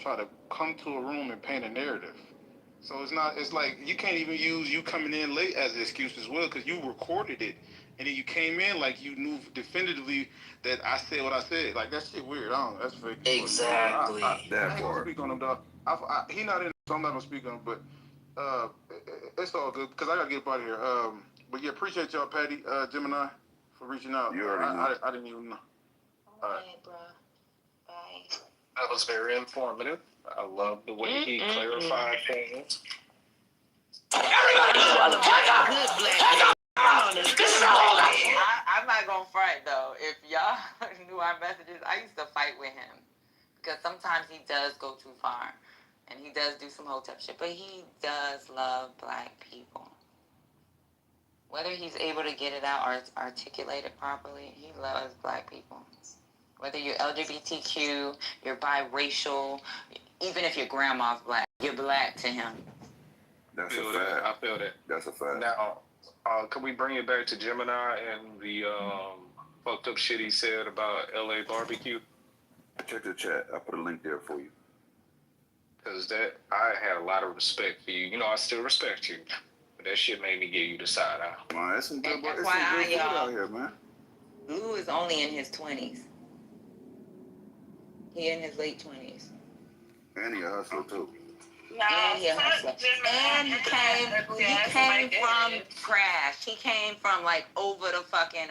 try to come to a room and paint a narrative. So it's not. It's like you can't even use you coming in late as an excuse as well, because you recorded it, and then you came in like you knew definitively that I said what I said. Like that shit weird. I don't. That's fake. Exactly. I ain't gonna speak on him, dog. He not in, so I'm not gonna speak on him. But it's all good because I gotta get up out of here. But yeah, appreciate y'all, Patty, Gemini, for reaching out. You already know. I didn't even know. All right, bro. Bye. That was very informative. I love the way he clarified things. I'm not gonna front though. If y'all knew our messages, I used to fight with him because sometimes he does go too far, and he does do some hotep shit. But he does love black people. Whether he's able to get it out or articulate it properly, he loves black people. Whether you're LGBTQ, you're biracial, even if your grandma's black, you're black to him. That's a fact. I feel that. That's a fact. Now, can we bring it back to Gemini and the fucked up shit he said about LA barbecue? Check the chat. I put a link there for you. Because I had a lot of respect for you. You know, I still respect you. But that shit made me give you the side eye. Man, that's some good food y'all, out here, man. Lou is only in his 20s. He in his late 20s. And he a hustler, too. And he a hustler. And he came from crash. He came from, like, over the fucking,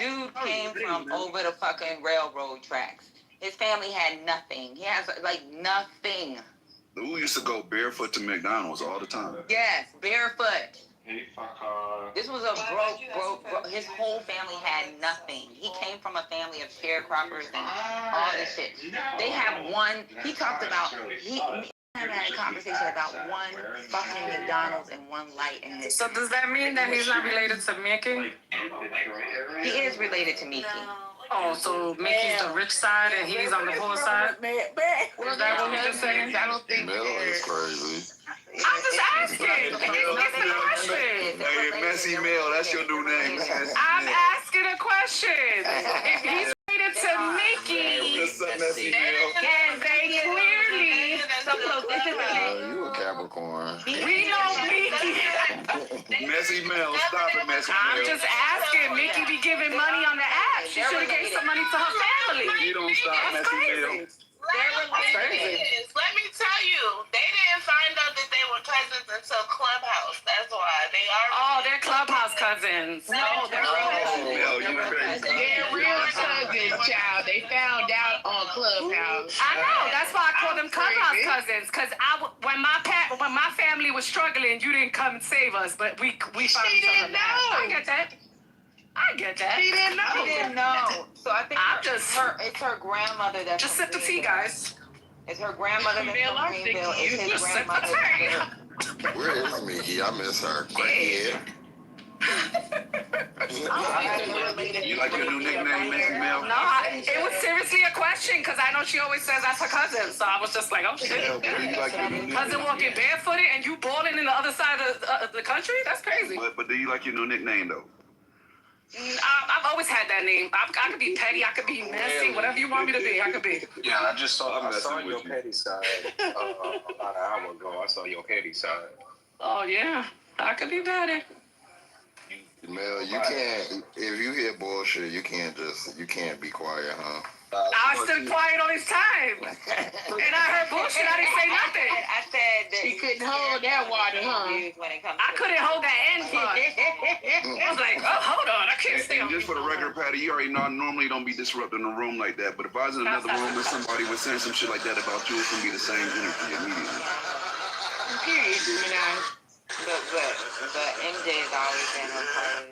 dude came from over the fucking railroad tracks. His family had nothing. He has, like, nothing. Lou used to go barefoot to McDonald's all the time. Yes, barefoot. This was a broke. His whole family had nothing. He came from a family of sharecroppers and all this shit. They have one. He talked about. He had a conversation about one fucking McDonald's and one light in his. So does that mean that he's not related to Mickey? He is related to Mickey. Oh, so Mickey's the rich side and he's on the poor side? Is that what you just saying? I don't think Mel is crazy. I'm just asking. It's a question. Hey, Messy Mel, that's your new name. I'm asking a question. If he's related to Mickey, Messy Mel. and they clearly, You a Capricorn. we know Mickey. Messy Mel, stop it, Messy Mel. I'm just asking. Mickey be giving money on the app. She should have gave some money to her family. You don't stop, That's Messy crazy. Mel. Let me tell you, they didn't find out that they were cousins until Clubhouse. That's why they are. Oh, they're Clubhouse cousins. No, they're real cousins. Mel, you crazy. They're real cousins, child. They found out on Clubhouse. I know. That's why I call them Clubhouse cousins. Because when my family was struggling, you didn't come and save us, but we found She each other. didn't know. I get that. She didn't know. She didn't know. So I think I'm just it's her grandmother that's just from sip the tea, Greenville. guys. It's her grandmother that's Mel, from I'm Greenville. thinking It's you his just sip the grandmother. tea. Where is Mickey? I miss her. Yeah. You like your new nickname, Messy Mel? No, it was seriously a question because I know she always says that's her cousin. So I was just like, oh shit. Mel, do you like your new Cousin nickname? walking barefooted and you balling in the other side of the country? That's crazy. But do you like your new nickname, though? I've always had that name. I could be petty. I could be messy. Whatever you want me to be, I could be. Yeah, I saw messing your with you. petty side about an hour ago. I saw your petty side. Oh yeah, I could be petty. Mel, you can't. If you hear bullshit, you can't be quiet, huh? I was still quiet all this time, and I heard bullshit. I didn't say nothing. I said that She couldn't hold that water, huh? when it comes I couldn't hold that end part. I was like, oh, hold on, I can't stay on. And just for the record, Patty, you already know I normally don't be disrupting the room like that, but if I was in another room and somebody was saying some shit like that about you, it's gonna be the same energy immediately. Period, Gemini. But MJ's always been a part of,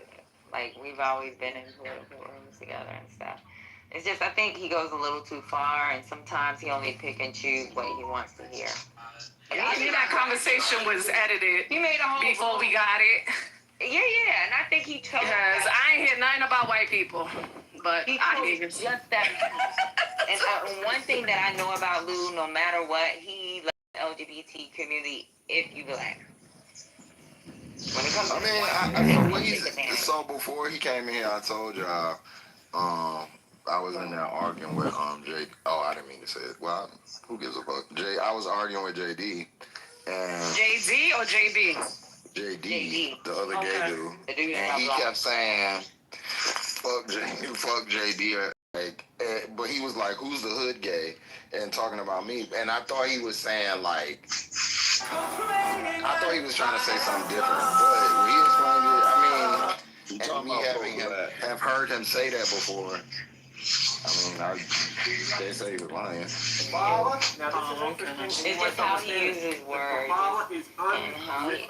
like, we've always been in political rooms together and stuff. It's just, I think he goes a little too far, and sometimes he only pick and choose what he wants to hear. I think that conversation was edited He made a whole before we got it. Yeah, and I think he chose Because I ain't hear nothing about white people, but He I chose hear just that. And one thing that I know about Lou, no matter what, he loves the LGBT community if you black. When it comes to I mean, so before he came in here, I told y'all, I was in there arguing with Jake. Oh, I didn't mean to say it. Well, who gives a fuck? I was arguing with JD and JD or JB? JD, the other gay dude, and he kept saying, "Fuck JD." Like, but he was like, "Who's the hood gay?" and talking about me, and I thought he was saying like, I thought he was trying to say something different, but when he explained it, I mean, and me have heard him say that before. I mean, they say he was lying. It's just how he uses words. And how he,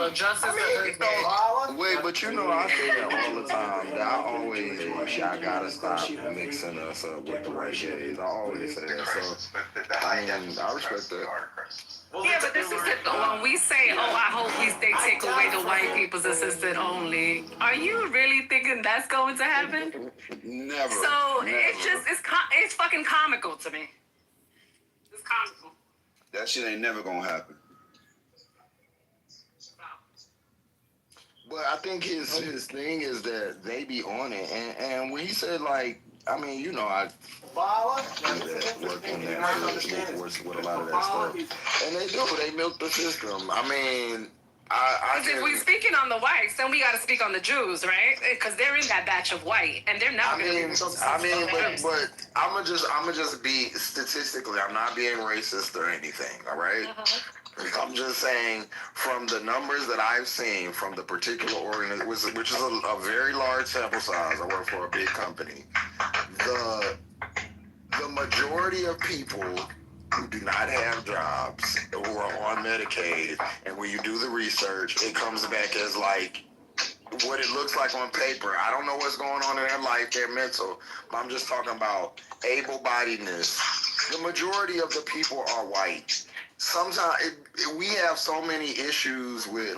Wait, but you know I say that all the time. That I always like, I gotta stop mixing us up with the white gays. I always say that. So, I mean, I respect that. Yeah, but this is it. When we say, "Oh, I hope they take away the white people's assistant only," are you really thinking that's going to happen? Never. So never. it's fucking comical to me. It's comical. That shit ain't never gonna happen. But I think his thing is that they be on it, and when he said like, I mean, you know, I do that work in that with a lot of that stuff, and they milk the system. I mean, I if we're speaking on the whites, then we got to speak on the Jews, right? Because they're in that batch of white, and they're not going to be able to but I'ma just be statistically, I'm not being racist or anything, all right? I'm just saying, from the numbers that I've seen from the particular organization, which is a very large sample size, I work for a big company, the majority of people who do not have jobs, who are on Medicaid, and when you do the research, it comes back as like what it looks like on paper. I don't know what's going on in their life, their mental, but I'm just talking about able-bodiedness. The majority of the people are white. Sometimes we have so many issues with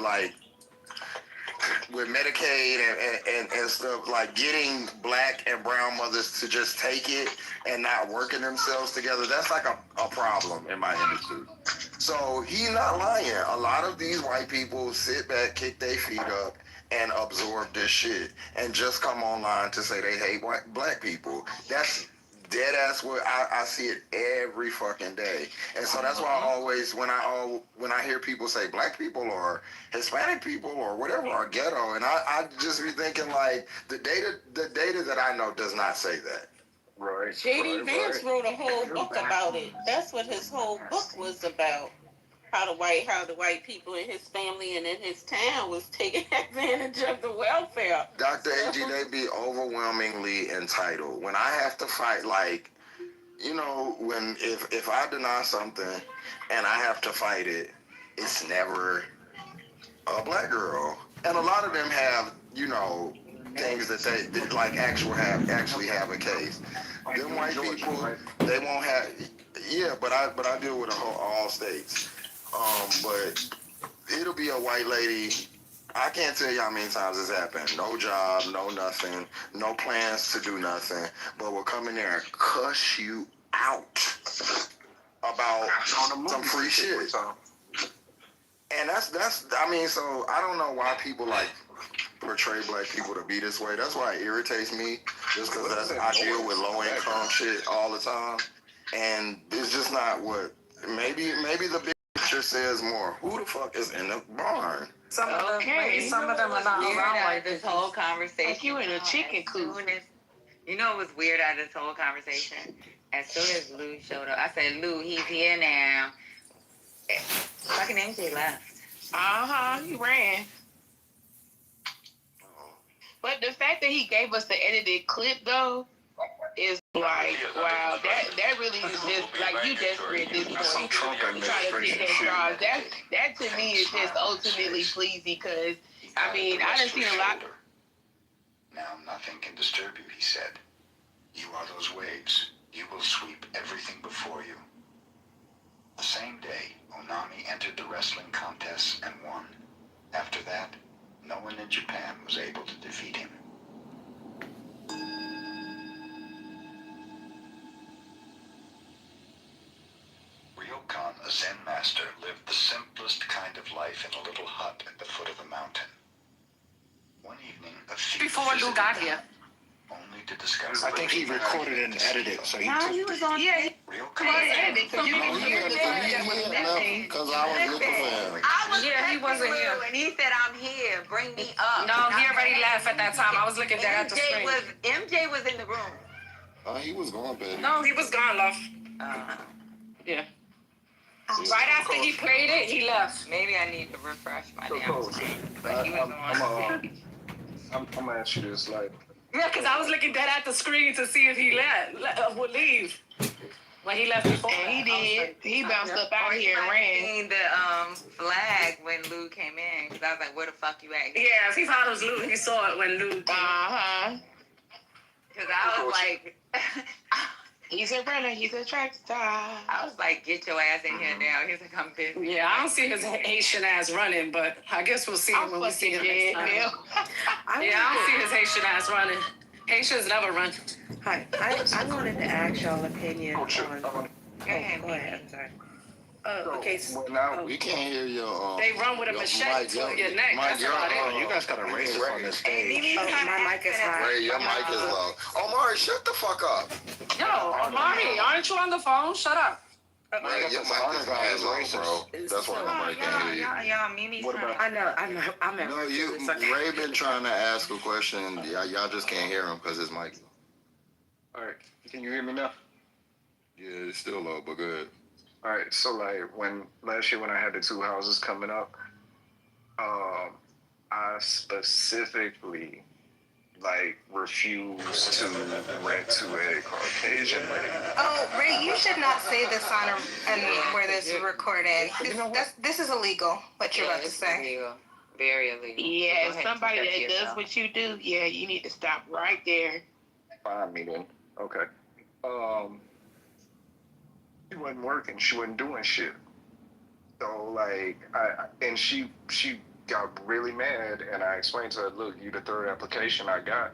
Medicaid and stuff, like getting black and brown mothers to just take it and not working themselves together. That's like a problem in my industry. So he's not lying. A lot of these white people sit back, kick their feet up, and absorb this shit and just come online to say they hate black people. That's dead ass what I see it every fucking day. And so that's why I always, when I hear people say black people or Hispanic people or whatever are ghetto, and I just be thinking like the data that I know does not say that. Right. J.D. Vance wrote a whole book about it. That's what his whole book was about. How the white people in his family and in his town was taking advantage of the welfare. Dr. A.G., they be overwhelmingly entitled. When I have to fight, like, you know, when if I deny something and I have to fight it, it's never a black girl. And a lot of them have, you know, things that they like actually have a case. Them white people, they won't have. Yeah, but I deal with all states. But it'll be a white lady. I can't tell you how many times this happened. No job, no nothing, no plans to do nothing, but will come in there and cuss you out about some free shit. And that's I mean, so I don't know why people like portray black people to be this way. That's why it irritates me, just because I deal with low income shit all the time, and it's just not what. Maybe the big picture says more. Who the fuck is in the barn? some of them are not around like this whole conversation. Like you in a chicken coop. You know what was weird out of this whole conversation? As soon as Lou showed up, I said, Lou, he's here now. Fucking MJ left. He ran. But the fact that he gave us the edited clip, though, is like, wow, that really is just, like, you desperate at this point. You try to take that draws. That to me is just ultimately pleasing, because, I mean, I done seen a lot. Now nothing can disturb you, he said. You are those waves. You will sweep everything before you. The same day, Onami entered the wrestling contest and won. After that, no one in Japan was able to defeat him. Ryokan, a Zen master, lived the simplest kind of life in a little hut at the foot of the mountain. One evening, a few Before Lou got here. only to discuss. I think he recorded and edited, so he took he was on. Yeah, Real he was edited because you Oh, didn't he hear had the to part that was missing. because I was looking for him. I was Yeah, he texting wasn't Lou, here. and he said, "I'm here. Bring me up." No, he already left at that time. I was looking down at the screen. MJ was in the room. He was going, baby. No, he was gone, love. Yeah. Right after he played it, he left. Maybe I need to refresh my damn Coach, screen. But he was on. I'm gonna ask you this, like, Yeah, because I was looking dead at the screen to see if he would leave. When he left before. And he did. He bounced up out here and ran. Seen the flag when Lou came in, because I was like, "Where the fuck you at?" Yeah, if he thought it was Lou, he saw it when Lou came. Because I was like, He's a runner. He's a track star. I was like, "Get your ass in here now." He's like, "I'm busy." Yeah, I don't see his Haitian ass running, but I guess we'll see him when we see him next time. Yeah, I don't see his Haitian ass running. Haitians never run. Hi, I wanted to ask y'all opinion on. Go ahead. Go ahead. I'm sorry. Okay. So, well, now We can't hear your. They run with a machete to your neck. That's about it. You guys gotta raise it on the stage. my mic is hot. Ray, your mic is low. Omari, shut the fuck up. Yo, Amari, aren't you on the phone? Shut up. Ray, your mic is mad low, bro. That's why nobody can hear you. Y'all, Mimi's What about- I know. I'm at No, work, you. it's okay. Ray been trying to ask a question. Y'all just can't hear him because his mic. all right, can you hear me now? Yeah, it's still low, but good. All right, so like last year when I had the two houses coming up, I specifically refused to rent to a Caucasian lady. Oh, Ray, you should not say this on and where this is recorded. This is illegal, what you're about to say. Illegal. Very illegal. Yeah, Go if ahead, somebody keep that to does yourself. what you do, yeah, you need to stop right there. Find me then. Okay. She wasn't working. She wasn't doing shit. So and she got really mad, and I explained to her, look, you the third application I got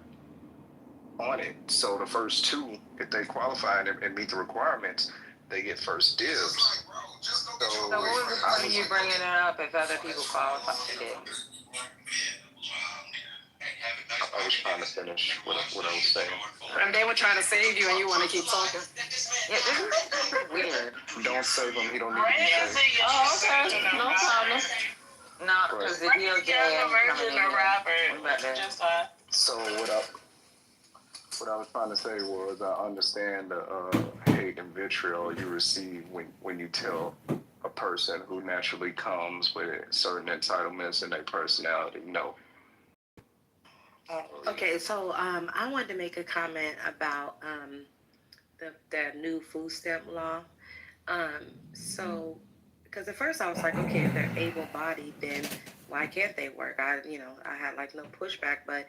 on it. So the first two, if they qualify and meet the requirements, they get first dibs. So what was the point of you bringing it up if other people qualified it? I was trying to finish what I was saying. And they were trying to save you and you want to keep talking. Yeah, this is weird. Don't save him. He don't need to be saved. Oh, okay. No problem. No, because the DOJ is coming in. So what I was trying to say was I understand the hate and vitriol you receive when you tell a person who naturally comes with certain entitlements in their personality, no. Okay, so I wanted to make a comment about the new food stamp law. So, because at first I was like, okay, if they're able-bodied, then why can't they work? I had no pushback, but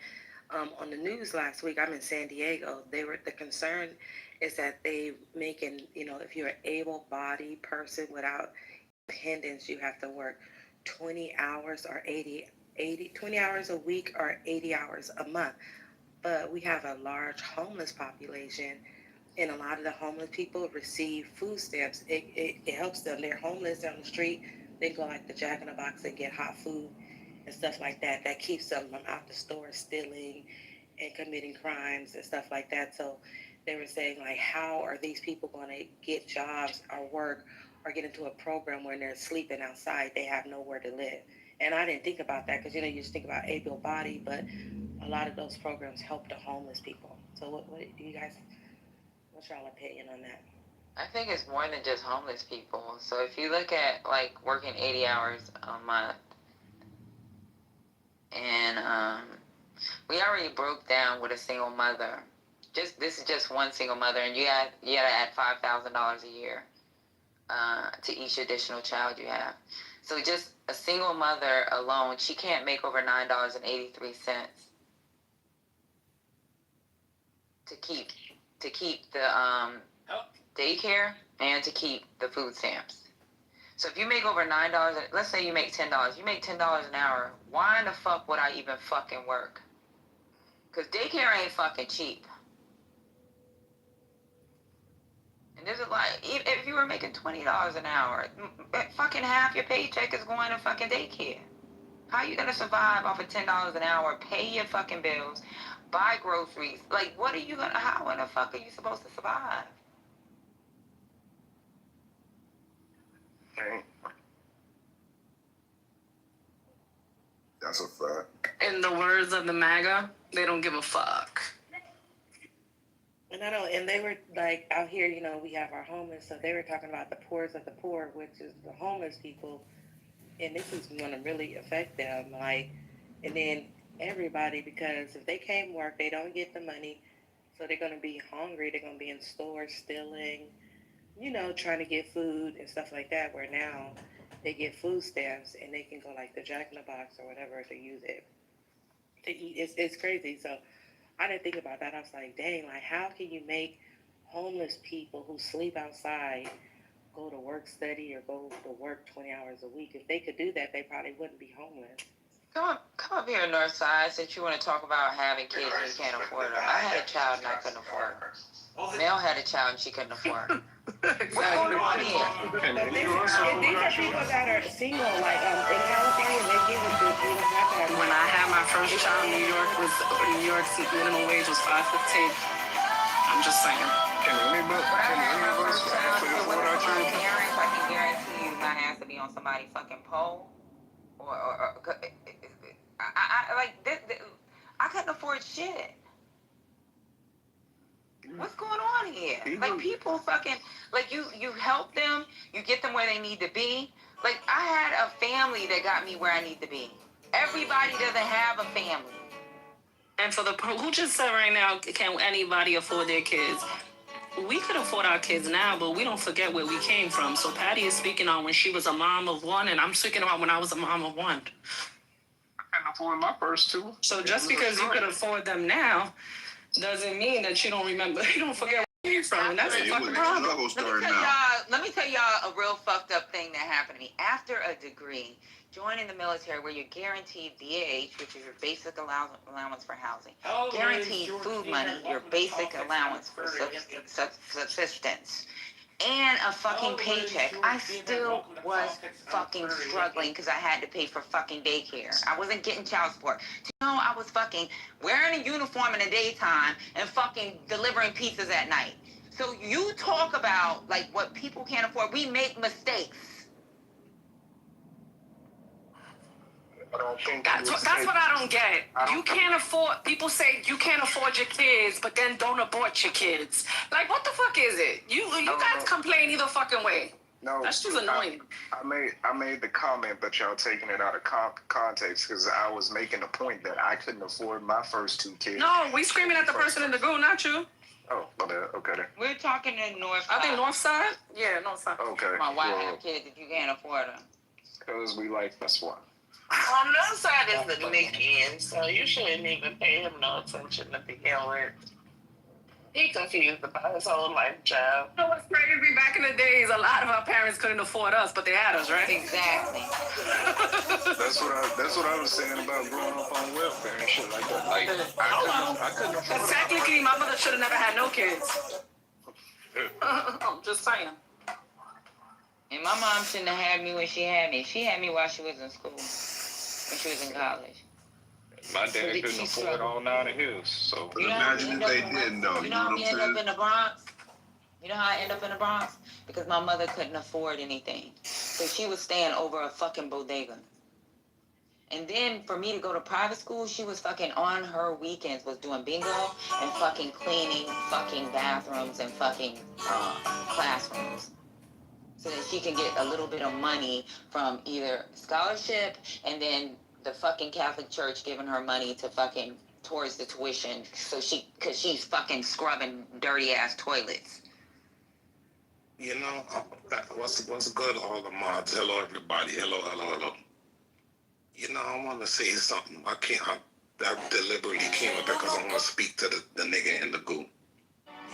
on the news last week, I'm in San Diego. The concern is that they making, if you're an able-bodied person without dependents, you have to work 20 hours or 20 hours a week or 80 hours a month. But we have a large homeless population, and a lot of the homeless people receive food stamps. It helps them. They're homeless on the street. They go like the Jack in the Box and get hot food and stuff like that. That keeps them from out the store stealing and committing crimes and stuff like that. So they were saying, how are these people going to get jobs or work or get into a program when they're sleeping outside? They have nowhere to live. And I didn't think about that because, you just think about able-bodied, but a lot of those programs help the homeless people. So what do you guys, what's y'all opinion on that? I think it's more than just homeless people. So if you look at working 80 hours a month, and we already broke down with a single mother. This is just one single mother, and you gotta add $5,000 a year to each additional child you have. So just a single mother alone, she can't make over $9.83 to keep the daycare and to keep the food stamps. So if you make over $9, let's say you make $10, you make $10 an hour. Why in the fuck would I even fucking work? Because daycare ain't fucking cheap. And this is if you were making $20 an hour, fucking half your paycheck is going to fucking daycare. How you gonna survive off of $10 an hour, pay your fucking bills, buy groceries? Like, what are you gonna, how in the fuck are you supposed to survive? Okay. That's a fact. In the words of the MAGA, they don't give a fuck. And I know, and they were like out here, you know, we have our homeless, so they were talking about the poorest of the poor, which is the homeless people, and this is going to really affect them. Like, and then everybody, because if they can't work, they don't get the money, so they're going to be hungry. They're going to be in stores stealing, you know, trying to get food and stuff like that. Where now they get food stamps and they can go like the Jack in the Box or whatever to use it to eat. It's crazy. So I didn't think about that. I was like, dang, like how can you make homeless people who sleep outside go to work study or go to work 20 hours a week? If they could do that, they probably wouldn't be homeless. Come up here, Northside, since you want to talk about having kids and you can't afford them. I had a child and I couldn't afford them. Mel had a child and she couldn't afford them. What's going on here? But these are people that are single, like in California, they give it to you don't have to have. When I had my first child, New York's minimum wage was $5.15. I'm just saying. Can any of us afford our children? Parents, I can guarantee you, my ass to be on somebody's fucking pole, or I like this. I couldn't afford shit. What's going on here? Like people fucking like you help them, you get them where they need to be. Like I had a family that got me where I need to be. Everybody doesn't have a family. And for the who just said right now, can anybody afford their kids? We could afford our kids now, but we don't forget where we came from. So Patty is speaking on when she was a mom of one, and I'm speaking about when I was a mom of one. I can afford my first two. So just because you could afford them now doesn't mean that you don't remember, you don't forget where you came from, and that's a fucking problem. Let me tell y'all a real fucked up thing that happened to me. After a degree, joining the military where you're guaranteed BAH, which is your basic allowance for housing, guaranteed food money, your basic allowance for subsistence, and a fucking paycheck, I still was fucking struggling because I had to pay for fucking daycare. I wasn't getting child support. You know, I was fucking wearing a uniform in the daytime and fucking delivering pizzas at night. So you talk about like what people can't afford. We make mistakes. I don't think that's what I don't get. You can't afford, people say you can't afford your kids, but then don't abort your kids. Like, what the fuck is it? You guys complain either fucking way. No, that's just annoying. I made the comment, but y'all taking it out of context because I was making the point that I couldn't afford my first two kids. No, we screaming at the person in the group, not you. Oh, okay then. We're talking in North Side. I think North Side? Yeah, North Side. Okay. My wife have kids if you can't afford them. Because we like this one. On the other side is the Nick end, so you shouldn't even pay him no attention to begin with. He confused about his whole life, child. You know what's crazy? Back in the days, a lot of our parents couldn't afford us, but they had us, right? Exactly. That's what I was saying about growing up on welfare and shit like that. Like I couldn't afford. Because technically, my mother should have never had no kids. I'm just saying. And my mom shouldn't have had me when she had me. She had me while she was in school, when she was in college. My dad couldn't afford all 9 of his, so. But imagine if they didn't, though. You know how I end up in the Bronx? You know how I end up in the Bronx? Because my mother couldn't afford anything. So she was staying over a fucking bodega. And then for me to go to private school, she was fucking on her weekends, was doing bingo and fucking cleaning fucking bathrooms and fucking classrooms. So that she can get a little bit of money from either scholarship and then the fucking Catholic Church giving her money to fucking towards the tuition. So cause she's fucking scrubbing dirty ass toilets. You know, what's good, all the mods? Hello, everybody. Hello. You know, I want to say something. I deliberately came up because I want to speak to the nigga in the goo.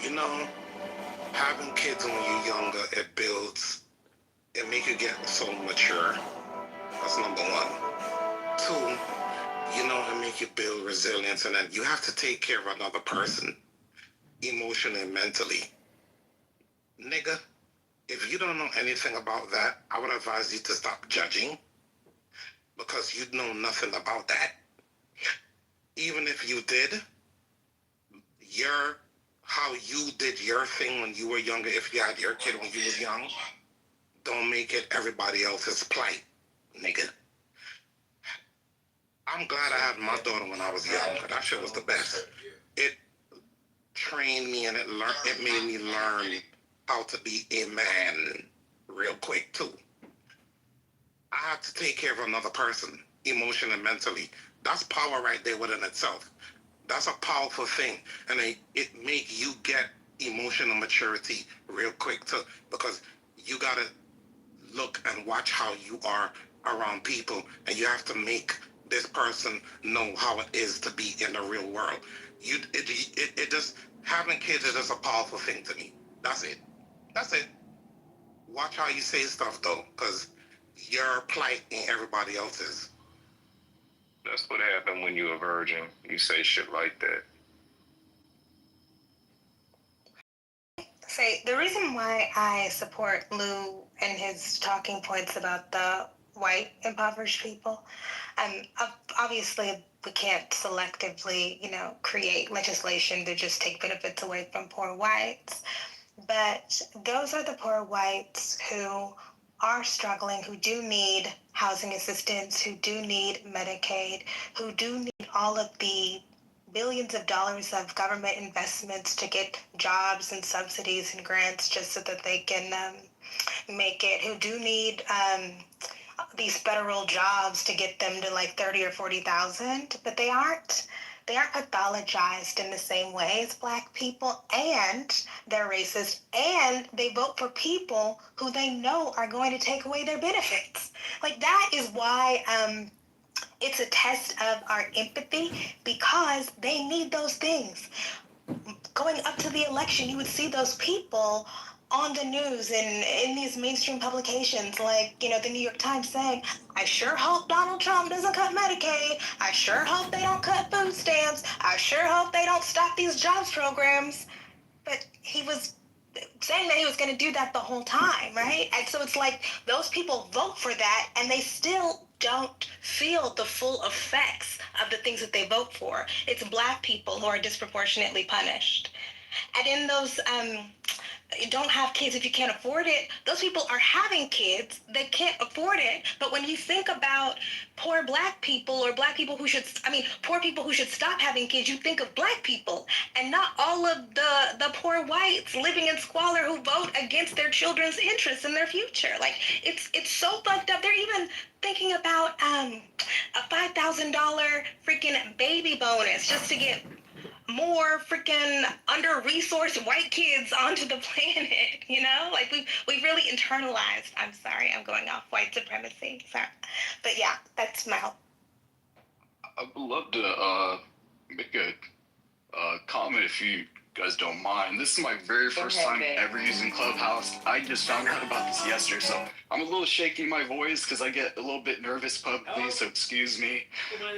You know, having kids when you're younger, it make you get so mature. That's number one. 2, you know, it make you build resilience, and then you have to take care of another person, emotionally and mentally. Nigga, if you don't know anything about that, I would advise you to stop judging. because you know nothing about that. Even if you did, how you did your thing when you were younger, if you had your kid when you was young, don't make it everybody else's plight, nigga. I'm glad I had my daughter when I was young, because that shit was the best. It trained me and it made me learn how to be a man real quick too. I had to take care of another person, emotionally and mentally. That's power right there within itself. That's a powerful thing, and it make you get emotional maturity real quick too, because you gotta look and watch how you are around people, and you have to make this person know how it is to be in the real world. It just, having kids is just a powerful thing to me. That's it. Watch how you say stuff though, because your plight ain't everybody else's. That's what happened when you're a virgin. You say shit like that. Say, the reason why I support Lou and his talking points about the white impoverished people, obviously we can't selectively, create legislation to just take benefits away from poor whites. But those are the poor whites who are struggling, who do need housing assistance, who do need Medicaid, who do need all of the billions of dollars of government investments to get jobs and subsidies and grants just so that they can make it, who do need these federal jobs to get them to like 30 or 40,000, but they aren't pathologized in the same way as Black people, and they're racist, and they vote for people who they know are going to take away their benefits. Like, that is why it's a test of our empathy, because they need those things. Going up to the election, you would see those people on the news and in these mainstream publications like, the New York Times saying, I sure hope Donald Trump doesn't cut Medicaid. I sure hope they don't cut food stamps. I sure hope they don't stop these jobs programs. But he was saying that he was going to do that the whole time, right? And so it's like those people vote for that and they still don't feel the full effects of the things that they vote for. It's Black people who are disproportionately punished. And in those you don't have kids if you can't afford it, those people are having kids, they can't afford it. But when you think about poor Black people, or Black people poor people who should stop having kids, you think of Black people and not all of the poor whites living in squalor who vote against their children's interests and their future. Like, it's so fucked up. They're even thinking about a $5,000 freaking baby bonus just to get more freaking under-resourced white kids onto the planet, Like, we've really internalized, I'm sorry, I'm going off white supremacy, sorry. But yeah, that's my hope. I would love to make a comment if you guys don't mind. This is my very first time ever using Clubhouse. I just found out about this yesterday, so I'm a little shaky in my voice because I get a little bit nervous publicly, so excuse me.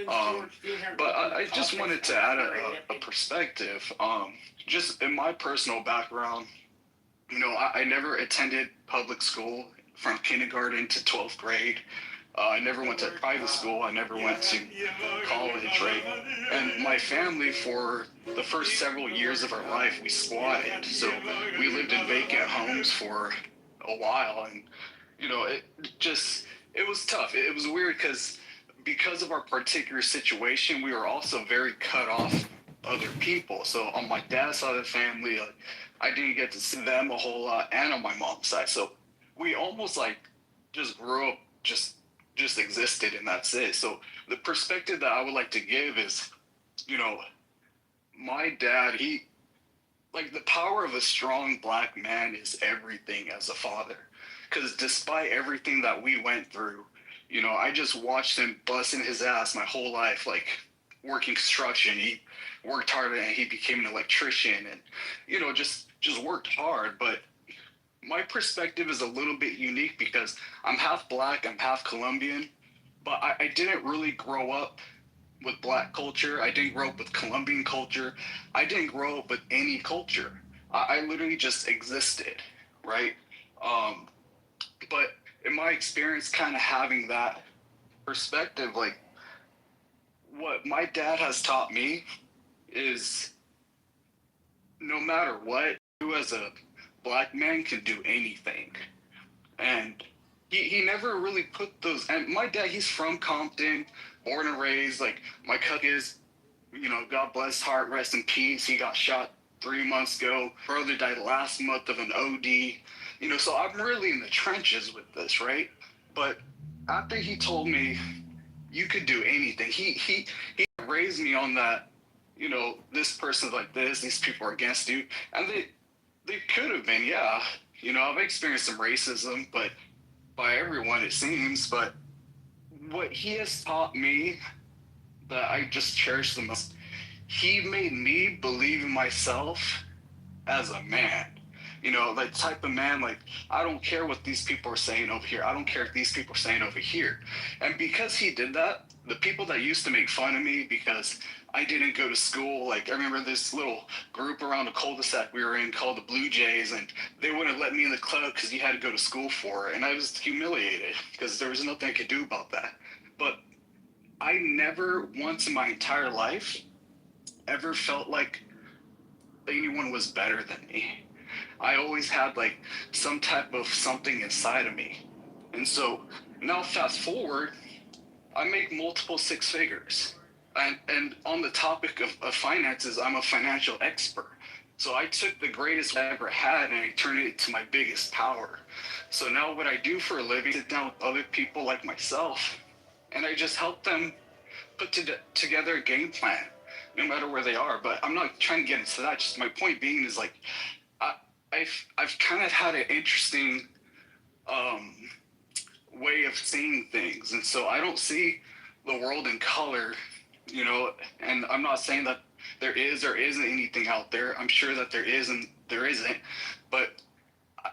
But I just wanted to add a perspective. Just in my personal background, I never attended public school from kindergarten to 12th grade. I never went to private school. I never went to college, right? And my family, for the first several years of our life, we squatted. So we lived in vacant homes for a while. And, it was tough. It was weird because of our particular situation, we were also very cut off other people. So on my dad's side of the family, I didn't get to see them a whole lot, and on my mom's side. So we almost just grew up just existed, and that's it. So the perspective that I would like to give is, my dad, the power of a strong Black man is everything as a father. Because despite everything that we went through, I just watched him busting his ass my whole life, working construction. He worked hard and he became an electrician and, just worked hard. But my perspective is a little bit unique because I'm half Black, I'm half Colombian, but I didn't really grow up with Black culture. I didn't grow up with Colombian culture. I didn't grow up with any culture. I literally just existed, right? But in my experience, kind of having that perspective, like what my dad has taught me is no matter what, you as a black man can do anything. And he never really put those, and my dad, he's from Compton, born and raised, like my cousin is, you know, God bless heart, rest in peace. He got shot 3 months ago. Brother died last month of an OD. You know, so I'm really in the trenches with this, right? But after he told me you could do anything, he raised me on that, you know, this person's like this, these people are against you. And they could have been, yeah. You know, I've experienced some racism, but by everyone it seems. But what he has taught me that I just cherish the most, he made me believe in myself as a man. You know, like type of man, like, I don't care what these people are saying over here. I don't care what these people are saying over here. And because he did that, the people that used to make fun of me because I didn't go to school, like I remember this little group around the cul-de-sac we were in called the Blue Jays, and they wouldn't let me in the club because you had to go to school for it. And I was humiliated because there was nothing I could do about that. But I never once in my entire life ever felt like anyone was better than me. I always had like some type of something inside of me. And so now fast forward, I make multiple six figures. And on the topic of finances, I'm a financial expert. So I took the greatest I ever had and I turned it into my biggest power. So now what I do for a living, sit down with other people like myself, and I just help them put together a game plan, no matter where they are. But I'm not trying to get into that. Just my point being is like, I've kind of had an interesting way of seeing things, and so I don't see the world in color, you know. And I'm not saying that there is or isn't anything out there. I'm sure that there is and there isn't, but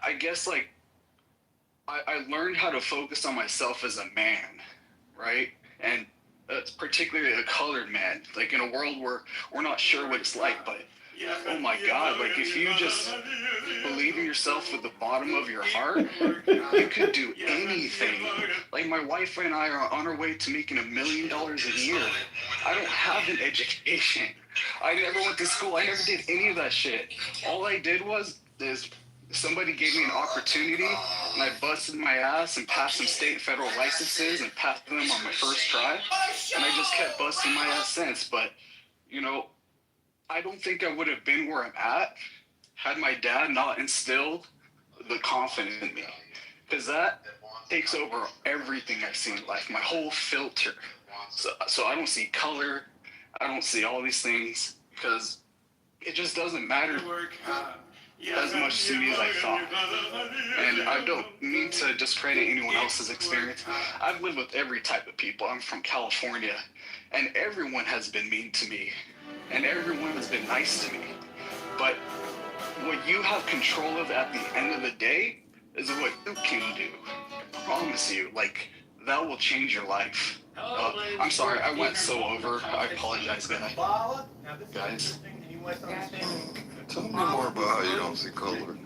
I guess like I learned how to focus on myself as a man, right? And particularly a colored man, like in a world where we're not sure what it's like, but oh my God, like if you just believe in yourself with the bottom of your heart, you could do anything. Like my wife and I are on our way to making $1 million a year. I don't have an education. I never went to school. I never did any of that shit. All I did was somebody gave me an opportunity and I busted my ass and passed some state and federal licenses and passed them on my first try. And I just kept busting my ass since. But, you know, I don't think I would have been where I'm at had my dad not instilled the confidence in me. Because that takes over everything I see in life, my whole filter. So I don't see color, I don't see all these things, because it just doesn't matter as much to me as I thought. And I don't mean to discredit anyone else's experience. I've lived with every type of people. I'm from California, and everyone has been mean to me, and everyone has been nice to me. But what you have control of at the end of the day is what you can do. I promise you, like, that will change your life. I'm sorry, I went so over. I apologize, guys. Tell me more about how you don't see color.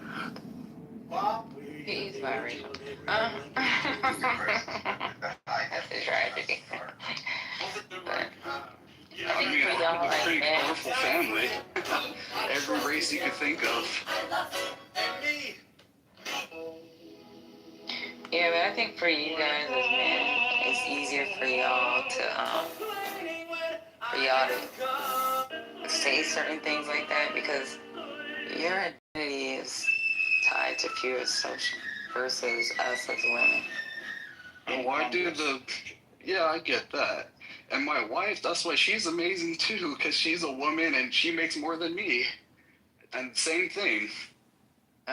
He's biracial. That's a tragedy. But I mean, I'm a pretty colorful family. Every race you could think of. yeah, but I think for you guys as men, it's easier for y'all to say certain things like that because your identity is tied to pure social versus us as women. And why do yeah, I get that. And my wife, that's why she's amazing too, because she's a woman and she makes more than me. And same thing.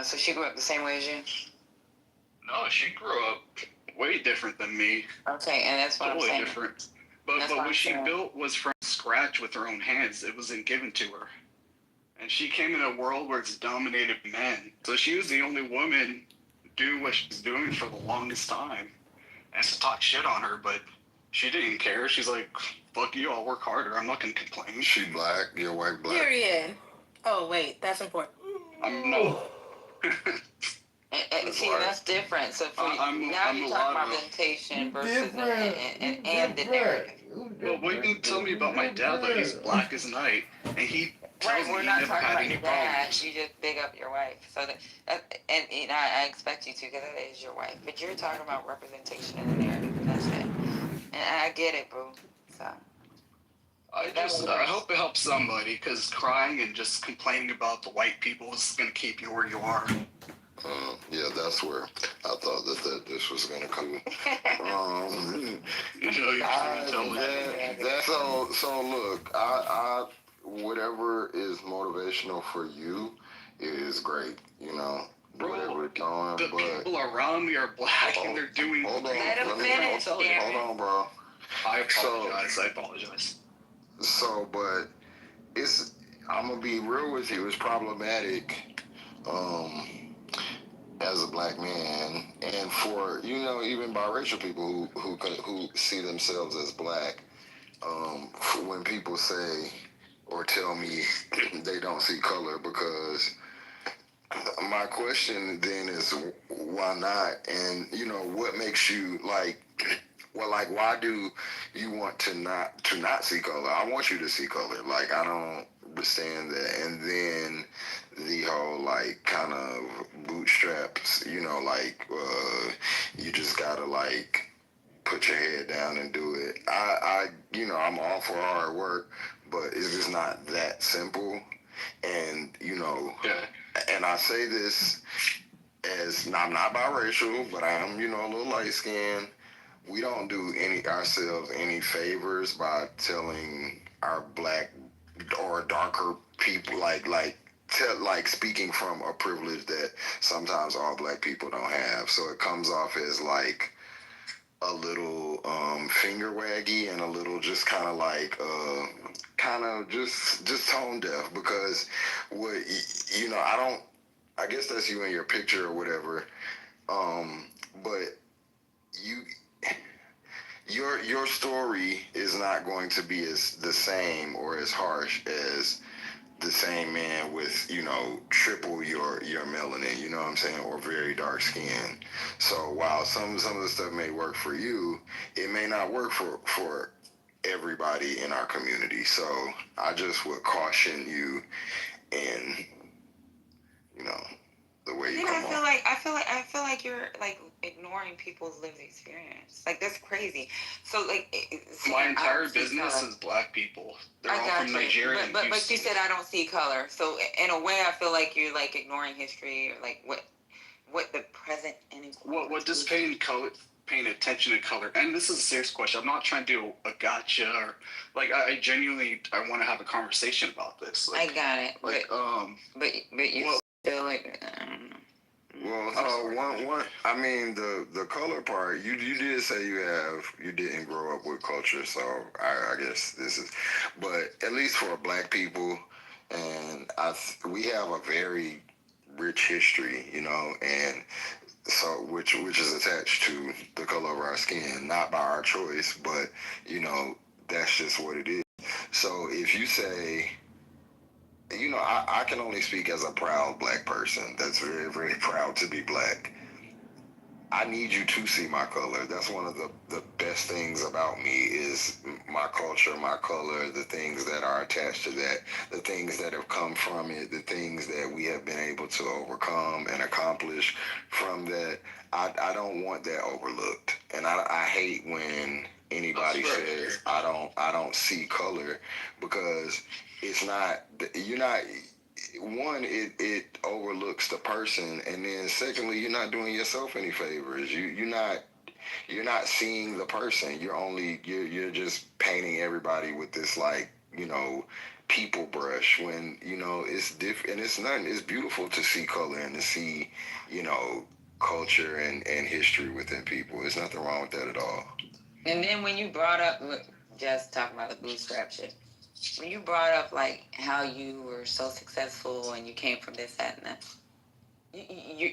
So she grew up the same way as you? No, she grew up way different than me. Okay, and that's what totally I'm saying. Different. But what she built was from scratch with her own hands. It wasn't given to her. And she came in a world where it's dominated by men. So she was the only woman doing what she's doing for the longest time. And to talk shit on her, but she didn't care. She's like, fuck you, I'll work harder. I'm not going to complain. She black, you're white black. Period. Oh, wait, that's important. I'm no. And see, that's different. So for I'm now a you're lot talking of- representation versus and the narrative. Well, what you tell me about my dad, though, he's black as night, and he tells Right, we're me he not never talking had about any your dad. problems. You just big up your wife. So and I expect you to because that is your wife. But you're talking about representation in the narrative. That's it. And I get it, boo. So. I hope it helps somebody, because crying and just complaining about the white people is going to keep you where you are. Yeah, that's where I thought that this was gonna come. So look, I whatever is motivational for you is great. You know, Bro, whatever it's doing. the people around me are black, and they're doing. Hold on, Let him finish, hold on, bro. I apologize. So, but I'm gonna be real with you. It's problematic. As a black man, and for even biracial people who see themselves as black, when people say or tell me they don't see color, because my question then is why not? And what makes you like? Well, like, why do you want to not see color? I want you to see color. Like, I don't understand that. And then the whole like kind of bootstraps, you just gotta like put your head down and do it. I'm all for hard work, but it's just not that simple. And and I say this as I'm not biracial, but I am a little light skinned. We don't do ourselves any favors by telling our black or darker people like speaking from a privilege that sometimes all black people don't have. So it comes off as like a little finger waggy and a little just kind of like just tone deaf, because I guess that's you in your picture or whatever, but your story is not going to be the same or as harsh as the same man with triple your melanin, you know what I'm saying, or very dark skin. So while some of the stuff may work for you, it may not work for everybody in our community. So I just would caution you in the way you come on. I feel like you're like ignoring people's lived experience. Like, that's crazy. So like, my entire business is black people. They're all from Nigeria. But you said I don't see color. So in a way, I feel like you're like ignoring history, or like what the present inequality. What does paying attention to color? And this is a serious question. I'm not trying to do a gotcha, or like I genuinely want to have a conversation about this. Like, I got it. Like but you still like, I don't know. Well, I mean, the color part, you did say you didn't grow up with culture, so I guess this is, but at least for black people, and we have a very rich history, and so which is attached to the color of our skin, not by our choice, but that's just what it is. So if you say, I can only speak as a proud black person that's very, very proud to be black. I need you to see my color. That's one of the best things about me is my culture, my color, the things that are attached to that, the things that have come from it, the things that we have been able to overcome and accomplish from that. I don't want that overlooked. And I hate when anybody says I don't see color, because it's not, one, it overlooks the person, and then secondly, you're not doing yourself any favors. You're not seeing the person. You're just painting everybody with this like people brush, when it's different. And it's beautiful to see color and to see culture and history within people. There's nothing wrong with that at all. And then when you brought up, just talking about the bootstrap shit, when you brought up like how you were so successful and you came from this, that, and that,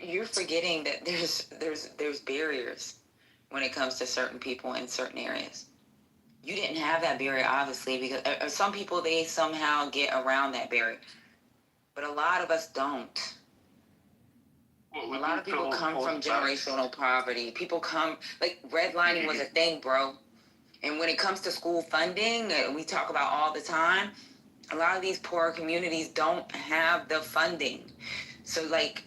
you're forgetting that there's barriers when it comes to certain people in certain areas. You didn't have that barrier, obviously, because some people, they somehow get around that barrier, but a lot of us don't. A lot of people come from generational poverty. People come, like, redlining was a thing, bro. And when it comes to school funding, we talk about all the time, a lot of these poor communities don't have the funding. So, like,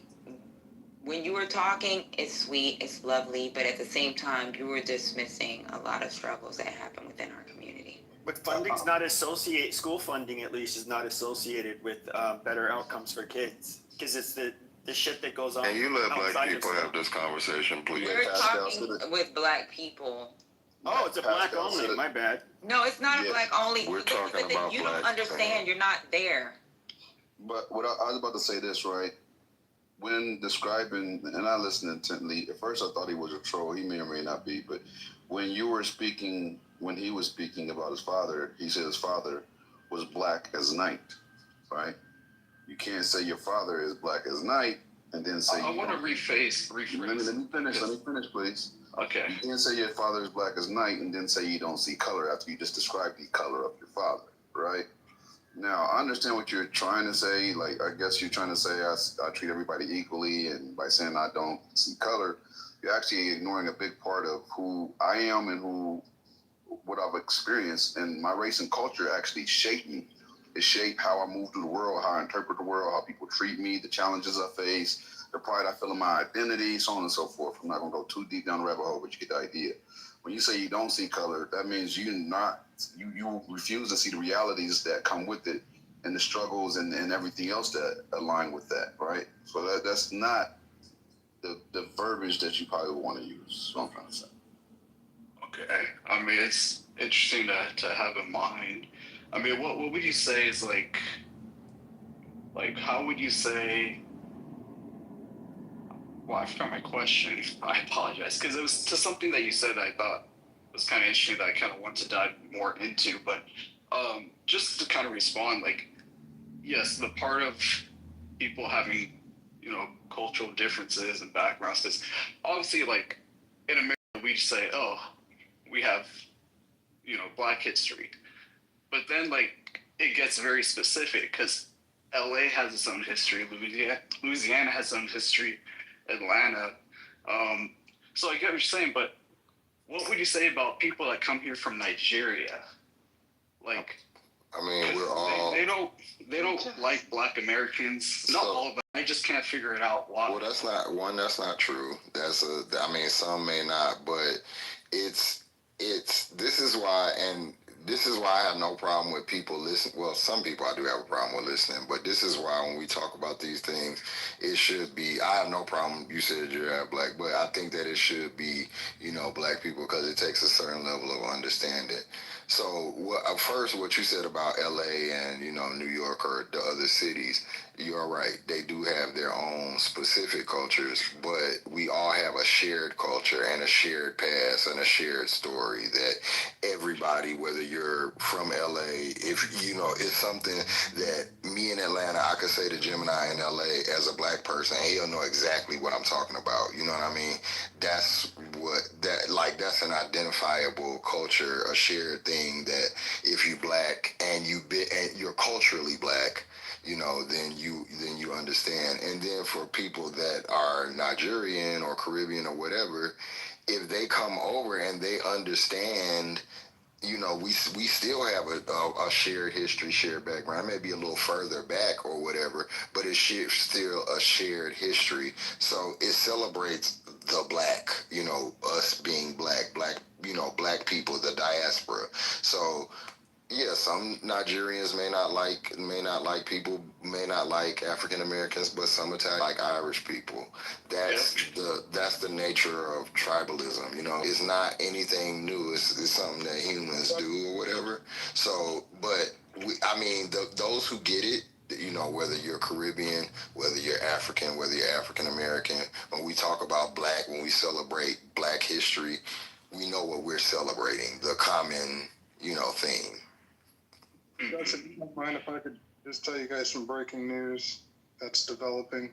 when you were talking, it's sweet, it's lovely, but at the same time, you were dismissing a lot of struggles that happen within our community. But funding's not associated, school funding at least is not associated with better outcomes for kids. Because it's the shit that goes on. And you let black outside of people school. have this conversation, please. We're talking with black people. Oh, it's a black only, my bad. No, it's not a black only. We're talking about you black don't understand, you're not there. But what I was about to say this, right? When describing, and I listened intently, at first I thought he was a troll. He may or may not be, but when you were speaking, when he was speaking about his father, he said his father was black as night, right? You can't say your father is black as night and then say I want to rephrase. Let me finish, please. Okay. You can't say your father is black as night and then say you don't see color after you just described the color of your father, right? Now, I understand what you're trying to say. Like, I guess you're trying to say I treat everybody equally, and by saying I don't see color, you're actually ignoring a big part of who I am and what I've experienced. And my race and culture actually shaped me. It shaped how I move through the world, how I interpret the world, how people treat me, the challenges I face, the pride I feel in my identity, so on and so forth. I'm not going to go too deep down the rabbit hole, but you get the idea. When you say you don't see color, that means you refuse to see the realities that come with it and the struggles and everything else that align with that, right? So that's not the verbiage that you probably want to use. That's what I'm trying to say. Okay. I mean, it's interesting to have in mind. I mean, what would you say is like how would you say? Well, I forgot my question. I apologize, because it was to something that you said I thought was kind of interesting that I kind of want to dive more into. But just to kind of respond, like, yes, the part of people having, cultural differences and backgrounds, because obviously, like, in America, we say, oh, we have, Black history. But then, like, it gets very specific, because LA has its own history, Louisiana has its own history, Atlanta. So I get what you're saying, but what would you say about people that come here from Nigeria? Like, I mean, we're all they don't like Black Americans. Not all of them. I just can't figure it out. Why? Well, that's not true. I mean, some may not, but this is why I have no problem with people listening. Well, some people I do have a problem with listening, but this is why when we talk about these things, it should be, I have no problem, you said you're half Black, but I think that it should be, Black people, because it takes a certain level of understanding. So first, what you said about LA and, New York or the other cities, you're right. They do have their own specific cultures, but we all have a shared culture and a shared past and a shared story that everybody, whether you're from LA, it's something that me in Atlanta, I could say to Gemini in LA as a Black person, he'll know exactly what I'm talking about. You know what I mean? That's an identifiable culture, a shared thing that if you Black and you're culturally Black, then you understand. And then for people that are Nigerian or Caribbean or whatever, if they come over and they understand, we still have a shared history, shared background. It may be a little further back or whatever, but it's still a shared history. So it celebrates the Black, us being Black, Black people, the diaspora. So yeah, some Nigerians may not like people, may not like African Americans, but some Italian like Irish people. That's the nature of tribalism. It's not anything new. It's something that humans do or whatever. So, but those who get it, whether you're Caribbean, whether you're African, whether you're African American, when we talk about Black, when we celebrate Black history, we know what we're celebrating, the common, theme. Guys, if you don't mind, if I could just tell you guys some breaking news that's developing.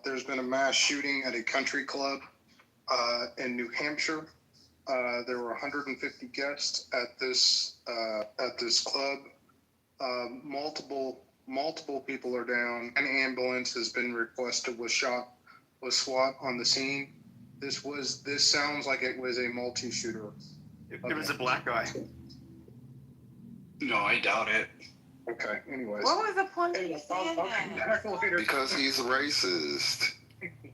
There's been a mass shooting at a country club in New Hampshire. There were 150 guests at this club. Multiple people are down. An ambulance has been requested with was SWAT on the scene. This sounds like it was a multi-shooter. It was a black guy. No, I doubt it. Okay, anyways. What was the point of you saying I'll come that? back later. Because he's racist.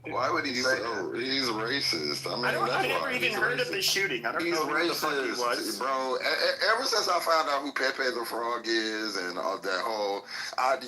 Why would he say that? He's racist. I mean, I never why. even He's heard racist. of the shooting. I don't He's know who the fuck he racist, was. bro. Ever since I found out who Pepe the Frog is and all that whole,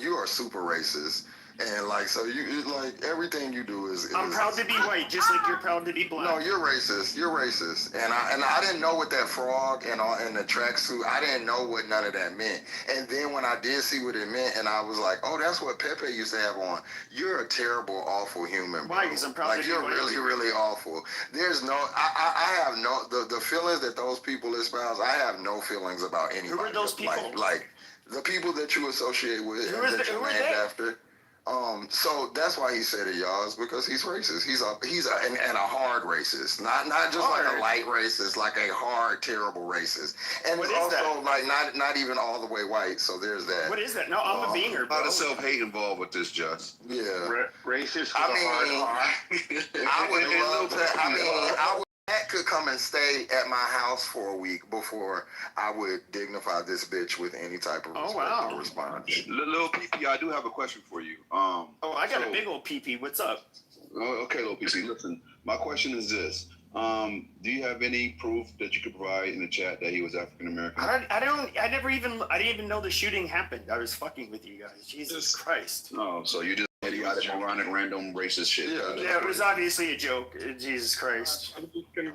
you are super racist. And like, so you like everything you do is. I'm proud to be white, just like you're proud to be black. No, you're racist. You're racist. And I didn't know what that frog and the tracksuit. I didn't know what none of that meant. And then when I did see what it meant, and I was like, oh, that's what Pepe used to have on. You're a terrible, awful human, bro. Why? Because I'm proud to be you're white. really, really awful. There's no. I have no the feelings that those people espouse. I have no feelings about anybody. Who are those people? Like the people that you associate with Who and is that the- you're who is named that? after. So that's why he said it, y'all, is because he's racist. He's a hard racist, not just like a light racist, like a hard, terrible racist. And What it's is also that? like not even all the way white. So there's that. What is that? No, I'm a beaner, A bro. lot of self-hate involved with this, Just. Yeah. Racist with I a hard mean, R. I would love to. I mean, Matt could come and stay at my house for a week before I would dignify this bitch with any type of respect or response. Little PP, I do have a question for you. I got a big old pee-pee. What's up? Okay, little PP, listen. My question is this. Do you have any proof that you could provide in the chat that he was African American? I didn't even know the shooting happened. I was fucking with you guys. Jesus Christ. No, so you just idiotic, moronic, random, racist shit. Yeah, it was obviously a joke. Jesus Christ. When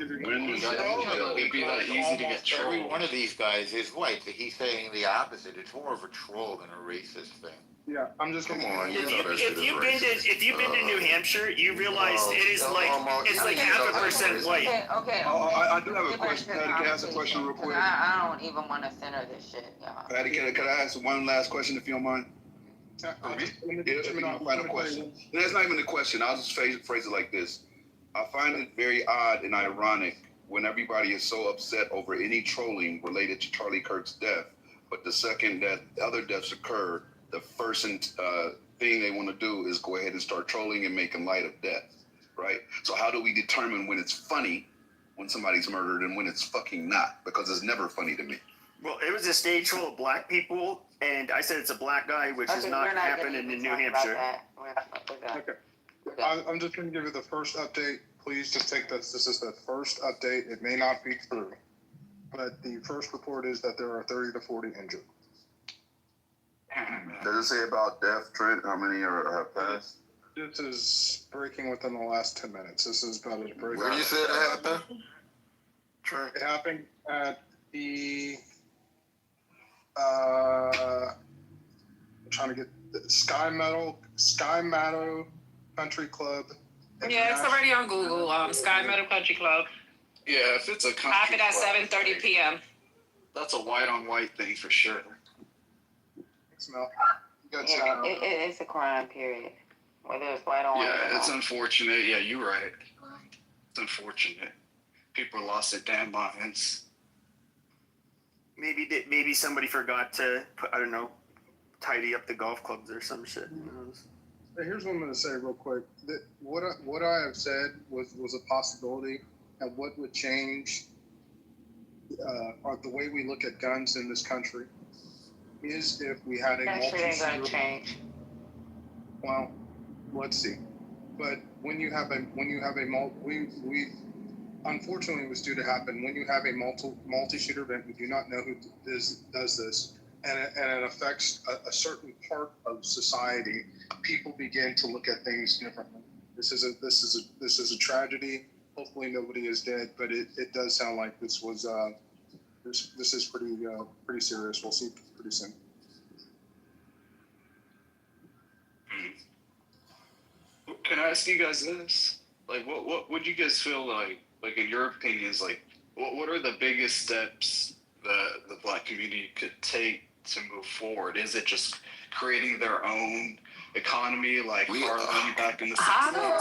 was that? It'd be that easy to get trolled. Every one of these guys is white. So he's saying the opposite. It's more of a troll than a racist thing. Yeah, I'm just gonna. If you've been to New Hampshire, you realize it is like it's like 0.5% white. Okay. I do have a question. Patty, can I ask a question real quick? I don't even want to center this shit, y'all. Patty, can I ask one last question if you don't mind? Final question. That's not even a question. I'll just phrase it like this. I find it very odd and ironic when everybody is so upset over any trolling related to Charlie Kirk's death, but the second that other deaths occur, the first thing they want to do is go ahead and start trolling and making light of death, right? So how do we determine when it's funny when somebody's murdered and when it's fucking not? Because it's never funny to me. Well, it was a stage full of black people, and I said it's a black guy, which is not happening in New Hampshire. Okay. I'm just going to give you the first update. Please just take this. This is the first update. It may not be true, but the first report is that there are 30 to 40 injured. Does it say about death, Trent? How many have passed? This is breaking within the last 10 minutes. This is about as breaking. Where you said it happened? Trent. It happened at the. I'm trying to get the Sky Meadow Country Club. Yeah, it's already on Google. Sky Meadow Country Club. Yeah, if it's a country Happened at club, 7:30 p.m. That's a white on white thing for sure. Smell. It's a crime, period. Whether it's white on white. Yeah, it's unfortunate. Yeah, you're right. It's unfortunate. People lost their damn minds. Maybe somebody forgot to put, I don't know, tidy up the golf clubs or some shit. Here's what I'm going to say real quick. That what I have said was a possibility, and what would change the way we look at guns in this country is if we had a That change. Well, let's see. But when you have a unfortunately, it was due to happen when you have a multi-shooter event. We do not know who does this, and it affects a certain part of society. People begin to look at things differently. This is a tragedy. Hopefully, nobody is dead, but it does sound like this was this is pretty serious. We'll see pretty soon. Can I ask you guys this? Like, what would you guys feel like in your opinions, like, what are the biggest steps that the black community could take to move forward? Is it just creating their own economy, like hardly back in the How the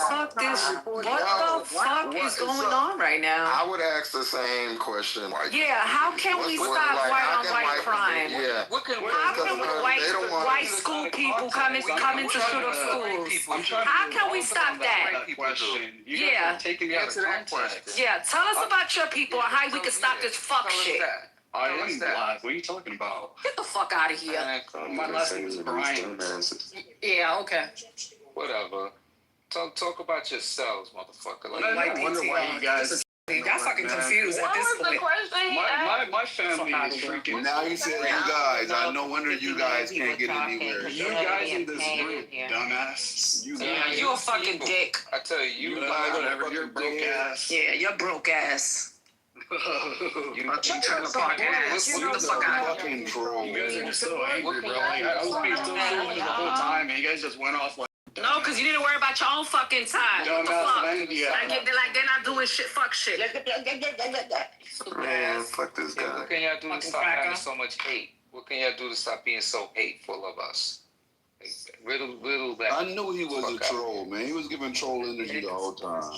fuck is going on right now? I would ask the same question. Like, Yeah, how can we stop white on white crime? Yeah. How can white school people come into shoot up schools? How can we stop that? Yeah. Yeah, tell us about your people and how we can stop this fuck shit. I am black. What are you talking about? Get the fuck out of here. My last name is Brian. Yeah, okay. Whatever. Talk about yourselves, motherfucker. I wonder why you guys. Y'all fucking confused at this What was the point. question? My family is freaking. Now you said you guys. No wonder you guys can't get anywhere. You guys in this group, dumbass. You a fucking dick. I tell you, whatever. You're broke ass. Yeah, you're broke ass. you Shut the fuck ass. Get the fuck out. Fucking troll. You guys are so angry, bro. Like, I was being so cool the whole time, and you guys just went off like. No, because you need to worry about your own fucking time. What the fuck? Like, they're not doing shit. Fuck shit. Man, fuck this guy. What can y'all do to stop having so much hate? What can y'all do to stop being so hateful of us? Riddle that. I knew he was a troll, man. He was giving troll energy the whole time.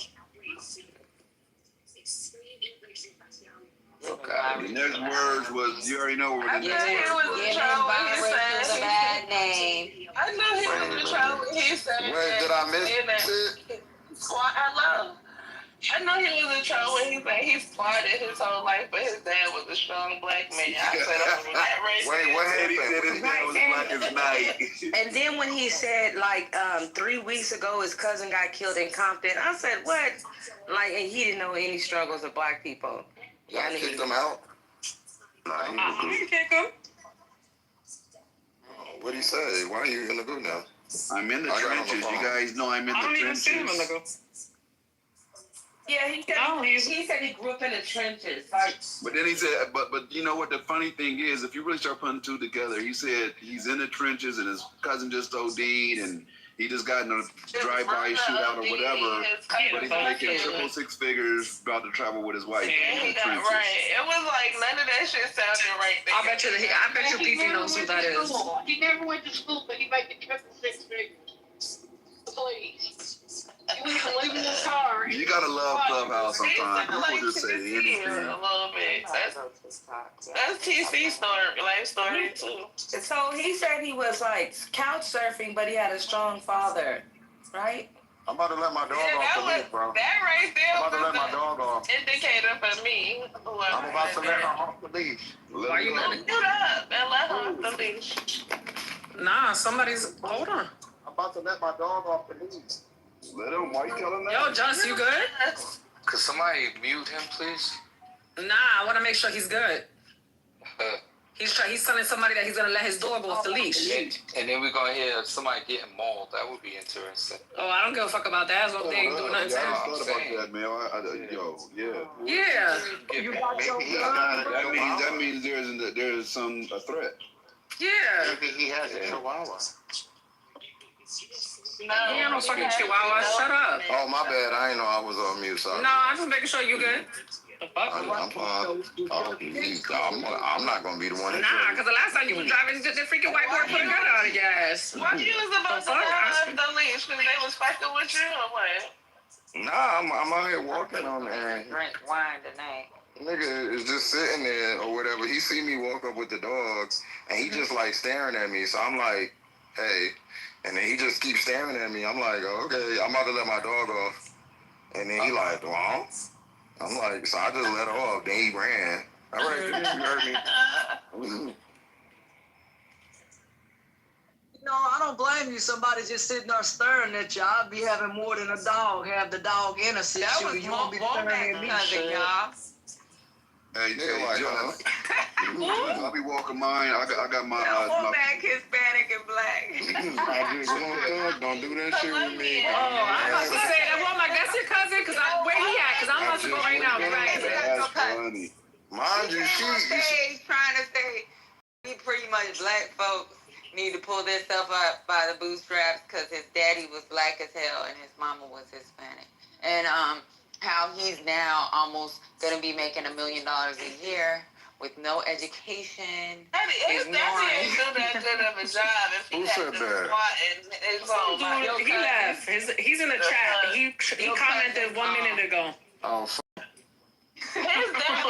Okay. The next words was, you already know what I the knew next he words was was. a troll when he said a bad name. I knew he was a troll when he said Wait, did I miss it? I know he was a troll when he said he squatted his whole life, but his dad was a strong black man. I said, oh, that right. Wait, what happened? He said his dad was black as night. And then when he said, like, 3 weeks ago his cousin got killed in Compton, I said, what? Like, and he didn't know any struggles of black people. Y'all kicked him out? Nah, he was good. Kick him. What'd he say? Why are you in the group now? I'm in the trenches. You guys know I'm in the trenches. Yeah, he said he grew up in the trenches. But then he said, but you know what the funny thing is, if you really start putting two together, he said he's in the trenches and his cousin just OD'd and he just got in a drive-by shootout or whatever, but he's making triple six figures, about to travel with his wife in the trenches. Right. It was like none of that shit sounded right there. I bet you Fifi knows who that is. He never went to school, but he made the triple six figures. Please. He was leaving his car. You gotta love Clubhouse sometimes. People just say A anything. little bit. That's TC's story, life story too. So he said he was like couch surfing, but he had a strong father, right? I'm about to let my dog off the leash, bro. That right there I'm about to was let my dog off. indicator for me. I'm about to let her off the leash. Why you letting Get up and let her off the leash. Nah, somebody's. Hold on. I'm about to let my dog off the leash. Let him. Why you telling that? Yo, Just, you good? Could somebody mute him, please? Nah, I want to make sure he's good. He's telling somebody that he's gonna let his dog off the leash. And then we're gonna hear somebody getting mauled. That would be interesting. Oh, I don't give a fuck about that. They ain't doing nothing to I him. thought about that, man. Yeah. That means there's some a threat. Yeah. Maybe he has a chihuahua. No, He ain't no fucking chihuahua. Shut up. Oh, my bad. I ain't know I was on mute, sorry. No, I'm just making sure you good. I'm not gonna be the one. Nah, because the last time you was driving, the freaking white boy put a gun out of your ass. Why you was about to let the leash? Because they was fighting with you or what? Nah, I'm out here walking on and Drink wine tonight. nigga is just sitting there or whatever. He see me walk up with the dogs and he just like staring at me. So I'm like, hey. And then he just keeps staring at me. I'm like, okay, I'm about to let my dog off. And then he like, well, I'm like, so I just let her off. Then he ran. All right, you heard me. No, I don't blame you. Somebody just sitting there staring at you. I'd be having more than a dog. Have the dog innocent. That was you won't be staring at me. cousin, y'all. Hey, Jeff. I'll be walking mine. I got my. Back Hispanic and black. Don't do that shit with me. Oh, I'm about to say, that's your cousin? Because where he at? Because I'm about to go right now. That's funny. Mind you, He's trying to say he pretty much black folks need to pull themselves up by the bootstraps because his daddy was black as hell and his mama was Hispanic. And how he's now almost going to be making $1 million a year with no education. His daddy ain't do that good of a job. If he had to squat and his own Dude, he left. He's in the chat. He commented 1 minute ago. Oh, His daddy,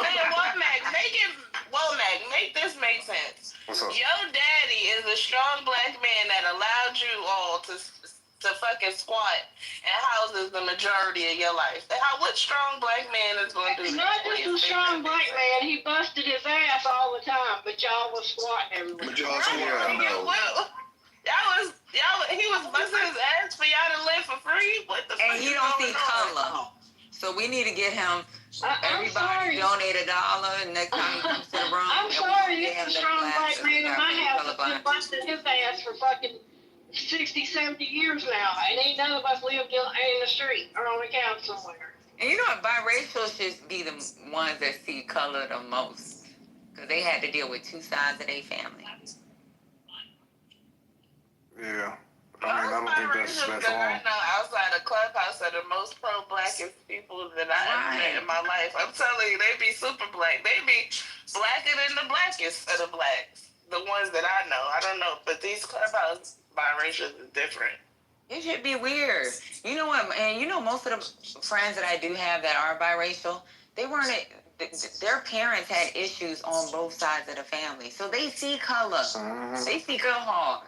Womack, make this make sense. what's up? Your daddy is a strong black man that allowed you all to fucking squat and houses the majority of your life. What strong black man is going to do that? Not just a strong black man. He busted his ass all the time, but y'all was squatting everywhere. But y'all squatting, He was busting his ass for y'all to live for free? What the fuck? And he don't see color. So we need to get him. Everybody donate $1 next time he comes to the room. I'm sorry, it's a strong black man in my house that's been busting his ass for fucking 60, 70 years now, and ain't none of us lived in the street or on the couch somewhere. And you know what? Biracial should be the ones that see color the most, because they had to deal with two sides of their family. Yeah. I don't think that's wrong. I know outside the clubhouse are the most pro-blackest people that I ever met in my life. I'm telling you, they be super black. They be blacker than the blackest of the blacks. The ones that I know. I don't know, but these clubhouse biracials is different. It should be weird. You know what? And you know, most of the friends that I do have that are biracial, they weren't. Their parents had issues on both sides of the family, so they see color. They see color hard.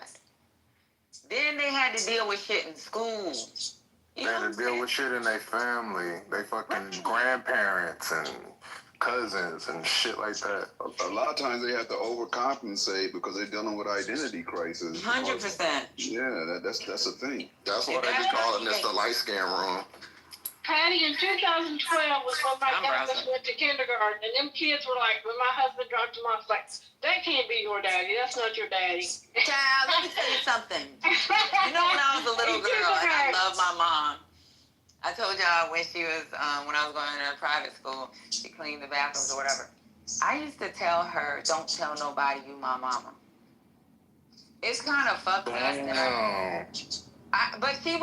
Then they had to deal with shit in school. They had to deal with shit in their family. They fucking grandparents and cousins and shit like that. A lot of times they have to overcompensate because they're dealing with identity crisis. 100%. Yeah, that's a thing. That's why they be calling this the light skin room. Patty, in 2012 was when my youngest went to kindergarten, and them kids were like, when my husband dropped them off, like, that can't be your daddy. That's not your daddy. Child, let me tell you something. You know, when I was a little girl, and I loved my mom. I told y'all when she was, when I was going to private school, she cleaned the bathrooms or whatever. I used to tell her, don't tell nobody you my mama. It's kind of fucked up. But she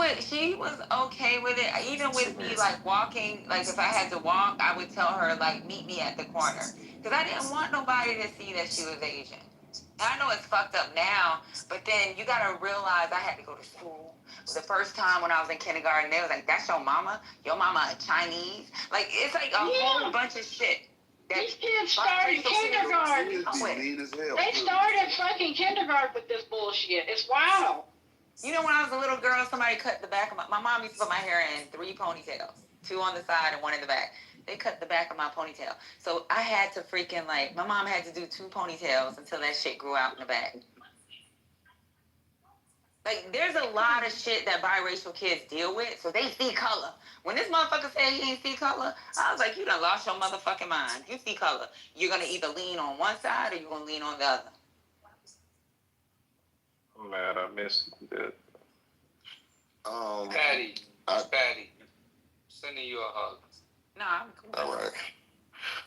was okay with it. Even with me, like, walking, like, if I had to walk, I would tell her, like, meet me at the corner. Because I didn't want nobody to see that she was Asian. And I know it's fucked up now, but then you got to realize I had to go to school. The first time when I was in kindergarten, they was like, that's your mama? Your mama Chinese? Like, it's like a whole bunch of shit. These kids started kindergarten. They started fucking kindergarten with this bullshit. It's wild. You know, when I was a little girl, somebody cut the back of my mom used to put my hair in 3 ponytails, 2 on the side and 1 in the back. They cut the back of my ponytail. So I had to freaking, like, my mom had to do 2 ponytails until that shit grew out in the back. Like, there's a lot of shit that biracial kids deal with, so they see color. When this motherfucker said he didn't see color, I was like, you done lost your motherfucking mind. You see color. You're going to either lean on one side or you're going to lean on the other. I'm mad I missed it. Patty, sending you a hug. No, I'm cool. All right.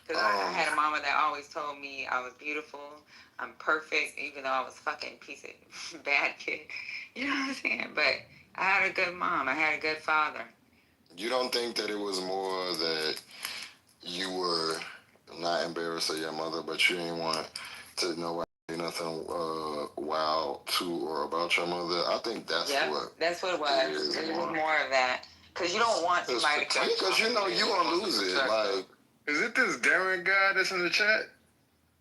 Because I had a mama that always told me I was beautiful, I'm perfect, even though I was fucking piece of bad kid. You know what I'm saying? But I had a good mom. I had a good father. You don't think that it was more that you were not embarrassed of your mother, but you didn't want to know nothing wild to or about your mother? I think that's what. That's what it was. It was more of that. Because you don't want somebody to come. Because you know you gonna lose it. Like, is it this Darren guy that's in the chat?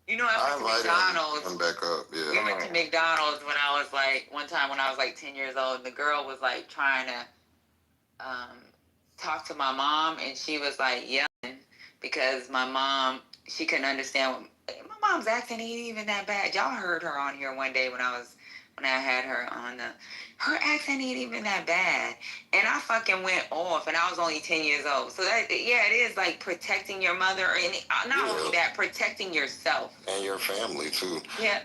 You know, I went to McDonald's. Him back up. Yeah. We went to McDonald's when I was like, one time when I was like 10 years old, and the girl was like trying to talk to my mom, and she was like yelling because my mom, she couldn't understand my mom's accent ain't even that bad. Y'all heard her on here one day when I had her on her accent ain't even that bad. And I fucking went off, and I was only 10 years old. So that, yeah, it is like protecting your mother, and not only that, protecting yourself. And your family too. Yeah.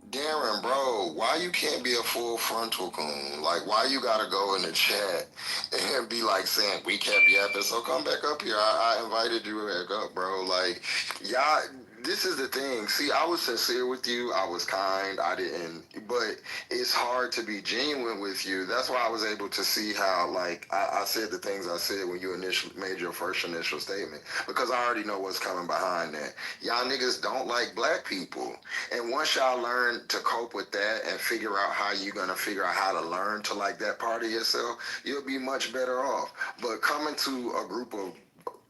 Darren, bro, why you can't be a full frontal coon? Like, why you gotta go in the chat and be like saying, we kept yapping, so come back up here. I invited you back up, bro. Like, y'all, this is the thing. See, I was sincere with you. I was kind. I didn't, but it's hard to be genuine with you. That's why I was able to see how, like, I said the things I said when you initially made your first initial statement, because I already know what's coming behind that. Y'all niggas don't like black people. And once y'all learn to cope with that and figure out how you're going to figure out how to learn to like that part of yourself, you'll be much better off. But coming to a group of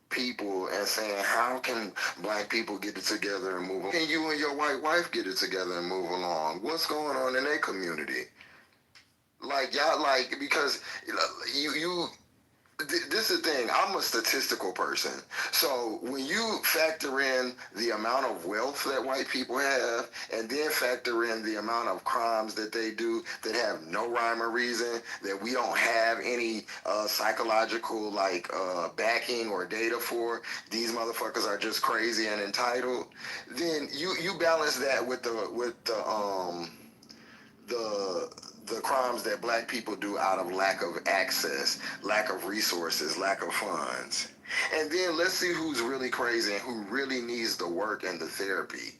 people and saying, how can black people get it together and move on? Can you and your white wife get it together and move along? What's going on in their community? Like, y'all, like, because this is the thing. I'm a statistical person. So when you factor in the amount of wealth that white people have, and then factor in the amount of crimes that they do that have no rhyme or reason, that we don't have any psychological backing or data for, these motherfuckers are just crazy and entitled, then you balance that with the crimes that black people do out of lack of access, lack of resources, lack of funds. And then let's see who's really crazy and who really needs the work and the therapy.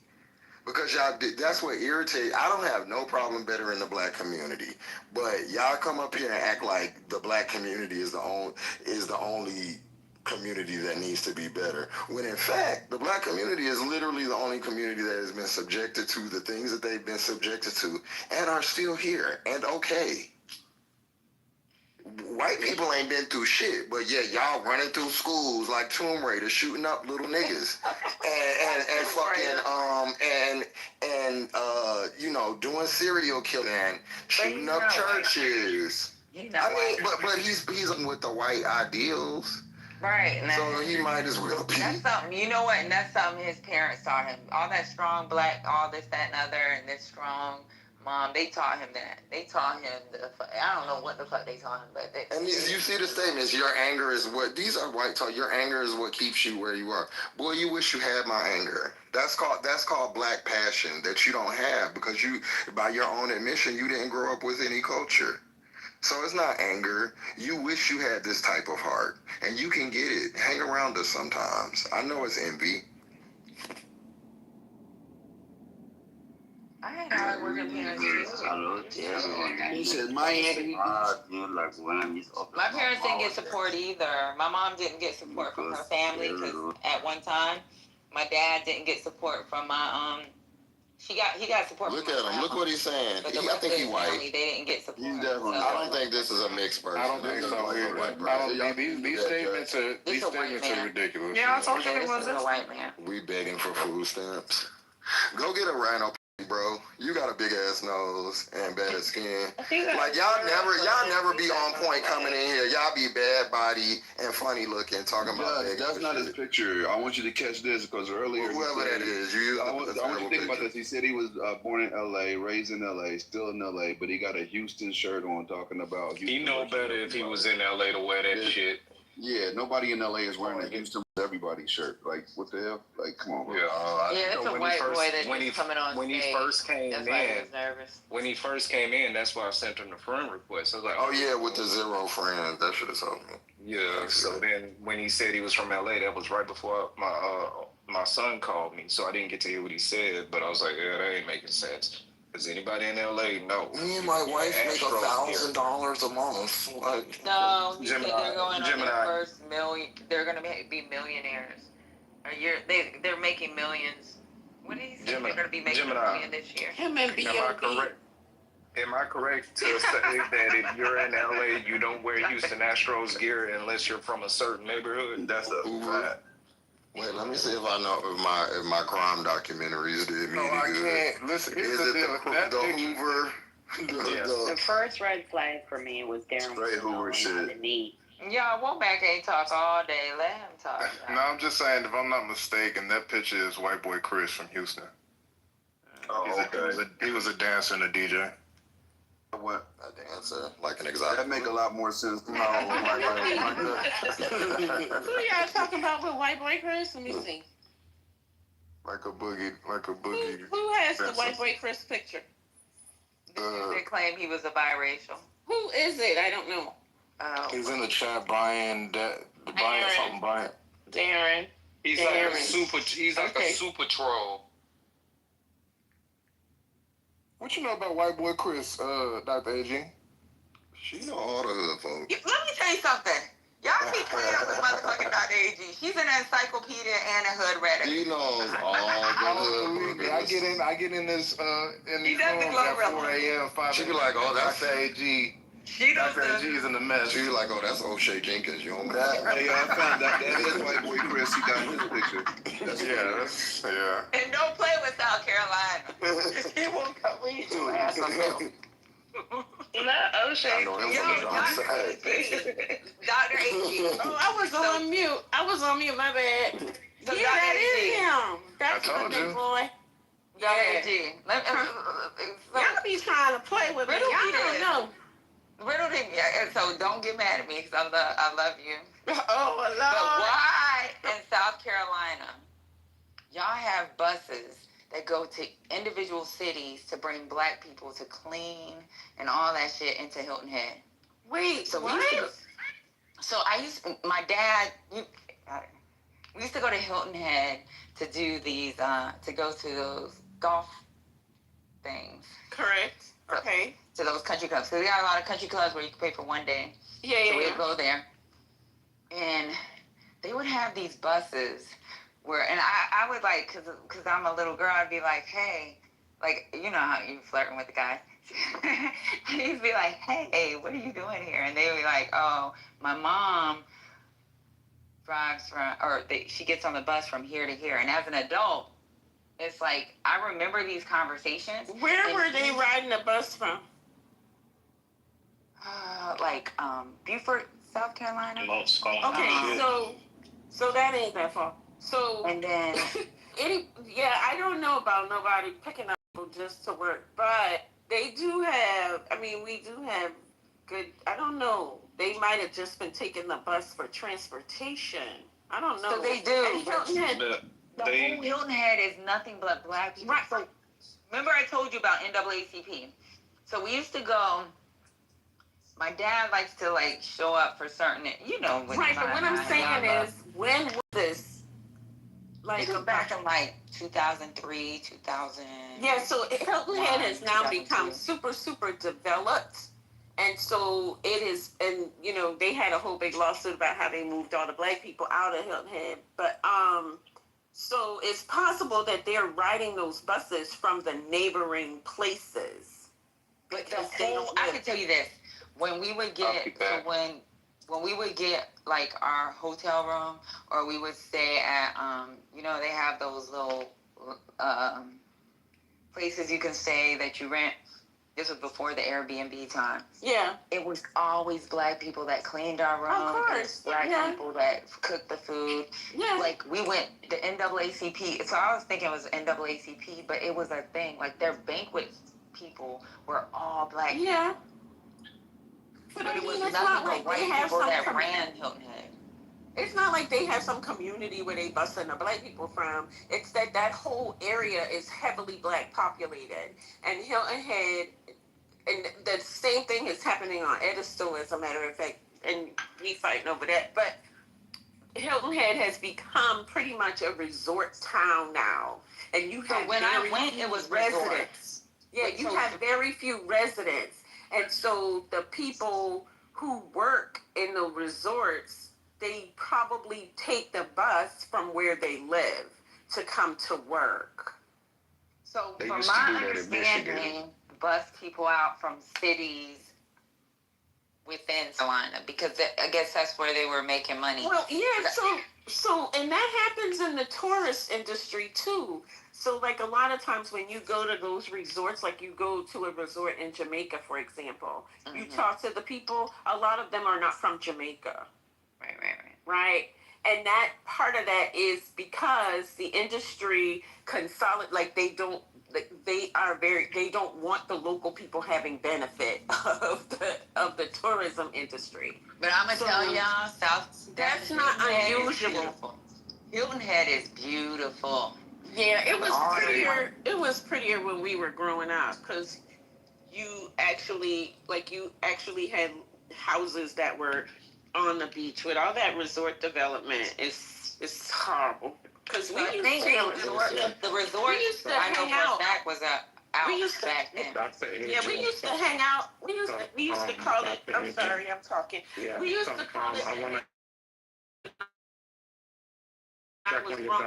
Because y'all, that's what irritates. I don't have no problem bettering the black community, but y'all come up here and act like the black community is the only community that needs to be better, when in fact the black community is literally the only community that has been subjected to the things that they've been subjected to and are still here and okay. White people ain't been through shit, but yeah, y'all running through schools like Tomb Raider, shooting up little niggas, and fucking doing serial killing, shooting up churches. I mean, but he's with the white ideals. Right. So he might as well be. That's something, you know what? And that's something his parents taught him. All that strong black, all this, that, and other, and this strong mom, they taught him that. They taught him I don't know what the fuck they taught him, but they. And you see the statements, your anger is what, these are white talk, your anger is what keeps you where you are. Boy, you wish you had my anger. That's called black passion that you don't have because you, by your own admission, you didn't grow up with any culture. So it's not anger. You wish you had this type of heart, and you can get it. Hang around us sometimes. I know it's envy. I ain't hard working parents. He said, my parents didn't get support either. My mom didn't get support from her family because at one time, my dad didn't get support from my he got support. Look at him. Look what he's saying. But I think he's white. Family, they didn't get support. He's definitely. I don't think this is a mixed person. I don't think so. These statements are ridiculous. Yeah, I told you it was a white man. We begging for food stamps. Go get a rhino, bro. You got a big ass nose and bad skin. Like y'all never be on point coming in here. Y'all be bad body and funny looking talking about that. That's not his picture. I want you to catch this because earlier whoever that is, I want you to think about this. He said he was born in L.A., raised in L.A., still in L.A., but he got a Houston shirt on talking about Houston. He know better if he was in L.A. to wear that shit. Yeah, nobody in L.A. is wearing a Houston everybody shirt. Like, what the hell? Like, come on, bro. Yeah, it's a white boy that's coming on when stage. He first came that's in, why he was nervous. When he first came in, that's why I sent him the friend request. I was like, oh yeah, with the 0 friends, that should have told me. Yeah, so then when he said he was from LA, that was right before my son called me, so I didn't get to hear what he said, but I was like, yeah, that ain't making sense. Does anybody in LA know? Me and my wife make $1,000 a month. Like, no, he said they're going on their first million. They're going to be millionaires. They're making millions. What did he say? They're going to be making $1 million this year. Am I correct to say that if you're in LA, you don't wear Houston Astros gear unless you're from a certain neighborhood? That's a fact. Wait, let me see if I know if my crime documentaries did me. No, I can't. Listen, here's the deal. The Hoover? The first red flag for me was Darren straight Hoover shit. Yeah, Womack ain't talk all day. Let him talk. No, I'm just saying, if I'm not mistaken, that picture is white boy Chris from Houston. He was a dancer and a DJ. What? A dancer, like an exotic. That make a lot more sense. No, Who y'all talking about with white boy Chris? Let me see. Like a boogie. Who has the white boy Chris picture? They claim he was a biracial. Who is it? I don't know. He's in the chat, Brian. Darren. He's like a super. He's like a super troll. What you know about white boy Chris, Dr. AG? She know all the hood folks. Let me tell you something. Y'all keep playing with motherfucking Dr. AG. She's an encyclopedia and a hood redder. She knows all the hood. I get in this in She these does the rooms glow at 4 a.m. 5 She be like, oh, that's Dr. AG. Dr. AG is in the mess. She be like, oh, that's O'Shea Jenkins. You don't know. Hey, I found that is white boy Chris. He got his picture. Yeah. And don't play with South Carolina. She won't come read your ass on film. Not O'Shea. Dr. AG. Oh, I was on mute, my bad. So yeah, that is him. That's I told the big you. boy. Dr. Yeah. AG. Y'all be trying to play with me. Riddle Y'all me don't this. know. Riddle him, yeah. So don't get mad at me because I love you. Oh, Lord. But why in South Carolina, y'all have buses that go to individual cities to bring black people to clean and all that shit into Hilton Head? Wait, So what? my dad, we used to go to Hilton Head to do these, to go to those golf things. Correct. Okay. To those country clubs. So we got a lot of country clubs where you can pay for one day. Yeah, so we'd go there. And they would have these buses where, and I would like, cause I'm a little girl, I'd be like, hey, like, you know how you flirting with the guys. He'd be like, hey, what are you doing here? And they'd be like, oh, my mom drives from, she gets on the bus from here to here. And as an adult, it's like, I remember these conversations. Where were they riding the bus from? Beaufort, South Carolina. Okay, so that ain't that far. So and then I don't know about nobody picking up people just to work, but they do have. I mean, we do have good. I don't know. They might have just been taking the bus for transportation. I don't know. So they do. And Hilton Head, the whole Hilton Head is nothing but black people. Right. So remember I told you about NAACP. So we used to go. My dad likes to like show up for certain, right? But what I'm saying is, when was this? Like back in like 2003, 2000. Yeah, so Hilton Head has now become super, super developed. And so it is, and they had a whole big lawsuit about how they moved all the black people out of Hilton Head. But so it's possible that they're riding those buses from the neighboring places. But I can tell you this. When we would get when we would get like our hotel room, or we would stay at they have those little places you can stay that you rent. This was before the Airbnb time. Yeah. It was always black people that cleaned our room. Of course. Black people that cooked the food. Yeah. Like we went the NAACP. So I was thinking it was NAACP, but it was a thing. Like their banquet people were all black. Yeah. But it was nothing but white people that ran Hilton Head. It's not like they have some community where they busting the black people from. It's that whole area is heavily black populated. And Hilton Head, and the same thing is happening on Ediston, as a matter of fact, and we fighting over that. But Hilton Head has become pretty much a resort town now. And you have when I went, it was residents. Yeah, you have very few residents. And so the people who work in the resorts, they probably take the bus from where they live to come to work. So from my understanding, bus people out from cities within Carolina, because I guess that's where they were making money. Well, yeah, so and that happens in the tourist industry too. So like a lot of times when you go to those resorts, like you go to a resort in Jamaica, for example, you talk to the people, a lot of them are not from Jamaica. Right? And that part of that is because the industry they don't want the local people having benefit of the tourism industry. But I'm gonna tell y'all, that's not unusual. Hilton Head is beautiful. Yeah, it was prettier. It was prettier when we were growing up because you actually had houses that were on the beach. With all that resort development, it's It's horrible. Because we used the resort, we used to I know hang for a out. fact was out We used to, back then. yeah, we used to hang out. We used to call it. I'm sorry, I'm talking. We used to call it. I was wrong.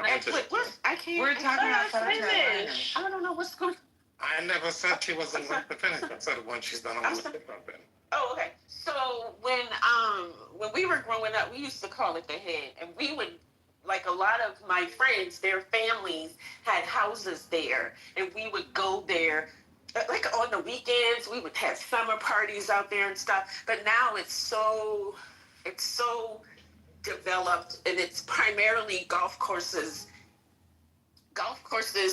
I can't. We're talking about finish. I don't know what's going. I never said she wasn't going to finish. I said when she's done, I'm going to pick up in. Oh, okay. So when we were growing up, we used to call it the Head, and we would, like, a lot of my friends, their families had houses there, and we would go there. Like on the weekends, we would have summer parties out there and stuff. But now it's so developed, and it's primarily golf courses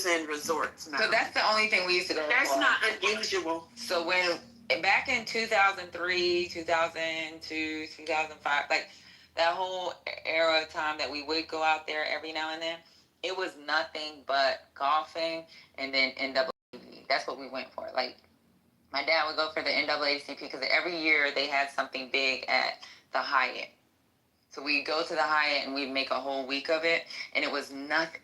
and resorts now. So that's the only thing we used to go That's for. not unusual. So when back in 2003, 2002, 2005, like that whole era of time that we would go out there every now and then, it was nothing but golfing and then NAACP. That's what we went for. Like my dad would go for the NAACP because every year they had something big at the Hyatt. So we'd go to the Hyatt and we'd make a whole week of it, and it was nothing.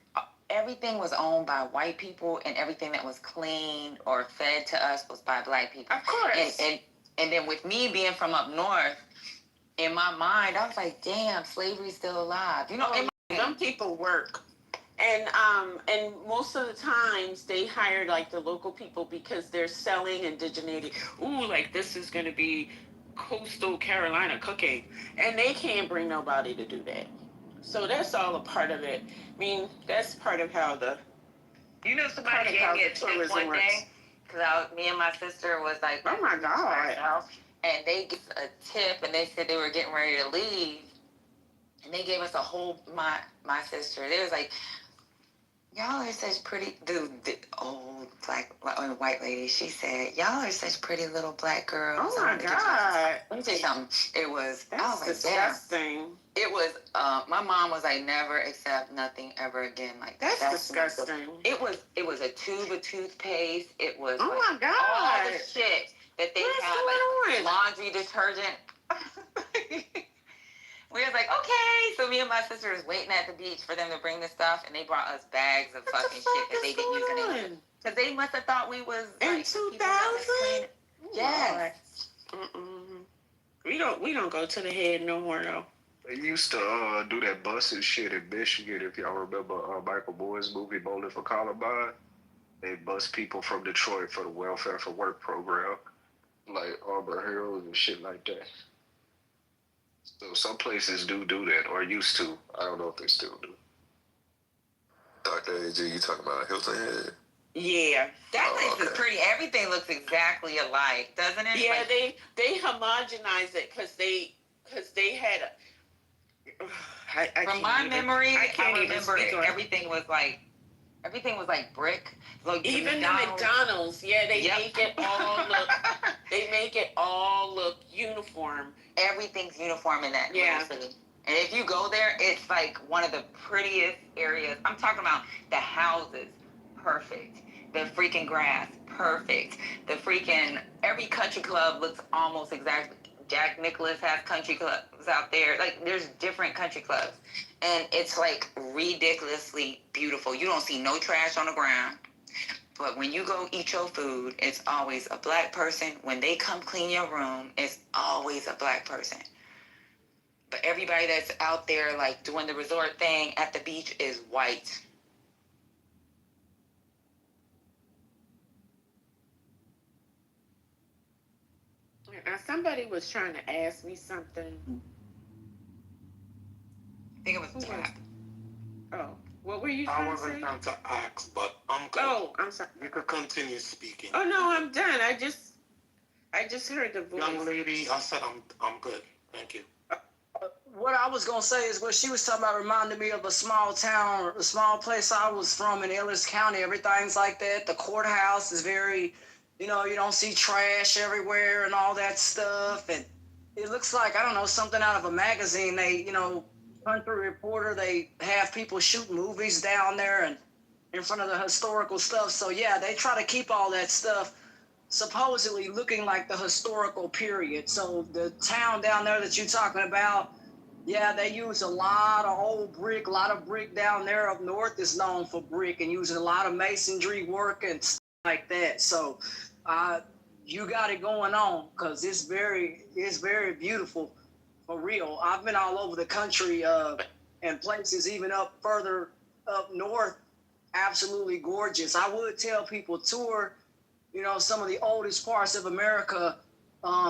Everything was owned by white people, and everything that was clean or fed to us was by black people. Of course. And then with me being from up north, in my mind, I was like, damn, slavery's still alive. You know, some people work. And most of the times they hire like the local people because they're selling indigeneity. Ooh, like this is gonna be coastal Carolina cooking. And they can't bring nobody to do that. So that's all a part of it. I mean, that's part of how the... You know, somebody gave me a tip one day, because me and my sister was like... Oh, my God. And they gave us a tip, and they said they were getting ready to leave. And they gave us a whole... My sister, they was like... Y'all are such pretty, the old black white lady. She said, "Y'all are such pretty little black girls." Oh my God! Let me tell you something. It was. That's I was like, disgusting. Damn. It was. My mom was like, "Never accept nothing ever again." Like that's disgusting. It was. It was a tube of toothpaste. It was. Oh my God! All the shit that they had, like laundry detergent. We was like, okay. So me and my sister was waiting at the beach for them to bring the stuff, and they brought us bags of fucking shit that they didn't use anymore. Because they must have thought we was in 2000. Yes. We don't go to the Head no more though. They used to do that busing shit in Michigan. If y'all remember Michael Moore's movie Bowling for Columbine, they bust people from Detroit for the Welfare for Work program, like Arbor Hills and shit like that. So some places do that, or used to. I don't know if they still do. Dr. AJ, you talking about Hilton Head? Yeah. That place is pretty. Everything looks exactly alike, doesn't it? Yeah, like, they homogenize it because they had. From my memory, I remember everything was like brick. Like even the McDonald's, yeah, they make it all look. They make it all look uniform. Everything's uniform in that little city. And if you go there, it's like one of the prettiest areas. I'm talking about the houses, perfect. The freaking grass, perfect. The freaking every country club looks almost exactly. Jack Nicklaus has country clubs out there. Like, there's different country clubs. And it's, like, ridiculously beautiful. You don't see no trash on the ground. But when you go eat your food, it's always a black person. When they come clean your room, it's always a black person. But everybody that's out there, like, doing the resort thing at the beach is white. Now, somebody was trying to ask me something. I think it was Jack. Oh, what were you trying to say? I wasn't trying to ask, but I'm good. Oh, I'm sorry. You could continue speaking. Oh no, I'm done. I just heard the voice. Young lady, I said I'm good. Thank you. What I was gonna say is what she was talking about reminded me of a small town, a small place I was from in Ellis County. Everything's like that. The courthouse is very, you don't see trash everywhere and all that stuff. And it looks like, I don't know, something out of a magazine. They, country reporter, they have people shoot movies down there and in front of the historical stuff. So yeah, they try to keep all that stuff supposedly looking like the historical period. So the town down there that you're talking about, Yeah, they use a lot of old brick. A lot of brick down there up north is known for brick and using a lot of masonry work and stuff like that. So, you got it going on because it's very beautiful for real. I've been all over the country and places even up further up north. Absolutely gorgeous. I would tell people tour, some of the oldest parts of America,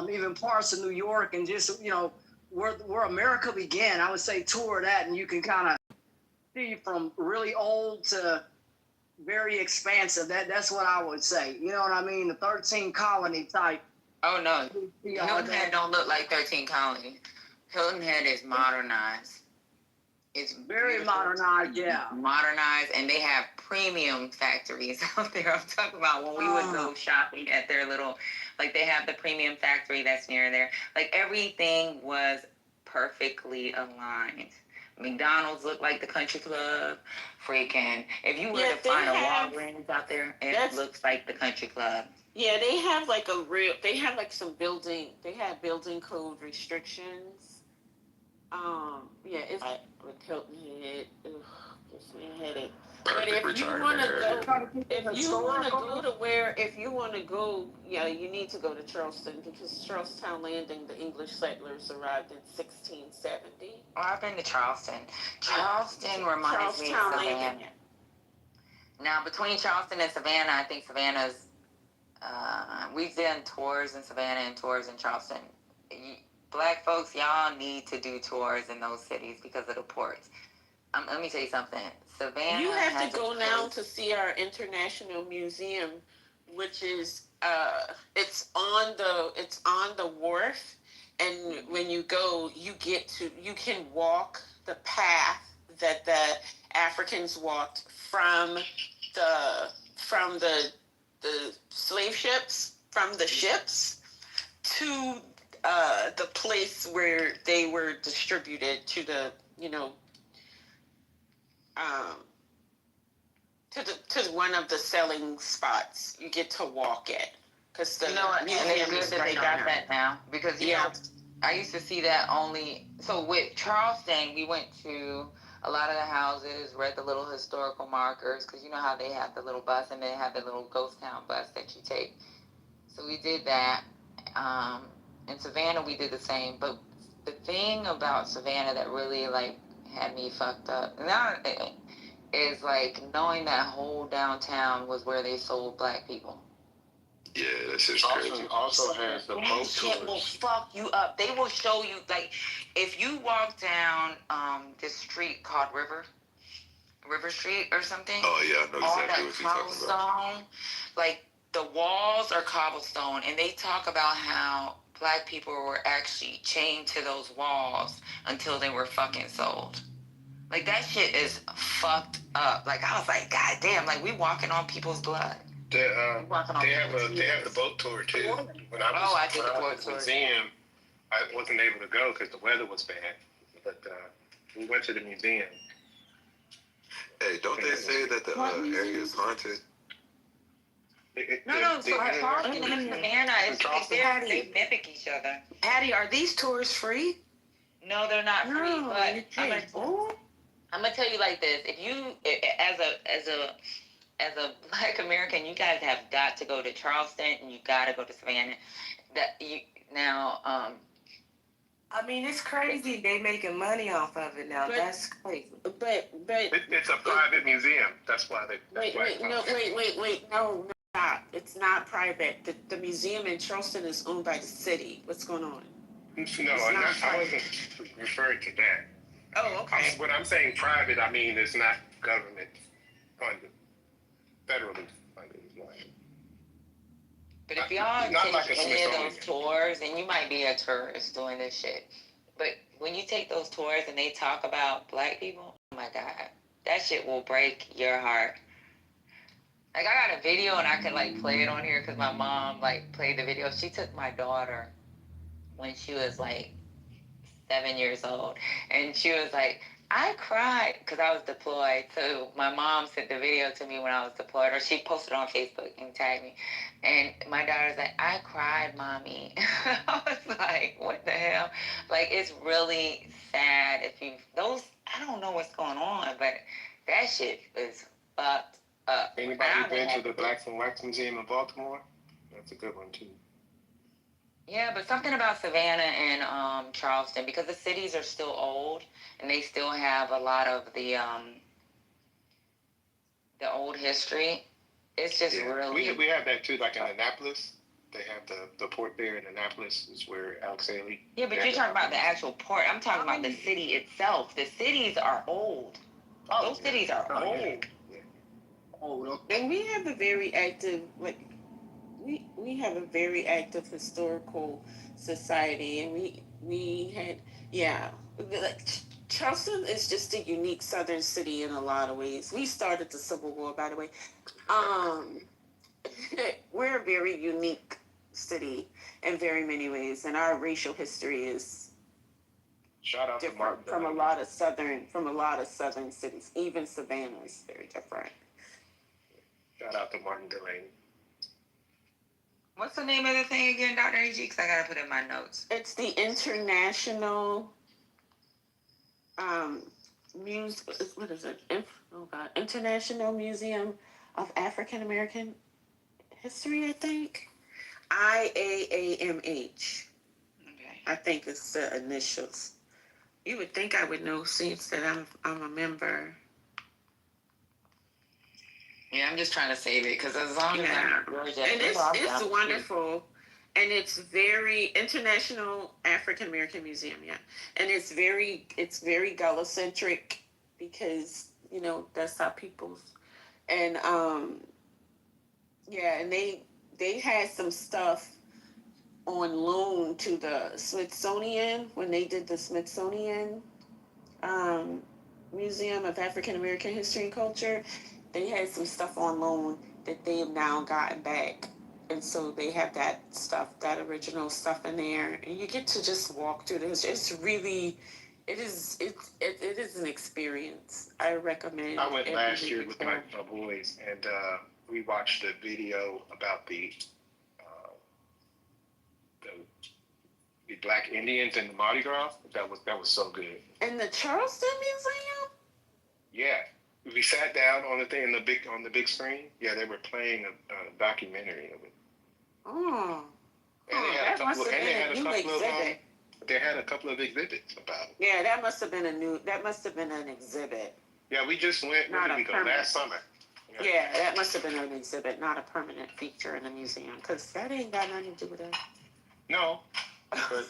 even parts of New York, and just where America began. I would say tour that, and you can kind of see from really old to very expansive. That's what I would say. You know what I mean? The 13 colony type. Oh no, Hilton Head don't look like 13 colony. Hilton Head is modernized. It's very modernized, yeah. Modernized, and they have premium factories out there. I'm talking about when we would go shopping at their little, like they have the premium factory that's near there. Like everything was perfectly aligned. McDonald's looked like the country club. Freaking, if you were to find a Walgreens out there, it looks like the country club. Yeah, they have some building code restrictions. Yeah, it's like with Hilton Head. Gives me a headache. But if you want to go, you need to go to Charleston because Charlestown Landing, the English settlers arrived in 1670. Oh, I've been to Charleston. Charleston reminds me of Savannah. Now, between Charleston and Savannah, I think Savannah's, we've done tours in Savannah and tours in Charleston. Black folks, y'all need to do tours in those cities because of the ports. Let me tell you something. Savannah. You have to go now to see our International Museum, which is it's on the wharf, and when you go, you can walk the path that the Africans walked from the slave ships, from the ships to the place where they were distributed to the to one of the selling spots. You get to walk it because the and it's good that they got that now because you know I used to see that only. So with Charleston, we went to a lot of the houses, read the little historical markers because you know how they have the little bus and they have the little ghost town bus that you take. So we did that. In Savannah, we did the same. But the thing about Savannah that really like had me fucked up is like knowing that whole downtown was where they sold black people. Yeah, that's just crazy. Also has the boat shit will fuck you up. They will show you, like, if you walk down this street called River Street or something. Oh yeah, I know exactly what you're talking about. Like the walls are cobblestone, and they talk about how black people were actually chained to those walls until they were fucking sold. Like that shit is fucked up. Like I was like, God damn, like we walking on people's they have the boat tour too. When I was at the museum, I wasn't able to go because the weather was bad. But we went to the museum. Hey, don't they say that the area is haunted? No. So Charleston and Savannah, they mimic each other. Patty, are these tours free? No, they're not free. But I'm gonna tell you like this: if you, as a Black American, you guys have got to go to Charleston and you got to go to Savannah. I mean, it's crazy. They making money off of it now. That's crazy. But it's a private museum. That's why they. Wait. No, stop. It's not private. The museum in Charleston is owned by the city. What's going on? No, I wasn't referring to that. Oh, okay. When I'm saying private, I mean it's not government funded, federally funded. But if y'all take any of those tours, and you might be a tourist doing this shit, but when you take those tours and they talk about black people, oh my God, that shit will break your heart. Like I got a video and I could like play it on here because my mom like played the video. She took my daughter when she was like 7 years old, and she was like, I cried because I was deployed. So my mom sent the video to me when I was deployed, or she posted on Facebook and tagged me. And my daughter's like, I cried, mommy. I was like, what the hell? Like, it's really sad if you, I don't know what's going on, but that shit is fucked up. Anybody been to the Blacks and Whites Museum in Baltimore? That's a good one, too. Yeah, but something about Savannah and Charleston, because the cities are still old and they still have a lot of the old history. It's just really. We have that too, like in Annapolis. They have the port there in Annapolis, is where Alex Haley. Yeah, but you're talking about the actual port. I'm talking about the city itself. The cities are old. Those cities are old. Oh, and we have a very active, we have a very active historical society, and we had, yeah, like, Charleston is just a unique southern city in a lot of ways. We started the Civil War, by the way. We're a very unique city in very many ways, and our racial history is Shout out different to from a lot of southern cities. Even Savannah is very different. Shout out to Martin Delaney. What's the name of the thing again, Dr. AG? Because I gotta put it in my notes. It's the International what is it? International Museum of African American History, I think. IAAMH. Okay. I think it's the initials. You would think I would know since that I'm a member. Yeah, I'm just trying to save it because as long as I'm in Georgia, and it's wonderful, and it's very International African American Museum, yeah, and it's very Gullah-centric because that's how people's and yeah, and they had some stuff on loan to the Smithsonian when they did the Smithsonian Museum of African American History and Culture. They had some stuff on loan that they have now gotten back. And so they have that original stuff in there. And you get to just walk through this. It's really, it is an experience. I recommend. I went last year with my boys, and we watched a video about the Black Indians and the Mardi Gras. That was so good. In the Charleston Museum? Yeah. We sat down on the big screen. Yeah, they were playing a documentary of it. Oh. And they had a couple of exhibits about it. Yeah, that must have been an exhibit. Yeah, we just went. Where did we go? Last summer. Yeah, that must have been an exhibit, not a permanent feature in the museum, because that ain't got nothing to do with that. No. But,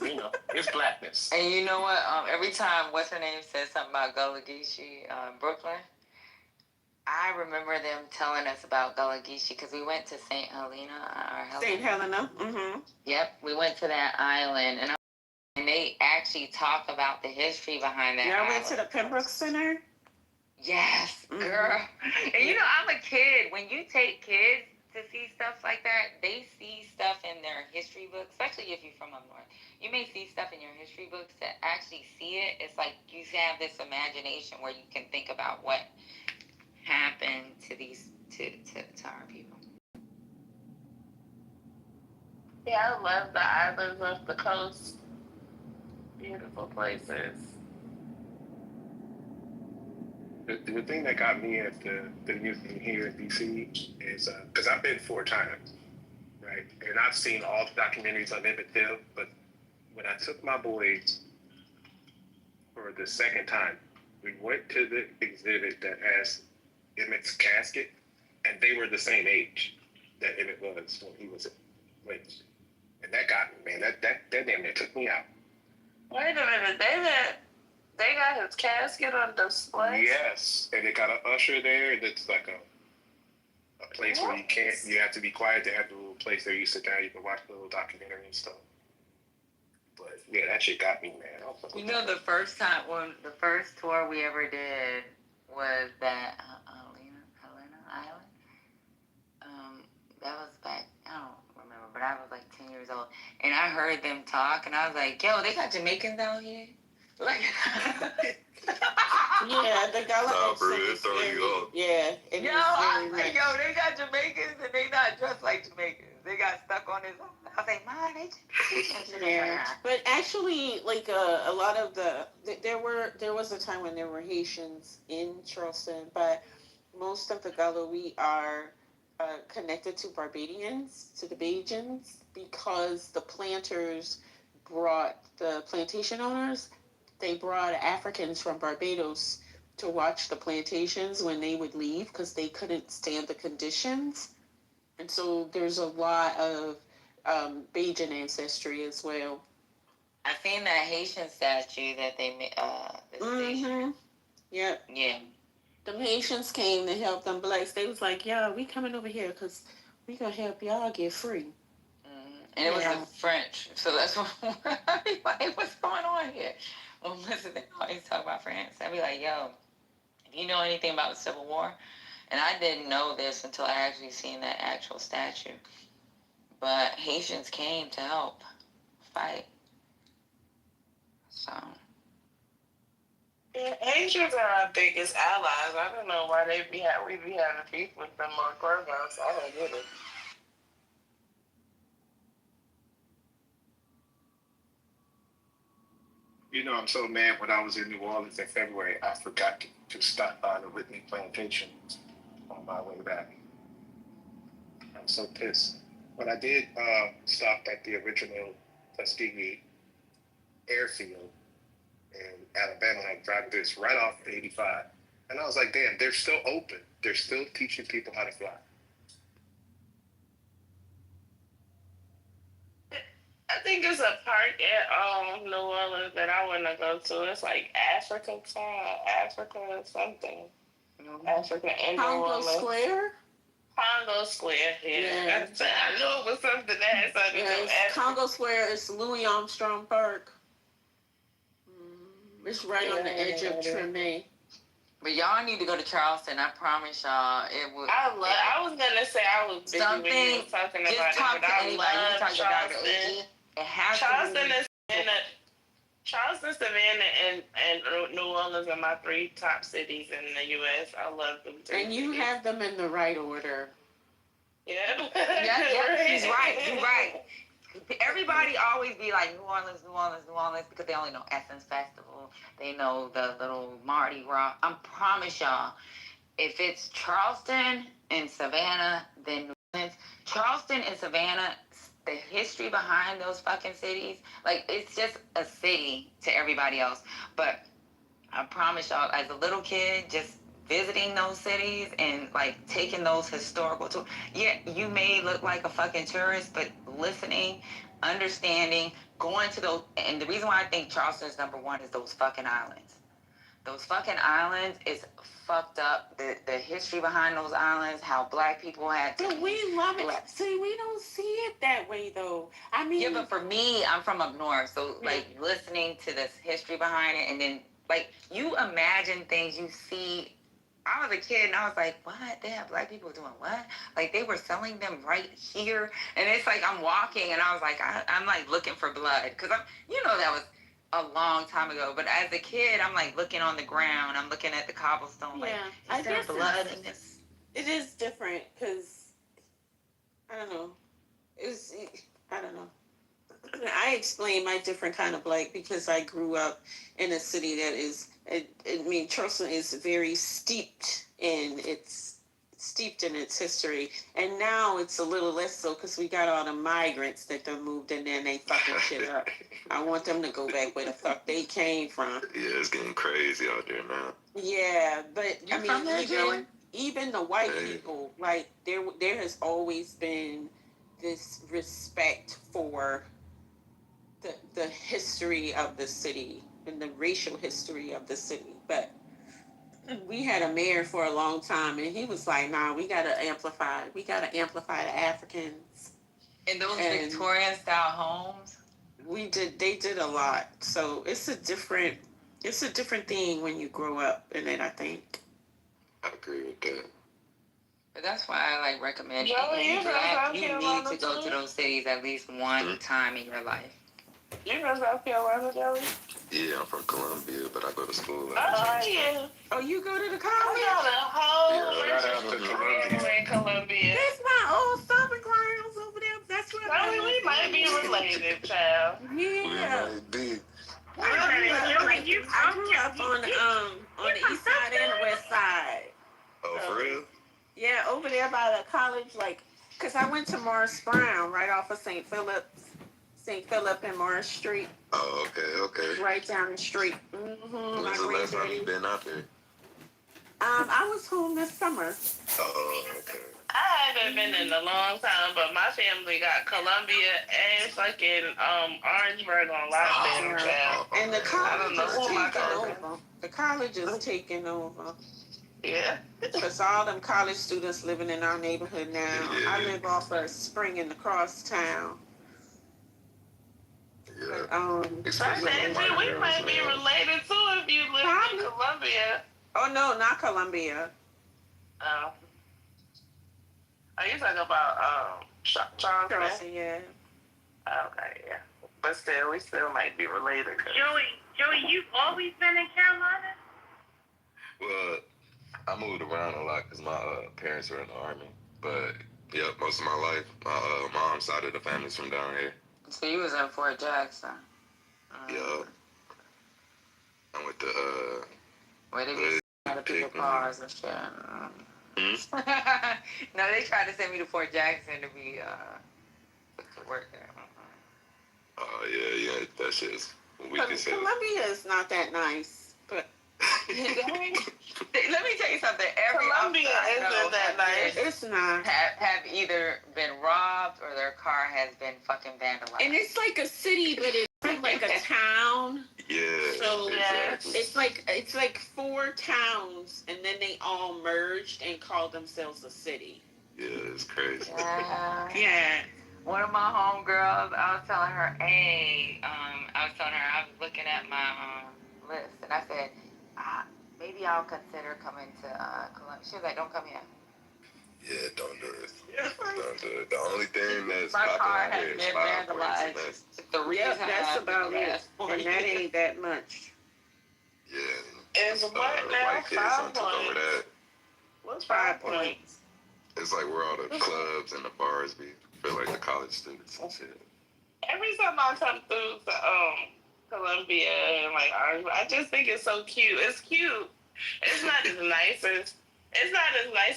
it's blackness. And you know what? Every time what's her name says something about Gullah Geechee, Brooklyn, I remember them telling us about Gullah Geechee because we went to St. Helena. St. Helena. Mm-hmm. Yep, we went to that island, and they actually talk about the history behind that. Y'all went to the Pembroke Center? Yes, girl. And I'm a kid. When you take kids to see stuff like that, they see stuff in their history books, especially if you're from up north. You may see stuff in your history books that actually see it. It's like you have this imagination where you can think about what happened to these to our people. Yeah, I love the islands off the coast. Beautiful places. The thing that got me at the museum here in DC is because I've been 4 times, right? And I've seen all the documentaries on Emmett Till, but when I took my boys for the second time, we went to the exhibit that has Emmett's casket, and they were the same age that Emmett was when he was lynched. And that got me, man. That damn near took me out. Wait a minute, they got his casket on display? Yes, and they got an usher there, and it's like a place where you have to be quiet. They have the little place there you sit down, you can watch the little documentary and stuff. But yeah, that shit got me, man. The first tour we ever did was that Helena Island. That was back, I don't remember, but I was like 10 years old. And I heard them talk, and I was like, yo, they got Jamaicans out here? Like, Yeah, the gala Nah, bro, accent it is throw you very, off. yeah, it Yo, is very much. they got Jamaicans and they not dressed like Jamaicans. They got stuck on this. I was like, man, they Yeah, but actually, like a lot of there was a time when there were Haitians in Charleston, but most of the gala we are connected to Barbadians, to the Bajans, because the planters brought the plantation owners. They brought Africans from Barbados to watch the plantations when they would leave because they couldn't stand the conditions. And so there's a lot of Bajan ancestry as well. I seen that Haitian statue that they made. Mm-hmm. Yep. Yeah. The Haitians came to help them blacks. They was like, yeah, we coming over here because we gonna help y'all get free. And it was the French. So that's what I be like, what's going on here? Well, listen, they always talk about France. I'd be like, yo, if you know anything about the Civil War, and I didn't know this until I actually seen that actual statue, but Haitians came to help fight. So. Yeah, Asians are our biggest allies. I don't know why we be having beef with them on Clubhouse. I don't get it. You know, I'm so mad when I was in New Orleans in February, I forgot to stop by the Whitney Plantation on my way back. I'm so pissed. But I did stop at the original Tuskegee airfield in Alabama. I'm driving this right off 85. And I was like, damn, they're still open. They're still teaching people how to fly. I think it's a park at New Orleans that I want to go to. It's like Africa something. Africa and New Orleans. Congo Square? Congo Square, yeah. I knew it was something that had something to do with Africa. Congo Square is Louis Armstrong Park. It's right on the edge of Treme. But y'all need to go to Charleston. I promise y'all, it would. I was gonna say I was busy when you was talking about it, but I love Charleston. Charleston, Savannah, and New Orleans are my 3 top cities in the U.S. I love them. And you have them in the right order. Yeah. She's right. You're right. Everybody always be like New Orleans, because they only know Essence Festival. They know the little Mardi Gras. I promise y'all, if it's Charleston and Savannah, then New Orleans. Charleston and Savannah, the history behind those fucking cities, like, it's just a city to everybody else. But I promise y'all, as a little kid, just visiting those cities and like taking those historical tours. Yeah, you may look like a fucking tourist, but listening, understanding, going to those, and the reason why I think Charleston is number 1 is those fucking islands. Those fucking islands is fucked up. The history behind those islands, how black people had to. But we love it. See, we don't see it that way though. I mean, yeah, but for me, I'm from up north, so like listening to this history behind it, and then like you imagine things you see. I was a kid and I was like, what? They have black people doing what? Like they were selling them right here. And it's like I'm walking and I was like, I'm like looking for blood. Because that was a long time ago. But as a kid, I'm like looking on the ground. I'm looking at the cobblestone. Like, is there blood in this? It is different because, I don't know. I don't know. I explain my different kind of black because I grew up in a city that is, Charleston is very steeped in its history. And now it's a little less so because we got all the migrants that done moved in there and they fucking shit up. I want them to go back where the fuck they came from. Yeah, it's getting crazy out there now. Yeah, but even the white people, like there has always been this respect for the history of the city and the racial history of the city. But we had a mayor for a long time and he was like, nah, we gotta amplify the Africans. And those Victorian style homes? They did a lot. So it's a different thing when you grow up in it, I think. I agree with that. But that's why I like recommend you need to go to those cities at least one time in your life. You from South Carolina, Joey? Yeah, I'm from Columbia, but I go to school. Yeah. Oh, you go to the I college? got a whole Yeah. bunch Shout of out to friends Columbia. in Columbia. That's my old stomping grounds over there. That's where We might be related, child. We Yeah. might be. I grew up on the east side and the west side. Oh, for real? Yeah, over there by the college, like, cause I went to Morris Brown right off of St. Philip and Morris Street, Oh, okay. right down the street. When's the last time you been out there? I was home this summer. Oh, okay. I haven't been in a long time, but my family got Columbia and fucking Orangeburg on lockdown, child. And the college know who is my taking cousin. over. The college is taking over. Yeah. Because all them college students living in our neighborhood now. Yeah. I live off of Spring in the Crosstown. Yeah. But, we might be related too if you live in Columbia. Oh no, not Columbia. Oh. Are you talking about Charleston? Yeah. Okay, yeah. But still, we still might be related. Joey, you've always been in Carolina? Well, I moved around a lot because my parents were in the Army. But, yeah, most of my life, my mom's side of the family's from down here. So you was in Fort Jackson. Yeah. I went to, where they be out of people's cars and shit. No, they tried to send me to Fort Jackson to be, to work there. Oh, yeah, that shit's weak as hell. Columbia is not that nice, but Let me tell you something. Every Columbia isn't that nice. It's not. Have either been robbed or their car has been fucking vandalized. And it's like a city, but it's like a town. Yeah. So exactly. it's like 4 towns, and then they all merged and called themselves a city. Yeah, it's crazy. Yeah. One of my homegirls, I was telling her, I was looking at my list, and I said, maybe I'll consider coming to Columbia. She was like, don't come here. Yeah, don't do it. Don't do it. The only thing that's My car popular has here is been fireworks, and vandalized. The reason That's about it. And that ain't that much. Yeah. Is what now? White kids 5 took over points. that. What's 5 points? It's like where all the clubs and the bars be. Feel like the college students and shit. Every time I come through to Columbia and like Orangeburg, I just think it's so cute. It's cute. It's not as nice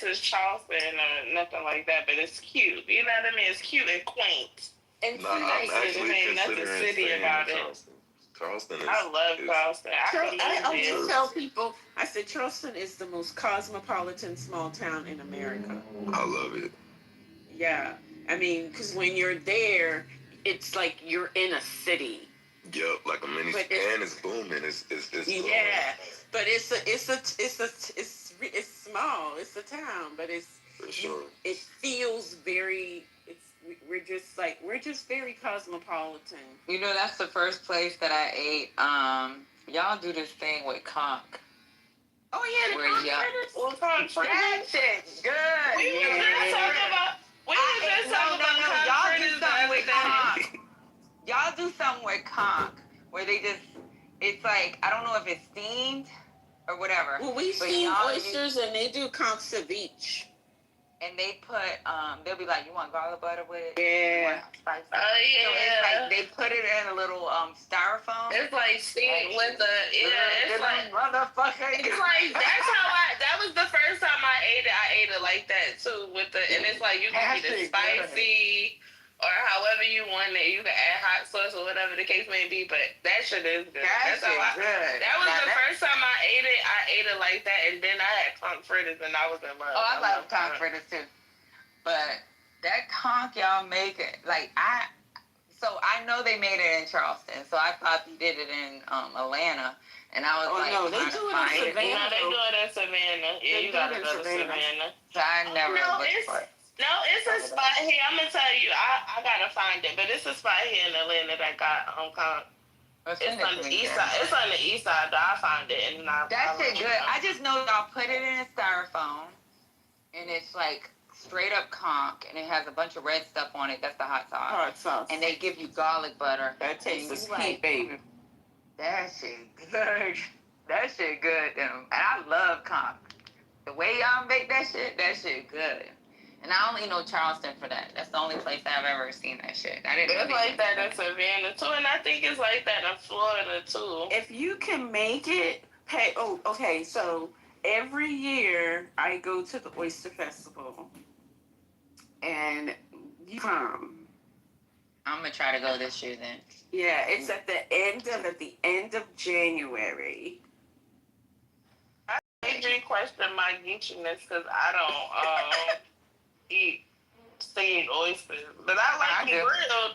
as Charleston or nothing like that, but it's cute. You know what I mean? It's cute and quaint. And I'm actually ain't nothing considering city staying about in it. Charleston. Charleston is. I love Charleston. I always tell people, I said Charleston is the most cosmopolitan small town in America. I love it. Yeah. I mean, because when you're there, it's like you're in a city. Yep, like a mini, and it's booming. It's yeah, but it's small. It's a town, but for sure. It feels very. We're just very cosmopolitan. You know, that's the first place that I ate. Y'all do this thing with conch. Oh yeah, the conch fritters. That shit's good. We were just talking about. Y'all do something with conch. Y'all do something with conch where they just, it's like, I don't know if it's steamed or whatever. Well, we steam oysters and they do conch ceviche. And they put, they'll be like, you want garlic butter with it? Yeah. Oh, yeah. So it's like, they put it in a little styrofoam. It's like steamed with the, it's like, motherfucker. It's like, that was the first time I ate it like that too, with the, and it's like, you can eat it spicy, or however you want it. You can add hot sauce or whatever the case may be, but that shit is good. That's good. That was the first time I ate it like that, and then I had conch fritters, and I was in love. Oh, I love conch fritters too. But that conch y'all make it, like, so I know they made it in Charleston, so I thought they did it in Atlanta, and I was no, they do it in Savannah. No, they do it in Savannah. Yeah, you gotta go to Savannah. So I never looked for it. No, it's a spot here. I'm gonna tell you, I gotta find it, but it's a spot here in Atlanta that got conch. It's on the east side. It's on the east side. Though. I found it, and that shit good. I just know y'all put it in a styrofoam, and it's like straight up conch, and it has a bunch of red stuff on it. That's the hot sauce. Hot sauce. And they give you garlic butter. That tastes sweet, baby. That shit good. That shit good, them. And I love conch. The way y'all make that shit good. And I only know Charleston for that. That's the only place I've ever seen that shit. I didn't know. It's like that in Savannah too, and I think it's like that in Florida too. If you can make it, pay. Oh, okay. So every year I go to the Oyster Festival, and you come. I'm gonna try to go this year then. Yeah, it's at the end of January. I majorly question my geechiness because I don't eat steamed oysters, but I like them grilled.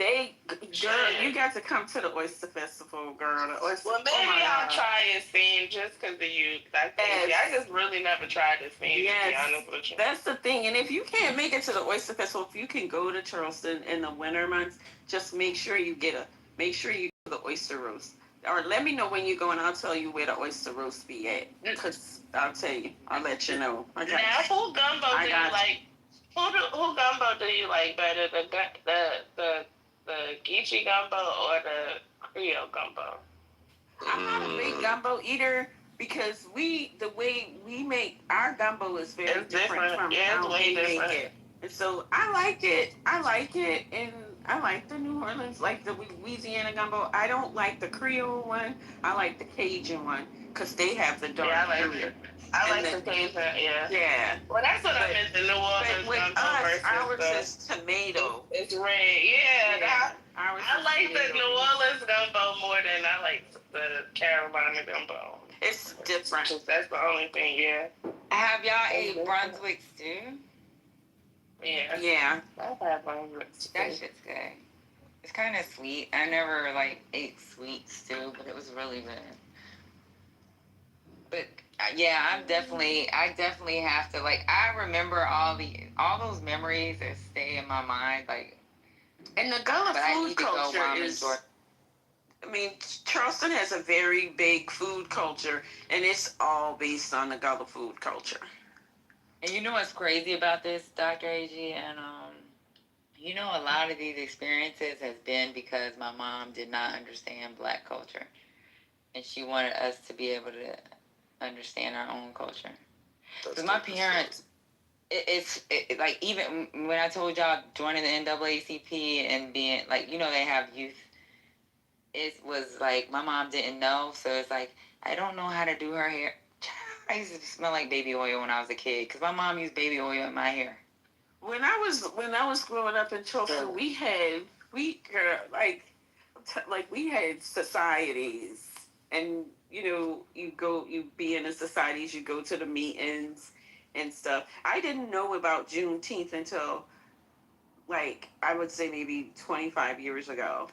Girl, you got to come to the Oyster Festival, girl. The oyster, Well, maybe I'll try it steamed just because of you. I just really never tried it steamed, to be honest with you. That's the thing. And if you can't make it to the Oyster Festival, if you can go to Charleston in the winter months, just make sure you go to the oyster roast. Or let me know when you go and I'll tell you where the oyster roast be at. Because I'll tell you. I'll let you know. Now, who gumbo do you like? Who gumbo do you like better, the Geechee gumbo or the Creole gumbo? I'm not a big gumbo eater because the way we make our gumbo is very different from how they make it. And so I like it, and I like the New Orleans, like the Louisiana gumbo. I don't like the Creole one. I like the Cajun one because they have the dark sugar. I like the Cajun, yeah. Yeah. Well, that's what I meant, the New Orleans gumbo versus ours is tomato. It's red, yeah. I like the New Orleans gumbo more than I like the Carolina gumbo. It's different. That's the only thing, yeah. Have y'all ate Brunswick stew? Yeah. Yeah. I've had Brunswick stew. That shit's good. It's kind of sweet. I never ate sweet stew, but it was really good. But yeah, I definitely have to I remember all those memories that stay in my mind. And the Gullah food culture is. I mean, Charleston has a very big food culture, and it's all based on the Gullah food culture. And you know what's crazy about this, Dr. AG? And a lot of these experiences has been because my mom did not understand Black culture, and she wanted us to be able to understand our own culture. Because my parents, it's even when I told y'all joining the NAACP and being they have youth. It was my mom didn't know, so it's I don't know how to do her hair. I used to smell like baby oil when I was a kid because my mom used baby oil in my hair. When I was growing up in Charleston, we had societies, and you be in the societies, you go to the meetings and stuff. I didn't know about Juneteenth until I would say maybe 25 years ago.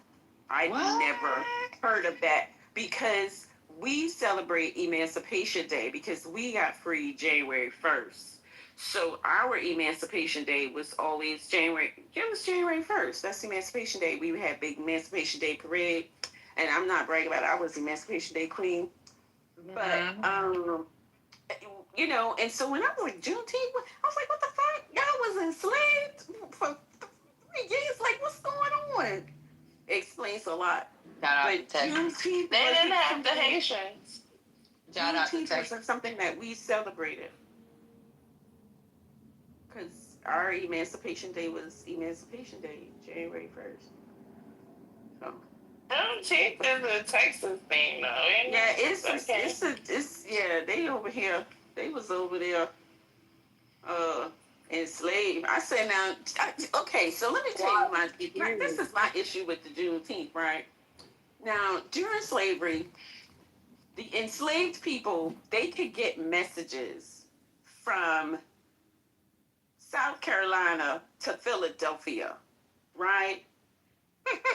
I never heard of that because we celebrate Emancipation Day because we got free January 1st. So our Emancipation Day was always January 1st. That's Emancipation Day. We had big Emancipation Day parade. And I'm not bragging about it. I was Emancipation Day queen. But, and so when I was Juneteenth, I was what the fuck? Y'all was enslaved for 3 years? What's going on? Explains a lot. But Juneteenth, they didn't have the Haitians. Juneteenth was something that we celebrated. Because our Emancipation Day was Emancipation Day, January 1st. So. Juneteenth is a Texas thing, though. Yeah, they over here. They was over there enslaved. I said now, okay, so let me tell you this is my issue with the Juneteenth, right? Now, during slavery, the enslaved people, they could get messages from South Carolina to Philadelphia, right?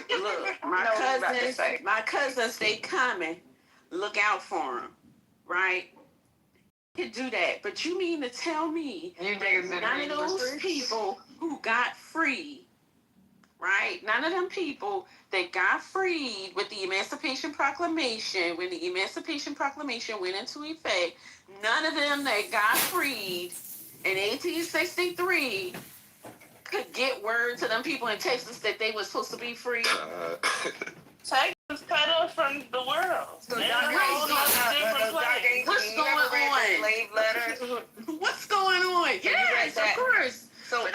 Look, my cousins, they coming. Look out for them, right? You could do that, but you mean to tell me none of those people who got free, right? None of them people that got freed with the Emancipation Proclamation, when the Emancipation Proclamation went into effect, none of them that got freed in 1863 could get word to them people in Texas that they were supposed to be free. was cut off from the world. So They're y'all in a whole different place. What's going on? Slave letters. What's going on? Yes, of course. So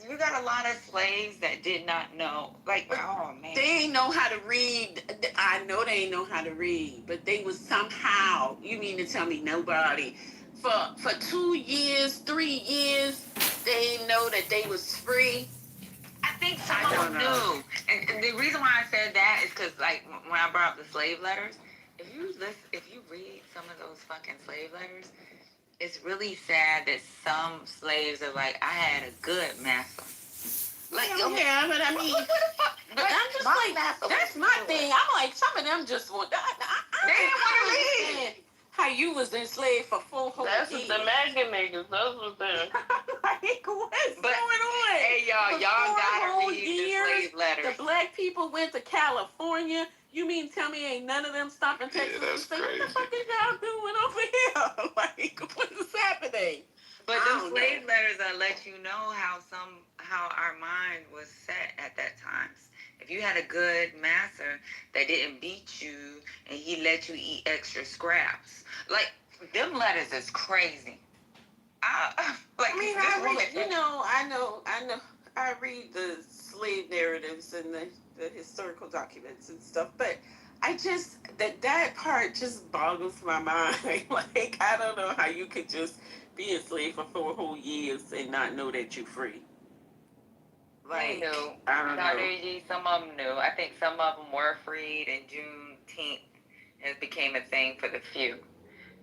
you got a lot of slaves that did not know. Like, oh man, they ain't know how to read. I know they ain't know how to read, but they was somehow. You mean to tell me nobody for 2 years, 3 years, they didn't know that they was free? I think some of them knew. And the reason why I said that is because, like, when I brought up the slave letters, if you read some of those fucking slave letters, it's really sad that some slaves are like, I had a good master. Like, yeah, but I mean, what the fuck? But I'm just like, that's my thing. I'm like, some of them just want. They didn't want to read. How you was enslaved for 4 whole years. That's what the MAGA niggas. Those was them. Like, what's going on? Hey, y'all gotta read the slave letters. The black people went to California. You mean tell me ain't none of them stopping Texas and say, what the fuck is y'all doing over here? Like, what is happening? But those slave letters let you know how our mind was set at that time. If you had a good master that didn't beat you and he let you eat extra scraps, like them letters is crazy. I read the slave narratives and the historical documents and stuff, but I just that part just boggles my mind. Like, I don't know how you could just be enslaved for 4 whole years and not know that you're free. Like, knew. I don't know. Some of them knew. I think some of them were freed, and Juneteenth it became a thing for the few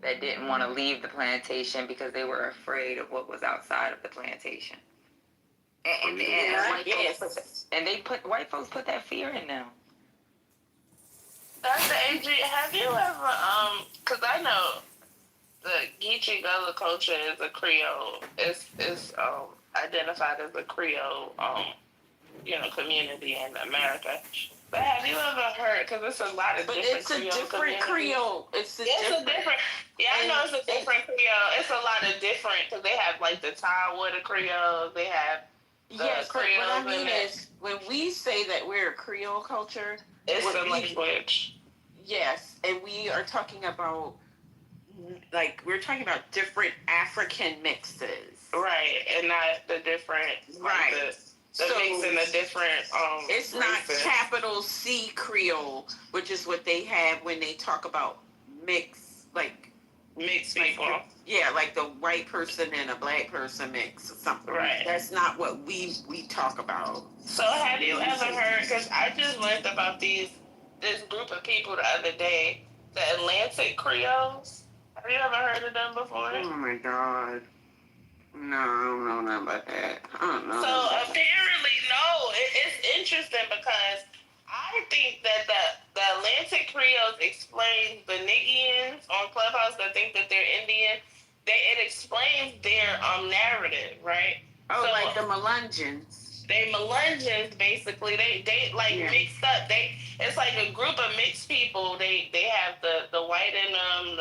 that didn't want to leave the plantation because they were afraid of what was outside of the plantation. And white folks put that fear in them. Dr. AG, have you ever, because I know the Geechee Gullah culture is a Creole, is identified as a Creole, community in America. But have you ever heard, because it's a lot of different Creole. It's a different Creole. It's a different. Yeah, I know it's a different Creole. It's a lot of different, because they have like the Tidewater Creole, they have Creole. What I mean is, when we say that we're a Creole culture, it's a language. Yes, and we are talking about, we're talking about different African mixes. Right, and not the different, right. The mixing the different, it's not races. capital C Creole, which is what they have when they talk about mixed people. Yeah, like the white person and a black person mix or something. Right. That's not what we talk about. So have you ever heard, because I just learned about this group of people the other day, the Atlantic Creoles. Have you ever heard of them before? Oh my God. No, I don't know nothing about that. I don't know. So apparently, no. It's interesting because I think that the Atlantic Creoles explains the Nigians on Clubhouse that think that they're Indian. It explains their narrative, right? Oh, so, like the Melungeons. They Melungeons, basically. They mixed up. It's like a group of mixed people. They have the white in them,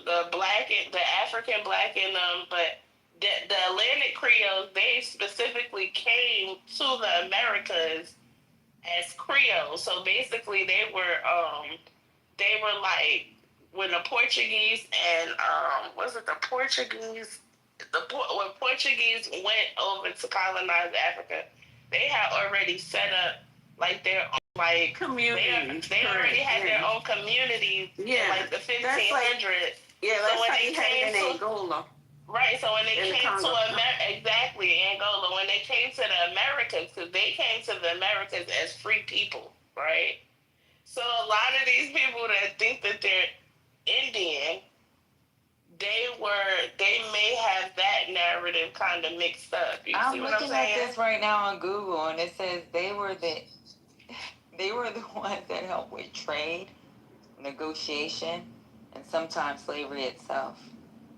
the black and the African black in them, but the Atlantic Creoles, they specifically came to the Americas as Creoles. So basically, they were like when the Portuguese and when Portuguese went over to colonize Africa, they had already set up like their own communities. They already had their own communities in like the 1500s. So when they came to Angola. Right, so when they came to Angola, when they came to the Americas, because they came to the Americas as free people, right? So a lot of these people that think that they're Indian, they may have that narrative kind of mixed up. You see what I'm saying? I'm looking at this right now on Google, and it says they were the ones that helped with trade, negotiation, and sometimes slavery itself.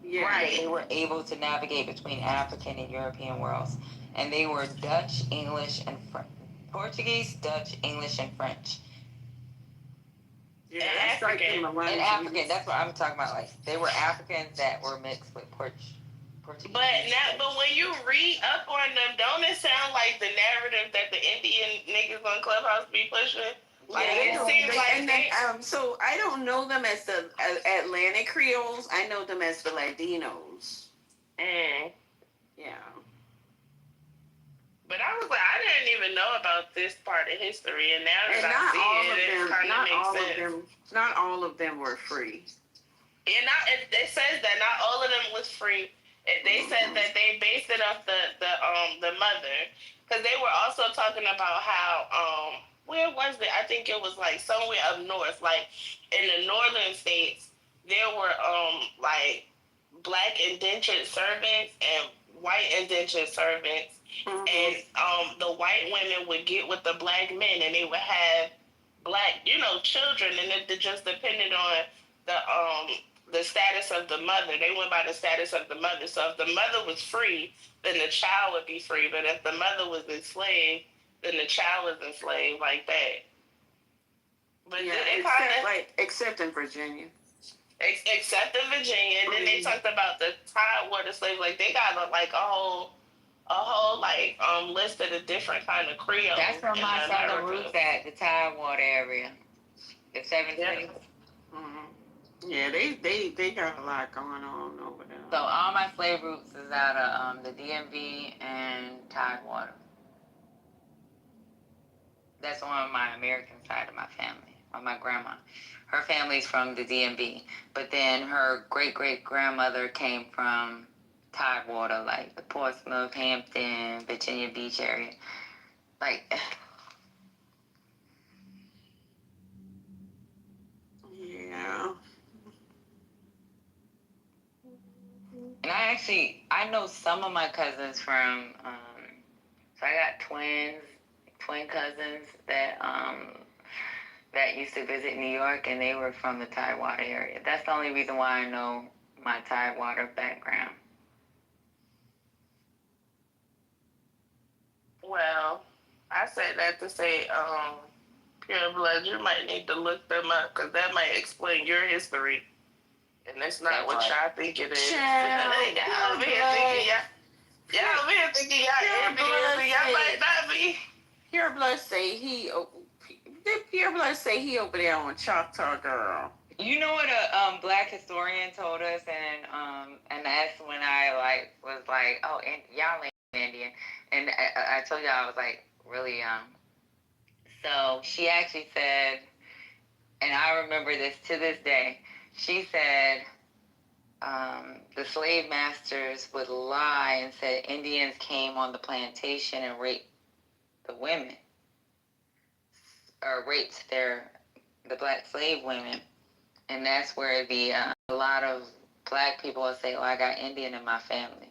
Yeah. Right. They were able to navigate between African and European worlds. And they were Dutch, English, and Portuguese, Dutch, English, and French. Yeah, and African. And African, that's what I'm talking about. Like, they were Africans that were mixed with But when you read up on them, don't it sound like the narrative that the Indian niggas on Clubhouse be pushing? Like it seems like they. So I don't know them as the Atlantic Creoles. I know them as the Latinos. Yeah. But I was like, I didn't even know about this part of history, and now that I see it, it kind of makes sense. Not all of them were free. And it says that not all of them was free. They said that they based it off the mother, because they were also talking about how where was it? I think it was like somewhere up north, like in the northern states, there were like black indentured servants and white indentured servants, and the white women would get with the black men, and they would have black, children, and it just depended on the status of the mother. They went by the status of the mother. So if the mother was free, then the child would be free. But if the mother was enslaved, then the child was enslaved, like that. But yeah, except in Virginia. Except in Virginia, and then they talked about the Tidewater slaves. Like they got a whole list of the different kind of Creoles. That's where my southern roots at, the Tidewater area, the 7 cities. Yeah, they got a lot going on over there. So all my slave roots is out of the DMV and Tidewater. That's on my American side of my family, on my grandma. Her family's from the DMV, but then her great-great-grandmother came from Tidewater, like the Portsmouth, Hampton, Virginia Beach area. Like, yeah. And I know some of my cousins from, so I got twin cousins that used to visit New York, and they were from the Tidewater area. That's the only reason why I know my Tidewater background. Well, I say that to say, pure blood, you might need to look them up, because that might explain your history. And that's not what y'all think it is. Y'all over here thinking y'all Indians, y'all might not be. Pure Blood say Pure Blood say he over there on Choctaw Girl. You know what a black historian told us, and that's when I was like, oh, and y'all ain't Indian, and I told y'all I was like really young. So she actually said, and I remember this to this day. She said the slave masters would lie and said Indians came on the plantation and raped the women, or raped the black slave women. And that's where a lot of black people will say, oh, I got Indian in my family.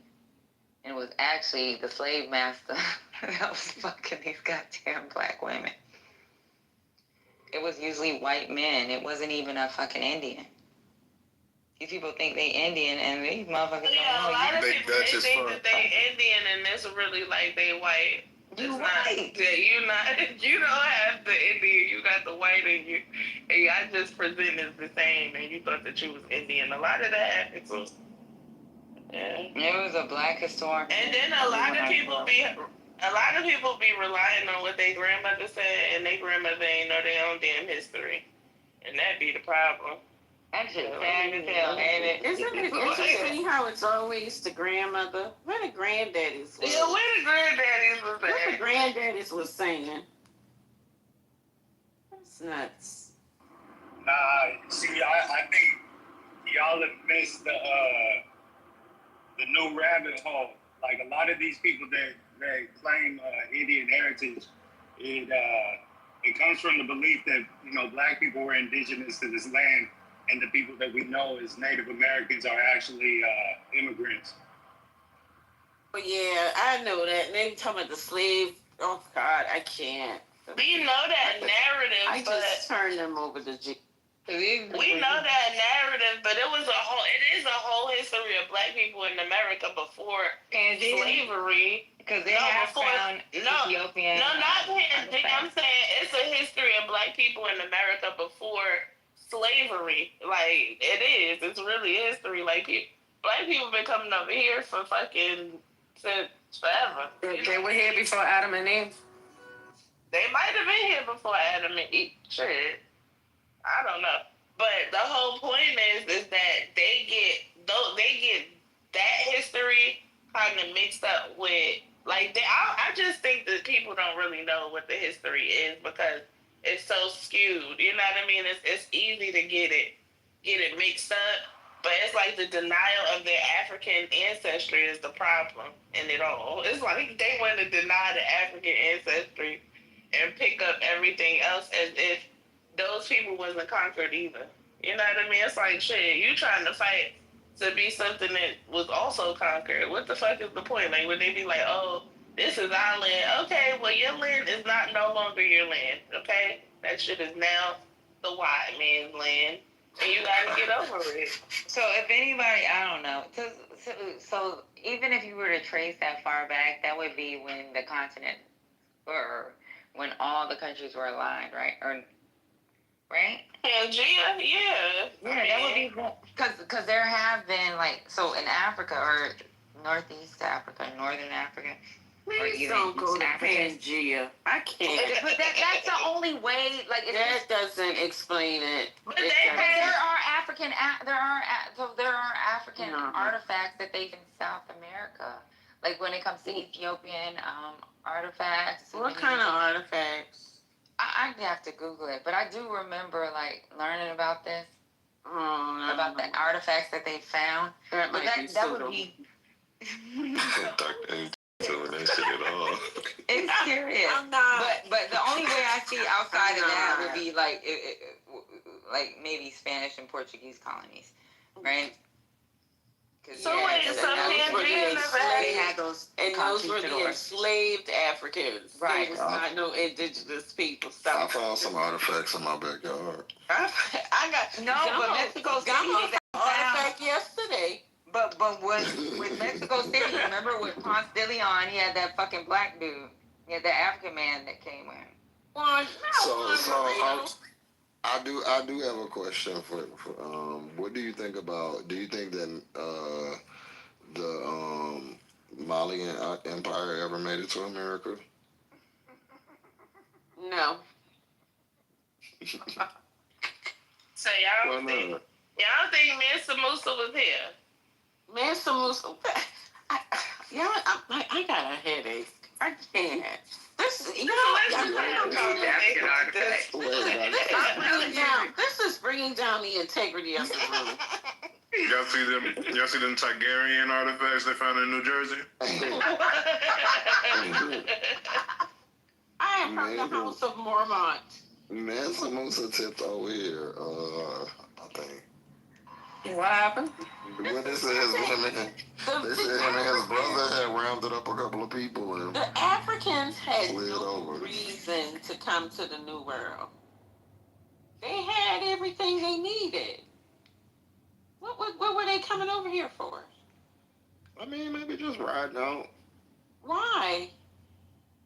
And it was actually the slave master that was fucking these goddamn black women. It was usually white men. It wasn't even a fucking Indian. These people think they Indian, and these motherfuckers don't know. A lot of people think that they Indian, and it's really like they white. You white. You don't have the Indian, you got the white in you. And y'all just present as the same, and you thought that you was Indian. A lot of that happens. Yeah. It was a black historian. And then a lot of people be relying on what their grandmother said, and their grandmother ain't know their own damn history. And that be the problem. That shit sad as hell, ain't it? Isn't it interesting how it's always the grandmother? Where the granddaddies was? Yeah, where the granddaddies was at? What the granddaddies was saying? That's nuts. Nah, see, I think y'all have missed the new rabbit hole. Like a lot of these people that claim Indian heritage, it comes from the belief that black people were indigenous to this land. And the people that we know as Native Americans are actually immigrants. But yeah, I know that. And they talking about the slave. Oh God, I can't. We know that narrative. I just turned them over to G. We know that narrative, but it is a whole history of black people in America before slavery. Because they have found Ethiopian. No, not pandemic. I'm saying it's a history of black people in America before slavery. Like, it is. It's really history. Like, Black people been coming over here for fucking since forever. They were here before Adam and Eve. They might have been here before Adam and Eve. Shit. I don't know. But the whole point is that they get that history kind of mixed up with like I just think that people don't really know what the history is because it's so skewed. You know what I mean? It's easy to get it mixed up. But it's like the denial of their African ancestry is the problem in it all. It's like they want to deny the African ancestry and pick up everything else as if those people wasn't conquered either. You know what I mean? It's like, shit, you trying to fight to be something that was also conquered. What the fuck is the point? Like, would they be like, oh, this is our land. Okay, well, your land is not no longer your land, okay? That shit is now the white man's land, and you gotta get over it. So if anybody, I don't know. So even if you were to trace that far back, that would be when the continent, or when all the countries were aligned, right? Or right? Pangea, yeah. Yeah, that would be because there have been like so in Africa or Northeast Africa, Northern Africa. Please don't go to Pangea. I can't. But that's the only way. Like that doesn't explain it. But there are African African artifacts that they in South America. Like when it comes to Ethiopian artifacts. What kind of artifacts? I'd have to Google it, but I do remember like learning about this, about the artifacts that they found. That would be. Doing that shit at all. It's serious. I'm not. But the only way I see outside of that would be like maybe Spanish and Portuguese colonies, right? So wait, those were the enslaved Africans. Right. It was not no indigenous people. I found some artifacts in my backyard. I got but Mexico City was an artifact yesterday. But with Mexico City, remember with Ponce de Leon, he had that fucking black dude. He had the African man that came in. I do have a question for what do you think about? Do you think that the Malian Empire ever made it to America? No. So y'all think Mansa Musa was here? Mansa Musa, I got a headache. I can't. This is bringing down the integrity of the room. Y'all see them Targaryen artifacts they found in New Jersey? I am from the House of Mormont. Mansa Musa tipped over here. I think. What happened? When they said him and his brother had rounded up a couple of people and the Africans had no reason to come to the New World. They had everything they needed. What were they coming over here for? I mean, maybe just riding out. Why?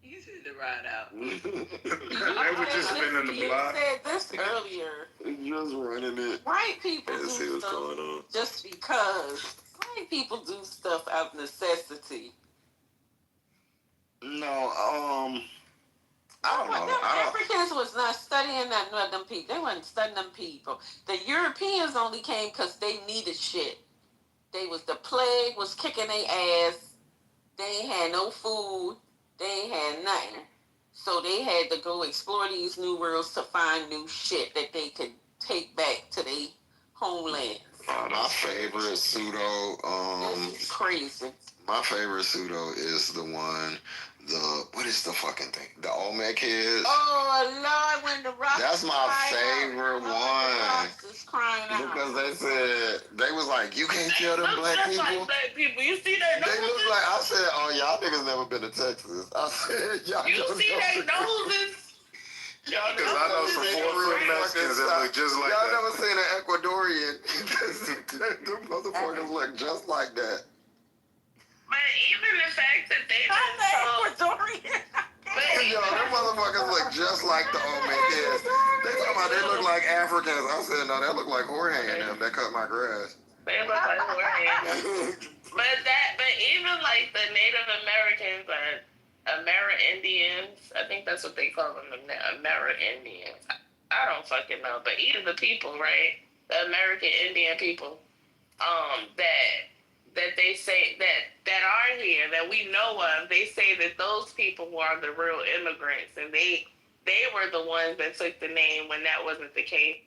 You said to ride out. They were just spinning the block. You said this earlier. Just running it. White people do see what's stuff going on. just because. White people do stuff out of necessity. No, I don't know. The Africans was not studying them people. They wasn't studying them people. The Europeans only came because they needed shit. The plague was kicking their ass. They ain't had no food. They ain't had nothing. So they had to go explore these new worlds to find new shit that they could take back to their homeland. My favorite pseudo, this is crazy. My favorite pseudo is the one, what is the fucking thing? The Olmec kids. Oh Lord, when the rocks. That's my favorite one. The rocks is crying out. Because they was like, you can't kill them black people. Like black people. You see their noses? They look like, I said, oh, y'all niggas never been to Texas. I said, y'all You see their noses? Y'all, because I know some real Mexicans that look just like y'all that. Y'all never seen an Ecuadorian. Them motherfuckers look just like that. But even the fact that they Ecuadorian. Yo, them motherfuckers look just like the Olmec kids. They talking about they look like Africans. I said, no, they look like Jorge and them that cut my grass. They look like Hawaiians. But even like the Native Americans are Amerindians. I think that's what they call them, Amerindians. I don't fucking know. But either the people, right? The American Indian people, that they say that are here that we know of, they say that those people are the real immigrants, and they were the ones that took the name when that wasn't the case.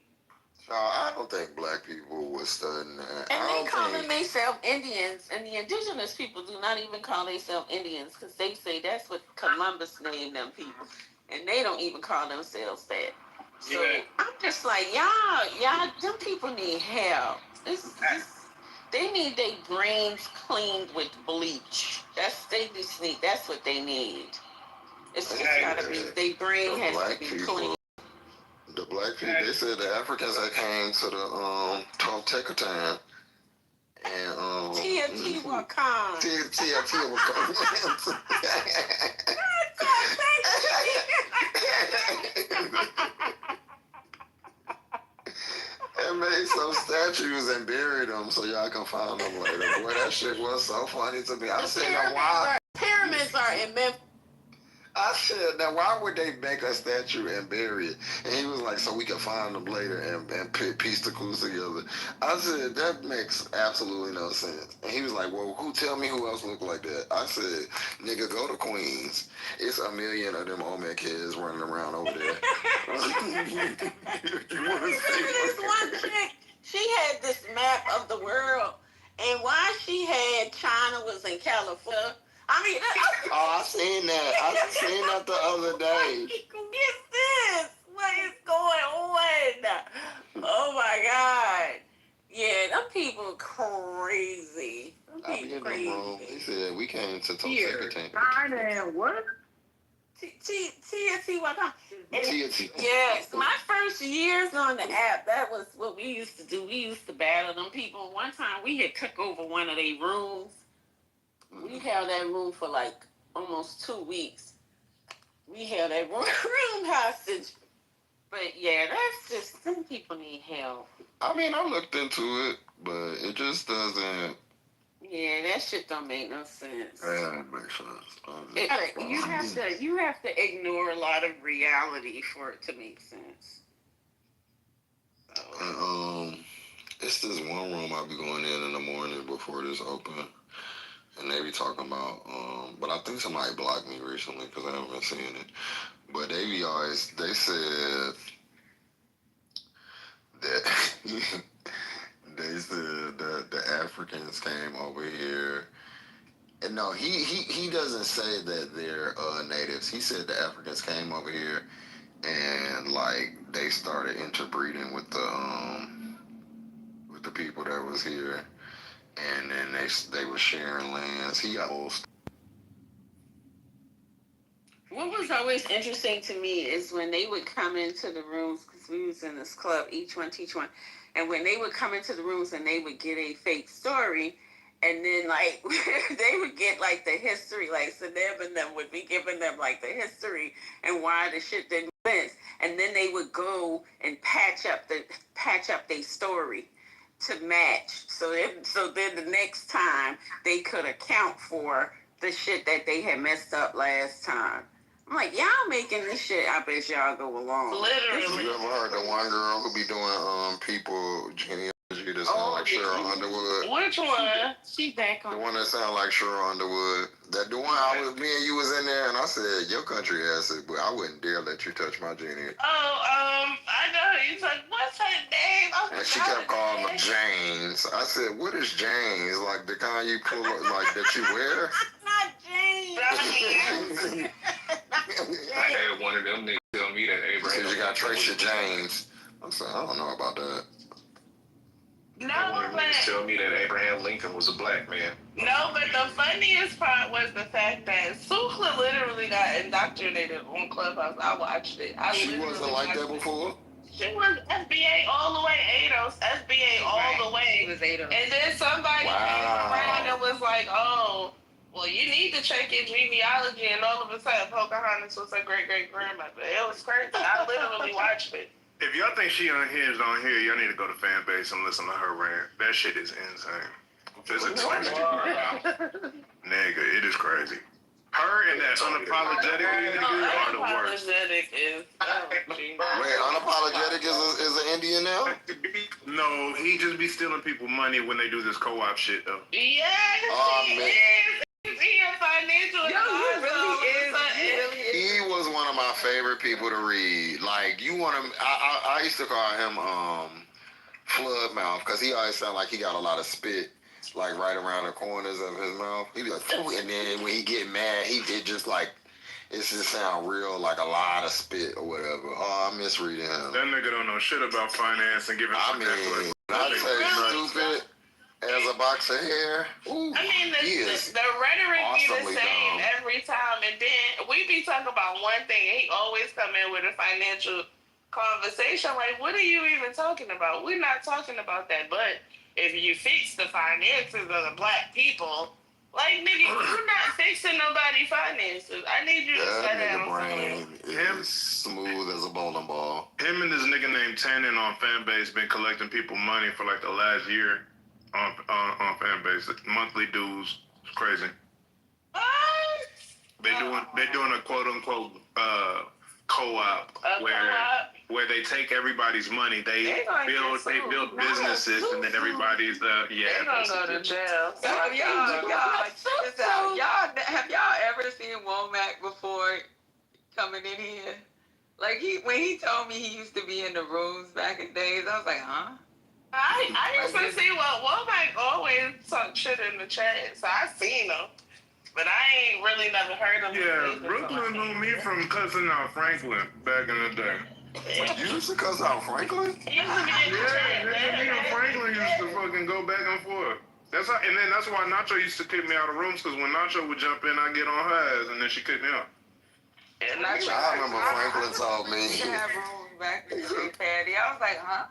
I don't think black people was studying that. And they call themselves Indians, and the indigenous people do not even call themselves Indians because they say that's what Columbus named them people, and they don't even call themselves that. So I'm just like, y'all, them people need help. They need their brains cleaned with bleach. That's what they need. It's just gotta be, their brain has to be clean. The black people, they said the Africans that came to the Teotihuacan and Teotihuacan. Teotihuacan. And made some statues and buried them so y'all can find them later. Boy, that shit was so funny to me. I said, now why? Pyramids are in Memphis. I said, now why would they make a statue and bury it? And he was like, so we can find them later and piece the clues together. I said, that makes absolutely no sense. And he was like, well, tell me who else look like that? I said, nigga, go to Queens. It's a million of them old man kids running around over there. This one chick, she had this map of the world, and why she had China was in California. I mean, I seen that. I seen that the other day. Get this. What is going on? Oh my God. Yeah, them people crazy. I be in the room. He said we came to Teotihuacan. China and what? Teotihuacan. Yes, my first years on the app, that was what we used to do. We used to battle them people. One time we had took over one of their rooms. We held that room for like almost 2 weeks. We held that room hostage. But yeah, that's just, some people need help. I mean, I looked into it, but it just doesn't. Yeah, that shit don't make no sense. Yeah, it makes sense. You have to ignore a lot of reality for it to make sense. So. It's this one room I'll be going in the morning before this open. And they be talking about, but I think somebody blocked me recently because I haven't been seeing it. But they said that they said that the Africans came over here. And no, he doesn't say that they're natives. He said the Africans came over here and like they started interbreeding with the people that was here. And then they were sharing lands. He got old. What was always interesting to me is when they would come into the rooms, because we was in this club, each one teach one, and when they would come into the rooms and they would get a fake story, and then like they would get like the history, like Saneb and them would be giving them like the history and why the shit didn't make sense, and then they would go and patch up their story to match. So then the next time they could account for the shit that they had messed up last time. I'm like, y'all making this shit, I bet y'all go along. Literally. You ever heard the one girl who be doing people genealogy that sound like Cheryl Underwood? Which one? She back on. The one that sound like Cheryl Underwood. That the one me and you was in there and I said, your country ass, but I wouldn't dare let you touch my genie. I know. He's like, what's her name? And she kept calling him James. I said, what is James? Like the kind you pull up, like that you wear? Not James. I had one of them niggas tell me that Abraham. Said you got Tracy James. I said, I don't know about that. No, but tell me that Abraham Lincoln was a black man. No, but the funniest part was the fact that Sukla literally got indoctrinated on Clubhouse. I watched it. She wasn't like that before? She was FBA all the way, ADOS, FBA all the way. She was ADOS. And then somebody came around and was like, oh, well, you need to check your genealogy. And all of a sudden, Pocahontas was her great-great-grandmother. It was crazy. I literally watched it. If y'all think she unhinged on here, y'all need to go to fan base and listen to her rant. That shit is insane. Physically. Nigga, it is crazy. Her and that unapologetic nigga are the worst. Unapologetic is. Wait, unapologetic is an Indian now? No, he just be stealing people money when they do this co-op shit though. Yes, he is. He a financial He was one of my favorite people to read. Like, you want him, I used to call him Flood Mouth, because he always sound like he got a lot of spit, like right around the corners of his mouth. He'd be like, and then when he get mad, it just sound real, like a lot of spit or whatever. Oh, I miss reading him. That nigga don't know shit about finance and giving. I mean, I say stupid as a box of hair. Ooh, I mean, the rhetoric be the same every time, and then we be talking about one thing, and he always come in with a financial conversation. Like, what are you even talking about? We're not talking about that. But if you fix the finances of the black people, like, nigga, you're not fixing nobody's finances. I need you to sit down. Brain is smooth as a bowling ball. Him and this nigga named Tannen on Fanbase been collecting people money for like the last year on Fanbase. Monthly dues. It's crazy. They're doing a quote unquote co-op where they take everybody's money. They build businesses and then everybody's They're gonna go to jail. So have y'all ever seen Womack before coming in here? Like when he told me he used to be in the rooms back in days, I was like, huh? I used to see Womack always talk shit in the chat, so I seen him. But I ain't really never heard of him. Yeah, Brooklyn knew me from cussing out Franklin back in the day. You used to cuss out Franklin? He used to be in the chat. Me and Franklin used to fucking go back and forth. That's why Nacho used to kick me out of rooms, because when Nacho would jump in, I'd get on her ass, and then she kicked me out. And Nacho, I remember Franklin told me. We have rooms back in the day, Patty. I was like, huh?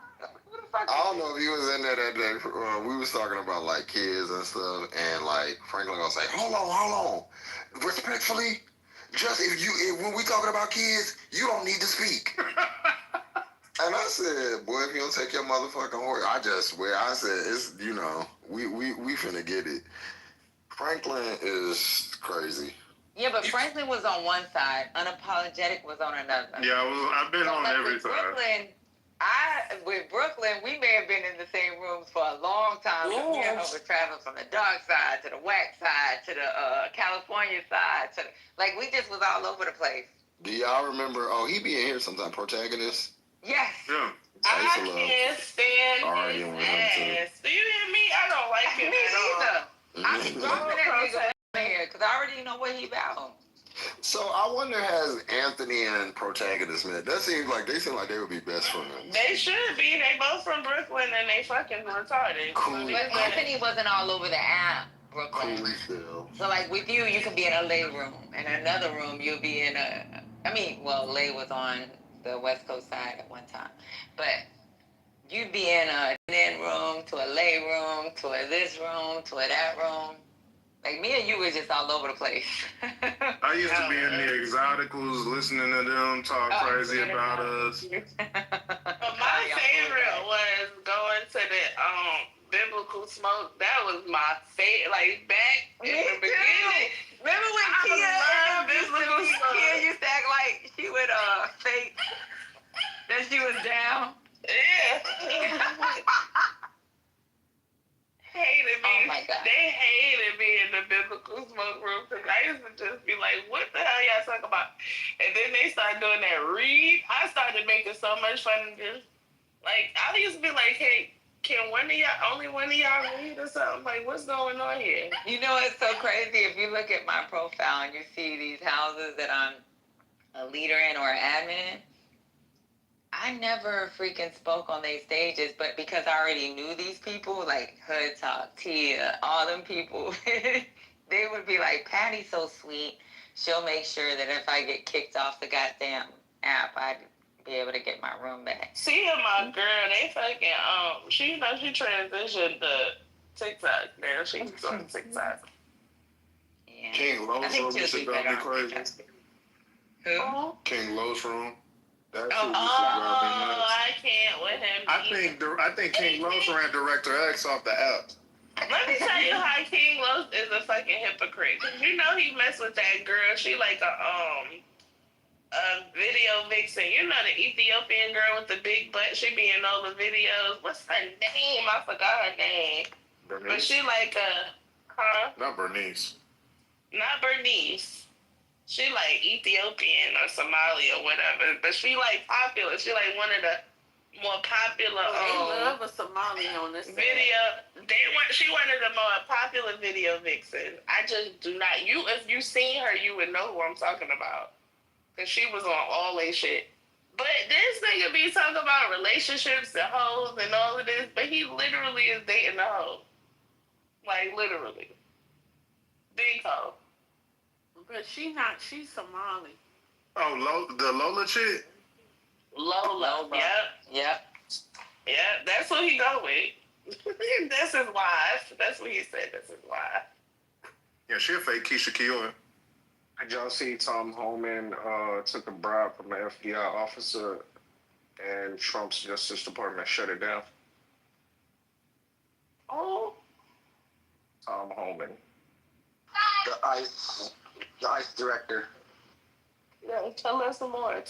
I don't know if he was in there that day. We was talking about like kids and stuff, and like Franklin gonna say, "Hold on, respectfully, just when we talking about kids, you don't need to speak." And I said, "Boy, if you don't take your motherfucking horse," I just swear, I said, "It's we finna get it." Franklin is crazy. Yeah, but Franklin was on one side, unapologetic was on another. Yeah, I've been on every side. With Brooklyn, we may have been in the same rooms for a long time. Yeah. Me and her was traveling from the dark side to the whack side to the California side. We just was all over the place. Do y'all remember? Oh, he be in here sometime. Protagonist. Yes. Yeah. I can't stand his ass. Do you hear me? I don't like him at all. I'm dropping that nigga in here because I already know what he about. So I wonder, has Anthony and Protagonist met? They seem like they would be best friends. They should be. They both from Brooklyn and they fucking retarded. Cool. But Anthony wasn't all over the app, Brooklyn. Cool still. So with you can be in a lay room. In another room, you'll be in Lay was on the West Coast side at one time. But you'd be in a in room to a lay room to a this room to a that room. Like, me and you were just all over the place. I used to be in the Exoticals, listening to them talk crazy about us. But my favorite was going to the Biblical Smoke. That was my favorite. Like, back in the beginning. Remember when Kia used to act like she would fake that she was down? Yeah. Hated me. Oh my God. They hated me in the Biblical Smoke room because I used to just be like, what the hell y'all talking about? And then they started doing that read. I started making so much fun of this. Like, I used to be like, hey, can only one of y'all read or something? Like, what's going on here? You know, it's so crazy. If you look at my profile and you see these houses that I'm a leader in or an admin in, I never freaking spoke on these stages, but because I already knew these people, like Hood Talk, Tia, all them people, they would be like, Patty's so sweet. She'll make sure that if I get kicked off the goddamn app, I'd be able to get my room back. See, my girl, they fucking, she transitioned to TikTok now. She's on TikTok. Yeah. King Lowe's room used to drive me crazy. Who? King Lowe's room. That Oh, I can't with him. I think King Los ran Director X off the app. Let me tell you how King Los is a fucking hypocrite. Cause you know he messed with that girl. She like a video vixen. You know the Ethiopian girl with the big butt. She be in all the videos. What's her name? I forgot her name. Bernice. But she like Not Bernice. Not Bernice. She like Ethiopian or Somali or whatever. But she like popular. She like one of the more popular. They love a Somali on this video. She one of the more popular video vixens. I just do not. If you seen her, you would know who I'm talking about. Cause she was on all that shit. But this nigga be talking about relationships and hoes and all of this, but he literally is dating a hoe. Like literally. Big hoe. But she's Somali. Oh, the Lola chick? Lola. Yep. That's what he go with. That's his wife. That's what he said. That's his wife. Yeah, she a fake Keisha Kiowa. Did y'all see Tom Homan took a bribe from an FBI officer and Trump's Justice Department shut it down? Oh. Tom Homan. The ICE director. Yeah, tell us more. I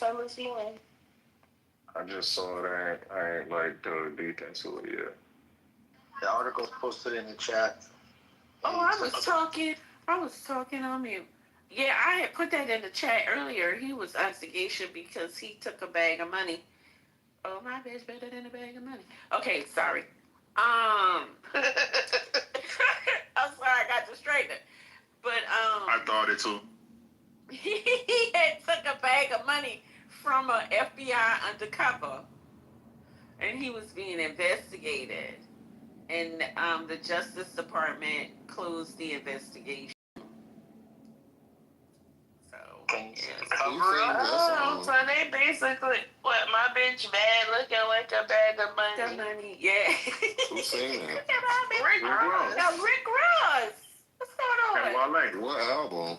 just saw it. I ain't like dug deep into it yet. The article's posted in the chat. Oh, I was talking on mute. Yeah, I had put that in the chat earlier. He was investigation because he took a bag of money. Oh, my bad's better than a bag of money. Okay, sorry. I'm sorry, I got distracted. But I thought it too. He had took a bag of money from a FBI undercover, and he was being investigated. And the Justice Department closed the investigation. So, so they basically, my bitch bad looking like a bag of money. The money, yeah. Who's saying that? Rick Ross. What's going on? And Wale. What album?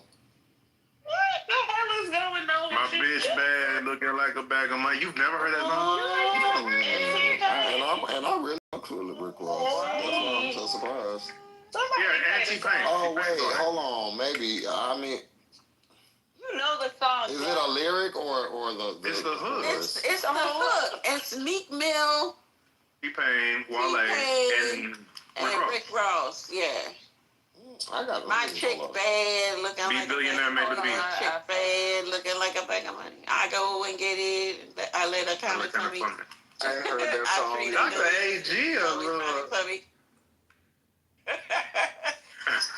What the hell is going on? My bitch bad looking like a bag of money. You've never heard that song? And I really fuck with Rick Ross. That's why I'm so surprised. Yeah, Anti-Pain. Oh, wait, hold on. Maybe, I mean... You know the song. Is it a lyric or the It's the hook. It's the hook. It's Meek Mill. T-Pain, Wale, and Rick Ross. Yeah. I got my chick bad looking like a billionaire made the beat. My chick bad looking like a bag of money. I go and get it. I let her come for me. I ain't heard that song. Dr. A.G.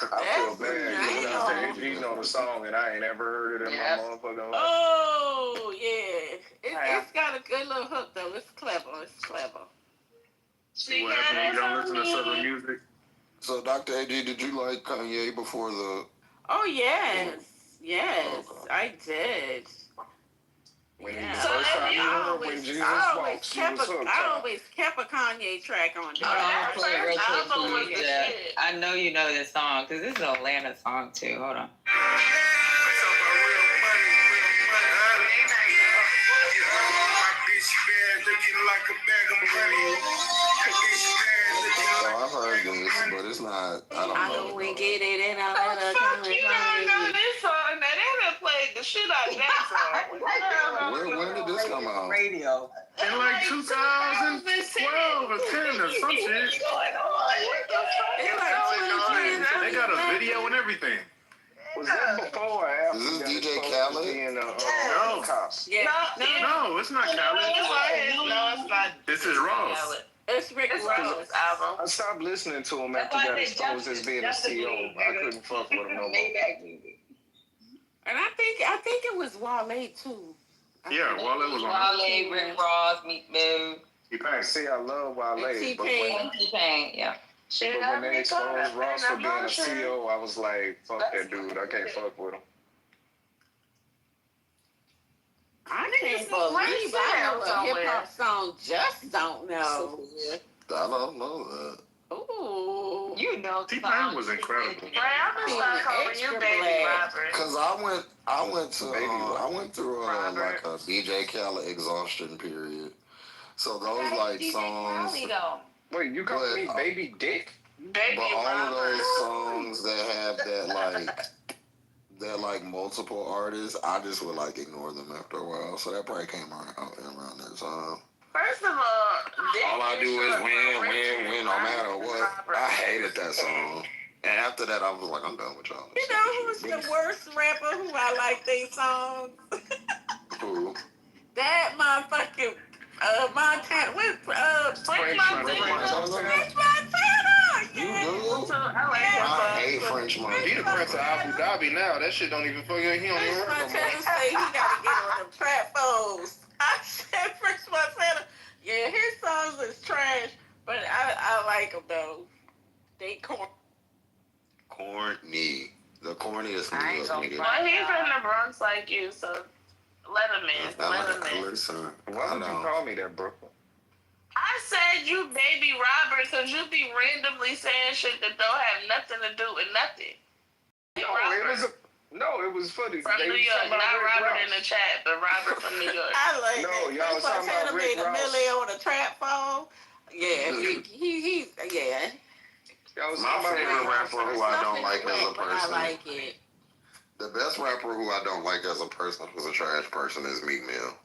I feel bad. You know the song, and I ain't ever heard it in my motherfucking life. Oh, yeah. It's got a good little hook, though. It's clever. See what happens when you don't listen to Southern music? So, Dr. A.G., did you like Kanye before the... Oh, yes. Yes, okay. I did. When you first time you heard When Jesus Walks, you was hooked. I always kept a Kanye track on. I know you know this song, because this is an Atlanta song, too. Hold on. I've heard this, but it's not. I don't know. We get it in our little fuck you don't know this song. Now they done played the shit out of that song. When did this come out? Radio. In like 2012 or 10 or some shit. They got a video and everything. Was that before or after? Is this DJ Khaled? No, it's not Khaled. No, it's not. This is Ross. It's Rick Ross album. I stopped listening to him after he got exposed as being a CEO. I couldn't fuck with him no more. And I think it was Wale too. Yeah, Wale was on. Wale, Rick Ross, Meek Mill. T-Pain. See, I love Wale, but when T-Pain, yeah. But when they exposed Ross for being a CEO, I was like, fuck that dude. I can't fuck with him. I can't believe I know a hip-hop song, just don't know. I don't know that. Ooh. You You know, T-Pain was incredible. Right, I'm gonna start calling you Baby Robert. Cause I went through like a DJ Khaled exhaustion period. So those like songs. Wait, you call me Baby Dick? Baby But all of Robert. those songs that have that like multiple artists, I just would like ignore them after a while. So that probably came around that time. First of all, All I do is win, no matter what. I hated that song. And after that, I was like, I'm done with y'all. You know who's the worst rapper who I like these songs? Who? That motherfucking Montana. French Montana. You do? I like him. I hate French Montana. He the Prince of Abu Dhabi now. That shit don't even fucking. He don't even work no more. Montana say he gotta get on them trap foes. I said French Montana. Yeah, his songs is trash, but I like them though. They corny. The corniest nigga. nigga. Well, he's from the Bronx like you, so let him in. Let him in. Listen, why would you call me that, bro? I said you Baby Robert because you be randomly saying shit that don't have nothing to do with nothing. It was funny. From New York, not Robert in the chat, but Robert from New York. I like no, that. y'all was talking about Rick made a Ross. million on a trap phone. Yeah, he yeah. My favorite rapper who I don't like as a person. I like it. The best rapper who I don't like as a person who's a trash person is Meek Mill.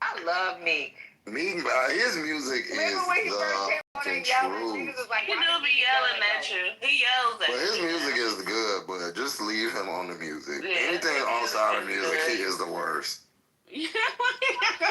I love Meek. Meek, his music is the fucking truth. He do be yelling at you. He yells at you. But his music is good, but just leave him on the music. Anything outside of music, he is the worst.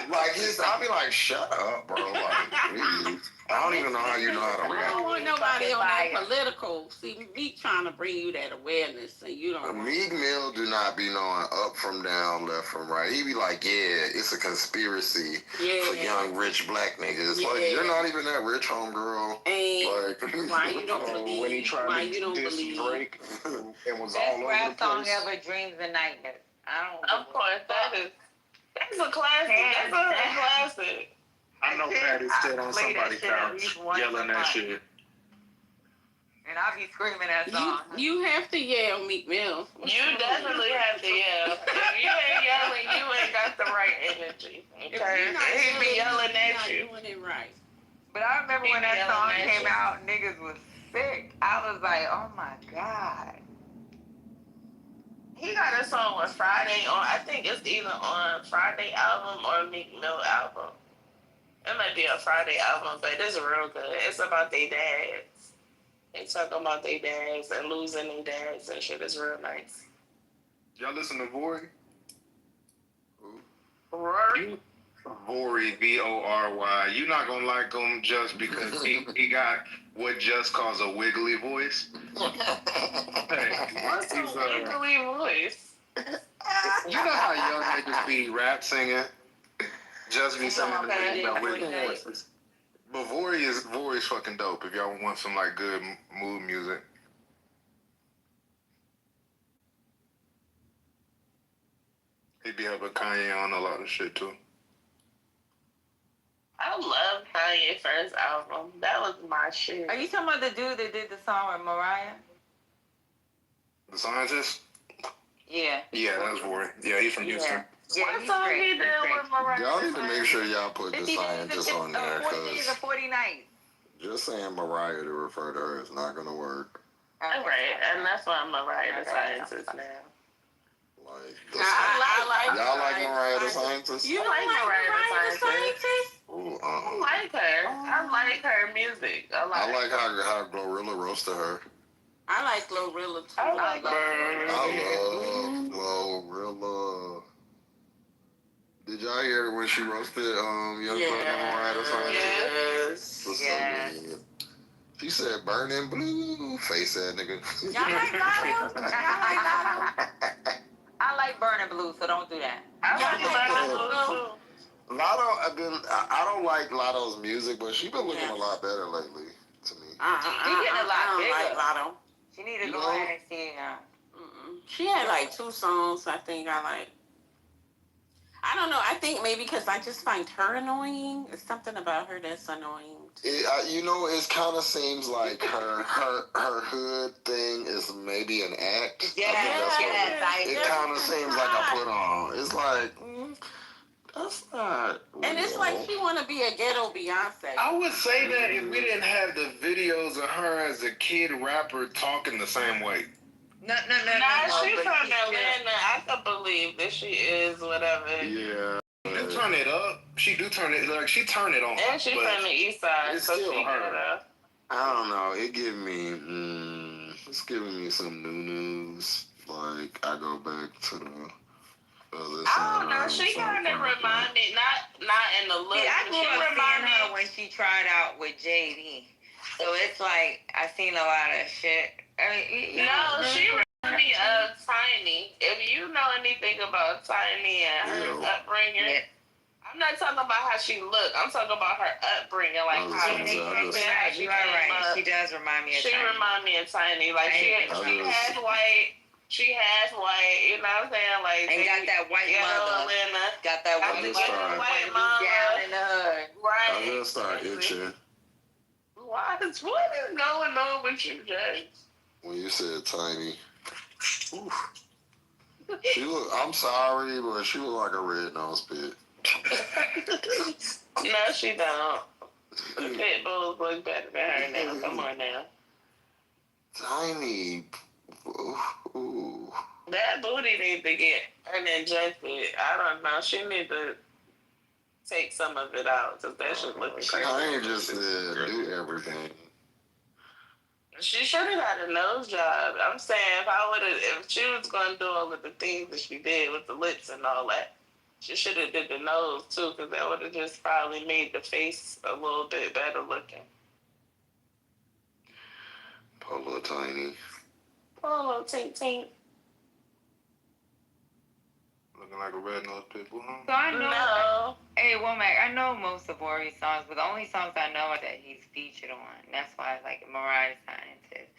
Like I'll be like, shut up, bro. Like, please. I don't even know how you know how to I don't rap. want nobody on that political. See, Meek trying to bring you that awareness, and you don't. Meek Mill do not be knowing up from down, left from right. He be like, yeah, it's a conspiracy for young rich black niggas. Like, you're not even that rich, homegirl. Like, why you don't believe? When he tried why to you don't diss believe? Drake and was Best all over rap the song place. ever, Dreams and Nightmares. Of course, that's a classic. That's a classic. I know Patty's still on somebody's couch yelling that shit. And I'll be screaming that song. You have to yell, Meek Mill. You definitely have to yell. If you ain't yelling, you ain't got the right energy. Okay? He be yelling at you. Doing it right. But I remember when that song came out, niggas was sick. I was like, oh my God. He got a song on Friday on, I think it's either on Friday album or Meek Mill album. It might be a Friday album, but it's real good. It's about their dads. They talk about their dads and losing their dads and shit. It's real nice. Y'all listen to Vory? Rory? Vory, Vory. You're not gonna like him just because he got what just calls a wiggly voice. Hey, What's a wiggly voice? You know how young niggas be rap singing? Just be singing about wiggly voices. But Vory is fucking dope if y'all want some like good mood music. He be helping Kanye on a lot of shit too. I love Kanye's first album. That was my shit. Are you talking about the dude that did the song with Mariah? The Scientist? Yeah. Yeah, that's Vory. Yeah, he's from Houston. Yeah, what song he did with Mariah? Y'all need to make sure y'all put the Scientist on there, 40 days or 40 nights. just saying Mariah to refer to her is not gonna work. All right, and that's why Mariah the Scientist now. Like, y'all like Mariah the Scientist? You like Mariah the Scientist? Ooh, I like her. I like her music. I like how Glorilla roasted her. I like Glorilla too. I like I love Glorilla. Did y'all hear when she roasted Young Thug and Mariah the Scientist? Yes. She said, "Burning blue." Face that nigga. Y'all like Lotto? I like Burning Blue, so don't do that. I like Burning Blue too. Lotto, I don't like Lotto's music, but she's been looking a lot better lately to me. She getting a lot bigger. Like Lotto. She need to go ahead and see her. She had like 2 songs I think I like. I don't know. I think maybe because I just find her annoying. It's something about her that's annoying. It kind of seems like her hood thing is maybe an act. It kind of seems like a put on. It's like that's not real. And it's like she want to be a ghetto Beyonce. I would say that if we didn't have the videos of her as a kid rapper talking the same way. No. She's from Atlanta. I could believe that she is whatever. Yeah. She do turn it up. She do turn it she turn it on. And she from the east side, it's so still she her. I don't know. It's giving me some new news. Like I go back to the other side. I don't know. She kind of remind me, not in the look. I grew up seeing her when she tried out with JD. So it's like I seen a lot of shit. No, she reminds me of Tiny. If you know anything about Tiny and her upbringing, I'm not talking about how she looked. I'm talking about her upbringing, like how she you are right. She does remind me of Tiny. She remind me of Tiny. Like she half white. She half white. You know what I'm saying? Like and got that white mother. Got that white mama down in the hood. Right. I just start itching. What is going on with you, Jay? When you said Tiny, she look. I'm sorry, but she look like a red nose pit. No, she don't. The pit bulls look better than her now. Come on now. Tiny. Ooh. That booty needs to get injected. I don't know. She need to take some of it out because that shit looking crazy. Tiny just do everything. She should have got a nose job. I'm saying if she was gonna do all of the things that she did with the lips and all that, she should have did the nose too, because that would have just probably made the face a little bit better looking. Polo Tiny. Polo Tink Tink. Looking like a red nose pit bull. So I know. Hey, Womack, I know most of Rory's songs, but the only songs I know are that he's featured on. That's why I like Mariah Scientist.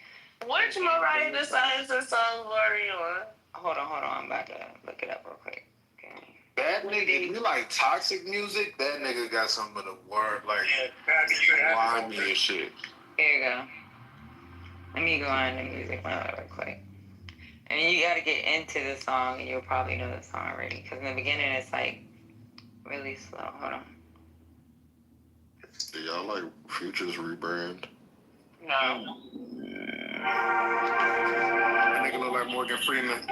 Which Mariah the Scientist song were you on? Hold on. I'm about to look it up real quick. Okay. That nigga, if you like toxic music, that nigga got some of the word, like, why me and shit. Here you go. Let me go on the music one real quick. And you gotta get into the song, and you'll probably know the song already. Because in the beginning, it's like really slow. Hold on. Do y'all like Future's rebrand? No. That nigga look like Morgan Freeman.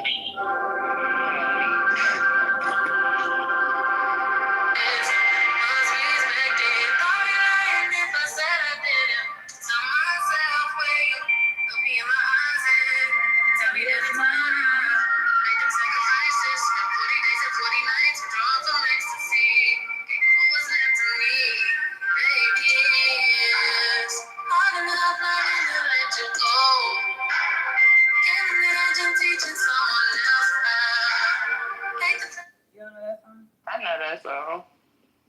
I know that song.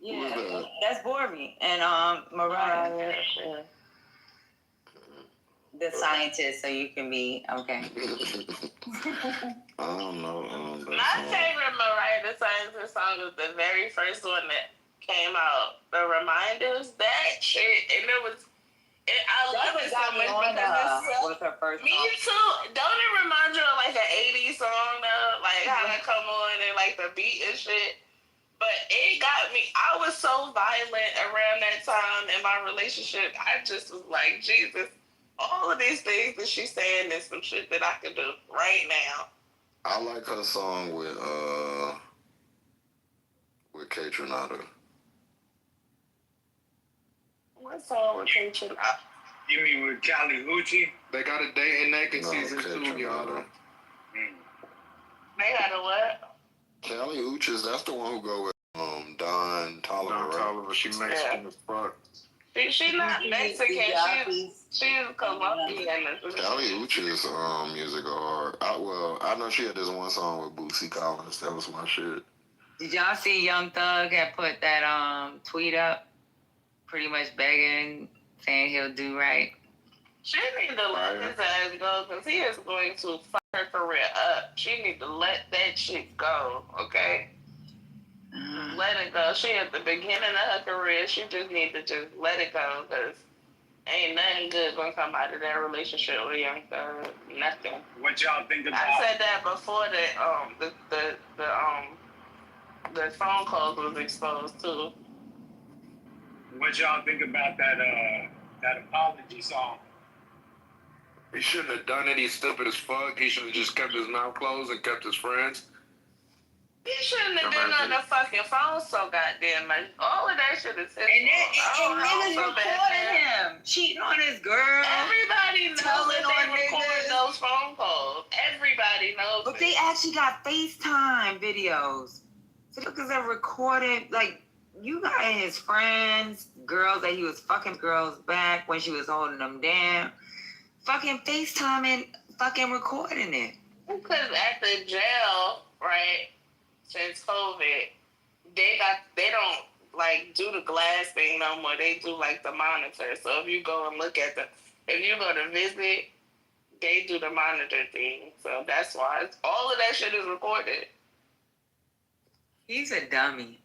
Yeah, that's Bori and Mariah. The Scientist, so you can be okay. I don't know. My favorite Mariah the Scientist song is the very first one that came out. The Reminders, that shit, and I love it so much because it's so. Her first me too. Don't it remind you of like an 80s song though? Like how it come on and like the beat and shit. But it got me. I was so violent around that time in my relationship. I just was like, Jesus, all of these things that she's saying is some shit that I could do right now. I like her song with Kate Renata. What song with Kate Renata? You mean with Callie Hoochie? They got a Day and Naked season 2, y'all. They got a what? Callie Uchis, that's the one who go with Don Toliver. Don Toliver, she Mexican as fuck. She's not Mexican. She's Colombian. Callie Uchis music hard. I know she had this one song with Bootsy Collins. That was my shit. Did y'all see Young Thug had put that tweet up, pretty much begging, saying he'll do right? She need to let his ass go because he is going to fuck her career up. She need to let that shit go, okay? Let it go. She at the beginning of her career. She just need to just let it go because ain't nothing good gonna come out of that relationship with Young Thug. Nothing. What y'all think about? I said that before the phone calls was exposed too. What y'all think about that apology song? He shouldn't have done it. He's stupid as fuck. He should have just kept his mouth closed and kept his friends. He shouldn't have been on the fucking phone so goddamn much. All of that shit is his fault. And niggas recording him cheating on his girl. Everybody knows that they record those phone calls. Everybody knows. But they actually got FaceTime videos. So because they're recording, like, you got his friends, girls that he was fucking girls back when she was holding them down. Fucking FaceTiming, fucking recording it. Because at the jail, right, since COVID, they don't like do the glass thing no more. They do like the monitor. So if you go and if you go to visit, they do the monitor thing. So that's why all of that shit is recorded. He's a dummy.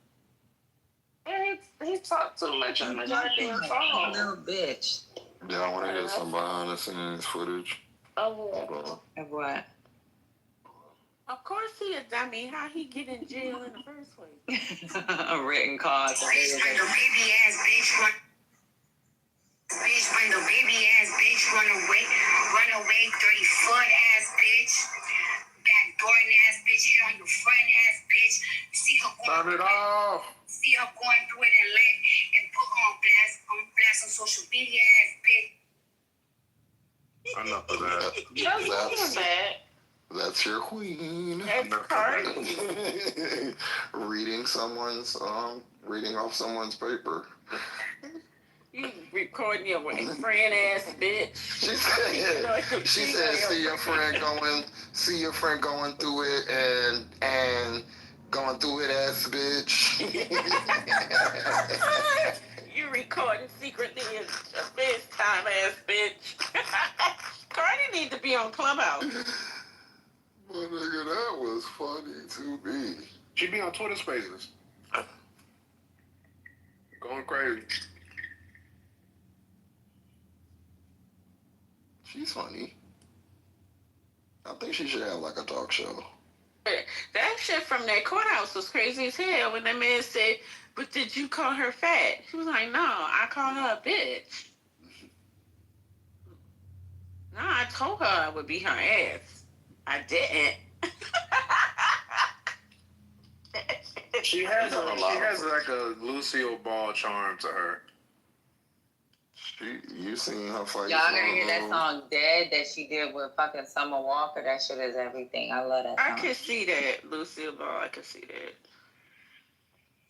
He talked too much on the goddamn phone. Little bitch. Yeah, I want to get some behind the scenes footage. Oh, of what? Of course he a dummy. How he get in jail in the first place? A written card. Bitch, when the baby ass bitch run away, 30-foot ass bitch, backdoor ass bitch, hit on your friend ass bitch. See her Turn it off. See her going through it in life and put on blast on social media ass bitch. Enough of that. That's bad. That's your queen. That's crazy. Reading off someone's paper. You recording your friend ass bitch. She said, see your friend going through it and going through it, ass bitch. You recording secretly as a FaceTime ass bitch. Cardi need to be on Clubhouse. Well, nigga, that was funny to me. She be on Twitter Spaces. Going crazy. She's funny. I think she should have like a talk show. That shit from that courthouse was crazy as hell when that man said, but did you call her fat? She was like, no, I called her a bitch. No, I told her I would beat her ass. I didn't. She has like a Lucille Ball charm to her. You seen her fight? Y'all gonna hear that song "Dead" that she did with fucking Summer Walker? That shit is everything. I love that song. I can see that, Lucille Ball. I can see that.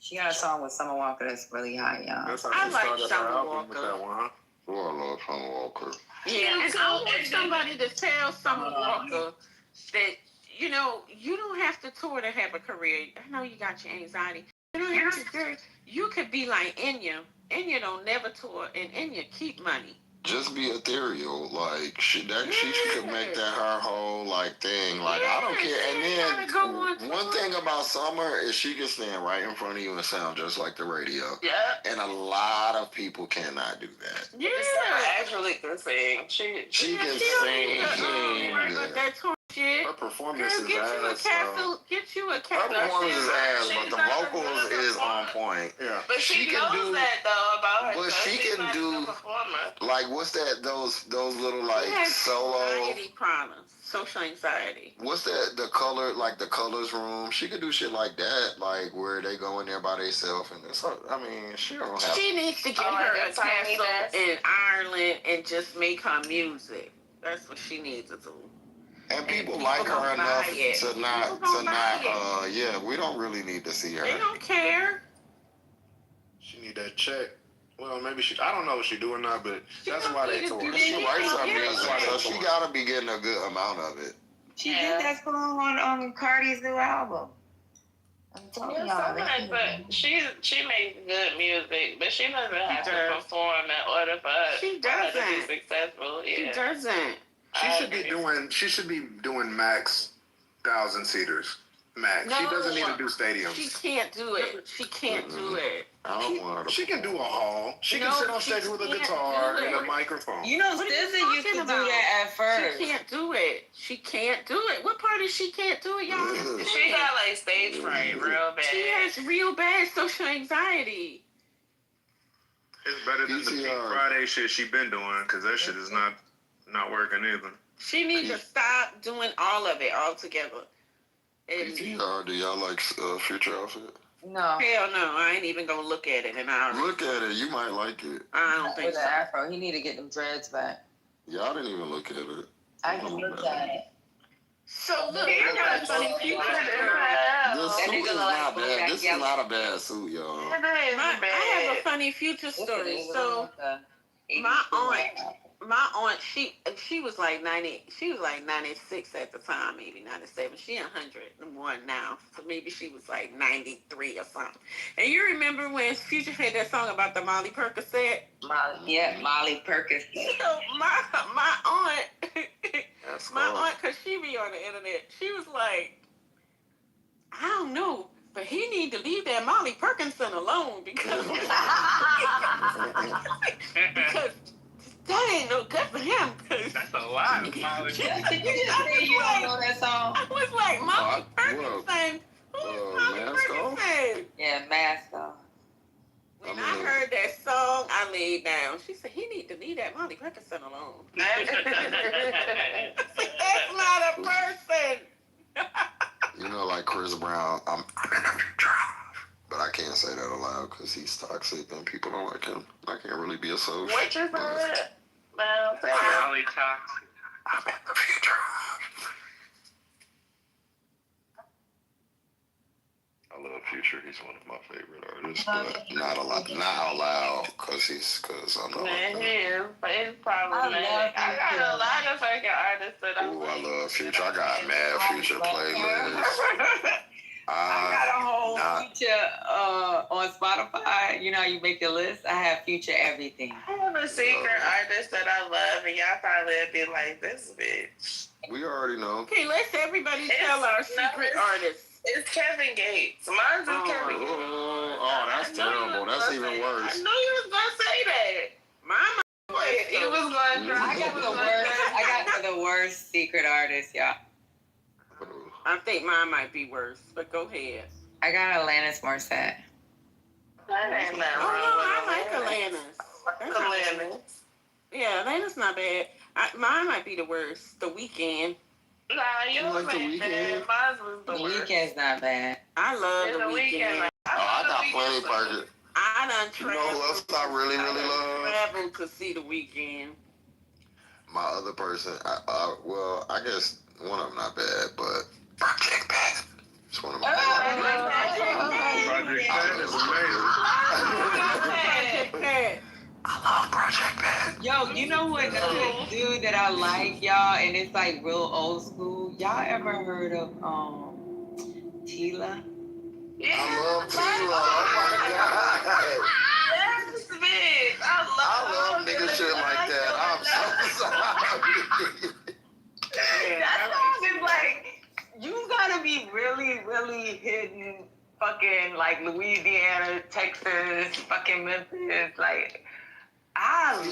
She got a song with Summer Walker that's really hot, y'all. That's how I she like started Summer her album Walker. with that one, huh? Oh, I love Summer Walker. Yeah, and I want somebody to tell Summer Walker that, you know, you don't have to tour to have a career. I know you got your anxiety. You don't have to do. You could be like Enya. Enya don't never tour, and Enya keep money. Just be ethereal, like she could make that her whole like thing. Like I don't care. And then one thing about Summer is she can stand right in front of you and sound just like the radio. Yeah. And a lot of people cannot do that. Yeah. Actually can sing. She can sing. That tour shit. Her performance is Get you a castle. Her performance is ass, but the vocals is on point. Yeah. But she knows that though about her. But she can do like what's that? Those little like solo. Anxiety problems, social anxiety. What's that? The colors room. She could do shit like that, like where they go in there by themselves and it's. I mean, she don't have. She needs to get her a castle in Ireland and just make her music. That's what she needs to do. And people like her enough to not. Yeah, we don't really need to see her. They don't care. She need that check. Well, maybe I don't know what she doing now, but that's why they told her. She writes her music, so she gotta be getting a good amount of it. She did that song on Cardi's new album. I'm telling y'all. But she makes good music, but she doesn't have to perform in order for her to be successful. Yeah. She doesn't. She should be doing max 1,000 seaters. Max, she doesn't need to do stadiums. She can't do it. She can't do it. I don't want her to. She can do a hall. She can sit on stage with a guitar and a microphone. You know, SZA used to do that at first. She can't do it. She can't do it. What part is she can't do it, y'all? She got like stage fright real bad. She has real bad social anxiety. It's better than the Pink Friday shit she been doing, because that shit is not working either. She needs to stop doing all of it altogether. Do y'all like Future outfit? No. Hell no, I ain't even gonna look at it. And Look at it, you might like it. I don't think with so. the afro, he need to get them dreads back. Y'all didn't even look at it. I can look at it. So look, I got a funny Future The suit is not bad. This is not a bad suit, y'all. I have a funny Future story. So my aunt, she was like 90, she was like 96 at the time, maybe 97. She 101 now, so maybe she was like 93 or something. And you remember when Future had that song about the Molly Percocet? Molly Percocet. So my aunt, cause she be on the internet, she was like, I don't know, but he need to leave that Molly Perkinson alone because that ain't no good for him. That's a lot, Molly. Did you just say you don't know that song? I was like, Molly Perkinson. Who's Molly Perkinson? Yeah, Mask Off. When I heard that song, I laid down. She said, he need to leave that Molly Perkinson alone. That's not a person. You know, like Chris Brown, I'm in a future, but I can't say that aloud because he's toxic and people don't like him. I can't really be a social. What you said? Molly toxic. I'm in the future. I love Future. He's one of my favorite artists, But not a lot, not out loud, because I'm not Man, like he is. But it's problematic. I got a lot of fucking artists that I Ooh, like. I love Future. I got mad Future playlists. I got a whole Future on Spotify. You know how you make your list? I have Future everything. I have a secret artist that I love, and y'all probably be like, this bitch. We already know. Okay, let's everybody tell our secret artists. It's Kevin Gates. Mine's is Kevin Gates. Oh, that's terrible. That's even worse. I knew you was gonna say that. He was going to I got the worst secret artist, y'all. I think mine might be worse, but go ahead. I got Alanis Morissette. That ain't nothing I like Alanis. Alanis. Yeah, Alanis not bad. Mine might be the worst. The Weeknd. Nah, you like The Weeknd? Mine was the The worst. Weeknd's not bad. I love The Weeknd. I got plenty Perkins. I done You know who else I really love? traveled to see The Weeknd. My other person, I guess one of them not bad, but Project Pat. It's one of my Project Pat is amazing. I love Project Pat. Yo, you know what dude that I like, y'all, and it's like real old school. Y'all ever heard of Tila? I love Tila. Oh my god. Yes, bitch. I love nigga shit like that. I'm so sorry. That song is like, you gotta be really, really hidden fucking like Louisiana, Texas, fucking Memphis, like. And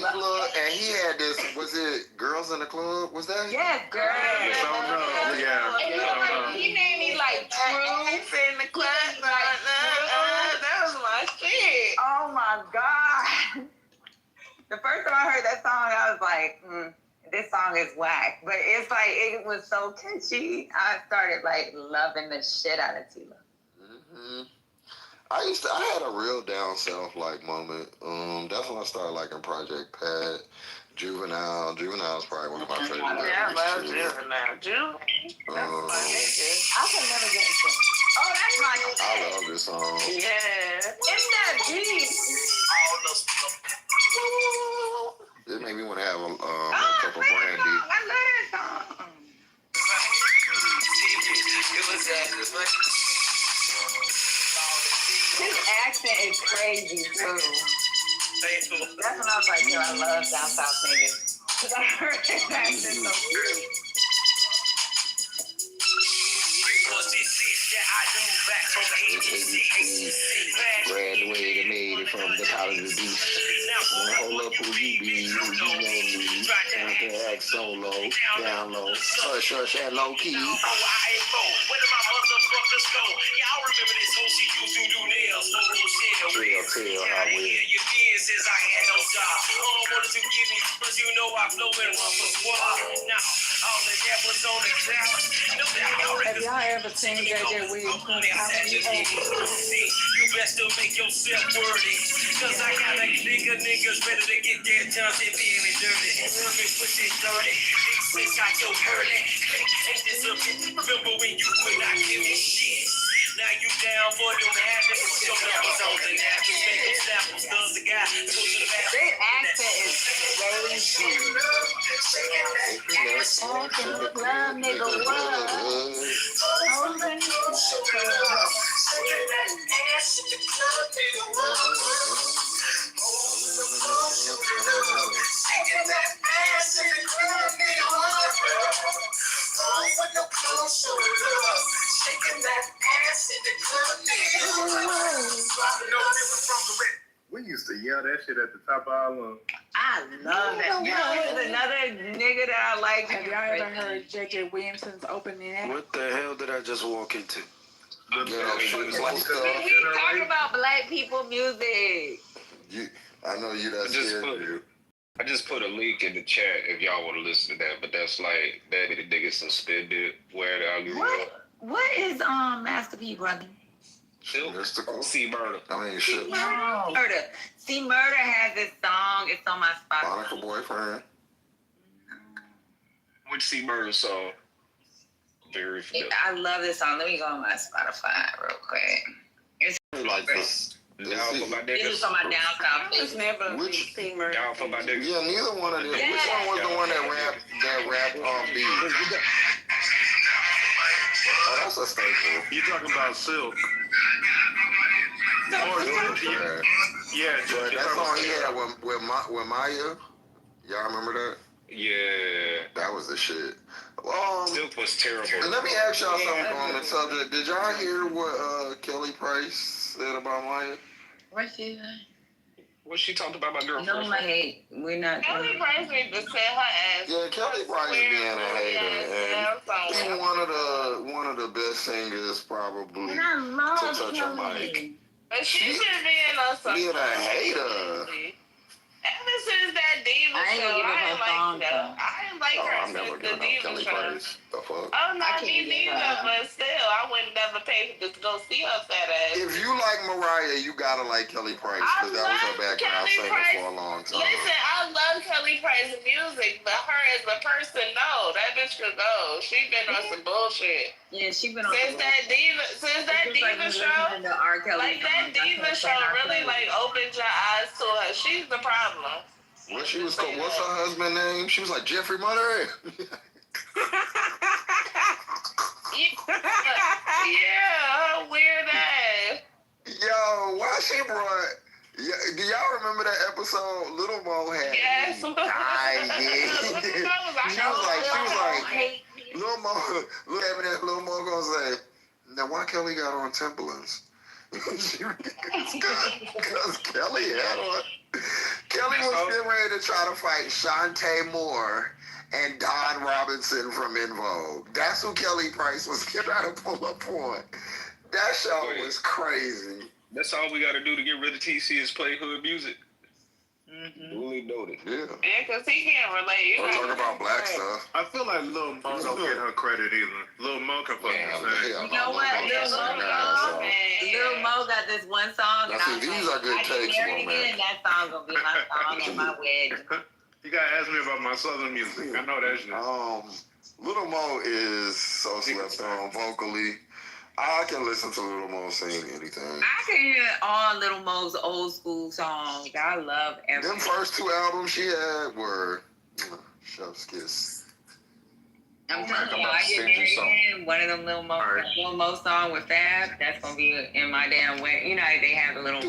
he had this, was it Girls in the Club? Was that? Yes, girls. He named me like Truth in the club. That was my shit. Oh my God. The first time I heard that song, I was like, this song is whack. But it's like, it was so catchy. I started like loving the shit out of Tila. Mm-hmm. I had a real down south like moment. That's when I started liking Project Pat, Juvenile. Juvenile is probably one of my favorite. Yeah, I love Juvenile. That's my nigga. I could never get into it. Oh, that's my shit. I love this song. Yeah. It's that beat. It made me want to have a cup of brandy. I love that song. His accent is crazy too. That's when I was like, yo, I love down south niggas. Because I heard his accent so cute. Graduated, made it from the college of beach. Hold up, who you be? Who you know me? Time to act solo, down low, hush, hush, and low key. Where did my motherfuckers go? Y'all remember this hoe? She used to do nails for Rochelle. Tell how we. Your kids says I had no job. What did you give me? Cause you know I flow and run for squad. Now, all of that was on the cloud. Have y'all ever seen JJ Williams? You best to make yourself worthy. Cause I got a niggas ready to get their tongues and very dirty. Urban pushing 30. Big six got your hurting. Ain't this a bitch? Remember when you would not give me shit? Now you down for them habits. Put your numbers on the napkins. Make them samples. Cause the guy goes to the bathroom. Their accent is crazy. Walk in the club, nigga, what? We used to yell that shit at the top of our lungs. I love that. You know, there's another nigga that I like. Have y'all ever heard JJ Williamson's opening act? What the hell did I just walk into? We talk about black people music. I know you. That's scared. I just put a link in the chat if y'all want to listen to that, but that's like that nigga suspended where the What is Master P, brother? C Murder. I mean, shit. Murder. See, Murder has this song. It's on my Spotify. Monica Boyfriend. Which C Murder song? Very familiar. I love this song. Let me go on my Spotify real quick. It's like this. Down for my niggas. This is on my down south. It's never seen Murder. Down for my niggas. Yeah, neither one of them. Yeah. Which one was the one that rapped off beat? Oh, that's a staple. You talking about Silk? Yeah, but that song he had with Maya. Y'all remember that? Yeah. That was the shit. Silk was terrible. Let me ask y'all something on the subject. Did y'all hear what Kelly Price said about Maya? What she say? What she talked about my girlfriend? No, my hate. We're not. Kelly Price need to set her ass. Yeah, Kelly Price is being a hater. And he's one of the best singers probably And I love to touch a mic. Kelly. But she should be in on something. Being a hater. Ever since that Diva I ain't show, gonna give I her ain't song, like though. I ain't like her I'm never since the giving up Diva Kelly show. Price. The fuck? Oh, no, I can't me give neither, her. but still, I would never pay to go see her fat ass. If you like Mariah, you gotta like Kelly Price because that was her background singer for a long time. Listen, I love Kelly Price's music, but her as a person, no. That bitch could go. She been on some bullshit. Yeah, she been on Since that Diva show, like that Diva show really like opened your eyes to her. She's the problem. What's her husband's name? She was like Jeffrey Monterey. Yeah, her weird ass. Yo, why she brought? Do y'all remember that episode? Little Mo had Yes. me dying. She was like, Little Mo, look at me, that Little Mo gonna say, now why Kelly got on Timberlands? Because Kelly had on. Kelly was getting ready to try to fight Shantae Moore and Don Robinson from En Vogue. That's who Kelly Price was trying to pull up on. That show was crazy. That's all we got to do to get rid of TC is play hood music. Duly noted. Yeah. Yeah, because he can't relate. We're talking about black stuff. I feel like Lil Mo don't get her credit either. Lil Mo can fucking sing. You know what? Lil Mo got this one song. I see, these are good takes, man. That song gonna be my song at my wedding. You gotta ask me about my southern music. I know that shit. Little Mo is so slept on vocally. I can listen to Little Mo sing anything. I can hear all Little Mo's old school songs. I love everything. Them first two albums she had were Chef's Kiss. I'm telling you, I get married. One of them Little Mo song with Fab. That's gonna be in my damn wedding. You know they have a little.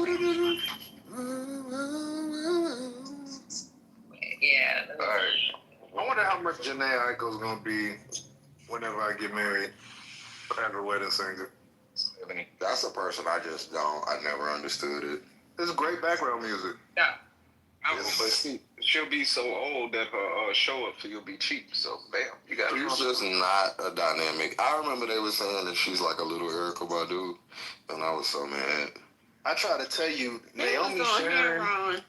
Yeah. All right. I wonder how much Janae Aiko's gonna be whenever I get married as a wedding singer. Tiffany. That's a person I never understood it. It's great background music. Yeah. But see, she'll be so old that her show up feel be cheap. So, bam, you got She's just not a dynamic. I remember they were saying that she's like a little Erykah Badu, and I was so mad. I try to tell you, Naomi Sharon.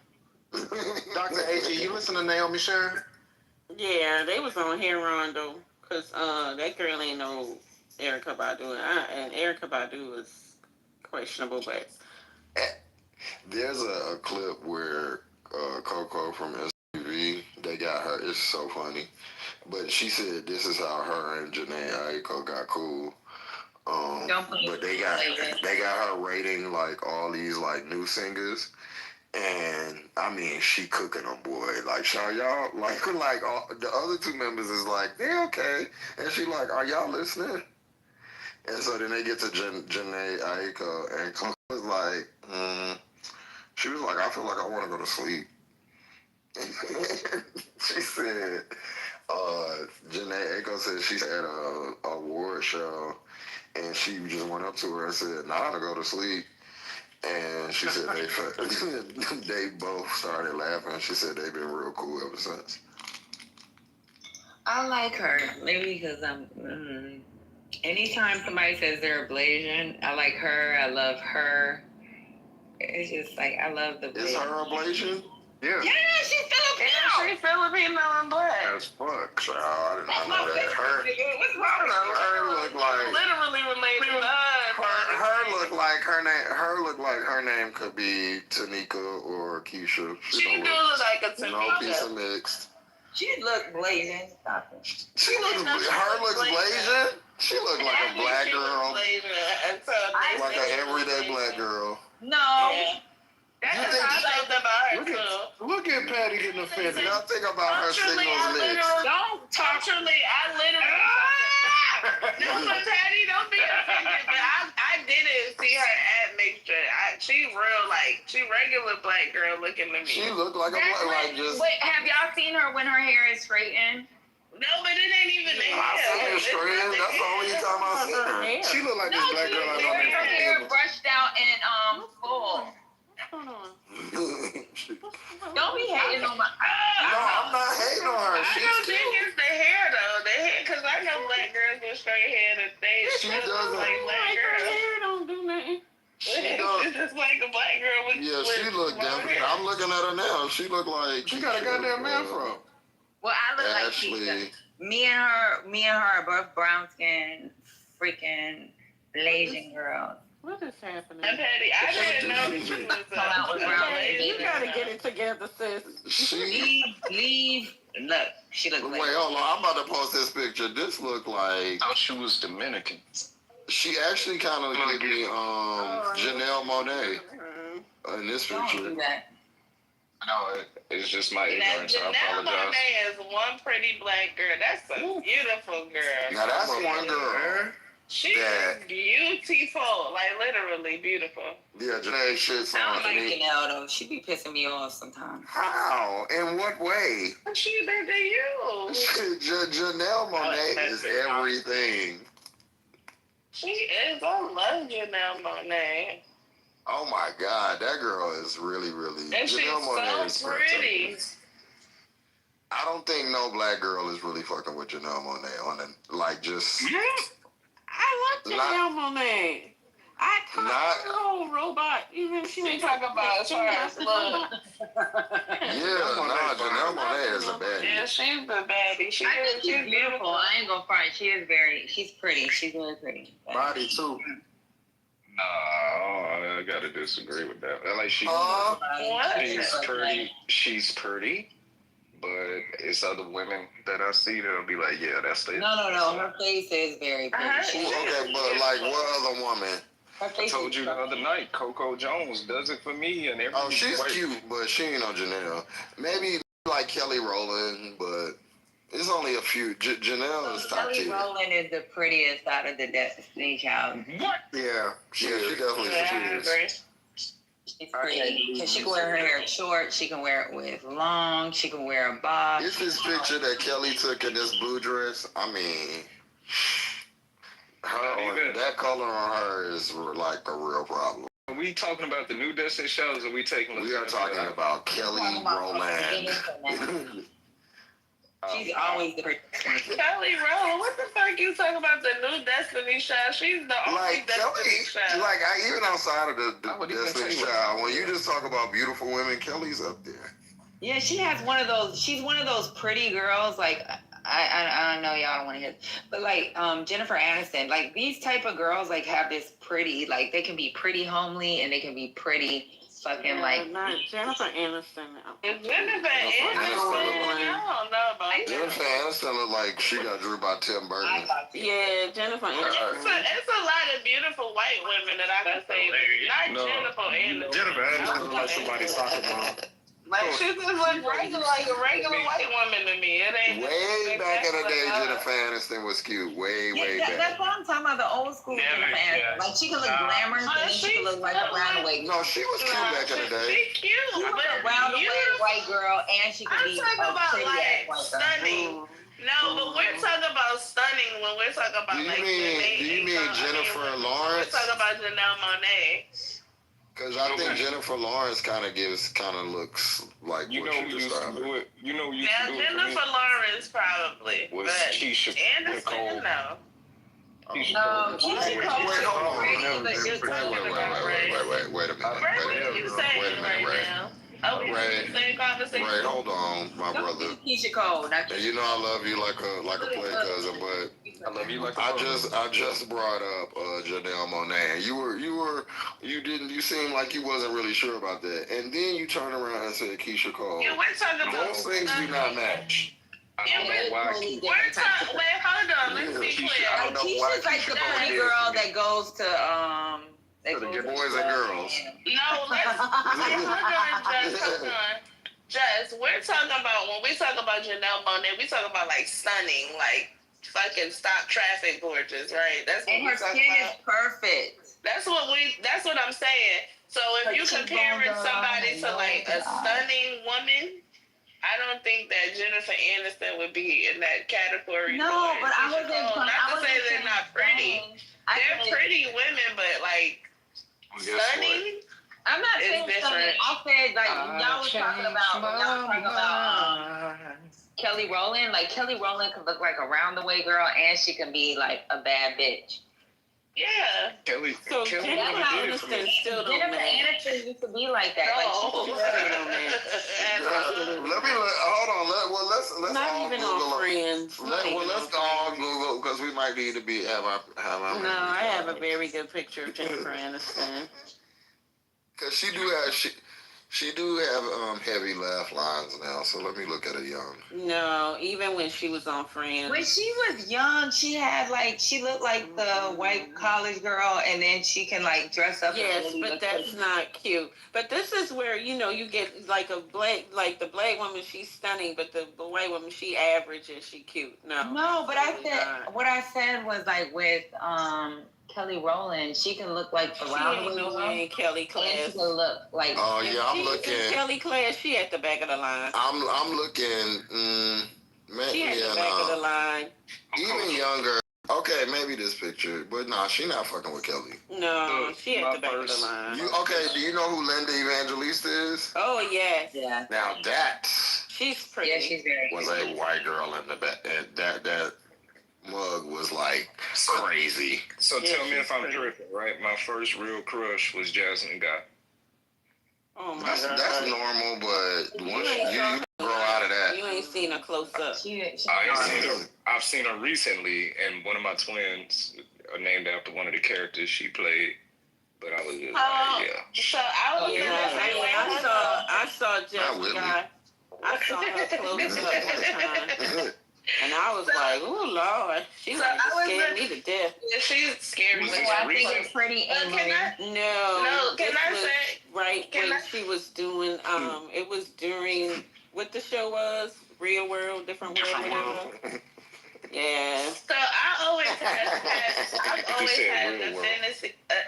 Dr. AG, you listen to Naomi Sharon? Yeah, they was on here, Rondo, because that girl ain't no Erykah Badu, and Erykah Badu is questionable, but... There's a clip where Coco from SUV, they got her, it's so funny, but she said this is how her and Janae Aiko got cool. But they got her rating like all these like new singers, and I mean she cooking them, boy. Like, y'all like all, the other two members is like they okay, and she like, are y'all listening? And so then they get to Janae Aiko, and Coco was like, she was like, I feel like I want to go to sleep. She said, Janae Aiko said she's at a award show, and she just went up to her and said, nah, to go to sleep. And she said they both started laughing. She said they've been real cool ever since. I like her, maybe because I'm. Anytime somebody says they're a Blasian, I like her. I love her. It's just like I love the. Is her a Blasian? Yeah. Yeah, she's Filipino. Yeah, she's Filipino and black. As fuck. Child, I did not know that. What's wrong with her? Her look like Literally related to us. her look like her name. Her look like her name could be Tanika or Keisha. She do look like a Tanika. No piece of mixed. She look Blasian. She looks. Her looks Blasian. She looked like a black girl. Like an everyday black girl. No. Yeah. That's what I felt about her too. Look at Patty getting offended. Now think about her signals mixed. Don't talk to me. I literally. No, but Patty, don't be offended. But I didn't see her admixture. She regular black girl looking to me. She looked like a black, like just. Wait, have y'all seen her when her hair is straightened? No, but it ain't even the hair. I seen her straightened. That's the only time I seen her. She looked like this black girl I know. Her hair brushed out and full. Hold on. Don't be hating on my. No, I'm not hating on her. I don't think it's the hair though. The hair, because I know black girls with straight hair that they She doesn't. like black girls. Her hair don't do nothing. It's just like a black girl with. Yeah, she looked different. I'm looking at her now. She looked like She got a goddamn man from. Well, I look like Ashley. Keisha. Me and her are both brown skin, freaking Blasian girls. What is happening? And Patty, I didn't know she was out with brown Okay, you gotta get it together, sis. Leave. Look, she look. Wait, hold on. I'm about to post this picture. This looked like. Oh, she was Dominican. She actually kind of gave me Janelle Monáe in this Don't picture. do that. No, it's just my ignorance. I Janelle apologize. Monáe is one pretty black girl. That's a beautiful girl. Now that's one girl. She is beautiful, like literally beautiful. Yeah, Janae shit I song. don't like Janelle though. She be pissing me off sometimes. How? In what way? She better than you. Janelle Monáe is everything. She is. I love Janelle Monáe. Oh my God, that girl is really, really. And she's Janelle Monáe so pretty. I don't think no black girl is really fucking with Janelle Monáe on it. Like just. I love Janelle Monáe. I talk to the whole robot, even if she ain't talk about as far as look. Janelle Monáe is a baddie. Yeah, she's the baddie. She's beautiful. I ain't gonna front. She's pretty. She's really pretty. Body too. No, I gotta disagree with that. Like she's pretty. She's pretty, but it's other women that I see that'll be like, yeah, that's the. No. Her face is very pretty. Okay, but like what other woman? I told you the other night, Coco Jones does it for me and everything. Oh, she's cute, but she ain't no Janelle. Maybe like Kelly Rowland, but it's only a few. Janelle is top Kelly tier. Rowland is the prettiest out of the Destiny Child. What? Yeah, she definitely is. She's pretty because she can wear her hair short. She can wear it with long. She can wear a bob. It's this picture that Kelly took in this blue dress. I mean, That color on her is like a real problem. Are we talking about the new Destiny shows, or we taking? We are talking about Kelly Rowland. She's always the Kelly Rowland. What the fuck you talking about the new Destiny Child? She's the only Destiny Child. Like even outside of the Destiny Child, when you just talk about beautiful women, Kelly's up there. Yeah, she has one of those. She's one of those pretty girls. Like I know y'all don't want to hear, but like Jennifer Aniston. Like these type of girls, like have this pretty. Like they can be pretty homely and they can be pretty. Fucking like not Jennifer Aniston. Jennifer Aniston. I don't know about Jennifer Aniston look like she got drew by Tim Burton. Yeah, Jennifer Aniston. It's a lot of beautiful white women that I can say. Not Jennifer Aniston. Jennifer Aniston looks like somebody's soccer mom. Like she just look regular, like a regular white woman to me. It ain't way back in the day. Jennifer Aniston was cute. Way back. That's what I'm talking about. The old school Jennifer Aniston. Like she can look glamorous, and then she can look like a roundaway. No, she was cute back in the day. She cute. She was a roundaway white girl, and she could be like stunning. No, but we're talking about stunning when we're talking about do you mean Jennifer Lawrence? We're talking about Janelle Monáe. Because I think Jennifer Lawrence kind of looks like you what know you who described. You know who Now Jennifer Lawrence probably, was but Keisha Anderson no. Keisha Cole. Wait a minute. Ray, hold on, my brother. Keisha Cole. And you know I love you like a play cousin, but I love you like I just brought up Janelle Monáe. You seemed like you wasn't really sure about that, and then you turn around and said Keisha Cole. Yeah, we're talking about those things do not match. Wait, hold on. Let's be clear. Like Keisha's like the pretty girl that goes to boys and girls. No, hold on. Just we're talking about when we talk about Janelle Monáe, we talking about like stunning, like fucking stop traffic gorgeous, right? That's what her skin is perfect. That's what I'm saying. So if you comparing somebody to like a stunning woman, I don't think that Jennifer Aniston would be in that category. No, but I wasn't. Not to say they're not pretty. They're pretty women, but like stunning. I'm not saying stunning. I said like y'all was talking about Kelly Rowland. Like Kelly Rowland can look like a roundaway girl, and she can be like a bad bitch. Yeah. Kelly Jennifer Aniston still don't Jennifer Aniston used to be like that. No. Let's not all even Google on Friends. Let's all Google because we might need to have our. No, I have a very good picture of Jennifer Aniston. Because she do have heavy laugh lines now, so let me look at her young. No, even when she was on Friends. When she was young, she looked like the white college girl, and then she can like dress up. Yes, but that's not cute. But this is where you get like the black woman, she's stunning, but the white woman, she average and she cute. No, but what I said was like with Kelly Rowland, she can look like the roundaway Kelly class. And she can look like. Oh yeah, I'm looking. Kelly class, she at the back of the line. I'm looking. She at the back of the line. Even younger. Okay, maybe this picture, but nah, she not fucking with Kelly. No, she at the back of the line. Do you know who Linda Evangelista is? Oh yes. Yeah. Now that she's pretty. Yeah, she's very. Was a white girl in the back, and that mug was like crazy. So tell me if I'm tripping, right? My first real crush was Jasmine Guy. Oh my God. That's normal, but once you grow out of that. You ain't seen her close up. I've seen her recently, and one of my twins are named after one of the characters she played. But I was just So I was I saw Jasmine Guy. I saw her close up one time. And I was like, oh, Lord. She scared me to death. Yeah, she's scary. I think it's pretty angry. No, can I say? Right when she was doing, it was during, what the show was? Real World, Different World, whatever. Yeah. So I've always had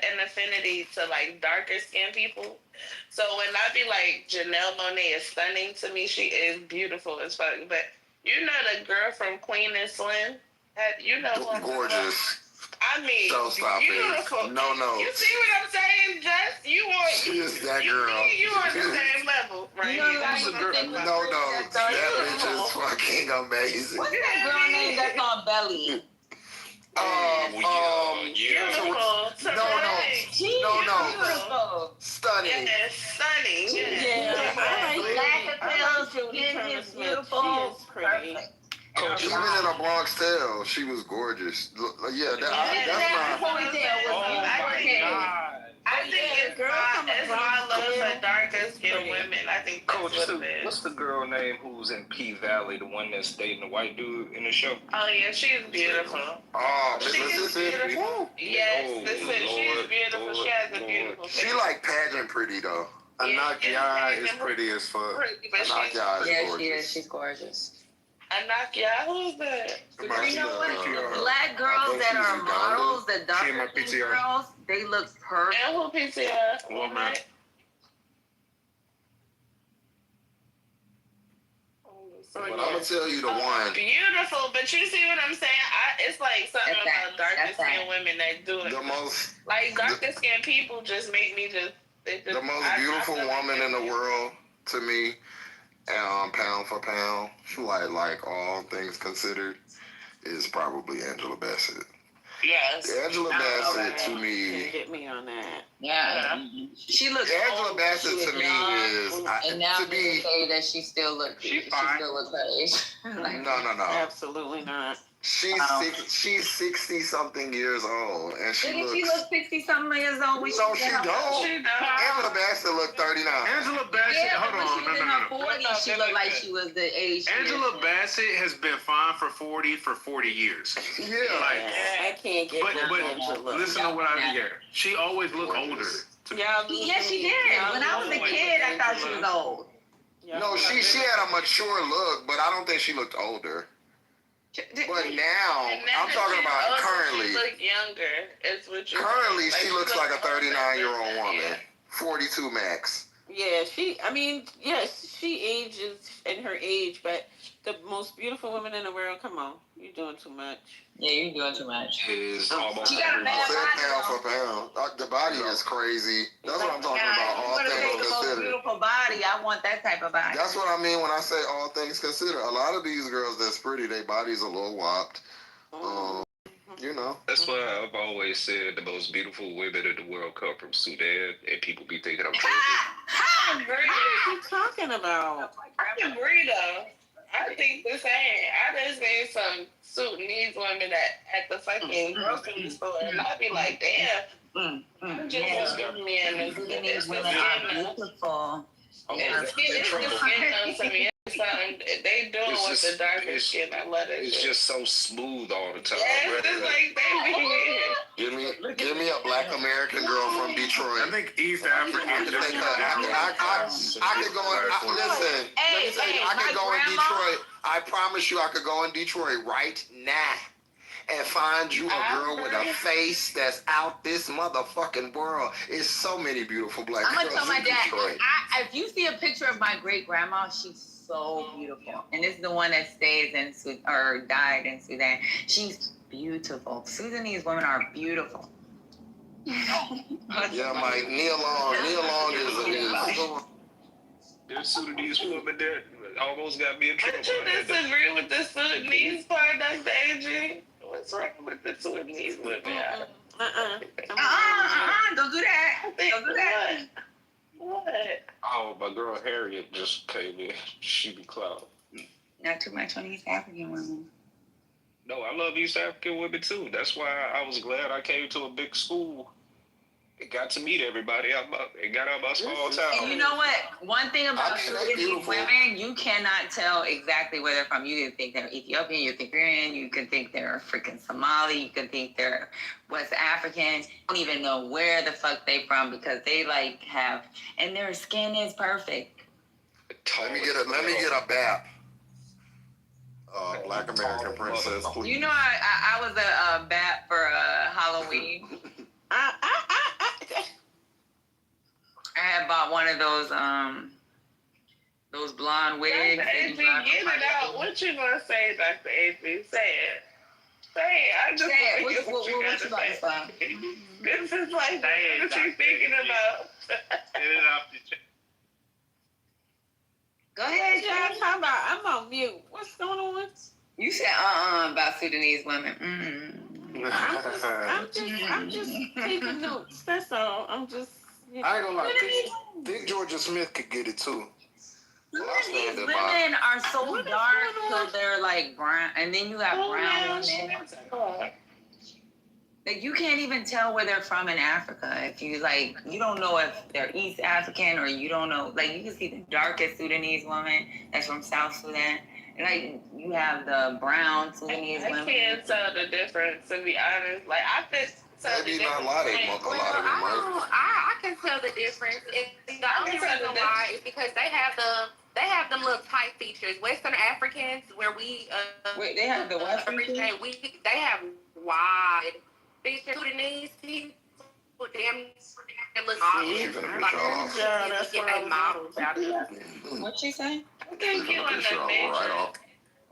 an affinity to like darker skinned people. So when I be like, Janelle Monáe is stunning to me, she is beautiful as fuck. But you know the girl from Queen and Slim? You know who I'm gorgeous. I mean, So stop beautiful. it. No. You see what I'm saying, Jess? You want She is that girl. You on the same level, right? You know, here. like, No, that bitch is fucking amazing. What's that girl name that's on Belly? Beautiful. No. Beautiful. Stunning. Yes, stunning. Yeah, I like Skin is beautiful. She is pretty. Even in a Bronx Tale, she was gorgeous. Yeah, that's my. I think it's my love for darker skinned women. I think that's Coach, what it is. what's the girl name who's in P Valley, the one that's dating the white dude in the show? Oh yeah, she's beautiful. Oh, She's beautiful. Yes, she's beautiful. She has a beautiful face. She like pageant pretty though. Anak Yai is pretty as fuck. Anak Yai is Yeah, gorgeous. she is. She's gorgeous. Anakia, who's that? You know what? Black girls that are models, the darker skin girls, they look perfect. And who PTR? Woman. But I'm gonna tell you the one. Beautiful, but you see what I'm saying? It's like something about darker skinned women that do it. The most, like darker skinned people just make me just. The most beautiful woman in the world to me, pound for pound, like all things considered, is probably Angela Bassett. Yes. Angela Bassett to me. Get me on that. Yeah. She looks. Angela Bassett to me is. And now to be say that she still looks. She still looks her age. Like, No. Absolutely not. She's 60-something years old, and she didn't looks. she look 60-something years old? No, she don't. Angela Bassett looked 39. Angela Bassett, hold on, when she was in her 40s, she looked like she was the age. Angela Bassett has been fine for 40 years. Yeah, like I can't get but listen to what I hear. She always looked older. Yeah, she did. When I was a kid, I thought she was old. No, she had a mature look, but I don't think she looked older. But now, I'm talking about currently. She look younger. It's what you currently, she looks like a 39-year-old woman. 42 max. Yeah, she ages in her age, but the most beautiful woman in the world, come on, you're doing too much. Yeah, you're doing too much. Is almost she got a bad body. Pound for pound. The body is crazy. That's what I'm talking about. All things considered. The most beautiful body. I want that type of body. That's what I mean when I say all things considered. A lot of these girls that's pretty, their bodies a little whopped. You know. That's why I've always said the most beautiful women in the world come from Sudan, and people be thinking I'm tripping. I agree. What are you talking about? I agree though. I think the same. I just seen some Sudanese women at the fucking grocery store, and I be like, damn. I'm just giving me an Sudanese women are beautiful. It's the skin tone to me. They doing with the darker skin. I love it. It's just so smooth all the time. Yes, it's like they Give me a black American girl from Detroit. I think East African. I could go in. Listen, let me tell you, I could go in Detroit. I promise you, I could go in Detroit right now and find you a girl with a face that's out this motherfucking world. It's so many beautiful black girls in Detroit. I'm gonna tell my dad. If you see a picture of my great grandma, she's so beautiful, and this is the one that stays in or died in Sudan. She's beautiful. Sudanese women are beautiful. Yeah, Mike. Neil Long is. There's Sudanese women there almost got me in trouble. But you disagree with the Sudanese part, Dr. Adrian? What's wrong with the Sudanese women? Don't do that. Don't do that. What? Oh, my girl Harriet just came in. She be cloud. Not too much on East African women. No, I love East African women too. That's why I was glad I came to a big school. It got to meet everybody. It got out my small town. And you know what? One thing about Sudanese women, you cannot tell exactly where they're from. You can think they're Ethiopian, you think they're Korean, you can think they're freaking Somali, you can think they're West African. You don't even know where the fuck they from because they have, and their skin is perfect. Let me get a BAP. Black American Princess. Please. You know, I was a BAP for Halloween. I had bought one of those blonde wigs. Dr. AP, get it out. What you gonna say, Dr. AP? Say it. Say, I just Say it. want to What you about to say? This is like what you thinking about. Get it off the chest. Go ahead, Yeah, I'm talking about. I'm on mute. What's going on? You said about Sudanese women. I'm just taking notes. That's all. I'm just. I ain't gonna lie. Think Georgia Smith could get it too. Sudanese women are so dark, so they're like brown, and then you got brown women. Like you can't even tell where they're from in Africa. If you like, you don't know if they're East African or you don't know. Like you can see the darkest Sudanese woman that's from South Sudan. And like you have the brown Sudanese women. I can't tell the difference, to be honest. Like I could tell the difference. I can tell the difference. And the only reason why is because they have them little tight features. Western Africans, where we wait, they have the what features? They have wide features. Sudanese people, damn, look models. That's what models out of it. What'd she say? Thank you,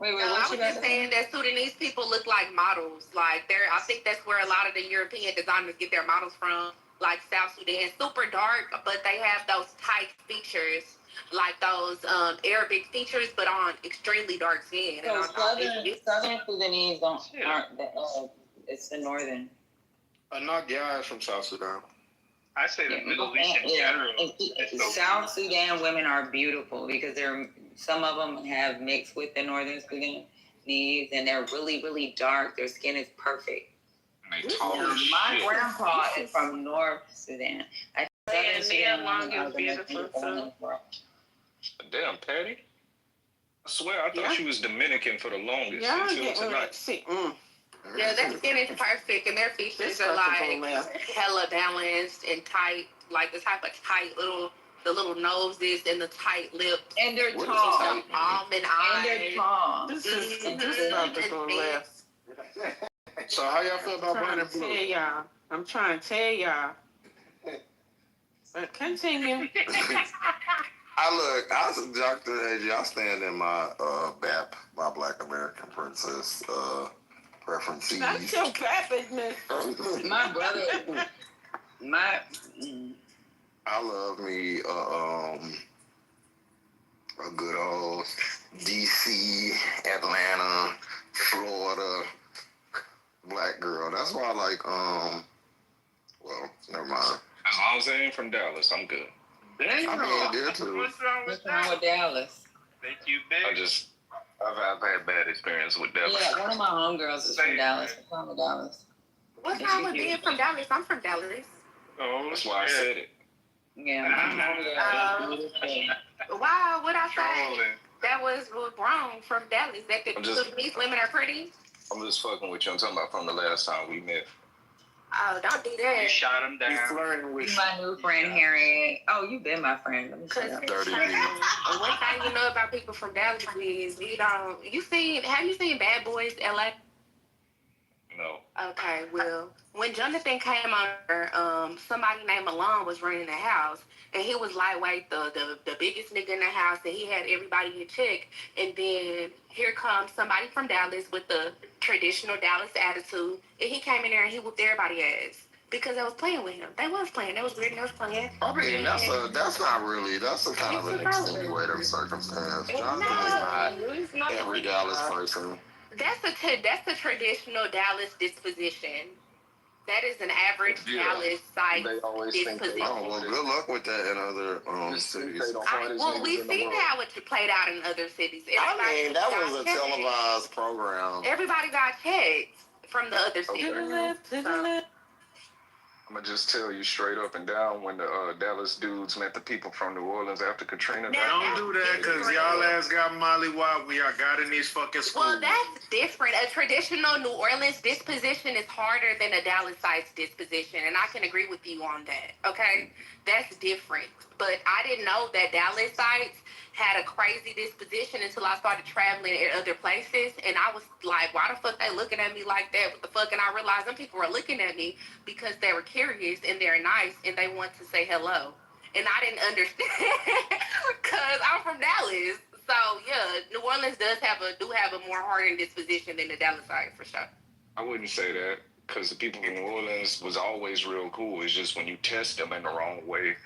Wait, I was just saying that Sudanese people look like models. Like I think that's where a lot of the European designers get their models from. Like South Sudan, super dark, but they have those tight features, like those Arabic features, but on extremely dark skin. So southern Sudanese aren't the it's the northern. Nagia is from South Sudan. I say the Middle East in general. South Sudan women are beautiful because some of them have mixed with the northern Sudanese, and they're really, really dark. Their skin is perfect. My grandpa is from North Sudan. Nia Long is beautiful too. Damn, Patty. I swear, I thought she was Dominican for the longest until tonight. Yeah, their skin is perfect, and their features are like hella balanced and tight, like the type of tight the little noses and the tight lips. And they're tall. Almond eyes. And they're tall. This is about to go left. So how y'all feel about Brandon Blue? I'm trying to tell y'all. But continue. I was Dr. AJ. I stand in my BAP, my Black American Princess preferences. That's your business. My brother, I love me a good old DC, Atlanta, Florida black girl. That's why I like well, never mind. As long as they ain't from Dallas, I'm good. Damn. I mean, there too. What's wrong with Dallas? Thank you, bitch. I've had bad experience with Dallas. Yeah, one of my homegirls is from Dallas. I'm from Dallas. What's wrong with being from Dallas? I'm from Dallas. Oh, that's why I said it. Yeah. Wow, what I say? That was wrong from Dallas. That these women are pretty. I'm just fucking with you. I'm talking about from the last time we met. Oh, don't do that. You shot him down. You flirting with my new friend Harriet. Oh, you've been my friend. Let me shut up. One thing you know about people from Dallas is have you seen Bad Boys LA? No. Okay, well, when Jonathan came on, somebody named Malone was running the house, and he was lightweight, the biggest nigga in the house, and he had everybody in check. And then here comes somebody from Dallas with the traditional Dallas attitude, and he came in there and he whooped everybody's ass because they was playing with him. They was playing. They was weird. They was playing. I mean, that's not really. That's a kind of an extenuating circumstance. Jonathan is not every Dallas person. That's a traditional Dallas disposition. That is an average Dallas site disposition. Well, good luck with that in other cities. We've seen how it played out in other cities. That was a televised program. Everybody got checked from the other cities. I'm gonna just tell you straight up and down when the Dallas dudes met the people from New Orleans after Katrina. Don't do that, because y'all ass got mollywopped when y'all got in these fucking schools. Well, that's different. A traditional New Orleans disposition is harder than a Dallas site's disposition, and I can agree with you on that, okay? That's different. But I didn't know that Dallas sites had a crazy disposition until I started traveling at other places, and I was like, why the fuck they looking at me like that? What the fuck? And I realized them people were looking at me because they were curious and they're nice and they want to say hello. And I didn't understand because I'm from Dallas. So yeah, New Orleans do have a more hardened disposition than the Dallas side for sure. I wouldn't say that because the people in New Orleans was always real cool. It's just when you test them in the wrong way,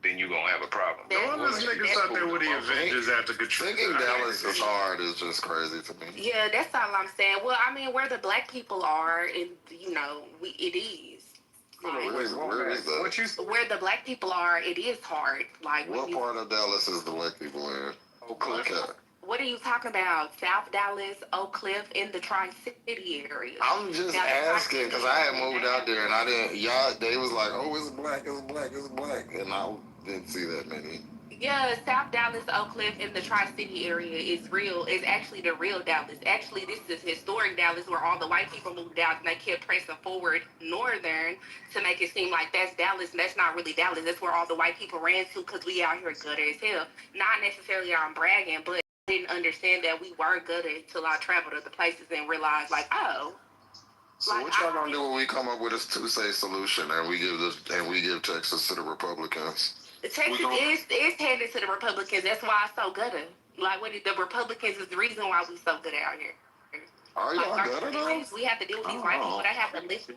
then you're gonna have a problem. All those niggas out there with the Avengers after Katrina. Thinking Dallas is hard is just crazy to me. Yeah, that's all I'm saying. Well, I mean, where the black people are, and you know, it is. Like, Where is that? where the black people are, it is hard. Like, What part of Dallas is the black people in? Okay. What are you talking about? South Dallas, Oak Cliff, in the Tri-City area. I'm just asking because I had moved out there and I didn't. Y'all, they was like, "Oh, it's black, it's black, it's black," and I didn't see that many. Yeah, South Dallas, Oak Cliff, in the Tri-City area is real. Is actually the real Dallas. Actually, this is historic Dallas where all the white people moved out and they kept pressing forward northern to make it seem like that's Dallas, and that's not really Dallas. That's where all the white people ran to because we out here gutter as hell. Not necessarily I'm bragging, but I didn't understand that we were gutter until I traveled other places and realized, like, oh. So like, what y'all gonna do when we come up with a two-state solution and we give Texas to the Republicans? Texas is headed to the Republicans. That's why it's so gutter. Like, the Republicans is the reason why we so good out here. Are y'all gutter though? We have to deal with these white people that have to listen.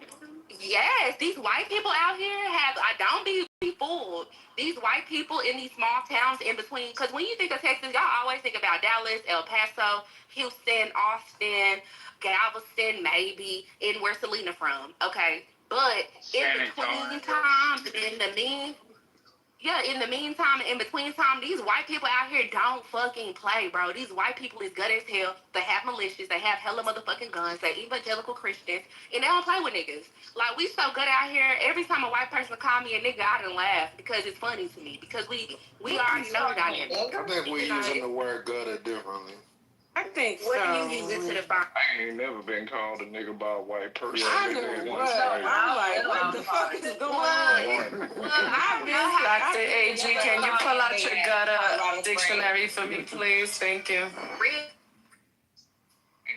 Yes, these white people out here I don't be fooled. These white people in these small towns in between, because when you think of Texas, y'all always think about Dallas, El Paso, Houston, Austin, Galveston, maybe, and where Selena from. Okay, but in between time, in the meantime, in between time, these white people out here don't fucking play, bro. These white people is good as hell. They have militias. They have hella motherfucking guns. They evangelical Christians. And they don't play with niggas. Like, we so good out here. Every time a white person call me a nigga, I done laugh because it's funny to me. Because we already know the dynamic. I think we're using the word gutter differently. I think so. What do you use it to define? I ain't never been called a nigga by a white person. I know what. I'm like, what the fuck is going on? Dr. AG, can you pull out your gutter dictionary for me, please? Thank you.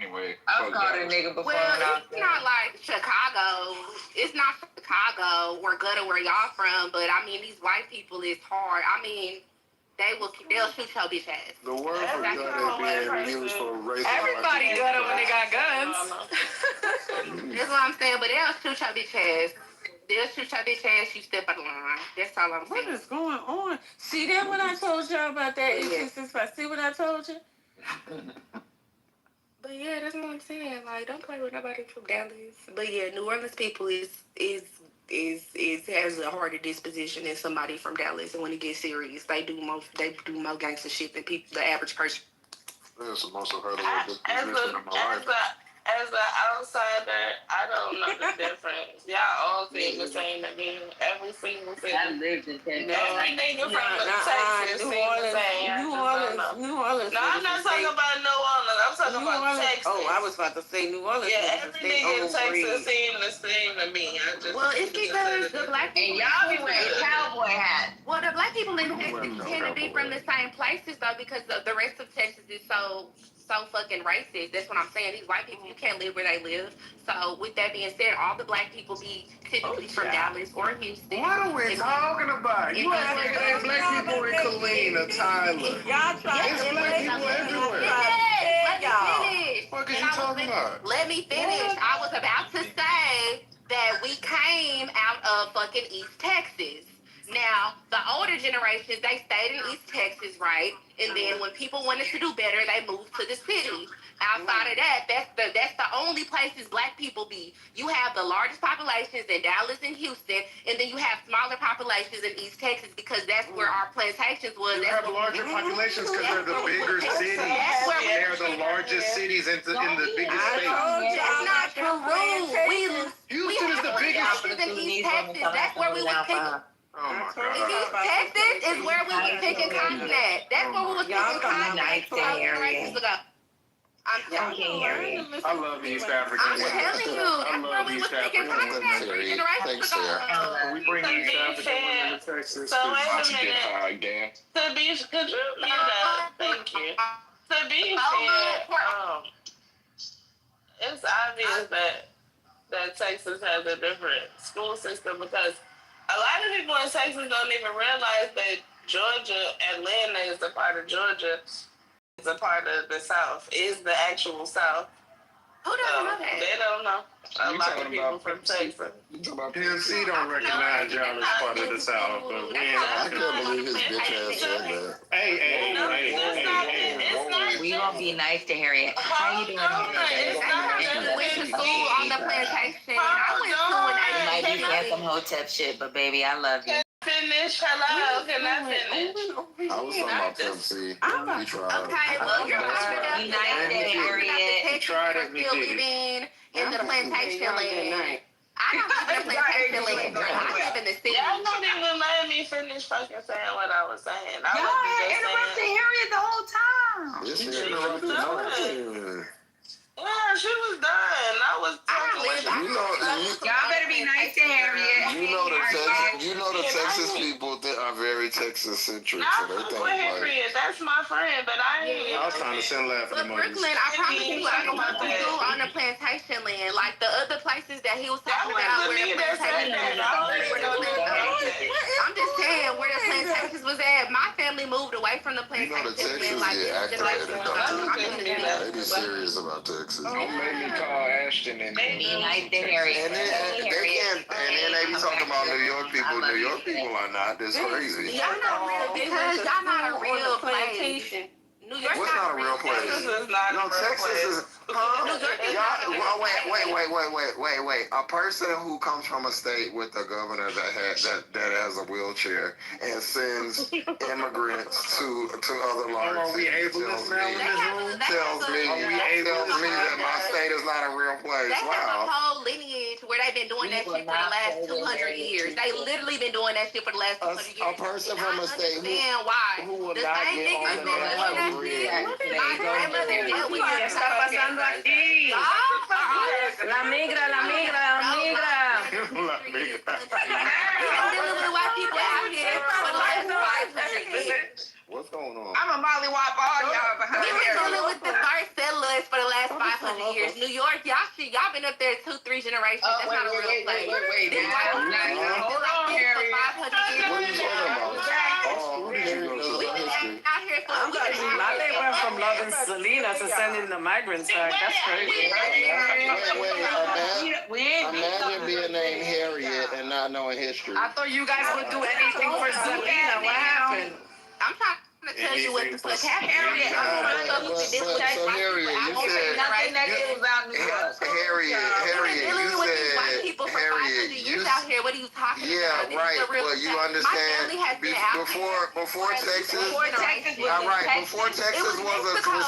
Anyway, I've called a nigga before. Well, it's not like Chicago. It's not Chicago or gutter where y'all from, but I mean, these white people is hard. I mean, they'll shoot your bitch ass. The word for gutter being used for racial. Everybody gutter when they got guns. That's what I'm saying, but they'll shoot your bitch ass. They'll shoot your bitch ass, you step out of line. That's all I'm saying. What is going on? See that when I told y'all about that See what I told you? But yeah, that's what I'm saying. Like, don't play with nobody from Dallas. But yeah, New Orleans people has a harder disposition than somebody from Dallas, and when it gets serious, they do more gangster shit than the average person. That's the most I've heard of disposition in my life. As an outsider, I don't know the difference. Y'all all seem the same to me. Every single thing. I lived in Texas. Every nigga from Texas seem the same. New Orleans. No, I'm not talking about New Orleans. I'm talking about Texas. Oh, I was about to say New Orleans. Yeah, every nigga in Texas seem the same to me. Well, it's because the black people. And y'all be wearing cowboy hats. Well, the black people in Texas tend to be from the same places, though, because the rest of Texas is so fucking racist. That's what I'm saying. These white people, you can't live where they live. So with that being said, all the black people be typically from Dallas or Houston. What are we talking about? You act like there ain't black people in Killeen or Tyler. Y'all try There's black people everywhere. What are you talking about? Let me finish. I was about to say that we came out of fucking East Texas. Now, the older generations, they stayed in East Texas, right? And then when people wanted to do better, they moved to the city. Outside of that, that's the only places black people be. You have the largest populations in Dallas and Houston, and then you have smaller populations in East Texas because that's where our plantations was. You have larger populations because they're the bigger cities. They're the largest cities in the biggest states. That's not true. Houston is the biggest. In East Texas, that's where we was picking. Oh my God. East Texas is where we was picking cotton at. That's where we was picking cotton at 12 generations ago. I'm telling you. I love East Africa. I'm telling you. That's where we was picking cotton at 3 generations ago. We bring East Africa women to Texas. So wait a minute. To be, could you mute up? Thank you. To be fair, it's obvious that Texas has a different school system because a lot of people in Texas don't even realize that Georgia, Atlanta is a part of Georgia, is a part of the South, is the actual South. Who doesn't know that? They don't know. A You lot talking of people about from Texas. You talking about PNC don't recognize y'all as part of the South, but we ain't I can't believe his bitch ass said that. We gonna be nice to Harriet. How you doing, Harriet? I went to school on the plantation. I went to school in You might be saying some hotep shit, but baby, I love you. Finish. Hello. Can I finish? I was talking about Pepsi. We tried. Okay, well, you're Be nice to Harriet. Tried it, we still did it. living in the plantation land. I don't live in the plantation land. I live in the city. Y'all not even letting me finish fucking saying what I was saying. I Y'all wasn't just interrupted saying. Harriet the whole time. Yes, she interrupted nothing. Yeah, she was done. I was talking. Y'all better be nice to Harriet. You know the Texas people that are very Texas centric, so they think Go ahead, like. Harriet. That's my friend, but I ain't. I was trying to send laughing But emojis. Brooklyn, I promise you, I went to school on the plantation land. Like the other places that he was talking about where the plantation land. I'm just saying where the plantations was at. My family moved away from the You know plantation the Texas land like get generation activated. ago. They be serious about Texas. Don't make me call Ashton and Be nice to Harriet. And then they be talking about New York people. New York people are not this crazy. Y'all not real because y'all not a real place. New York What's not a real place? Texas is not No, a real Texas place. is. Y'all, well, wait. A person who comes from a state with a governor that has a wheelchair and sends immigrants to other large Are we cities ableist now in this room? tells me that my state is not a real place. They have a Wow. whole lineage where they've been doing that shit for the last 200 years. They literally been doing that shit for the last 200 years. A person from a state who will the not same get niggas on been doing that shit. My grandmother dealt with ¿Qué está pasando aquí? La migra. dealing with white people out here for the last 500 years. What's going on? I'm a mollywop all y'all behind We were here. dealing with the first settlers for the last 500 years. New York, y'all been up there 2-3 generations. That's not a real place. Wait. Hold on, Harriet. What are you talking about? Oh, who did you go to the history? Out here for My they went from loving Selena to sending the migrants back. That's crazy. Imagine being named Harriet and not knowing history. I thought you guys would do anything for Selena. What happened? I'm trying to tell you what the fuck happened. Harriet, you out here. What are you talking about? Right. Well, you understand. Before Texas was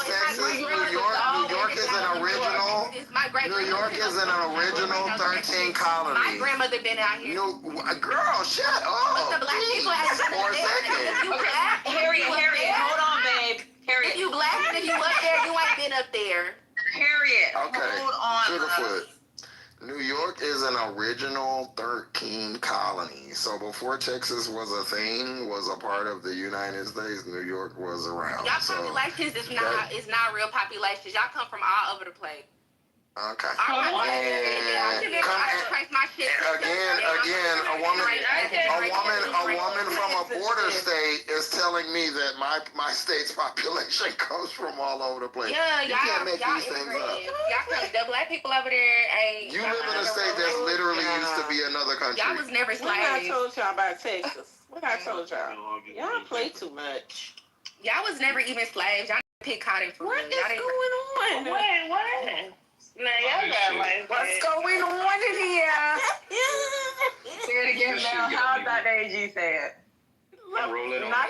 Texas, New York is an original. New York is an original 13 colony. My grandmother been out here. Girl, shut up. But the black people have been for a second. Harriet, hold on, babe. Harriet. If you black and if you up there, you ain't been up there. Harriet, okay. Hold on. Sugarfoot. New York is an original 13 colony. So before Texas was a thing, was a part of the United States, New York was around. Y'all populations is not real populations. Y'all come from all over the place. Okay. Again, a woman from a border state is telling me that my state's population comes from all over the place. Yeah, you can't make these things up. The black people over there ain't. You live in a state that's literally used to be another country. Y'all was never slaves. What I told y'all about Texas? What I told y'all? Y'all play too much. Y'all was never even slaves. Y'all pick cotton for What is going on? Wait, what? Now y'all got like what's going on in here? Say it again now. How about the AG said? Not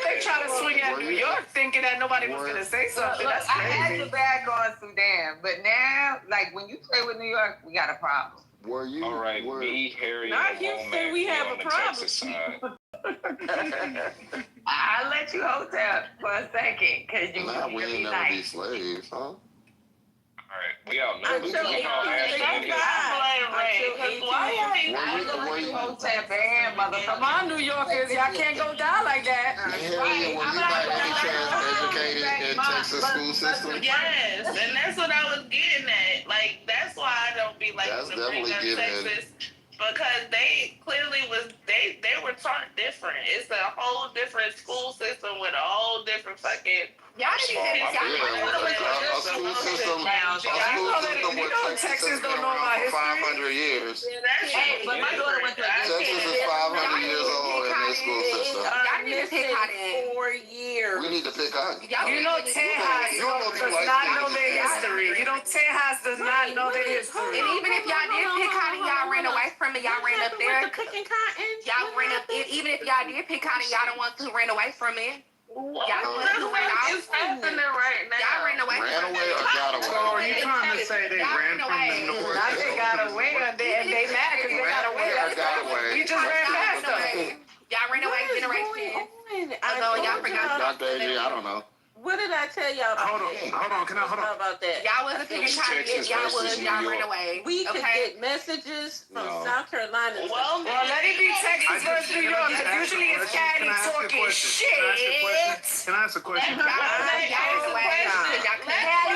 they try to swing at New York thinking that nobody was gonna say something. Look, That's I had crazy. to back on Sudan, but now, like when you play with New York, we got a problem. Were you? All right, me, Harry, Not and Houston, Womack we be have on a the problem. Texas side. I'll let you hold that for a second, because you Nah, we can ain't be never be nice. slaves, huh? All right, we all know. We Until call Ashton and his. Come on, New Yorkers, y'all can't go down like that. Harriet, were you by any chance educated in Texas school system? Yes, and that's what I was getting at. Like, that's why I don't be like That's to bring definitely up given. Texas. because they clearly they were taught different. It's a whole different school system with a whole different fucking. Y'all didn't even A school system where Texas don't know about history. 500 years. Hey, but my daughter went to Texas is 500 years old in their school system. Y'all need to pick on it. 4 years. We need to pick on. You know Tejas does not know their history. You know Tejas does not know their history. And even if y'all did pick cotton, y'all ran away from it. Y'all ran up there. Y'all ran up there. Even if y'all did pick cotton, y'all don't want to run away from it. Y'all ran away. It's happening right now. Y'all ran away. Ran away or got away? So are you trying to say they ran from the North? Now they got away and they mad because they got away. Got away. You just ran past them. Y'all ran away generation. Although y'all forgot. Dr. AJ, I don't know. What did I tell y'all about Hold on. Can I hold on? about that? Y'all wasn't picking cotton. Y'all ran away. We could get messages from South Carolina. Well, let it be Texas versus New York. Usually it's Cali talking shit. Can I ask a question? Cali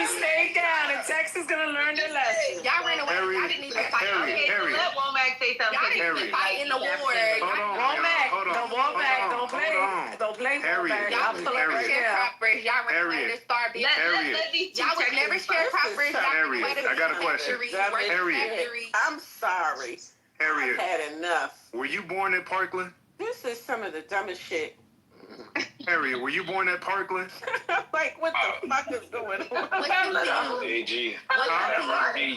stayed down and Texas gonna learn their lesson. Y'all ran away. Y'all didn't even fight. Harry. Let Womack say something. Y'all didn't even fight in the war. Don't blame Womack. Y'all was never sharecroppers. Y'all ran away to starve. Y'all was never sharecroppers. Harriet, I got a question. Harriet. I'm sorry. Harriet, I've had enough. were you born in Parkland? This is some of the dumbest shit. Harriet, were you born at Parkland? Like, what the fuck is going on? AG,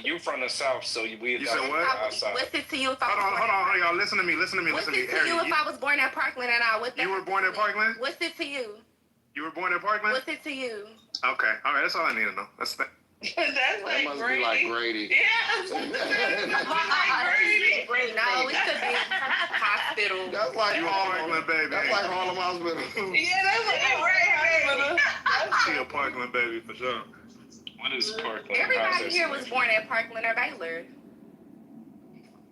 you from the South, so we said what? What's it to you if I was Hold on, y'all. Listen to me. What's it to you if I was born at Parkland and I You were born at Parkland? What's it to you? You were born at Parkland? What's it to you? Okay, all right. That's all I need to know. That's That's That must be like Grady. Yeah. No, it should be hospital. That's like Parkland, baby. That's like Harlem Hospital. Yeah, that's like She a Parkland baby for sure. What is Parkland? Everybody here was born at Parkland or Baylor.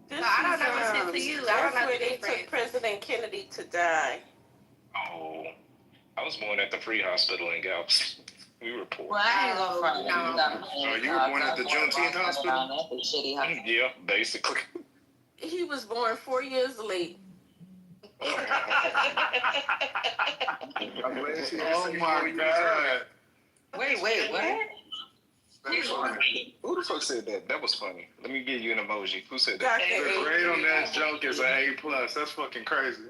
So I don't know what's it to you. I don't know where the they difference. took President Kennedy to die. Oh, I was born at the Free Hospital in Galveston. We were poor. Well, I ain't gonna front. Oh, you were born at the Juneteenth Hospital? Shitty hospital. Yeah, basically. He was born 4 years late. Oh my God. Wait, what? Who the fuck said that? That was funny. Let me give you an emoji. Who said that? The grade on that joke is an A+. That's fucking crazy.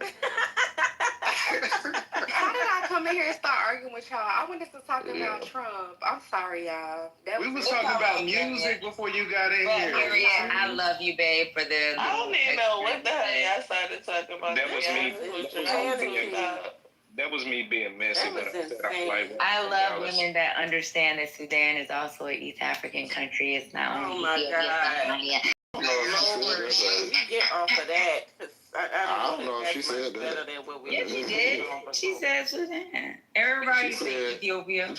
How did I come in here and start arguing with y'all? I wanted to talk about Trump. I'm sorry, y'all. We was talking about music before you got in here. Peoria, I love you, babe, for the. I don't even know what the hell y'all started talking about. That was me being messy. That was when I said insane. like, I love women that understand that Sudan is also an East African country. It's not only Ethiopia. Lord, get off of that. I don't know if she said that. Yeah, she did. She said Sudan. Everybody said Ethiopia.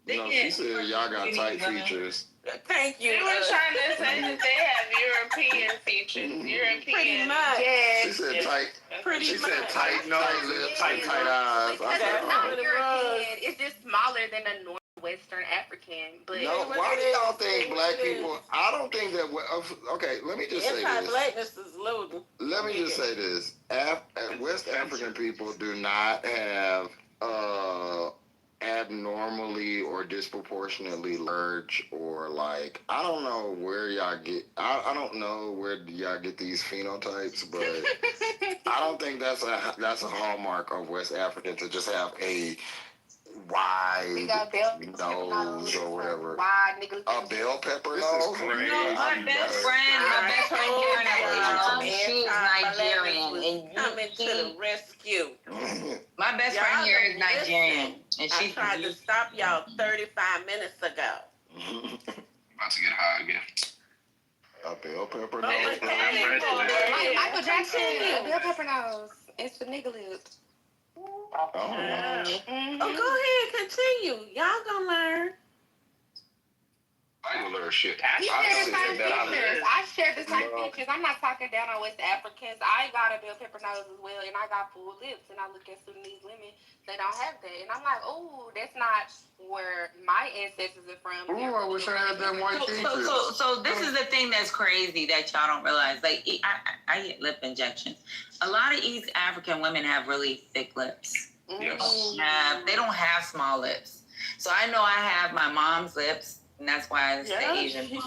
No, she said y'all got tight features. Thank you. They were trying to say that they have European features. European. Pretty much. She said tight. Pretty She much. said tight nose, lips, tight eyes. Because it's not European. It's just smaller than a Northwestern African. But No, why do y'all think black people? I don't think that. Okay, let me just say this. Anti-blackness is loading. Let me just say this: West African people do not have abnormally or disproportionately large or like I don't know where y'all get. I don't know where y'all get these phenotypes, but I don't think that's a hallmark of West African to just have a wide nose or whatever. A bell pepper nose? My best friend here in Atlanta, she's Nigerian, and you coming to the rescue. My best friend here is Nigerian, and I she tried to stop y'all 35 minutes ago. about to get high again. A bell pepper nose? like Michael Jackson, bell pepper nose. It's the nigga lips. Oh, go ahead, continue. Y'all gonna learn. Regular shit. We share the same features. I share the same features. I'm not talking down on West Africans. I got a bell pepper nose as well, and I got full lips. And I look at Sudanese women, they don't have that. And I'm like, oh, that's not where my ancestors are from. Ooh, I wish I had them white features. So this is the thing that's crazy that y'all don't realize. Like, I get lip injections. A lot of East African women have really thick lips. Yes. They don't have small lips. So I know I have my mom's lips, and that's why I say Asian.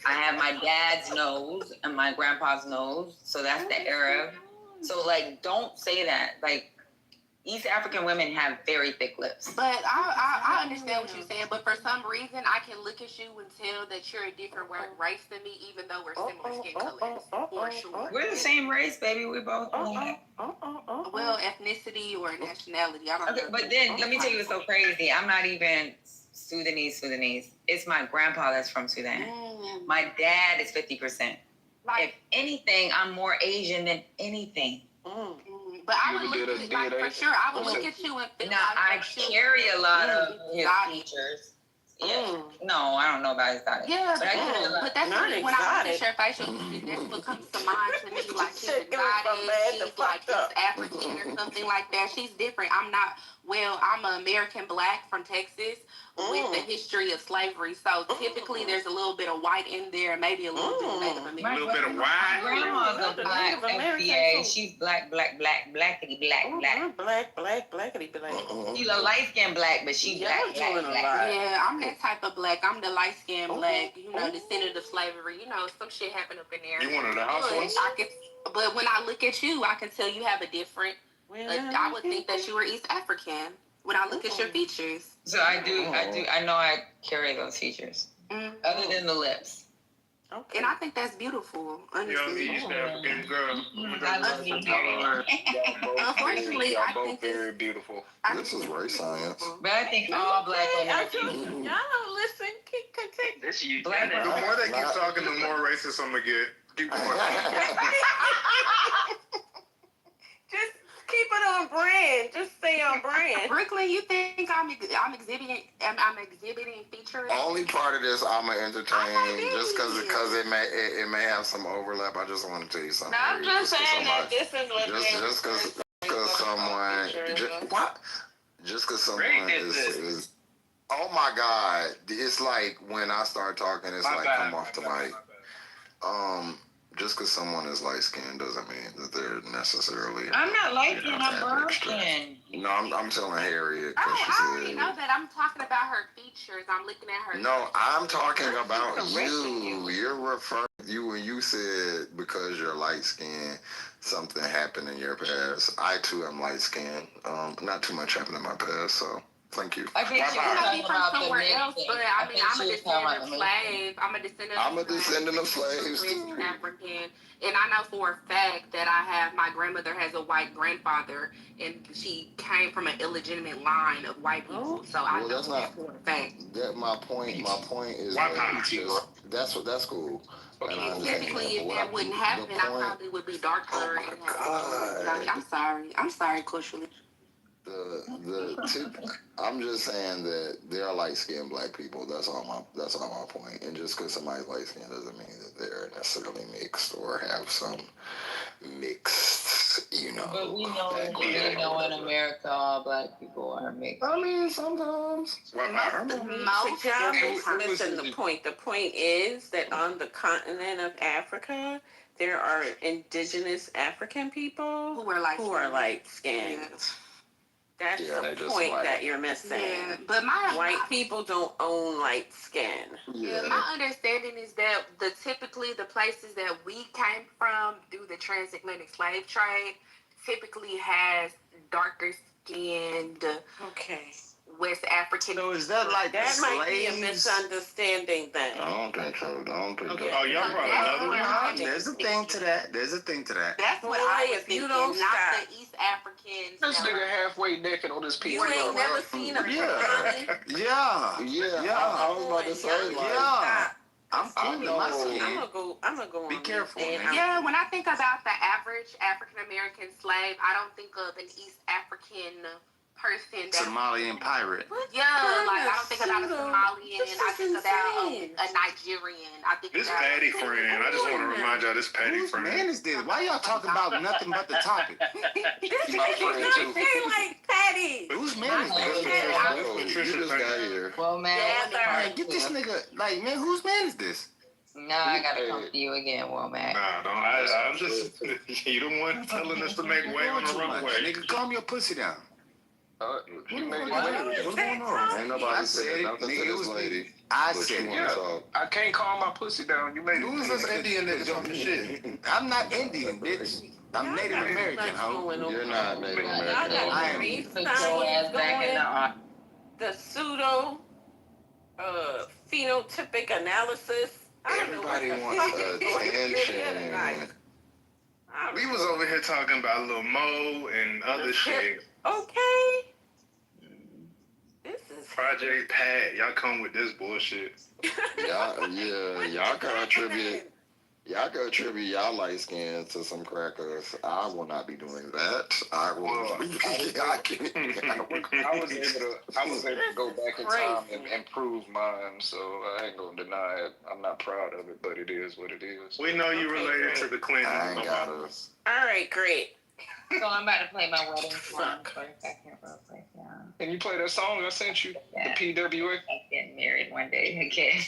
I have my dad's nose and my grandpa's nose, so that's the Arab. So, like, don't say that. Like, East African women have very thick lips. But I understand what you're saying, but for some reason, I can look at you and tell that you're a different race than me, even though we're similar skin colors, for sure. We're the same race, baby. We're both black. Well, ethnicity or nationality, I don't know. But then, let me tell you what's so crazy. I'm not even Sudanese. It's my grandpa that's from Sudan. My dad is 50%. If anything, I'm more Asian than anything. But I would look at, like, for sure, I would look at you and feel now, I carry a lot of his features. Yeah. No, I don't know about exotic. Yeah, but but that's not when I look at exotic. your facial features, that's what comes to mind to me. Like, she's exotic, she's like East African or something like that. She's different. I'm an American black from Texas with the history of slavery. So typically there's a little bit of white in there, maybe a little bit of Native American. A little bit of white. Grandma's a black FBA. She's blackity black. Blackity black. She's a light skinned black, but she's black. Yeah, I'm that type of black. I'm the light skinned black, descendant of slavery. Some shit happened up in there. You one of the house ones? But when I look at you, I can tell you have a different. I would think that you were East African when I look at your features. So I do. I know I carry those features, other than the lips. Okay. And I think that's beautiful, honestly. Young East African girl. I love you. Unfortunately, y'all both very beautiful. This is race science. But I think all black women are Y'all beautiful. don't listen. Continue. This you. Black The more they keep talking, the more racist I'm gonna get. Keep going. Just keep it on brand. Just stay on brand. Brooklyn, you think I'm exhibiting features? Only part of this I'm gonna entertain just because it may have some overlap. I just want to tell you something. No, I'm just saying that this is what just because someone is oh my God, it's like when I start talking, it's like come off the mic. Just because someone is light skinned doesn't mean that they're necessarily. I'm not light skinned. I'm brown skinned. No, I'm telling Harriet. I already know that. I'm talking about her features. I'm looking at her. No, I'm talking about you. You're referring when you said because you're light skinned, something happened in your past. I too am light skinned. Not too much happened in my past, so. Thank you. I think she was talking about somewhere else, but I mean, I'm a descendant of slaves. I'm a descendant of slaves. African, and I know for a fact that my grandmother has a white grandfather, and she came from an illegitimate line of white people. So I know that for a fact. My point is that's cool. Typically, if that wouldn't happen, I probably would be darker. I'm sorry, culturally. I'm just saying that there are light skinned black people. That's all my point. And just because somebody's light skinned doesn't mean that they're necessarily mixed or have some mixed, But we know in America all black people are mixed. I mean, sometimes. Listen, the point. The point is that on the continent of Africa, there are indigenous African people who are light skinned. That's the point that you're missing. Yeah, but white people don't own light skin. Yeah, my understanding is that typically the places that we came from through the transatlantic slave trade typically has darker skinned. Okay. West African. So is that like that slaves? Might be a misunderstanding then. I don't think so. Oh, y'all brought another one? There's a thing to that. That's what I was thinking, not the East Africans. This nigga halfway naked on this piece. You ain't never seen a Yeah. I was about to say I'm cool with my skin. I'm gonna go. Be careful. Yeah, when I think about the average African American slave, I don't think of an East African person that Somalian pirate. yeah, like I don't think about a Somalian. I think about a Nigerian. I think This about Patty friend. I just want to remind y'all, this Patty Whose friend. man is this? Why y'all talking about nothing but the topic? This is like Patty. Whose man is this? You just got here. Well, man, Man, get this nigga. Like, man, whose man is this? No, I gotta come to you again, Womack. Nah, don't. I'm just. You the one telling us to make way on the runway. Nigga, calm your pussy down. You made it. What's going on? Ain't nobody said nothing to this lady. I but said you wanna it. talk. I can't calm my pussy down. You made Who's this Indian nigga jumping shit? I'm not Indian, bitch. I'm Native American, ho. You're not Native Y'all American. got I the am. beef Put your ass back in the the pseudo phenotypic analysis. Everybody wants attention. We was over here talking about Lil Mo and other shit. Okay. This is Project Pat, y'all come with this bullshit. Y'all can attribute y'all light skin to some crackers. I will not be doing that. I will. I was able to go back in time and improve mine, so I ain't gonna deny it. I'm not proud of it, but it is what it is. We know you related to the Clintons. I ain't got us. all right, great. So I'm about to play my wedding song for a second real quick, yeah. Can you play that song I sent you? Yeah. The PWA? I'm getting married one day again.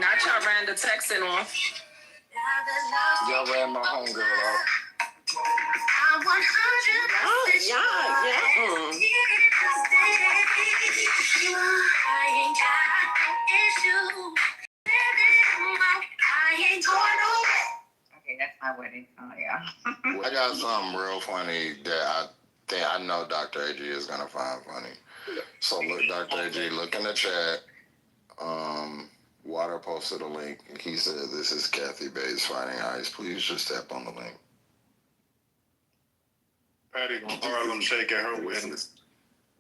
Not y'all ran the texting off. Y'all ran my homegirl off. Okay, that's my wedding song, yeah. I got something real funny that I know Dr. AG is gonna find funny. So look, Dr. AG, look in the chat. Water posted a link. He said, "This is Kathy Bates fighting ice. Please just tap on the link." Patty gonna Harlem shake at her wedding. This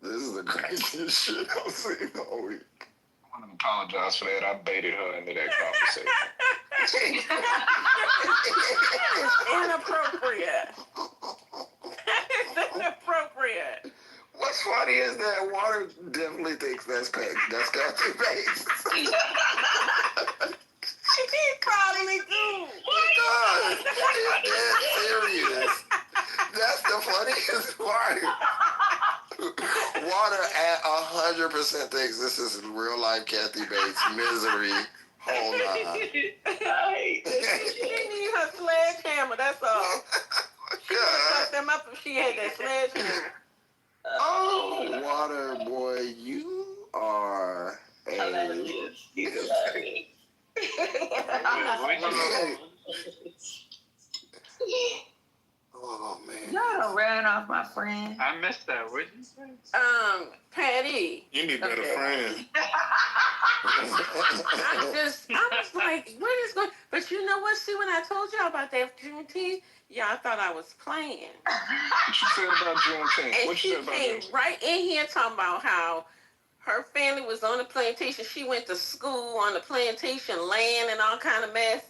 is the craziest shit I've seen all week. I want to apologize for that. I baited her into that conversation. Inappropriate. It's inappropriate. What's funny is that Water definitely thinks that's Kathy Bates. He probably do. God, he's dead serious. That's the funniest part. Water at 100% thinks this is real life Kathy Bates misery. Hold on. She need her sledgehammer, that's all. She would have fucked them up if she had that sledgehammer. Oh, Water boy, you are Hilarious. You hilarious. Oh man. Y'all done ran off my friend. I missed that. What did you say? Patty. You need better friends. I was like, what is going? But you know what? See, when I told y'all about that Juneteenth, y'all thought I was playing. What you said about Juneteenth? And What she you said about came Juneteenth? right in here talking about how her family was on the plantation. She went to school on the plantation land and all kind of mess.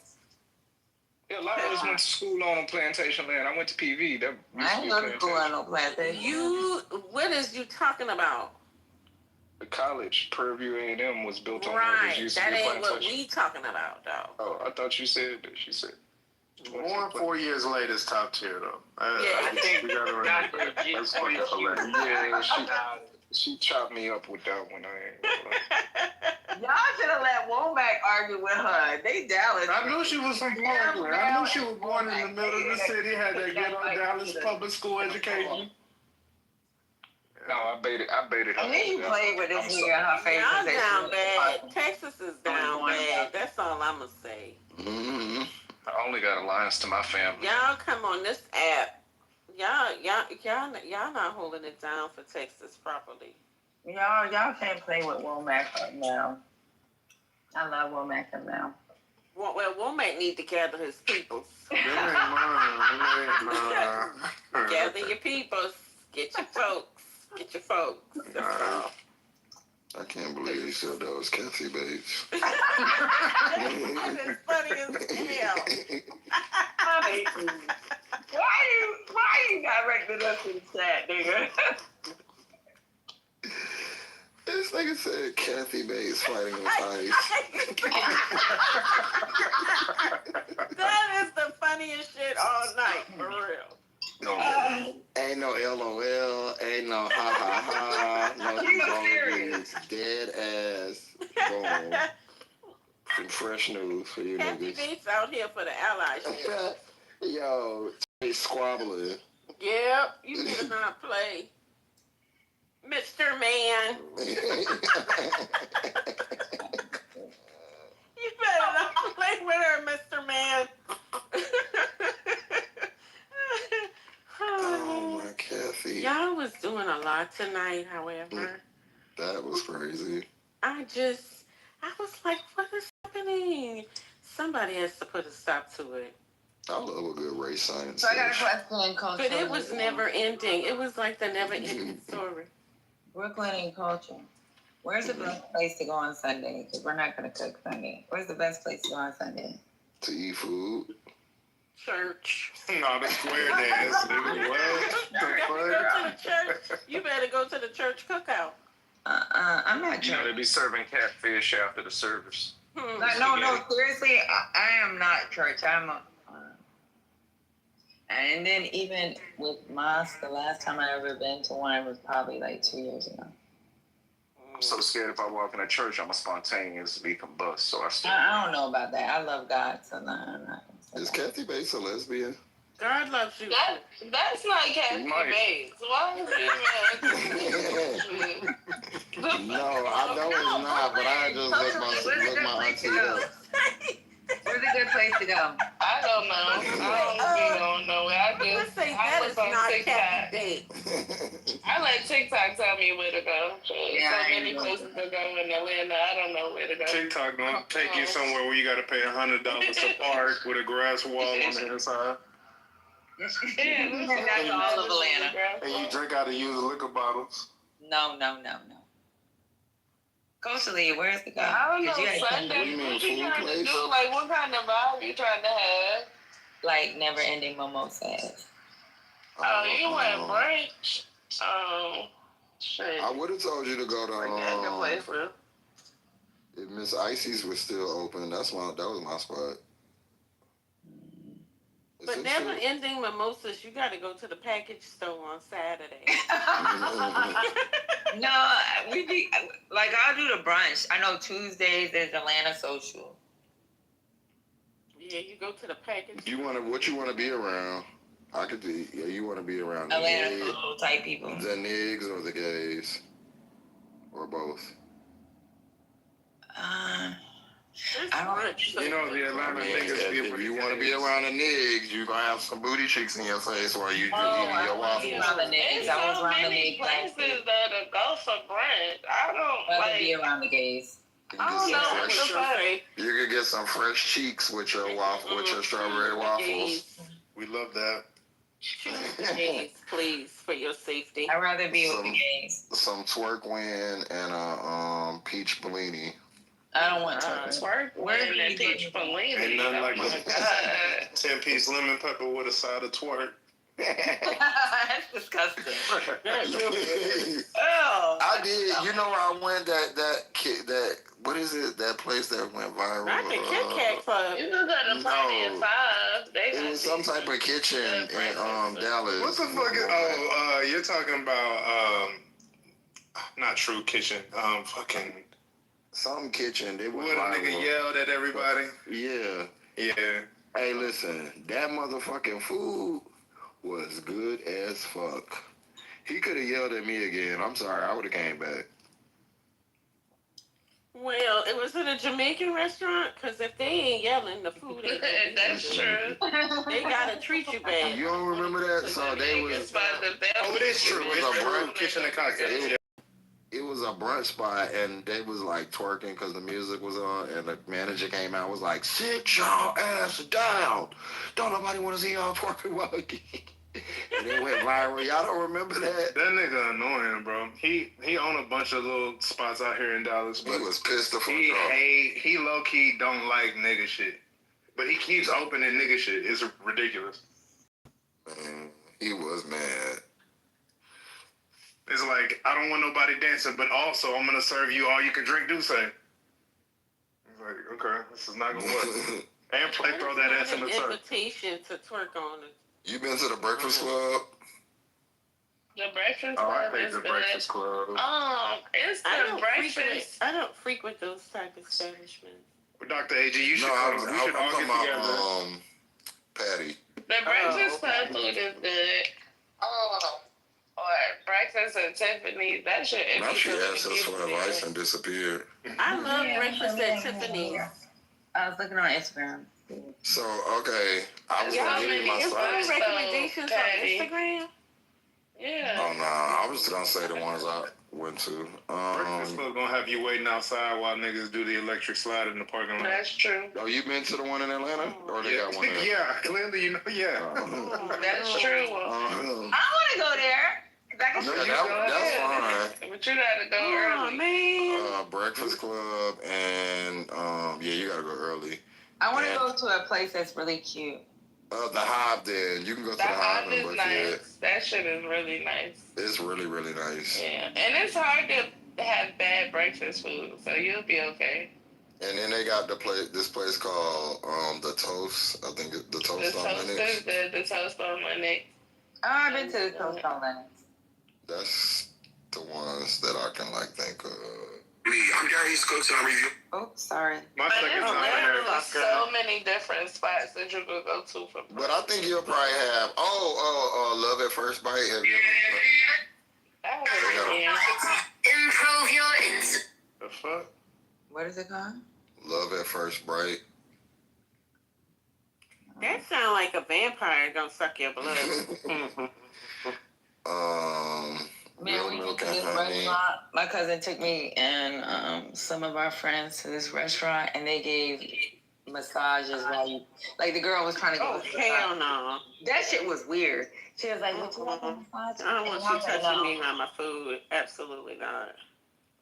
Yeah, a lot of us went to school on plantation land. I went to PV. That I ain't going to school on no plantation. What is you talking about? The college, Purview A&M, was built on Right, used to that be a ain't what plantation. we talking about, though. Oh, I thought you said that. She said. More 4 years later is top tier though. I think we gotta remember. That's fucking hilarious. Yeah, she chopped me up with that one. Y'all should have let Womack argue with her. They Dallas. I knew she was from Brooklyn. I knew she was born in the middle of the city, had that ghetto Dallas public school education. No, I baited her. And then you played with this nigga in her face. Y'all down bad. Texas is down bad. That's all I'm going to say. Mm-hmm. I only got alliance to my family. Y'all come on this app. Y'all not holding it down for Texas properly. Y'all can't play with Womack right now. I love Womack now. Well, Womack need to gather his people. That ain't mine. Gather gather your people. Get your folks. Get your folks. That's all. I can't believe you said that was Kathy Bates. That is funny as hell. Why you directed us in the chat, nigga? This nigga said Kathy Bates fighting with ice. That is the funniest shit all night, for real. Ain't no LOL, ain't no ha ha ha, no emojis, dead ass. Boom. Some fresh news for you Kathy niggas. Bates out here for the allyship. Yo, squabbling. Yep, you better not play. Mr. Man. You better not play with her, Mr. Man. Oh, my Kathy. Y'all was doing a lot tonight, however. That was crazy. I was like, what is happening? Somebody has to put a stop to it. I love a good race science. So I got a question, Coach. But it was never ending. It was like the never ending story. Brooklyn and culture. Where's the best place to go on Sunday? Because we're not going to cook Sunday. Where's the best place to go on Sunday? To eat food. Church. No, the square dance. Nigga, what? You better go to the church cookout. I'm not You know, church. they be serving catfish after the service. No, seriously, I am not church. And then even with mosque, the last time I ever been to one was probably like 2 years ago. I'm so scared if I walk in a church, I'm a spontaneously combust. So I don't know about that. I love God, so no, I'm not. Is Kathy Bates a lesbian? God loves you. That's not Kathy Bates. Why is No, I know it's not, but I just look my auntie up. Where's a good place to go? I don't know. I don't be going nowhere. I was on TikTok. I let TikTok tell me where to go. So many places to go in Atlanta. I don't know where to go. TikTok gonna take you somewhere where you gotta pay $100 a park with a grass wall on the inside. That's all of Atlanta. And you drink out of used liquor bottles. No. Coach Lee, where's the guy? I don't know, Sunday, what you trying to do? Like, what kind of vibe you trying to have? Like, never-ending mimosas. Oh, you want brunch? Oh, shit. I would have told you to go to, if Miss Icy's was still open, that was my spot. But never ending mimosas, you got to go to the package store on Saturday. No, I'll do the brunch. I know Tuesdays is Atlanta Social. Yeah, you go to the package. What you want to be around? I could do. Yeah, you want to be around Atlanta Social type people. The niggas or the gays, or both. You know the Atlanta niggas. If you want to be around the niggas, you gonna have some booty cheeks in your face while you eating your waffles. There's so many places that go for brunch. I don't be around the gays. I don't know what the fuck. You could get some fresh cheeks with your with your strawberry waffles. We love that. Choose the gays, please, for your safety. I'd rather be with the gays. Some twerk win and a peach Bellini. I don't want to twerk. Where's the peach Bellini? Ain't nothing like a 10-piece lemon pepper with a side of twerk. That's disgusting. I did. You know where I went? That what is it? That place that went viral. Not the Kit Kat Club. You can go to Party at 5. It was some type of kitchen in Dallas. What the fuck? You're talking about not True Kitchen. Fucking some kitchen. They where the nigga yelled at everybody. Yeah. Hey, listen, that motherfucking food was good as fuck. He could have yelled at me again. I'm sorry, I would have came back. Well, it was in a Jamaican restaurant, because if they ain't yelling, the food ain't That's true. They gotta treat you bad. You don't remember that? So they was. Oh, it is true. It was a brunch kitchen and cocktails. It was a brunch spot, and they was like twerking because the music was on, and the manager came out and was like, "Sit y'all ass down. Don't nobody want to see y'all twerking while And it went viral. Y'all don't remember that? That nigga annoying, bro. He own a bunch of little spots out here in Dallas, but He was pissed the fuck off. He low key don't like nigga shit, but he keeps opening nigga shit. It's ridiculous. Man, he was mad. It's like, I don't want nobody dancing, but also I'm gonna serve you all you can drink Douce. It's like, okay, this is not gonna work. And play throw that ass in the turf. Invitation to twerk on it. You been to the Breakfast Club? The Breakfast Oh, Club I think is the good. Breakfast Club. It's the breakfast. I don't frequent those type of establishments. But Dr. AG, you should, I'm we should talking all get together. about Patty. The Breakfast Club food is good. Or Breakfast at Tiffany's. That shit. Now she asked us for advice and disappeared. I love breakfast at Tiffany's. I was looking on Instagram. So, okay, I was going to give you my Is site. there recommendations on Instagram? Yeah. Oh, no, I was going to say the ones I went to. Breakfast Club gonna have you waiting outside while niggas do the electric slide in the parking lot. That's true. Oh, you been to the one in Atlanta? Or they got one there? Yeah, clearly you know, yeah. That's true. I want to go there. That's fine. But you gotta go early. Man. Breakfast Club and, yeah, you got to go early. I want to go to a place that's really cute. The Hive, then. You can go to The the Hive Hive and is nice. That shit is really nice. It's really, really nice. Yeah, and it's hard to have bad breakfast food, so you'll be okay. And then they got this place called the Toast. I think the Toast on Lennox. The Toast on Lennox. Oh, I've been to the Toast on Lennox. That's the ones that I can think of. I'm Gary's coach on review. Oh, sorry. But there's literally so many different spots that you could go to for. But I think you'll probably have Love at First Bite. Have you Improve your The fuck? What is it called? Love at First Bite. That sounds like a vampire gonna suck your blood. Man, we went to this restaurant. My cousin took me and some of our friends to this restaurant, and they gave massages while you, the girl was trying to go. Oh, hell no. That shit was weird. She was like, "Would you like a massage?" I don't want you touching me on my food. Absolutely not.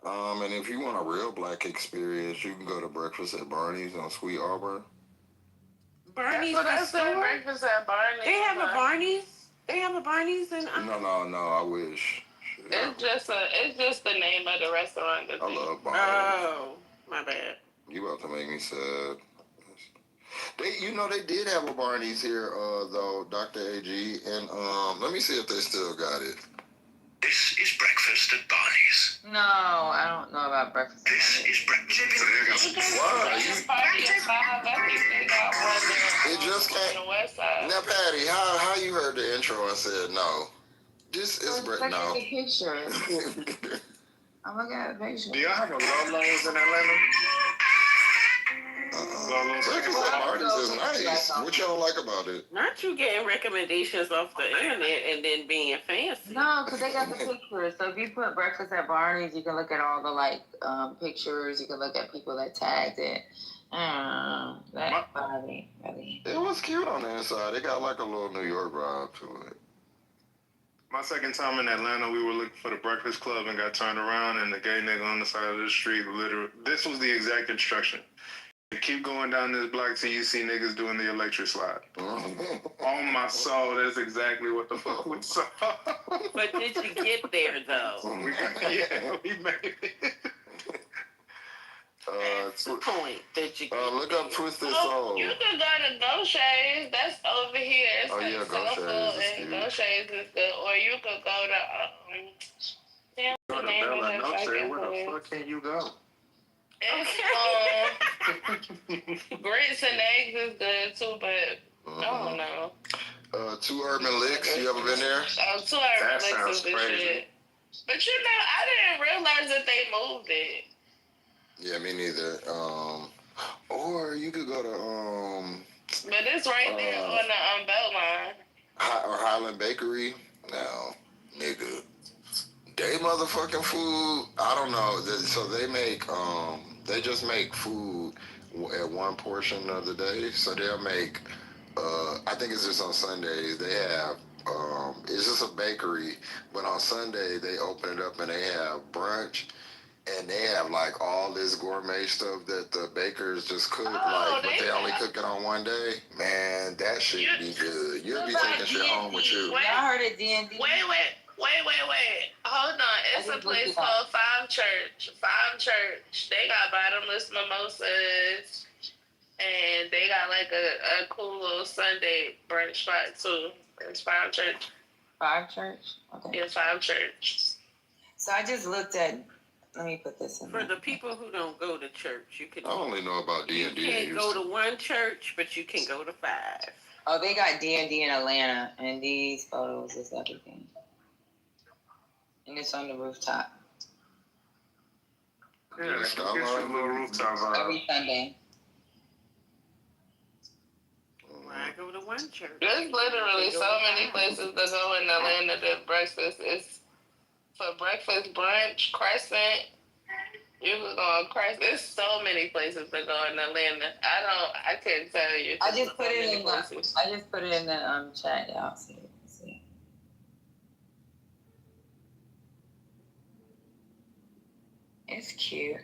And if you want a real black experience, you can go to Breakfast at Barney's on Sweet Arbor. Barney's That's what breakfast at Barney's. They have a Barney's? They have a Barney's in No, I wish. It's just the name of the restaurant. I love Barney's. Oh, my bad. You about to make me sad. They did have a Barney's here, though, Dr. AG, and let me see if they still got it. This is breakfast at Barney's. No, I don't know about breakfast. This is breakfast. It just came. Now, Patty, how you heard the intro and said no? This is breakfast. No. The picture. I'm looking at the picture. Do y'all have a Lolo's in Atlanta? Breakfast at Barney's is nice. What y'all like about it? Not you getting recommendations off the internet and then being fancy. No, because they got the pictures. So if you put breakfast at Barney's, you can look at all the pictures. You can look at people that tagged it. That funny, really. It was cute on the inside. It got a little New York vibe to it. My second time in Atlanta, we were looking for the Breakfast Club and got turned around, and the gay nigga on the side of the street this was the exact instruction. You keep going down this block till you see niggas doing the electric slide. On my soul, that's exactly what the fuck we saw. But did you get there, though? we made it. That's the point. Did you look up Twisted Soul. You can go to Go Shades. That's over here. It's Go Shades is cute. Go Shades is good. Or you could go to Go to Bella Noche. Where the fuck can you go? Grits and eggs is good too, but I don't know. Two Urban Licks. You ever been there? Two Urban Licks is the shit. But I didn't realize that they moved it. Yeah, me neither. Or you could go to But it's right there on the Beltline. or Highland Bakery. Now, nigga, they motherfucking food. I don't know. So they make they just make food at one portion of the day. So they'll make I think it's just on Sundays. They have It's just a bakery, but on Sunday they open it up and they have brunch. And they have like all this gourmet stuff that the bakers just cook, but they only cook it on one day. Man, that shit be good. You'll be taking shit home with you. Y'all heard of D&D? Wait. Hold on. It's a place called Five Church. They got bottomless mimosas. And they got like a cool little Sunday brunch spot too. It's Five Church. Five Church? Okay. Yeah, Five Church. So I just looked at. Let me put this in. For the people who don't go to church, you can. I only know about D&D. You can't go to one church, but you can go to 5. Oh, they got D&D in Atlanta, and these photos is everything. And it's on the rooftop. Yeah, it's a little rooftop. Every Sunday. I go to one church. There's literally so many places to go in Atlanta that breakfast is for breakfast, brunch, Crescent. You can go on Crescent. There's so many places to go in Atlanta. I couldn't tell you. I just put it in the chat, y'all. See. It's cute.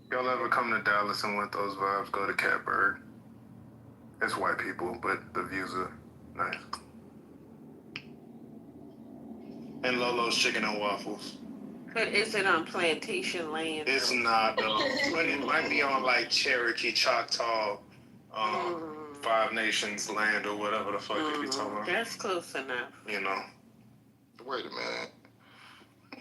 Y'all ever come to Dallas and want those vibes? Go to Catbird. It's white people, but the views are nice. And Lolo's Chicken and Waffles. But is it on plantation land? It's not though. But it might be on like Cherokee, Choctaw, Five Nations land or whatever the fuck you be talking about. That's close enough. You know. Wait a minute.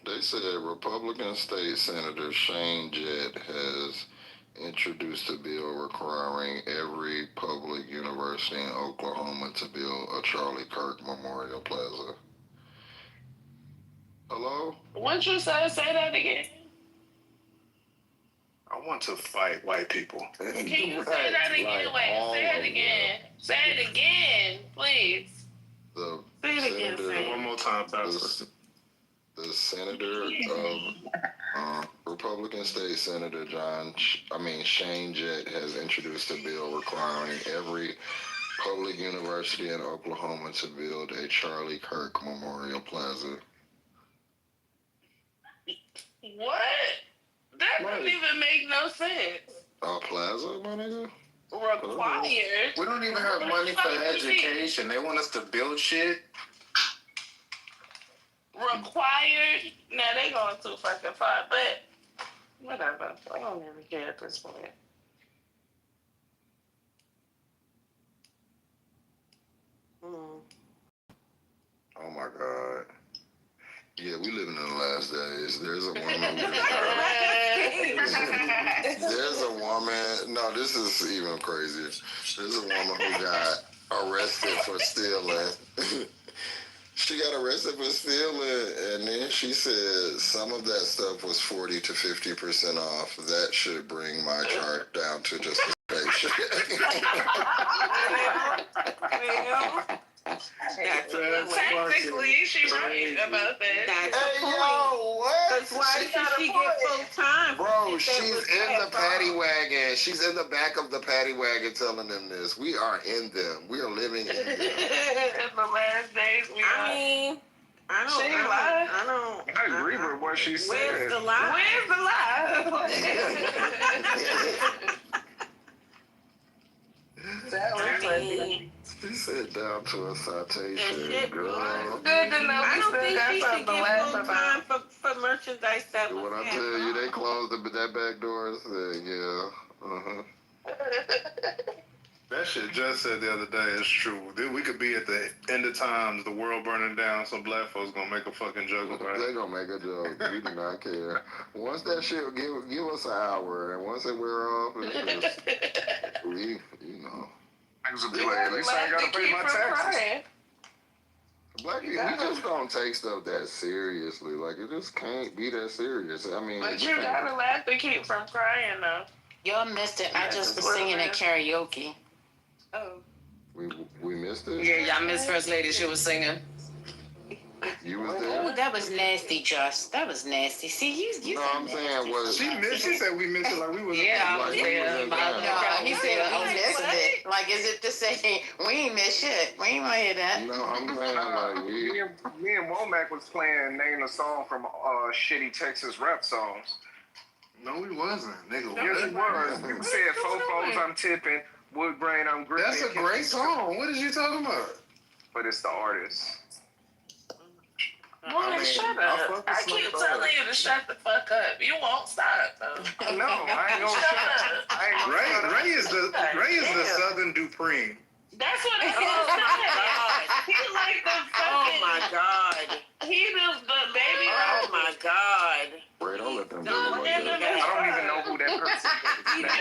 They said Republican State Senator Shane Jett has introduced a bill requiring every public university in Oklahoma to build a Charlie Kirk Memorial Plaza. Hello? What you say? Say that again. I want to fight white people. Can you say that again? Say it again. Say it again, please. Say it again, Sam. One more time, Pastor. The senator of Republican State Senator Shane Jett has introduced a bill requiring every public university in Oklahoma to build a Charlie Kirk Memorial Plaza. What? That doesn't even make no sense. A plaza, my nigga? Required? We don't even have money for education. They want us to build shit. Required? Now they going too fucking far, but whatever. I don't even care at this point. Oh my God. Yeah, we living in the last days. There's a woman. No, this is even crazier. There's a woman who got arrested for stealing. She got arrested for stealing, and then she said some of that stuff was 40 to 50% off. That should bring my chart down to just a patient. Technically, she's right about that. That's the point. What? Because why should she get full time? Bro, she's in the paddy wagon. She's in the back of the paddy wagon telling them this. We are in them. We are living in them. In the last days, I agree with what she said. Where's the lie? She said down to a citation, girl. Good to know. I don't think she should get full time for merchandise that was. When I tell you they closed that back door and said, yeah, That shit just said the other day is true. We could be at the end of times, the world burning down, some black folks gonna make a fucking joke about it. They gonna make a joke. We do not care. Once that shit, give us an hour, and once it wear off, it's just, we, Niggas will be like, at least I ain't gotta pay my taxes. Black people, we just don't take stuff that seriously. Like, it just can't be that serious. I mean, But you gotta laugh to keep from crying, though. Y'all missed it. I just was singing at karaoke. Oh. We missed it? Yeah, y'all missed First Lady. She was singing. You was there. Ooh, that was nasty, Josh. That was nasty. See, you. No, I'm saying was. She missed. She said we missed it like we was. Yeah, I Like was you there. was in No, town. he said we missing it. Like, as if to say, we ain't miss shit. We ain't want to hear that. No, I'm saying like Me and Womack was playing Name a Song from shitty Texas rap songs. No, we wasn't, nigga. Yes, it was. You said Fofos, I'm tipping. Wood grain, I'm gripping. That's a great song. What is you talking about? But it's the artist. Boy, shut up. I keep telling you to shut the fuck up. You won't stop, though. No, I ain't gonna shut up. Ray is the Southern Dupree. That's what it is. Oh, my God. He like the fucking... Oh, my God. He the baby. Oh, my God. Ray, don't let them do Don't it like let that. I don't even know who that person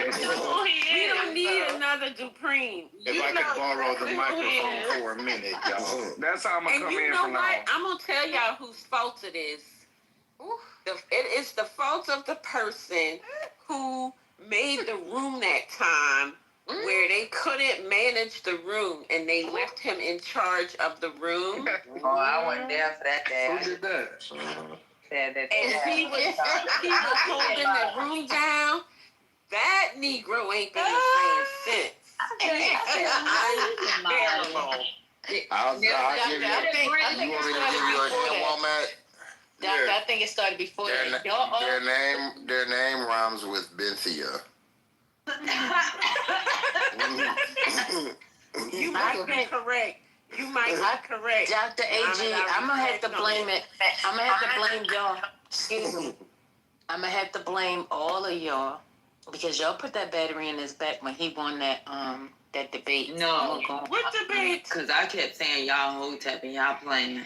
is. who he We is. don't need another Dupree. If I could borrow the microphone for a minute, y'all. That's how I'm gonna And come you in know from now what? on. I'm going to tell y'all whose fault it is. It is the fault of the person who made the room that time where they couldn't manage the room and they left him in charge of the room. Oh, I wasn't there for that day. Who did that? Said that And he was holding the room down. That Negro ain't been the same since. Unbearable. I'll give you. You want me to give you a hint, Womack? Doctor, I think it started before that. Their name rhymes with Bynthia. You might be correct. You might be correct. Dr. AG, I'm going to have to blame it. I'm going to have to blame y'all. Excuse me. I'm going to have to blame all of y'all because y'all put that battery in his back when he won that debate. No. What debate? Because I kept saying y'all hotep and y'all playing.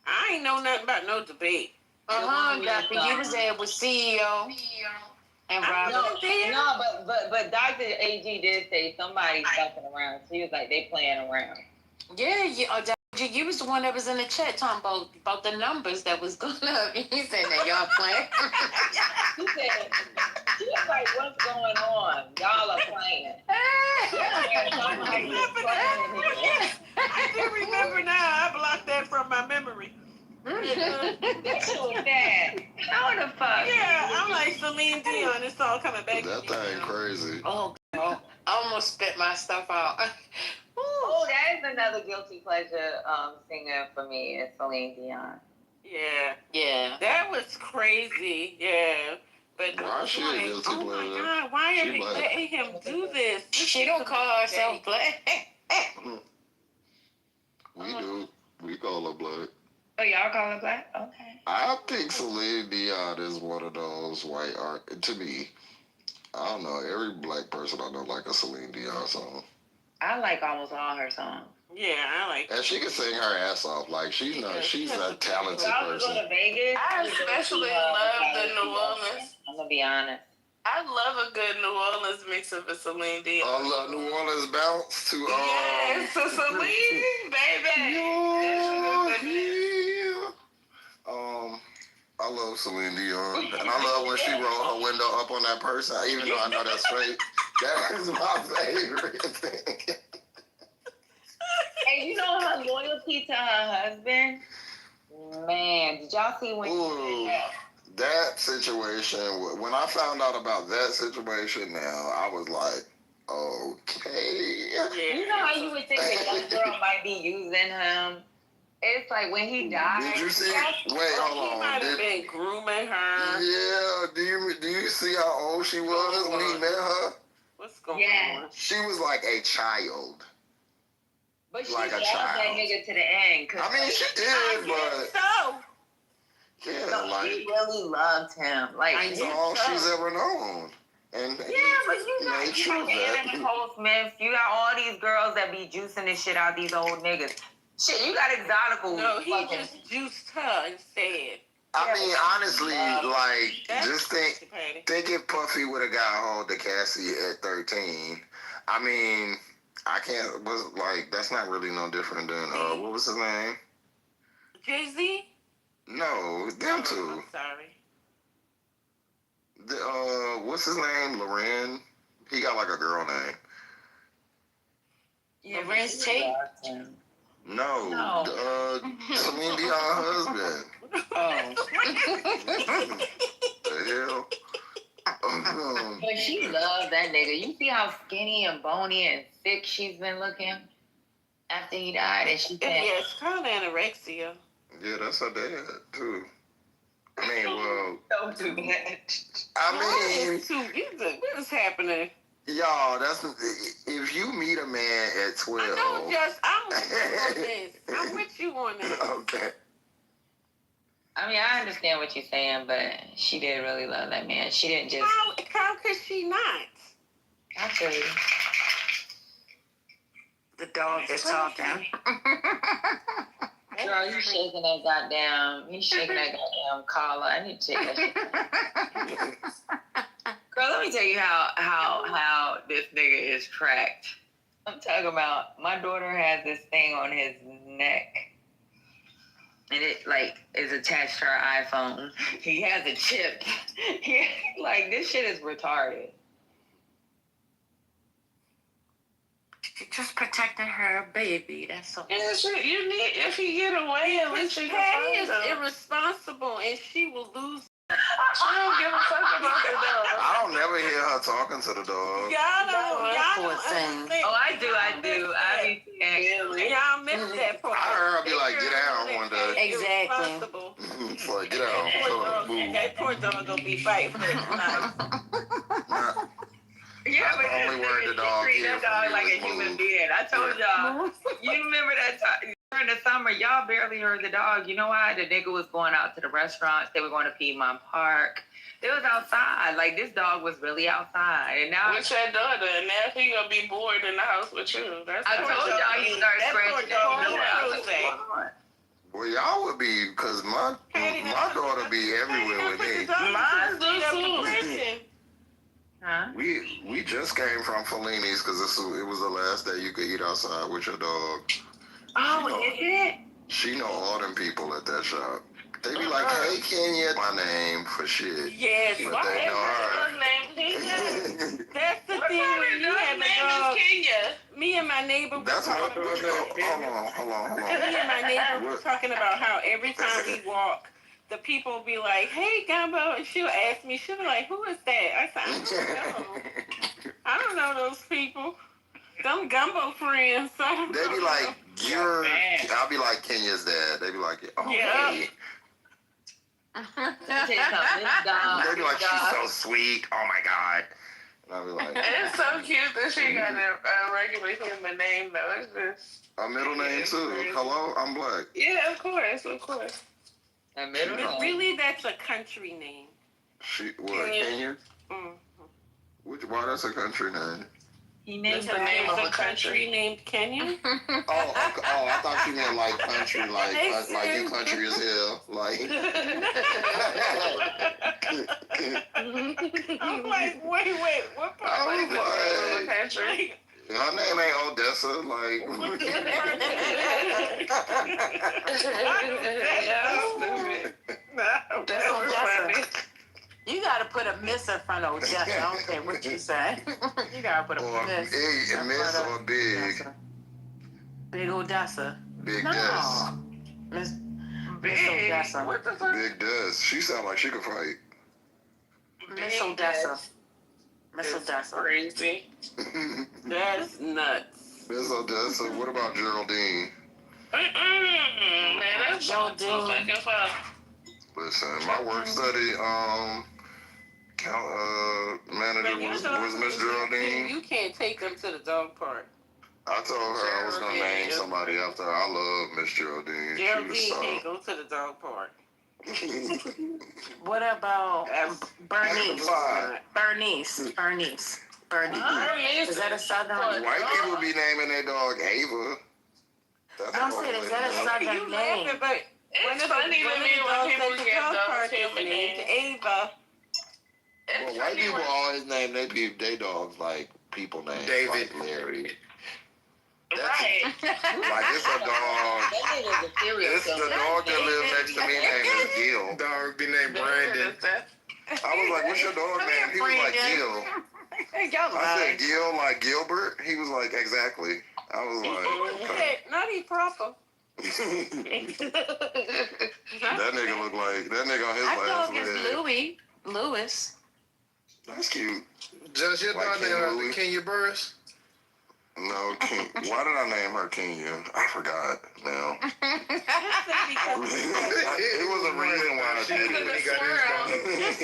I ain't know nothing about no debate. Doctor, you was there with CEO and Robert. No, but Dr. AG did say somebody's fucking around. She was like, they playing around. Yeah, Doctor, you was the one that was in the chat talking about the numbers that was going up. He said that y'all playing. She was like, what's going on? Y'all are playing. I do remember now. I blocked that from my memory. That shit was bad. How the fuck? Yeah, I'm like Celine Dion. It's all coming back. That thing crazy. Oh, I almost spit my stuff out. Oh, that is another guilty pleasure singer for me is Celine Dion. Yeah. That was crazy. Yeah. But Why she a guilty oh pleasure? my God, why are She they black. letting him do this? She don't call herself black. We do. We call her black. Oh, y'all call her black? Okay. I think Celine Dion is one of those white art. To me, I don't know. Every black person I know like a Celine Dion song. I like almost all her songs. Yeah, I like. And she can sing her ass off. Like she's a talented Y'all person. go to Vegas? I especially love the New Orleans. I'm gonna be honest. I love a good New Orleans mix of a Celine Dion. I love New Orleans bounce to Yes, to Celine, baby. I love Celine Dion, and I love when she rolled her window up on that person. Even though I know that's fake, that is my favorite thing. And you know her loyalty to her husband? Man, did y'all see when she did that? That situation, when I found out about that situation now, I was like, okay. You know how you would think a young girl might be using him? It's like when he died. Did you see? Wait, hold on. He might have been grooming her. Yeah. Do you see how old she was when he met her? What's going on? She was like a child. But she like loved a child. that nigga to the end. I mean, she did, but so she really loved him. Like that's all she's ever known. And but you got Anna Nicole Smith. You got all these girls that be juicing this shit out these old niggas. Shit, you got exotical. No, he just juiced her instead. I mean, honestly, like, just think if Puffy would have got hold of Cassie at 13. I mean, that's not really no different than, what was his name? Jay-Z? No, them two. I'm sorry. What's his name? Loren? He got like a girl name. Yeah, Lorenz Tate. No. Celine Dion's husband. Oh. The hell? But she loves that nigga. You see how skinny and bony and thick she's been looking after he died, and she said, "Yeah, it's called anorexia." Yeah, that's her dad too. I mean, well, don't do that. What is happening? Y'all, that's if you meet a man at 12. I know, just I'm with you on this. I'm with you on this. Okay. I mean, I understand what you're saying, but she did really love that man. She didn't just. How could she not? I tell you. The dog is talking. Girl, you shaking that goddamn. You shaking that goddamn collar. I need to check that shit. Girl, let me tell you how this nigga is tracked. I'm talking about my daughter has this thing on his neck. And it like is attached to her iPhone. He has a chip. Like this shit is retarded. She's just protecting her baby. That's so. You need if he get away, at least she Patty can is find him. irresponsible, and she will lose. She don't give a fuck about the dog. I don't never hear her talking to the dog. Y'all don't understand. Oh, I do. I be y'all missed that part. I heard her be like, get down one day. Exactly. It's like, get out. That poor dog gonna be fighting for his life. Yeah, but the only word the dog treat that dog like a human being. I told y'all. You remember that time during the summer? Y'all barely heard the dog. You know why? The nigga was going out to the restaurants. They were going to Piedmont Park. They was outside. Like this dog was really outside. And now with your daughter, and now he gonna be bored in the house with you. I told y'all he started scratching that. Well, y'all would be, because my daughter be everywhere with me. Mine too. Huh? We just came from Fellini's because it was the last day you could eat outside with your dog. Oh, is it? She know all them people at that shop. They be like, hey, Kenya, my name for shit. Yes, but they know her. That's the thing when you have a dog. Me and my neighbor were talking about Hold on. Me and my neighbor were talking about how every time we walk, the people will be like, hey, Gumbo, and she'll ask me, she'll be like, who is that? I said, I don't know those people. Them Gumbo friends. They be like, I'll be like, Kenya's dad. They be like, oh, yeah. Hey. They be like, she's so sweet. Oh, my God. And I'll be like, it's so cute that she got a regular human name, though. It's just a middle name, too. Crazy. Hello, I'm black. Yeah, of course. Really, that's a country name. Kenya? Mm-hmm. Why that's a country name? He named the name of a country named Kenya. I thought you meant like country, like you country as hell, like. I'm like, wait, what part of the country? Her name ain't Odessa, like. That's funny. You gotta put a miss in front of Odessa. I don't care what you say. You gotta put a miss. Miss or big. Odessa. Big Odessa. Big no. Des. Miss Odessa. What the fuck? Big Des. She sound like she could fight. Miss Odessa. Miss Odessa. Crazy. That's nuts. Miss Odessa. What about Geraldine? Man, that's Geraldine. So fucking fun. Listen, my work study manager was Miss Geraldine. You can't take them to the dog park. I told her I was gonna name somebody after her. I love Miss Geraldine. Geraldine can't go to the dog park. What about Bernice? Bernice. Is that a southern? White people be naming their dog Ava. I'm saying, is that a southern name? It's funny to me when people get those human names. Ava. Well, white people always name their dogs like people names. David. Like Larry. Right. Like it's a dog. It's the dog that lives next to me named is Gil. Dog be named Brandon. I was like, what's your dog name? He was like Gil. I said Gil like Gilbert. He was like, exactly. I was like, okay. Nutty proper. That nigga look like that nigga on his Our last dog is Louis. That's cute. Just your Like dog King named Louis? Kenya Burris? No, King. Why did I name her Kenya? I forgot now. It was a reason why I did it. Just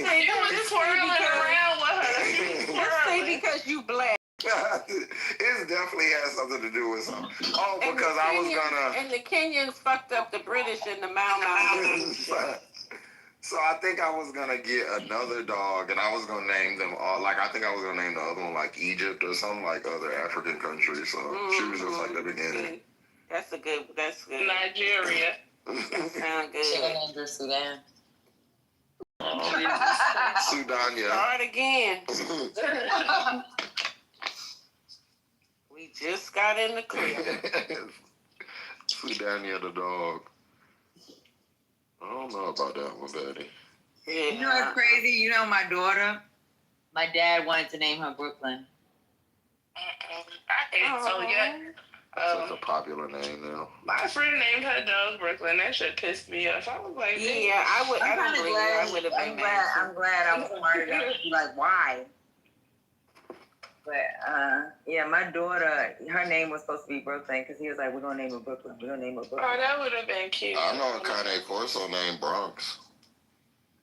say because you black. It definitely has something to do with something. Oh, because I was gonna. And the Kenyans fucked up the British and the Mau. So I think I was gonna get another dog, and I was gonna name them all. Like I think I was gonna name the other one like Egypt or something like other African countries. So she was just like the beginning. That's good. Nigeria. That sound good. She gonna name her Sudan. Sudan, yeah. Start again. We just got in the clear. Sudan, yeah, the dog. I don't know about that one, Betty. Yeah. You know what's crazy? You know my daughter? My dad wanted to name her Brooklyn. I hate so yeah. That's like a popular name now. My friend named her dog Brooklyn. That shit pissed me off. I was like, yeah, I would. I don't believe I would have been mad. I'm glad I was smart enough to be like, why? But yeah, my daughter, her name was supposed to be Brooklyn because he was like, we're gonna name her Brooklyn. We're gonna name her Brooklyn. Oh, that would have been cute. I know a Kanye Corso named Bronx.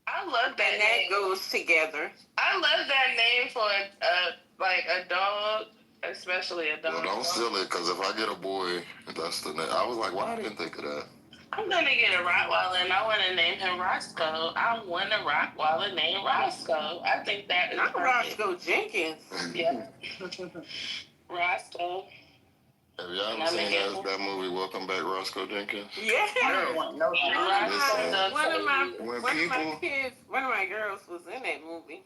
I love that and name. That goes together. I love that name for a dog, especially a dog. Well, don't steal it, because if I get a boy, that's the name. I was like, why I didn't think of that? I'm gonna get a Rottweiler, and I want to name him Roscoe. I want a Rottweiler named Roscoe. I think that is not perfect. Roscoe Jenkins. Yeah, Roscoe. Have y'all ever seen that movie, Welcome Back, Roscoe Jenkins? Yeah. I don't want no One of my girls was in that movie.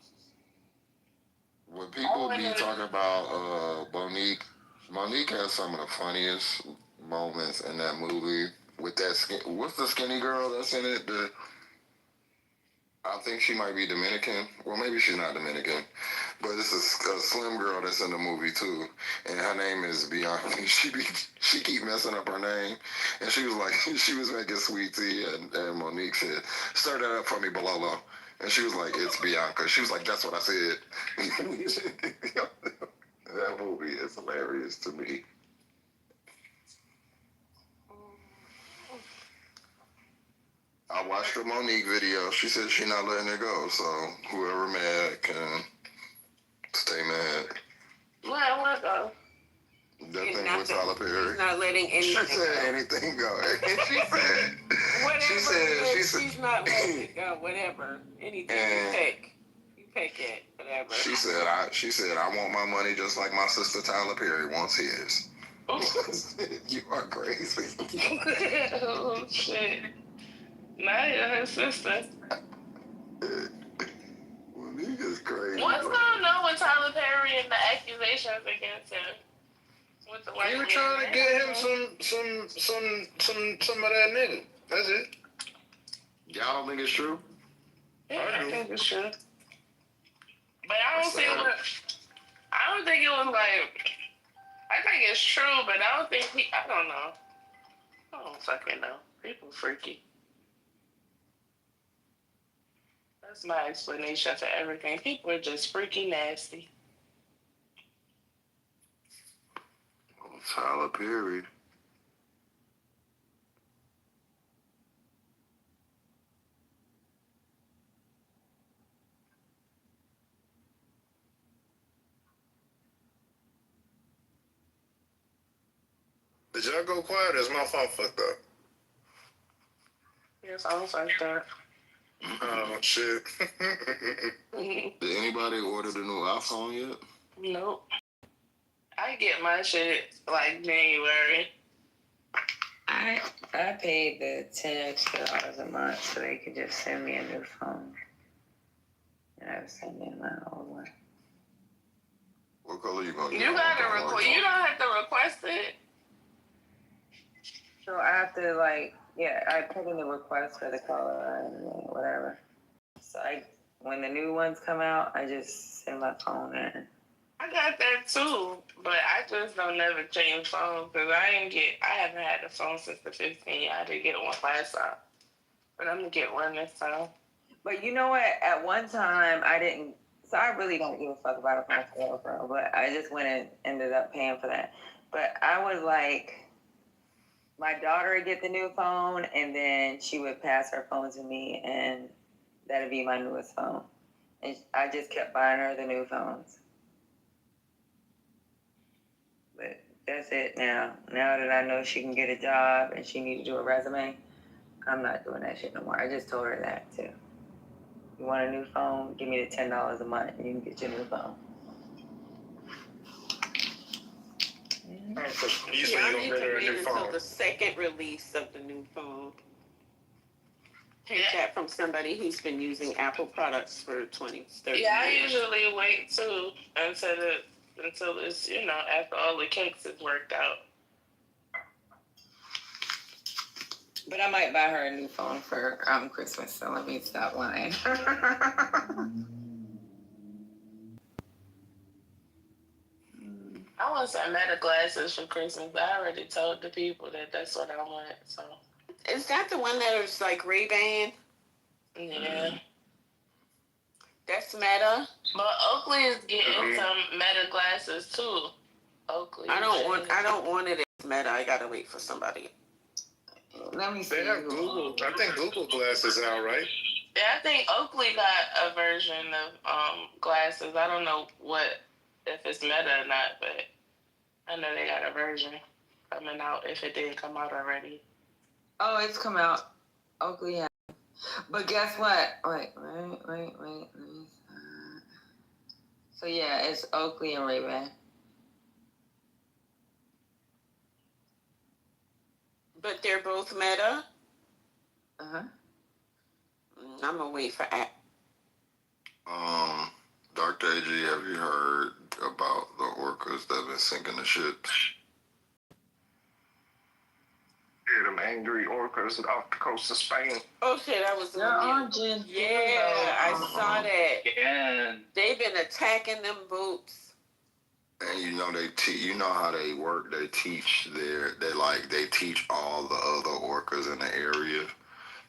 When people be talking about Monique has some of the funniest moments in that movie with that what's the skinny girl that's in it? I think she might be Dominican. Well, maybe she's not Dominican, but it's a slim girl that's in the movie too, and her name is Bianca. She keep messing up her name, and she was like, she was making sweet tea, and Monique said, "Stir that up for me, Bololo," and she was like, "It's Bianca." She was like, "That's what I said." That movie is hilarious to me. I watched the Monique video. She said she's not letting it go. So whoever mad can stay mad. What though? That thing with Tyler Perry. She's not letting anything She said anything go. And she said, whatever. She's not letting it go. Whatever. Anything you pick. You pick it. Whatever. She said, I want my money just like my sister Tyler Perry wants his. You are crazy. Oh shit. Naya, her sister. Monique is crazy. What's going on with Tyler Perry and the accusations against him? With the white They were trying to get him some of that nigga. That's it. Y'all don't think it's true? Yeah, I think it's true. But I don't think it was like. I think it's true, but I don't think I don't know. I don't fucking know. People freaky. That's my explanation for everything. People are just freaky nasty. Tyler Perry. Did y'all go quiet? Is my phone fucked up? Yes, I was like that. Oh, shit. Did anybody order the new iPhone yet? Nope. I get my shit like January. I paid the $10 extra a month so they could just send me a new phone. And I was sending my old one. What color you gonna You get? gotta request. You don't have to request it. So I have to I put in the request for the color and whatever. So when the new ones come out, I just send my phone in. I I got that too, but I just don't never change phones because I haven't had a phone since the 15. I didn't get one last time, but I'm gonna get one this time. But you know what? At one time, I didn't. So I really don't give a fuck about a phone for real, but I just went and ended up paying for that. But I was like, my daughter would get the new phone, and then she would pass her phone to me, and that'd be my newest phone. And I just kept buying her the new phones. But that's it now. Now that I know she can get a job and she needs to do a resume, I'm not doing that shit no more. I just told her that too. You want a new phone? Give me the $10 a month and you can get your new phone. You say you're gonna get her a new phone until the second release of the new phone. Take that from somebody who's been using Apple products for 20, 30 years. Yeah, I usually wait too until it's, after all the kinks is worked out. But I might buy her a new phone for Christmas, so let me stop lying. I want some Meta glasses for Christmas. I already told the people that that's what I want. So is that the one that is like Ray-Ban? Yeah. That's Meta. But Oakley is getting some Meta glasses too. Oakley. I don't want it as Meta. I gotta wait for somebody. Let me see. They have Google. I think Google glasses out, right? Yeah, I think Oakley got a version of glasses. I don't know if it's Meta or not, but I know they got a version coming out if it didn't come out already. Oh, it's come out. Oakley has. But guess what? Wait. So yeah, it's Oakley and Ray-Ban. But they're both Meta? Uh-huh. I'm gonna wait for app. Dr. AG, have you heard about the orcas that have been sinking the ships? Yeah, them angry orcas off the coast of Spain. Oh shit, that was the one. Yeah, I saw that. Yeah. They've been attacking them boats. And you know how they work. They teach they teach all the other orcas in the area.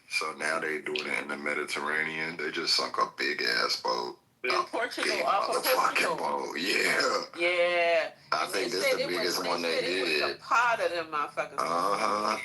So now they doing it in the Mediterranean. They just sunk a big ass boat. In Portugal, off of Portugal. Boat. Yeah. Yeah. I think this is the biggest one they did. It was a pot of them motherfuckers. Uh-huh.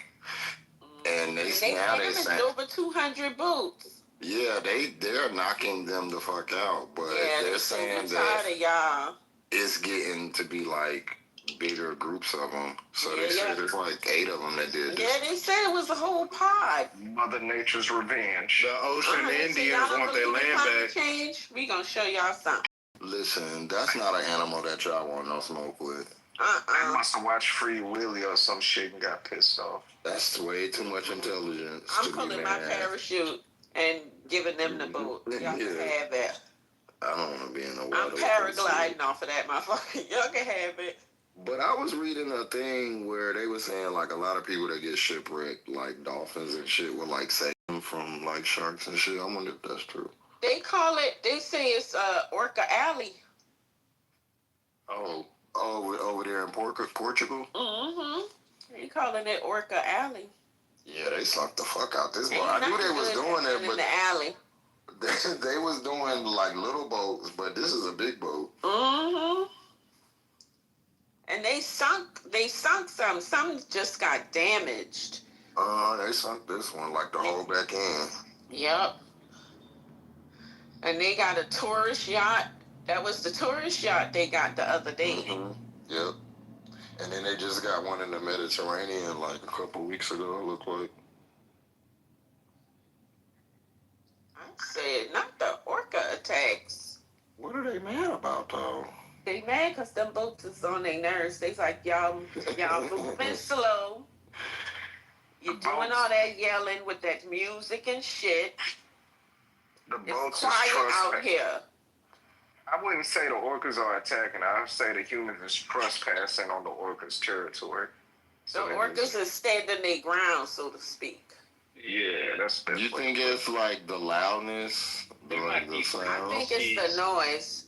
And they damaged over 200 boats. Yeah, they're knocking them the fuck out, but they're saying that it's getting to be like bigger groups of them. So they said there's like 8 of them that did this. Yeah, they said it was a whole pod. Mother Nature's revenge. The ocean Indians want their land back. Change. We gonna show y'all something. Listen, that's not an animal that y'all want no smoke with. They must have watched Free Willy or some shit and got pissed off. That's way too much intelligence. I'm pulling my parachute and giving them the boat. Y'all can have that. I don't want to be in the water. I'm paragliding off of that motherfucker. Y'all can have it. But I was reading a thing where they were saying like a lot of people that get shipwrecked, like dolphins and shit, will like save them from like sharks and shit. I wonder if that's true. They say it's Orca Alley. Oh, over there in Portugal? Mm-hmm. They calling it Orca Alley. Yeah, they sucked the fuck out this boat. I knew they was doing it, but in the alley. They was doing like little boats, but this is a big boat. Mm-hmm. And they sunk some. Some just got damaged. They sunk this one, like the whole back end. Yep. And they got a tourist yacht. That was the tourist yacht they got the other day. Mm-hmm. Yep. And then they just got one in the Mediterranean like a couple weeks ago, it looked like. I said, not the orca attacks. What are they mad about, though? They mad because them boats is on their nerves. They like, y'all moving slow. You're doing all that yelling with that music and shit. The it's boats quiet is out here. I wouldn't say the orcas are attacking. I would say the humans is trespassing on the orcas' territory. So the orcas is standing their ground, so to speak. Yeah, that's you think it's like the loudness, the sound? I think it's the noise.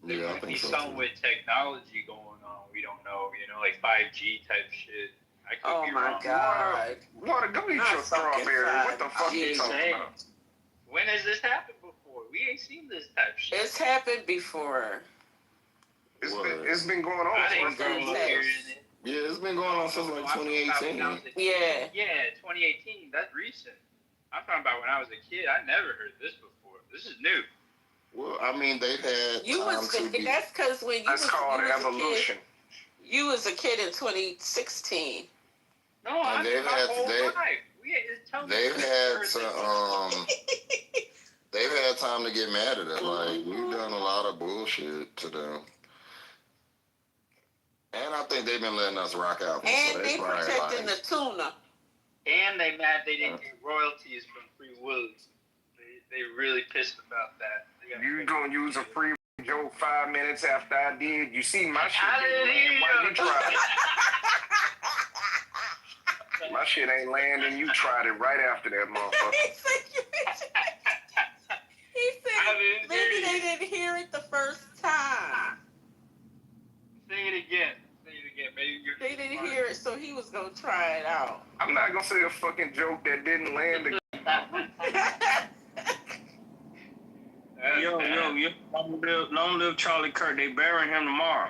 Yeah, I There might think be so something too. with technology going on. We don't know, like 5G type shit. I could Oh be my wrong. God. Water, go eat Not your strawberry. What the fuck you Just talking saying. about? When has this happened before? We ain't seen this type shit. It's happened before. It's been going on I for didn't grow up hearing it. Yeah, it's been going on since like 2018. Yeah. Yeah, 2018. That's recent. I'm talking about when I was a kid. I never heard this before. This is new. Well, I mean, they've had time to be. That's because when you That's called you was evolution. a kid, you was a kid in 2016. No, I'm they've my had whole they, life. they've had to they've had time to get mad at it. Like we've done a lot of bullshit to them. And I think they've been letting us rock out. And so they probably protecting like, the tuna. And they mad they didn't get royalties from Free Willy. They really pissed about that. You gonna use a free joke 5 minutes after I did? You see my shit Hallelujah. didn't land. Why you tried it? My shit ain't landing. You tried it right after that motherfucker. He said maybe they didn't hear it the first time. Say it again. Maybe they didn't hear it, so he was gonna try it out. I'm not gonna say a fucking joke that didn't land again. Yo, long live Charlie Kirk. They burying him tomorrow.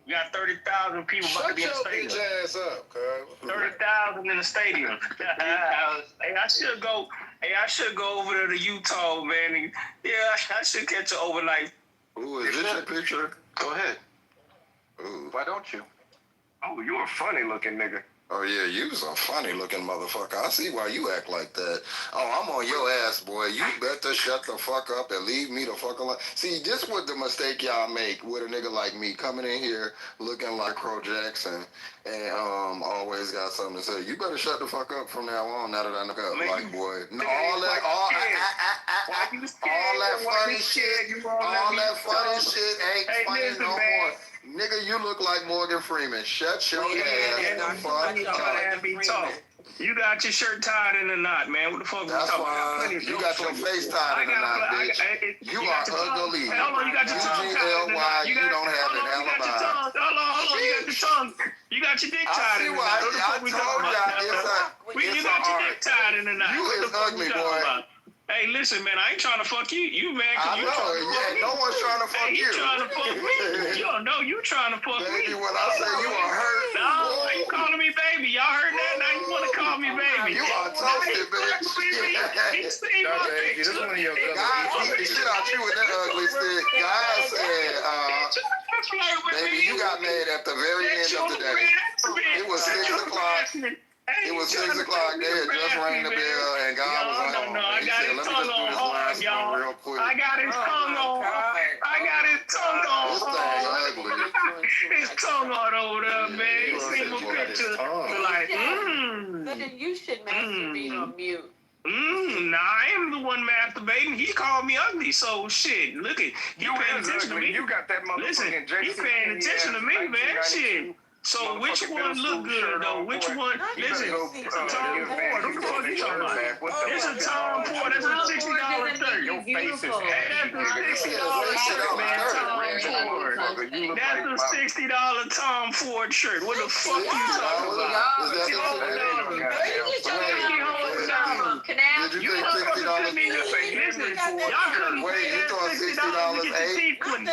We got 30,000 people about to be in the stadium. Shut your bitch ass up, cuz. 30,000 in the stadium. Hey, I should go over there to Utah, man. Yeah, I should catch an overnight. Ooh, is this your picture? Go ahead. Ooh. Why don't you? Oh, you a funny looking nigga. Oh yeah, you was a funny looking motherfucker. I see why you act like that. Oh, I'm on your ass, boy. You better shut the fuck up and leave me the fuck alone. See, this was the mistake y'all make with a nigga like me coming in here looking like Crow Jackson and always got something to say. You better shut the fuck up from now on. Now that I look up, like boy, all that funny shit ain't funny no more. Nigga, you look like Morgan Freeman. Shut your ass the fuck up. You got your shirt tied in a knot, man. What the fuck? That's fine. You got your face tied in a knot, bitch. You are ugly. Hold on, you got your tongue tied in a knot. You don't have an alibi. Hold on, you got your tongue. You got your dick tied in a knot. I told y'all You got your dick tied in a knot. You is ugly, boy. Hey, listen, man, I ain't trying to fuck you. You mad because you trying to fuck me. No one's trying to fuck you. You trying to fuck me. You don't know you trying to fuck me. Baby, when I say you are hurt. No, you calling me baby. Y'all heard that? Now you want to call me baby. You are toasted, bitch. He seen my picture. This one of your guys beat the shit out you with that ugly stick. Guys said, baby, you got mad at the very end of the day. It was 6 o'clock. It was 6 o'clock. They had just rang the bell, and God was on. No, I got his tongue on hard, y'all. I got his tongue on. I got his tongue on hard. His tongue on over there, man. You see my picture? Like, But then you should masturbate on mute. Nah, I am the one masturbating. He called me ugly, so shit. Look at you paying attention to me. You got that motherfucking Listen, he paying attention to me, man. Shit. So which one look good though? Which one? Listen, it's a Tom Ford. What the fuck you talking about? It's a Tom Ford. That's a $60 shirt. Your face is that's a $60 shirt, man. Tom Ford. That's a $60 Tom Ford shirt. What the fuck you talking about? Did you think $60? Y'all couldn't pay that $60 to get your teeth cleaned.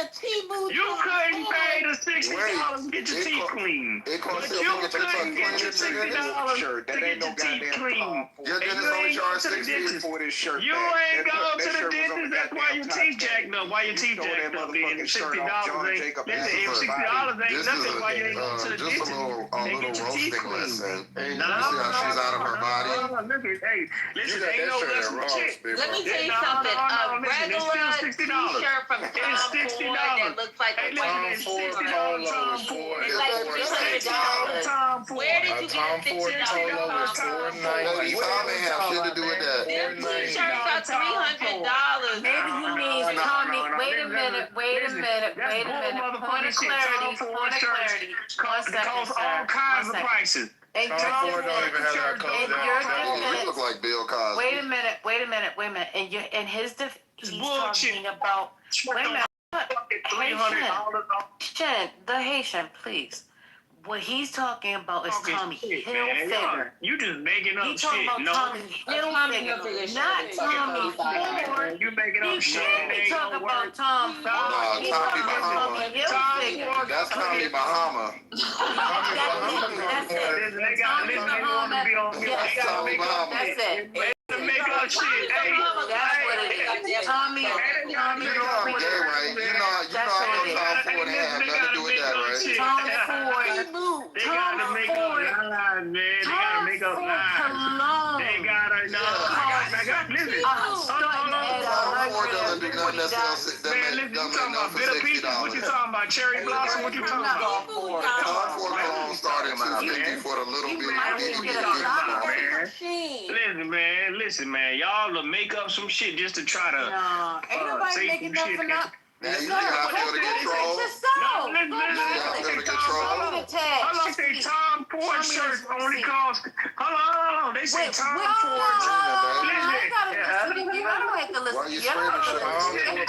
You couldn't pay the $60 to get your teeth cleaned. It costs But you couldn't get your $60 to get your teeth cleaned. Your And dentist you only ain't go charge to the $60 dentist. for this shirt. You ain't go to the dentist. That's why your teeth jacked up. Why your teeth jacked up? Then $60 ain't. Listen, if $60 ain't nothing, why you ain't go to the just dentist a little and get your teeth roasting cleaned? lesson. You see how she's out of her body? Hey, listen, ain't no lesson shit. Let me tell you something. A regular t-shirt from Tom Ford that looks like a Tom Ford. It's like $300. Where did you get a $60 Tom Ford? Ladies, Tom ain't have shit to do with that. Them t-shirts are $300. Maybe you mean Tommy. Wait a minute. Point of clarity. Cost all kinds of prices. And Tom Ford don't even have that color down. You look like Bill Cosby. Wait a minute. And in his defense, he's talking about. Wait a minute. $300. Haitian, the Haitian, please. What he's talking about is Tommy Hilfiger. You just making up He's shit. talking about Tommy Hilfiger, not Tommy Ford. You making up shit. He can't talk about Tom Ford. No, He's Tommy talking about Bahama. Tommy Hilfiger. That's Tommy Bahama. That's it. They got this nigga want to be on here. Yes, They got to make up that's shit. it. To make up shit. Hey, That's what it is. Tommy. You know I'm gay, right? You know I know Tom Ford ain't have nothing to do with that, right? Tom Ford. They gotta make up lies, man. They gotta make up lies. They gotta listen. Tom Ford doesn't do nothing that's Man, listen, you talking about bitter pieces? What you talking about? Cherry blossom? What you talking about? Tom Ford cologne started $250 for the little bitty. Listen, man. Y'all will make up some shit just to try to Ain't nobody say making some shit. nothing up. Now you think I feel the control? Hold on, say Tom Ford shirts only cost. Hold on. They say Tom Ford. Why you screaming,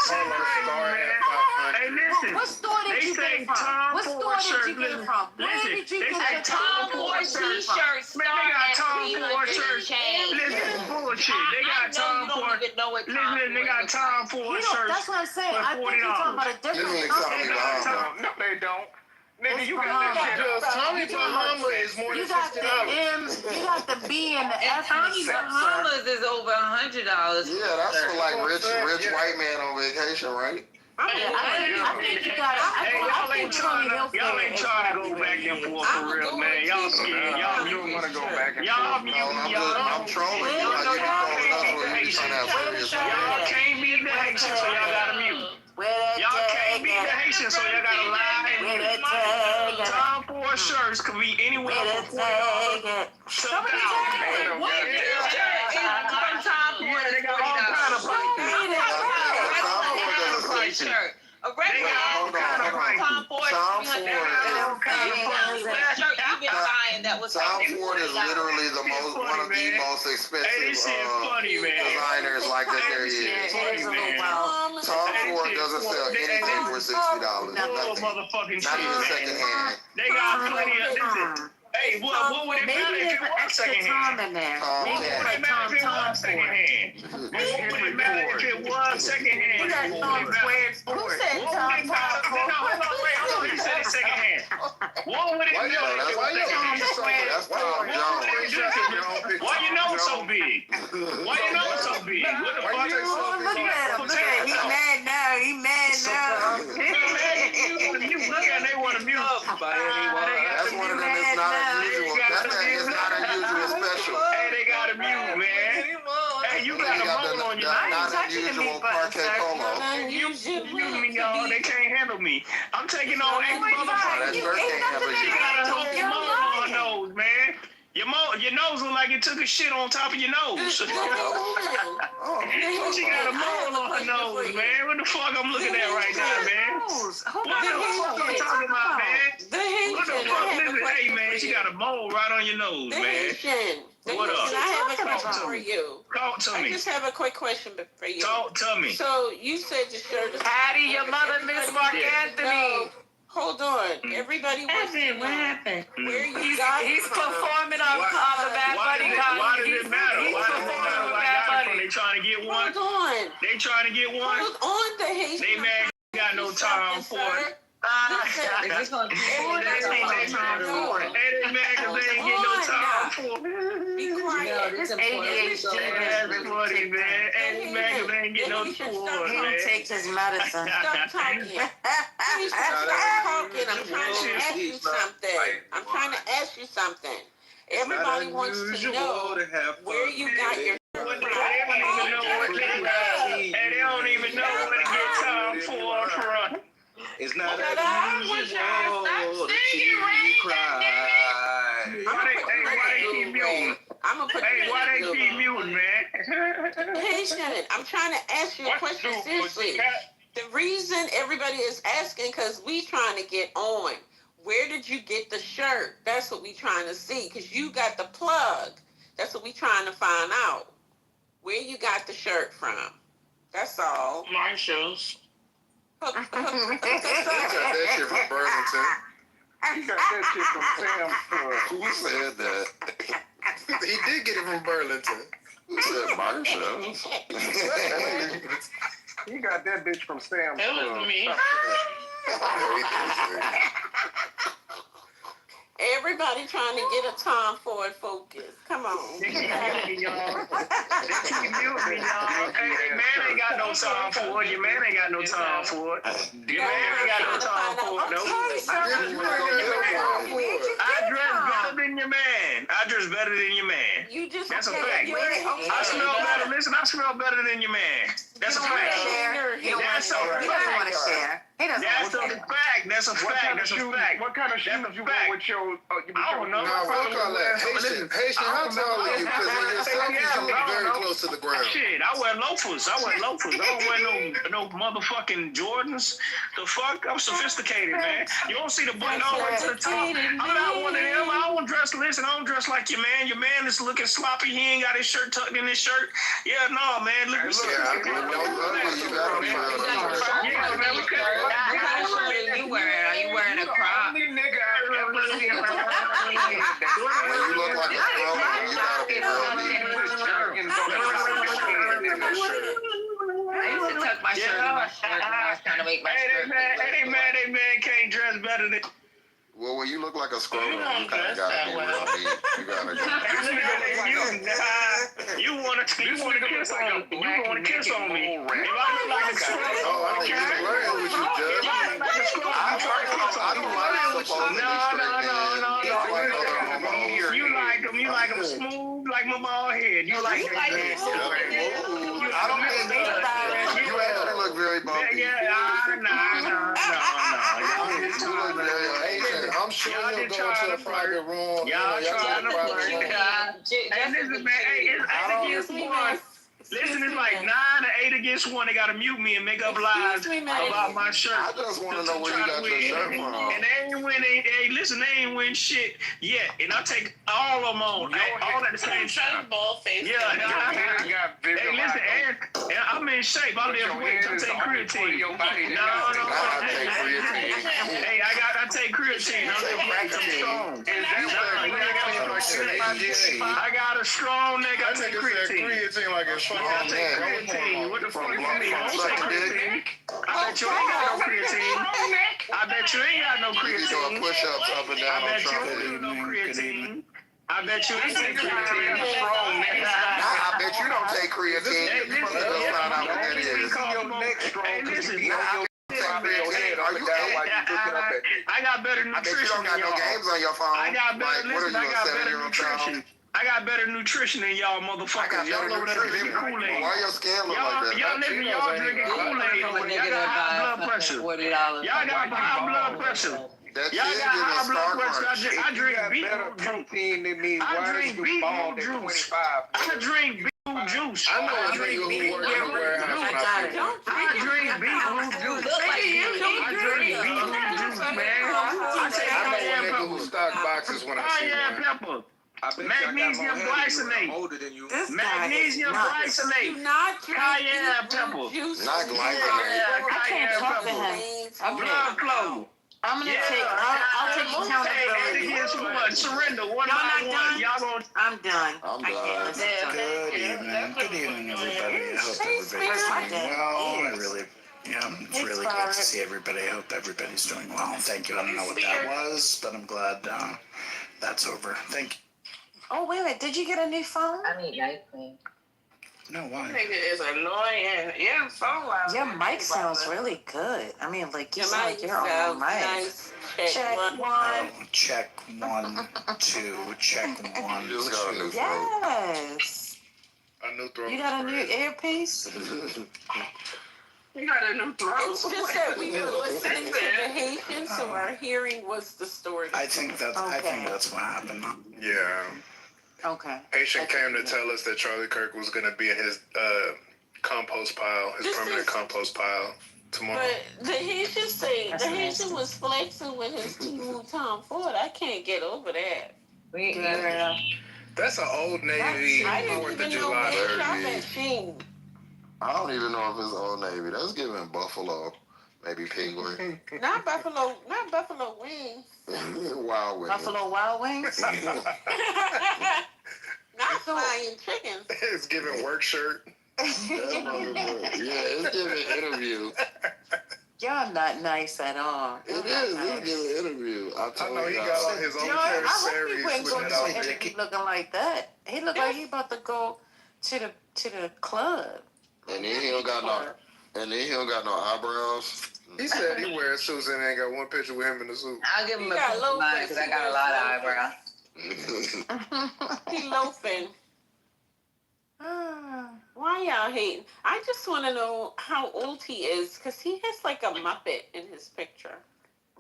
Hey, listen. What store did you get it from? What store did you get it from? Where did you get your Tom Ford t-shirts? Man, they got Tom Ford shirts. Listen, bullshit. They got Tom Ford. Listen, they got Tom Ford shirts. That's what I'm saying. I think you're talking about a different company. No, they don't. Nigga, you got that shit. Tommy Bahama is more than You got $60. the M, you got the B and the F. Tommy Bahamas is over $100. Yeah, that's for like rich white man on vacation, right? I think you got it. Y'all ain't trying to go back and forth for real, man. Y'all scared. Y'all don't want to go back and forth. I'm trolling. You trolling us when you trying to have serious Y'all can't beat the Haitian, so y'all gotta mute. Y'all can't beat the Haitian, so y'all gotta lie and mute. Tom Ford shirts could be anywhere from $40 to $1,000. What from Tom Ford? They got all kind of prices. A regular Tom Ford. Tom Ford is literally one of the most expensive designers like that there is. Tom Ford doesn't sell anything for $60. Nothing. Not even secondhand. They got plenty of. Hey, what would it matter if it was secondhand? What would it matter if it was secondhand? What would it matter if it was secondhand? Who said Tom Hold on. He said it's secondhand. What would it matter if it was secondhand? That's Tom Jones. Why you know it's so big? What the fuck? Look at him. He's mad now. Look at they want to mute. That's one of them. It's not unusual. That is not unusual special. Hey, they got a mute, man. Hey, you got a mole on your not unusual parquet polo. You me, y'all. They can't handle me. I'm taking on eight motherfuckers. That's birthday handle. You got a whole mole on your nose, man. Your nose look like it took a shit on top of your nose. She got a mole on her nose, man. What the fuck I'm looking at right now, man? What the fuck I'm talking about, man? What the fuck? Listen, hey, man, she got a mole right on your nose, man. What up? I have a question for you. Talk to me. I just have a quick question for you. Talk to me. So you said your shirt is... Patty, your mother, Miss Mark Anthony. Hold on. Everybody wants to know where you got it He's from. performing on the Bad Bunny concert. Why does it matter? He's performing with Bad Bunny. They trying to get one? Hold on. They trying to get one? Hold on, the Haitian. They mad got no time for it. Is this going to be Be quiet. This ADHD That's funny, man. Hey, man, they ain't get no tour, he man. takes his medicine. Stop talking. Please stop talking. I'm trying to ask you something. I'm trying to ask you something. Everybody wants to know where you got your They don't even know where to get time for from. It's not unusual to see you cry. Why they keep muting? Why they keep muting, man? Hey, Shannon, I'm trying to ask you a question seriously. The reason everybody is asking because we trying to get on. Where did you get the shirt? That's what we trying to see. Because you got the plug. That's what we trying to find out. Where you got the shirt from. That's all. My shoes. He got that shit from Burlington. He got that shit from Sam's Club. Who said that? He did get it from Burlington. Who said Marshalls? He got that bitch from Sam's Club. It was me. Everybody trying to get a Tom Ford Focus. Come on. They keep muting me, y'all. Hey, man ain't got no time for it. Your man ain't got no time for it. Your man ain't got no time for it, though. I dress better than your man. I dress better than your man. You just That's a fact. I smell better. Listen, I smell better than your man. That's a fact. That's a fact. He doesn't want to share. He doesn't That's a fact. That's a fact. That's a fact. What kind of shoes you wear with your? I don't know. Now, we'll call that Haitian. How tall are you? Because in your selfies, you look very close to the ground. Shit, I wear loafers. I don't wear no motherfucking Jordans. The fuck? I'm sophisticated, man. You don't see the button all the way to the top. I'm not one of them. I don't dress. Listen, I don't dress like your man. Your man is looking sloppy. He ain't got his shirt tucked in his shirt. Yeah, no, man. Look, What kind of shirt are you wearing? Are you wearing a crop? You look like a I used to tuck my shirt in my shirt when I was trying to make my shirt. Hey, man can't dress better than. Well, when you look like a scroll, you kind of gotta be real neat. You gotta go. You wanna kiss on me? You wanna kiss on me? If I look like a scroll, I think he's flirting with you, Judge. No. You like them smooth like my bald head. You like I don't think you actually look very bumpy. I'm sure you'll go into a private room. Y'all trying to flirt. And listen, man, hey, it's 8 against 1. Listen, it's like 9 or 8 against 1. They gotta mute me and make up lies about my shirt. I just want to know where you got your shirt from. And they ain't win. Hey, listen, they ain't win shit yet. And I take all of them on, all at the same time. Yeah. Hey, listen, and I'm in shape. I lift weights. I take creatine. No. Hey, I take creatine. I lift weights. I'm strong. I got a strong nigga. I take creatine. Like it's I take creatine. What the fuck you mean? I don't take creatine. I bet you ain't got no creatine. I bet you ain't got no creatine. Doing push-ups up and down on trumpet. No creatine. I bet you ain't take creatine. I bet you don't take creatine. Let's find out what that is. Hey, listen. I got better nutrition. I bet you don't got no games on your phone. I got better. Listen, I got better nutrition. I got better nutrition than y'all motherfuckers. Y'all over there drinking Kool-Aid. Why your skin look like that? Y'all drinking Kool-Aid. Y'all got high blood pressure. Y'all got high blood pressure. Y'all got high blood pressure. I drink beetroot juice. I drink beetroot juice. I drink beetroot juice. I know a nigga who works in the warehouse. I drink beetroot juice. I drink beetroot juice, man. I know a nigga who stock boxes when I see him. Pepper. Magnesium glycinate. Magnesium glycinate. Cayenne pepper. Not glycinate. Cayenne pepper. Blood flow. I'm gonna take. I'll take accountability. Surrender one by one. Y'all gonna. I'm done. Good evening, everybody. I hope everybody's doing well. It's really good to see everybody. I hope everybody's doing well. Thank you. I don't know what that was, but I'm glad that's over. Thank you. Oh, wait. Did you get a new phone? I need night cream. No, why? Nigga is annoying. Yeah, so loud. Your mic sounds really good. I mean, like, you sound like you're on the mic. Nice. Check one. Oh, check 1, 2, check 1. You just got a new phone. Yes. A new throat. You got a new earpiece? You got a new throat. It's just that we were listening to the Haitians, so our hearing was distorted. I think that's what happened. Yeah. Okay. Haitian came to tell us that Charlie Kirk was going to be in his compost pile, his permanent compost pile tomorrow. But the Haitian was flexing with his new Tom Ford. I can't get over that. That's an old Navy 4th of July. Machine. I don't even know if it's Old Navy. That's giving Buffalo. Maybe penguin. Not buffalo wings. Wild wings. Buffalo Wild Wings? Not flying chickens. It's giving work shirt. It's giving interview. Y'all not nice at all. It is. It's giving interview. I know he got on his own I hope he wouldn't go to an interview looking like that. He looked like he about to go to the club. And then he don't got no eyebrows. He said he wears suits and ain't got one picture with him in the suit. I'll give him a piece of mine because I got a lot of eyebrows. He loafing. Why y'all hating? I just want to know how old he is because he has like a Muppet in his picture.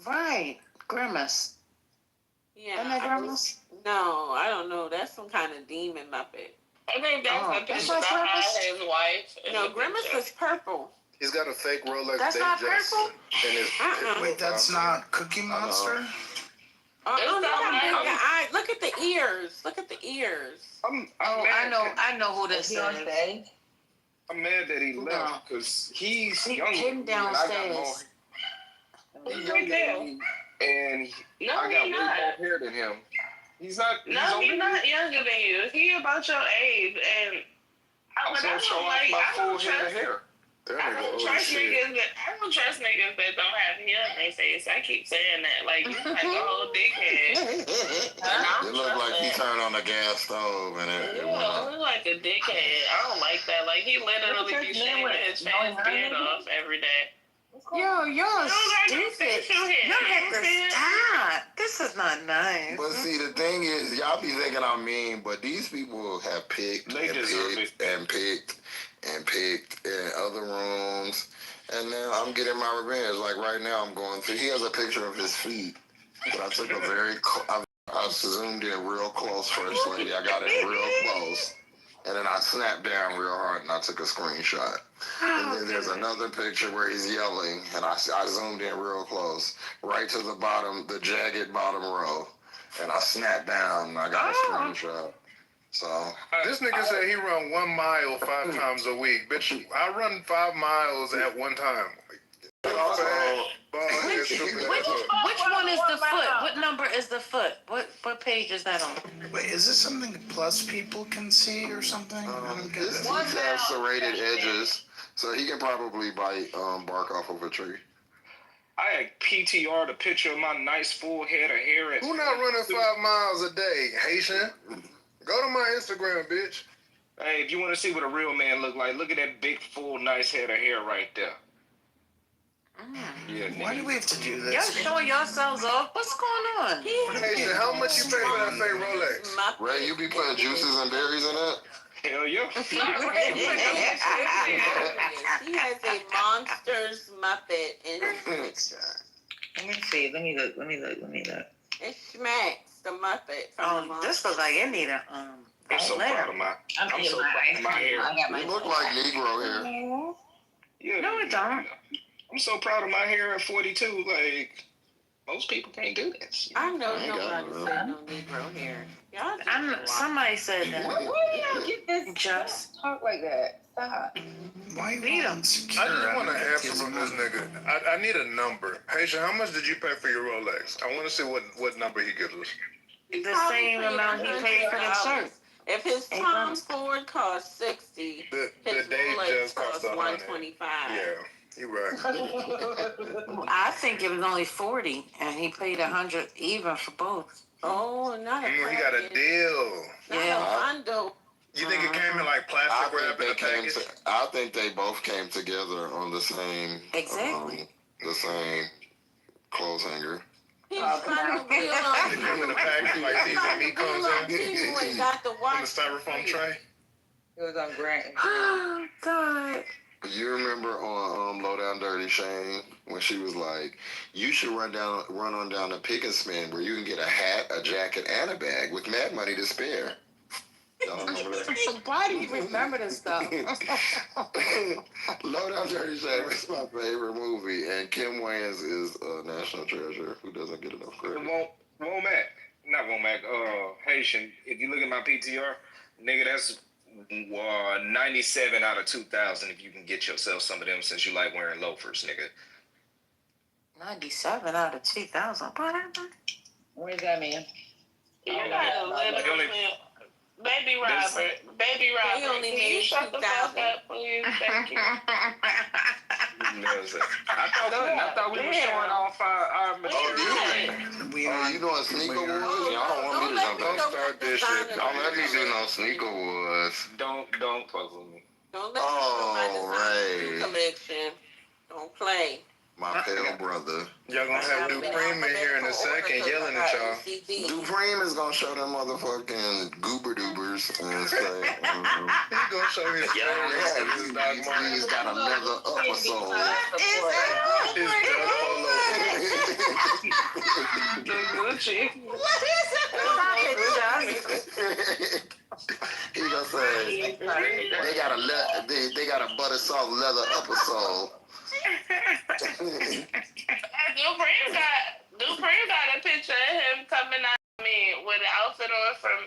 Right. Grimace. Yeah. Isn't that Grimace? No, I don't know. That's some kind of demon Muppet. I think that's a picture of his wife. No, Grimace is purple. He's got a fake Rolex. That's not purple? Wait, that's not Cookie Monster? Look at the ears. Look at the ears. I know who this is. I'm mad that he left because he's younger. Him downstairs. He's younger than me, and I got way more hair than him. He's not. No, he's not younger than you. He about your age, and I don't trust niggas that don't have hair in their face. I keep saying that. Like, you like a whole dickhead. It looked like he turned on the gas stove and it went Yeah, look like a dickhead. I don't like that. Like, he literally be shaving his face beard off every day. Yo, y'all stupid. Y'all have to stop. This is not nice. But see, the thing is, y'all be thinking I'm mean, but these people have picked and picked in other rooms, and now I'm getting my revenge. Like right now, I'm going through. He has a picture of his feet, but I took a I zoomed in real close, First Lady. I got it real close, and then I snapped down real hard, and I took a screenshot. And then there's another picture where he's yelling, and I zoomed in real close, right to the bottom, the jagged bottom row, and I snapped down, and I got a screenshot. So this nigga said he run 1 mile 5 times a week. Bitch, I run 5 miles at one time. Which one is the foot? What number is the foot? What page is that on? Wait, is this something plus people can see or something? His teeth have serrated edges, so he can probably bite bark off of a tree. I PTR'd a picture of my nice full head of hair. Who not running 5 miles a day, Haitian? Go to my Instagram, bitch. Hey, if you want to see what a real man look like, look at that big, full, nice head of hair right there. Yeah, why do we have to do this? Y'all showing yourselves off. What's going on? Haitian, how much you pay for that fake Rolex? Ray, you be putting juices and berries in it? Hell yeah. He has a Monsters Muppet in his picture. Let me see. Let me look. It's Schmax, the Muppet from the this looks like it need a I'm so proud of my hair. You look like Negro hair. Yeah. No, it don't. I'm so proud of my hair at 42. Like, most people can't do this. I know nobody said no Negro hair. Somebody said that. Where do y'all get this? Just talk like that. Stop. Why beat him? I just want to answer from this nigga. I need a number. Haitian, how much did you pay for your Rolex? I want to see what number he gives us. The same amount he paid for the shirt. If his Tom Ford cost $60, his Rolex cost $125. Yeah. You're right. I think it was only 40, and he paid 100 even for both. Oh, not a he got a deal. Yeah. You think it came in like plastic wrap in a package? I think they both came together on the same the same clothes hanger. He was trying to deal on. They come in a package like these and meat comes in. He got the watch. In the styrofoam tray. It was on Grant. Oh God. You remember on Low Down Dirty Shane when she was like, "You should run on down to Pick and Spin where you can get a hat, a jacket, and a bag with mad money to spare." Y'all remember that? Why do you remember this stuff? Low Down Dirty Shame is my favorite movie, and Kim Wayans is a national treasure who doesn't get enough credit. Haitian. If you look at my PTR, nigga, that's 97 out of 2,000 if you can get yourself some of them since you like wearing loafers, nigga. 97 out of 2,000. What happened? Where's that man? You got a little Baby Robert. Baby Robert. They only Can made you shut the fuck 2,000. up, please? Thank you. I thought we were showing off our material. You doing sneaker wars? Y'all don't want me to jump in. Don't start this shit. Don't let me do no sneaker wars. Don't fuck with me. Don't let me show my Ray. collection. Don't play. My pale brother. Y'all gonna have Dupreme in here in a second yelling at y'all. Dupreme is gonna show them motherfucking goober doobers and say, He gonna show his he's got a leather upper sole. Gucci. What is it? He gonna say they got a butter soft leather upper sole. Dupreme got a picture of him coming out with an outfit on from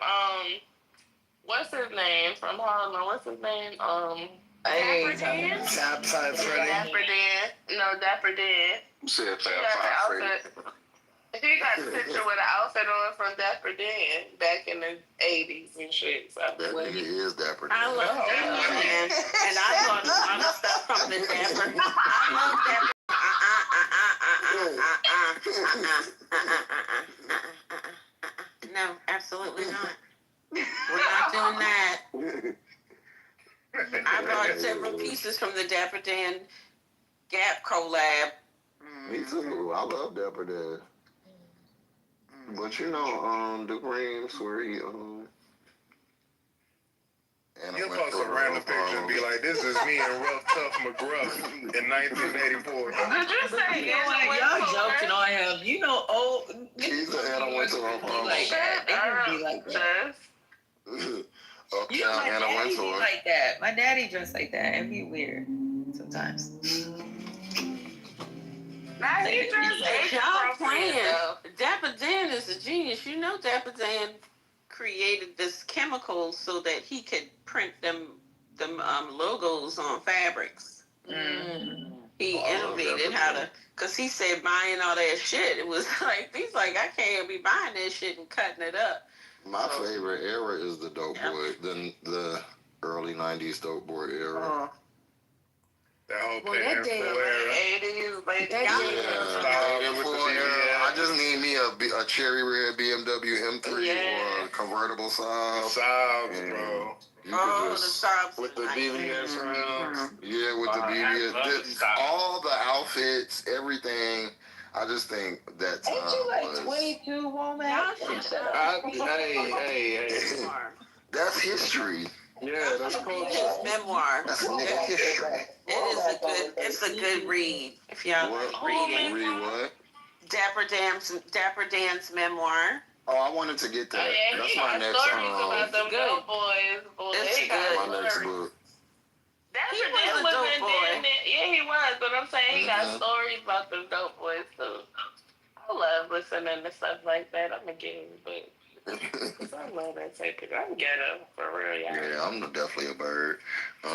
what's his name from Harlem? What's his name? Dapper Dan. Southside Freddy. Dapper Dan. No, Dapper Dan. Who said Freddy? He got a picture with an outfit on from Dapper Dan back in the 80s and shit. So. That nigga is Dapper Dan. I love Dapper Dan, and I bought a lot of stuff from the Dapper. I love Dapper. No, absolutely not. We're not doing that. I bought several pieces from the Dapper Dan Gap collab. Me too. I love Dapper Dan. But you know, Dupreme swear he You'll post a random picture and be like, "This is me in Rough Tough McGruff in 1984." Did you say y'all joking on him? You know, old. He's the Anna Wintour Farmer. Like that. They can be like that. You know, my daddy be like that. My daddy dressed like that. It'd be weird sometimes. Now he dressed Y'all playing. Dapper Dan is a genius. You know, Dapper Dan created this chemical so that he could print them logos on fabrics. He innovated how to, because he said buying all that shit, it was like, he's like, I can't be buying that shit and cutting it up. My favorite era is the Dope Boy, the early 90s Dope Boy era. That whole that day, 80s, late I just need me a cherry red BMW M3 or a convertible Saab. Bro. You could just, the Saabs with the BBS rounds. Yeah, with the BBS. All the outfits, everything. I just think that time Ain't you like 22, woman? Hey. That's history. Yeah, that's culture. His memoir. That's nigga history. It's a good read. If y'all read it. Read what? Dapper Dan's memoir. Oh, I wanted to get that. That's my next about them dope boys. It's good. My next book. He was a dope boy. Yeah, he was, but I'm saying he got stories about them dope boys too. I love listening to stuff like that. I'm a gay, but I love that type of. I'm ghetto for real, y'all. Yeah, I'm definitely a bird. I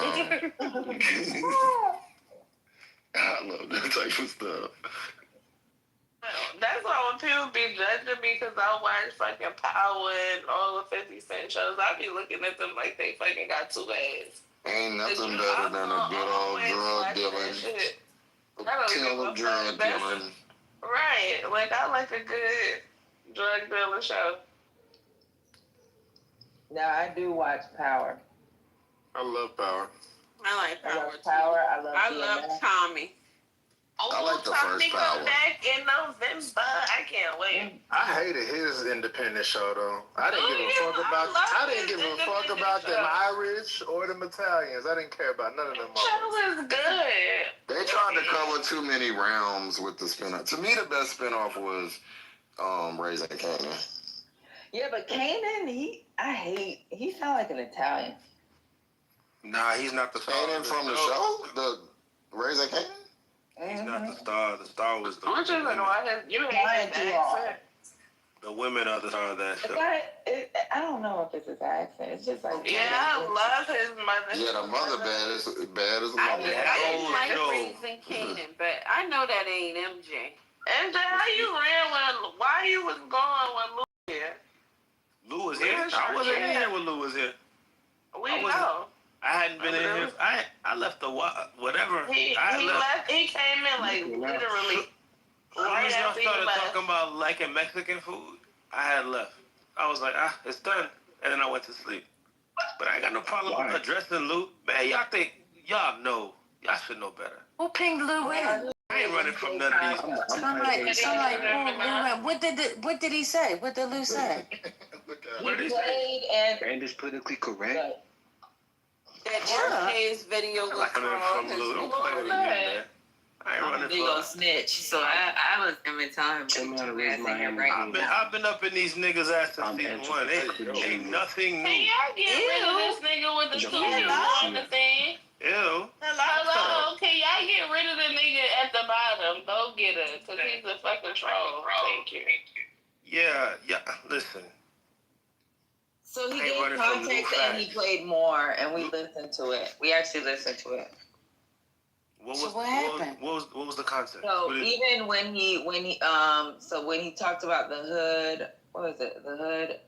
love that type of stuff. That's why when people be judging me because I watch fucking Power and all the 50 Cent shows, I be looking at them like they fucking got two heads. Ain't nothing better than a good old drug dealing. Tale of drug dealing. Right. Like, I like a good drug dealing show. Now, I do watch Power. I love Power. I like Power. I love Tommy. I like the first Power. Back in November. I can't wait. I hated his independent show though. I didn't give a fuck about them Irish or them Italians. I didn't care about none of them. Show was good. They tried to cover too many realms with the spinoff. To me, the best spinoff was Raising Kanan. Yeah, but Kanan, he sound like an Italian. Nah, he's not the star. Kanan from the show? The Raising Kanan? He's not the star. The star was the. I'm just like, you hate his accent. The women are the star of that show. I don't know if it's his accent. It's just like. Yeah, I love his mother. Yeah, the mother bad as a mother. I like Raising Kanan, but I know know that ain't MJ. MJ, how you ran when? Why you was going when Lou was here? Lou was here. I wasn't here when Lou was here. We know. I hadn't been in here. I left the whatever. He left. He came in like literally right y'all after started you left. talking about liking Mexican food, I had left. I was like, it's done, and then I went to sleep. But I ain't got no problem addressing Lou. Man, y'all know. Y'all should know better. Who pinged Lou in? I ain't running from none of these. What did he say? What did Lou say? What did he say? And it's politically correct. That Jay's video was from Lou. Don't play with me, man. I ain't running from. They gonna snitch. So I was gonna tell him. I've been up in these niggas' ass since season 1. Ain't nothing new. Can y'all get rid of this nigga with the sushi on the thing? Ew. Hello? Can y'all get rid of the nigga at the bottom? Go get her, because he's a fucking troll. Thank you. Yeah, listen. So he gave context and he played more, and we listened to it. We actually listened to it. What happened? What was the context? So even when he talked about the hood, what was it? The hood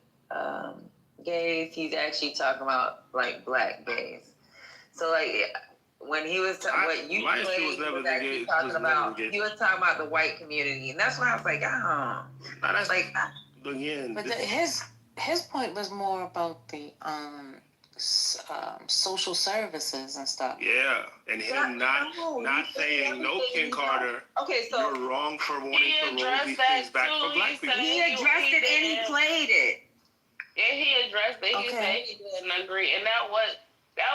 gays, he's actually talking about like black gays. So like when he was what you played, he was actually talking about. He was talking about the white community, and that's why I was like, that's like again. But his point was more about the social services and stuff. Yeah, and him not saying no, King Carter. Okay, so you're wrong for wanting to roll these things back for black people. He addressed it and he played it. Yeah, he addressed it. He said he didn't agree, and that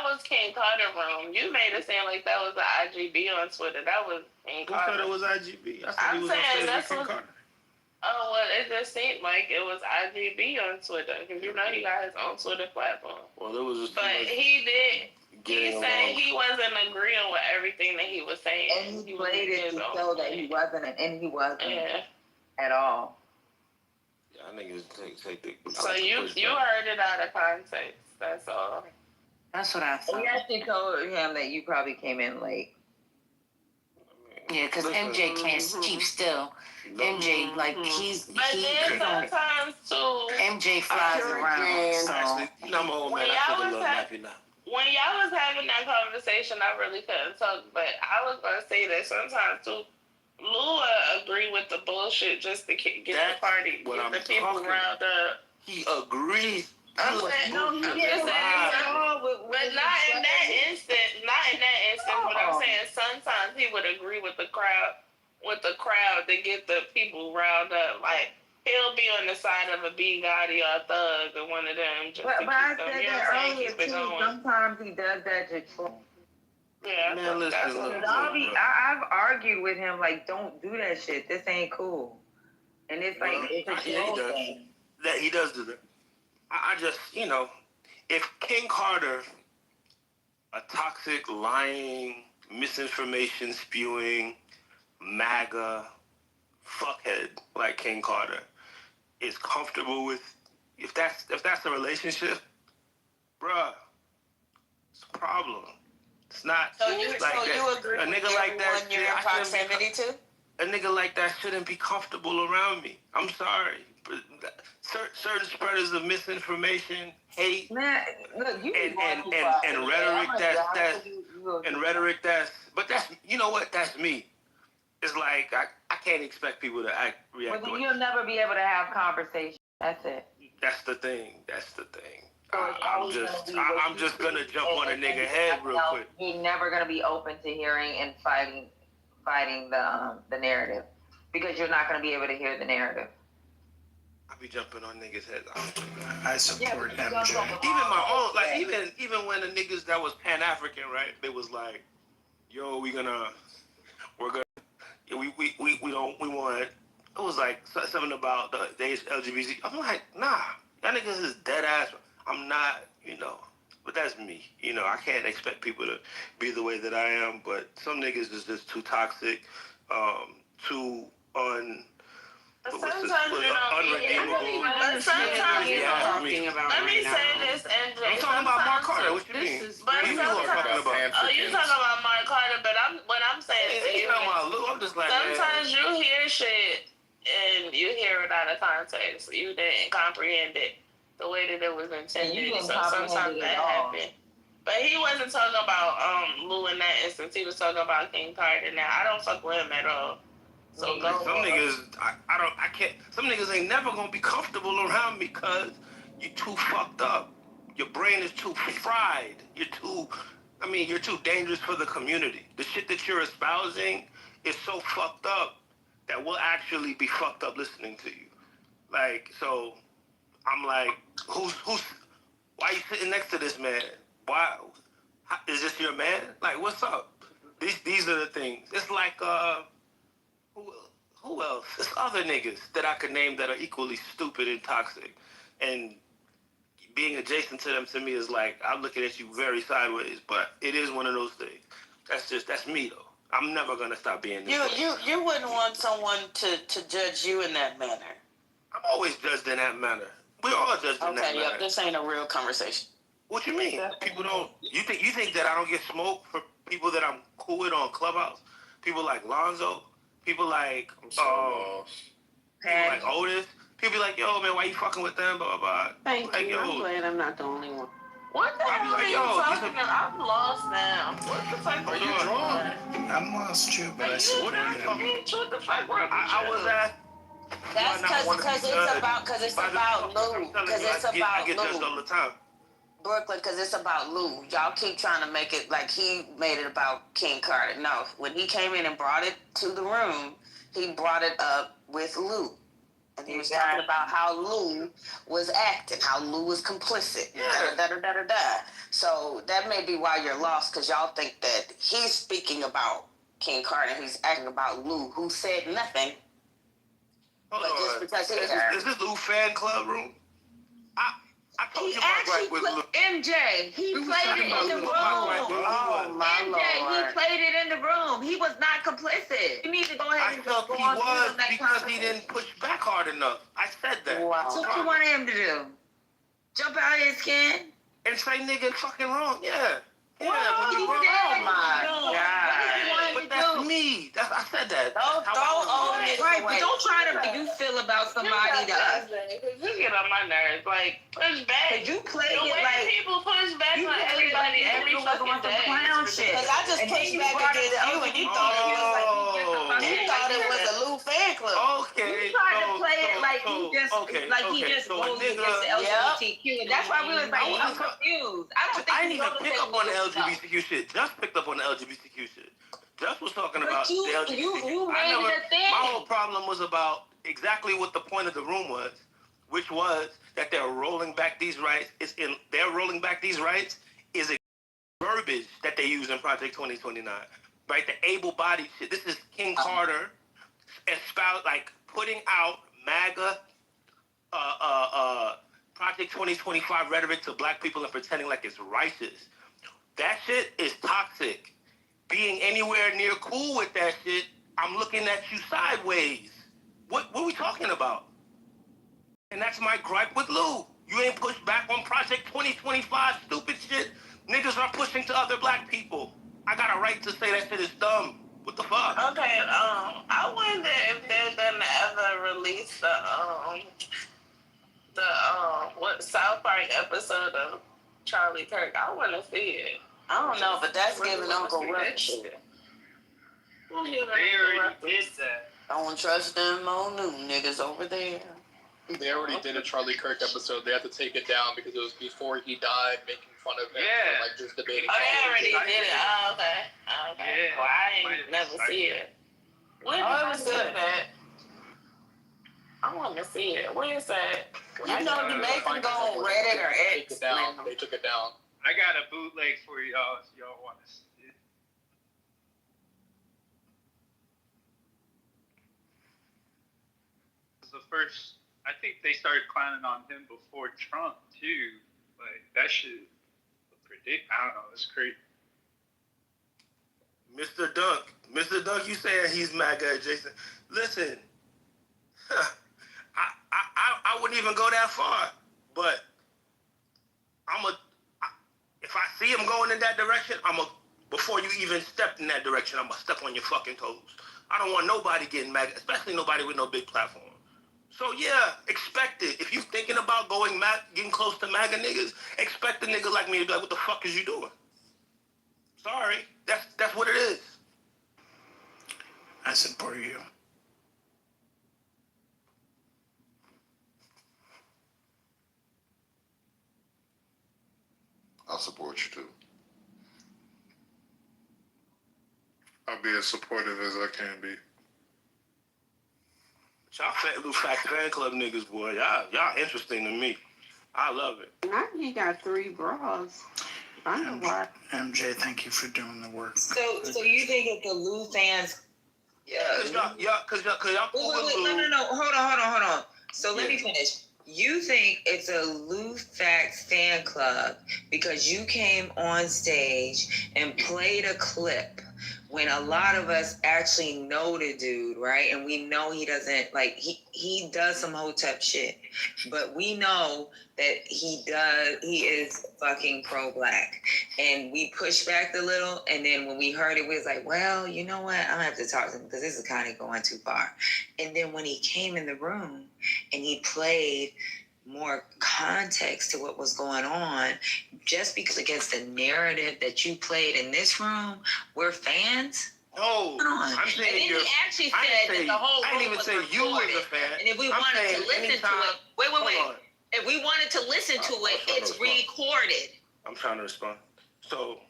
was King Carter room. You made it seem like that was the IGB on Twitter. That was King Carter. Who said it was IGB? I said he was on King Carter. Oh, well, it just seemed like it was IGB on Twitter, because you know he got his own Twitter platform. Well, it was just. But he did. He said he wasn't agreeing with everything that he was saying. And he played it to show that he wasn't, and he wasn't at all. Yeah, I think it was take the. So you heard it out of context. That's all. That's what I thought. We actually told him that you probably came in late. Yeah, because MJ can't keep still. MJ, like, sometimes too. MJ flies around. So. Actually, I'm old man. I feel a little happy now. When y'all was having that conversation, I really couldn't talk, but I was going to say that sometimes too, Lou agree with the bullshit just to get the party, get the people riled up. He agrees. I'm saying, but not in that instance. But I'm saying sometimes he would agree with the crowd to get the people riled up. Like he'll be on the side of a B Gotti or a Thug or one of them. Just but I said that earlier too. Sometimes he does that to troll. Yeah, man, listen. I've argued with him like, don't do that shit. This ain't cool. And it's like it's a troll thing. He does do that. I just, if King Carter, a toxic, lying, misinformation spewing, MAGA fuckhead like King Carter, is comfortable with, if that's a relationship, bruh, it's a problem. It's not. So you agree a nigga like that? You're in proximity to? A nigga like that shouldn't be comfortable around me. I'm sorry. Certain spreaders of misinformation, hate, man, look, and rhetoric but that's, you know what, that's me. It's like I can't expect people to react. Well, you'll never be able to have conversation. That's it. That's the thing. I'm just gonna jump on a nigga head real quick. You're never gonna be open to hearing and fighting the narrative, because you're not gonna be able to hear the narrative. I be jumping on niggas' heads. I support MJ. Even my own, like even when the niggas that was Pan-African, right? They was like, yo, we want. It was like something about the LGBT. I'm like, nah, y'all niggas is dead ass. I'm not, but that's me. I can't expect people to be the way that I am, but some niggas is just too toxic, too Sometimes unredeemable. Sometimes let me say this, Andrew. I'm talking about Mark Carter. What you mean? But you talking about Mark Carter, but what I'm saying to you. I'm I'm just like, sometimes you hear shit and you hear it out of context. You didn't comprehend it the way that it was intended. You didn't so comprehend sometimes it that at all. happened. But he wasn't talking about Lou in that instance. He was talking about King Carter. Now I don't fuck with him at all. So like some niggas, I can't. Some niggas ain't never gonna be comfortable around me because you're too fucked up. Your brain is too fried. You're too dangerous for the community. The shit that you're espousing is so fucked up that we'll actually be fucked up listening to you. Like, so I'm like, why you sitting next to this man? Why, is this your man? Like, what's up? These are the things. It's like, who else? There's other niggas that I could name that are equally stupid and toxic. And being adjacent to them to me is like, I'm looking at you very sideways, but it is one of those things. That's me though. I'm never gonna stop being this way. You wouldn't want someone to judge you in that manner. I'm always judged in that manner. We're all judged in that manner. Okay, this ain't a real conversation. What you mean? People don't. You think that I don't get smoke for people that I'm cool with on Clubhouse? People like Lonzo. People like like Otis. People be like, yo, man, why you fucking with them? Blah blah blah. Thank like, you. yo, I'm glad I'm not the only one. What the hell are you talking about? I'm lost now. What the fuck Are you drunk? I'm lost too, but I support you. What the fuck wrong with I was at. That's because it's about Lou. Because it's about I get judged all the time. Brooklyn, because it's about Lou. Y'all keep trying to make it like he made it about King Carter. No, when he came in and brought it to the room, he brought it up with Lou. And he was talking about how Lou was acting, how Lou was complicit. So that may be why you're lost, because y'all think that he's speaking about King Carter, he's acting about Lou, who said nothing. Hold but on. just because he Is this Lou fan club room? I told you my gripe with Lou. MJ, he played it in the room. Oh my MJ, Lord. he played it in the room. He was not complicit. You need to go ahead and felt go he on was that because he didn't push back hard enough. I said that. Wow. So what you want him to do? Jump out of his skin? And say nigga fucking wrong, yeah. Oh my God. But that's me. I said that. Don't right, but don't try to make you feel about somebody to us. You get on my nerves. Like, push back. You play the it way like people push back on everybody every fucking day. Because I just pushed back against you and you thought it was a Lou fan club. Okay. You tried to play it like he just goes against the LGBTQ. And that's why we was like, I'm confused. I don't think I didn't even pick up on the LGBTQ shit. Just picked up on the LGBTQ shit. Just was talking about the LGBTQ. You made it a thing. My whole problem was about exactly what the point of the room was, which was that they're rolling back these rights. They're rolling back these rights is a verbiage that they use in Project 2029, right? The able-bodied shit. This is King Carter espoused, like putting out MAGA, Project 2025 rhetoric to black people and pretending like it's righteous. That shit is toxic. Being anywhere near cool with that shit, I'm looking at you sideways. What are we talking about? And that's my gripe with Lou. You ain't pushed back on Project 2025 stupid shit. Niggas are pushing to other black people. I got a right to say that shit is dumb. What the fuck? Okay, I wonder if they're gonna ever release the what South Park episode of Charlie Kirk. I wanna see it. I don't know, but that's giving Uncle Ruck shit. They already did that. Don't trust them old new niggas over there. They already did a Charlie Kirk episode. They had to take it down because it was before he died, making fun of him. Yeah. For, like, just debating. Oh, they already did it. Oh, okay. Yeah. Well, I ain't never see it. When did I see that? I want to see it. Where is that? You know, you make them go on Reddit or X. They took it down. I got a bootleg for y'all if y'all want to see it. The first, I think they started clowning on him before Trump too. Like that shit, I don't know, it's crazy. Mr. Dunk, you saying he's MAGA adjacent? Listen, I wouldn't even go that far, but if I see him going in that direction, I'm before you even stepped in that direction, I'm gonna step on your fucking toes. I don't want nobody getting MAGA, especially nobody with no big platform. So yeah, expect it. If you thinking about getting close to MAGA niggas, expect a nigga like me to be like, what the fuck is you doing? Sorry, that's what it is. I support you. I support you too. I'll be as supportive as I can be. Y'all Fat Lou Fact fan club niggas, boy. Y'all interesting to me. I love it. Now he got 3 bras. I know why. MJ, thank you for doing the work. So you think if the Lou fans, Cause y'all cool with Lou. No, hold on. So let me finish. You think it's a Lou Facts fan club because you came on stage and played a clip when a lot of us actually know the dude, right? And we know he doesn't, like, he does some hotep shit, but we know that he is fucking pro-black. And we pushed back a little, and then when we heard it, we was like, well, you know what? I'm gonna have to talk to him because this is kind of going too far. And then when he came in the room and he played more context to what was going on, just because against the narrative that you played in this room, we're fans. No, I'm saying he actually said that the whole room I didn't even was say recorded. you was a fan. And if we wanted to listen to it, wait. If we wanted to listen to it, it's recorded. I'm trying to respond. So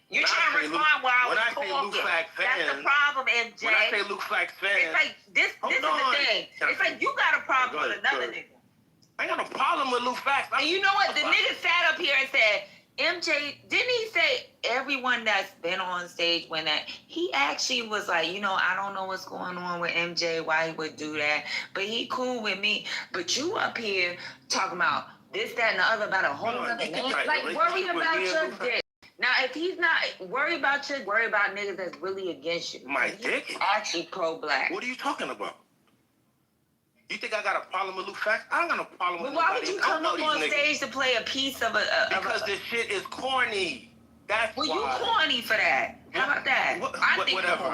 you're trying to respond while I was talking. When I say Lou Fact fans, that's the problem, MJ. When I say Lou Fact fans, it's like this is the thing. It's like you got a problem with another nigga. I ain't got a problem with Lou Fact. And you know what? The nigga sat up here and said, MJ, didn't he say everyone that's been on stage when that, he actually was like, you know, I don't know what's going on with MJ, why he would do that, but he cool with me. But you up here talking about this, that, and the other about a whole other nigga. Like, worry about your dick. Now, if he's not worry about niggas that's really against you. My dick? Actually pro-black. What are you talking about? You think I got a problem with Lou Fact? I don't got a problem with why would you come up on stage to play a piece of a... Because this shit is corny. That's why. You corny for that. How about that?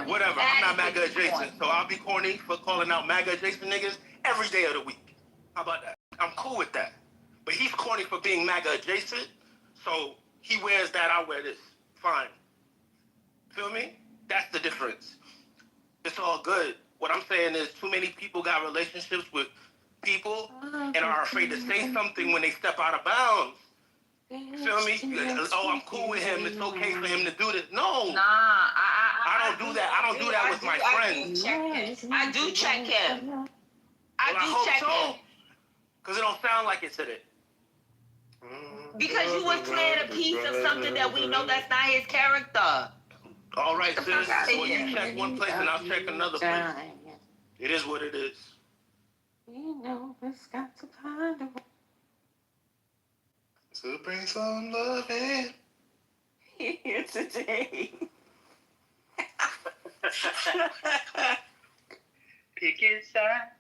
Whatever. I'm not MAGA adjacent, so I'll be corny for calling out MAGA adjacent niggas every day of the week. How about that? I'm cool with that. But he's corny for being MAGA adjacent, so he wears that, I wear this. Fine. Feel me? That's the difference. It's all good. What I'm saying is too many people got relationships with people and are afraid to say something when they step out of bounds. Feel me? Oh, I'm cool with him. It's okay for him to do this. No. Nah, I don't do that. I don't do that with my friends. I do check him. I do check him. Because it don't sound like it today. Because you was playing a piece of something that we know that's not his character. All right, sis. Well, you check one place and I'll check another place. It is what it is. You know, it's got to find a way to bring some love in here today. Picket signs.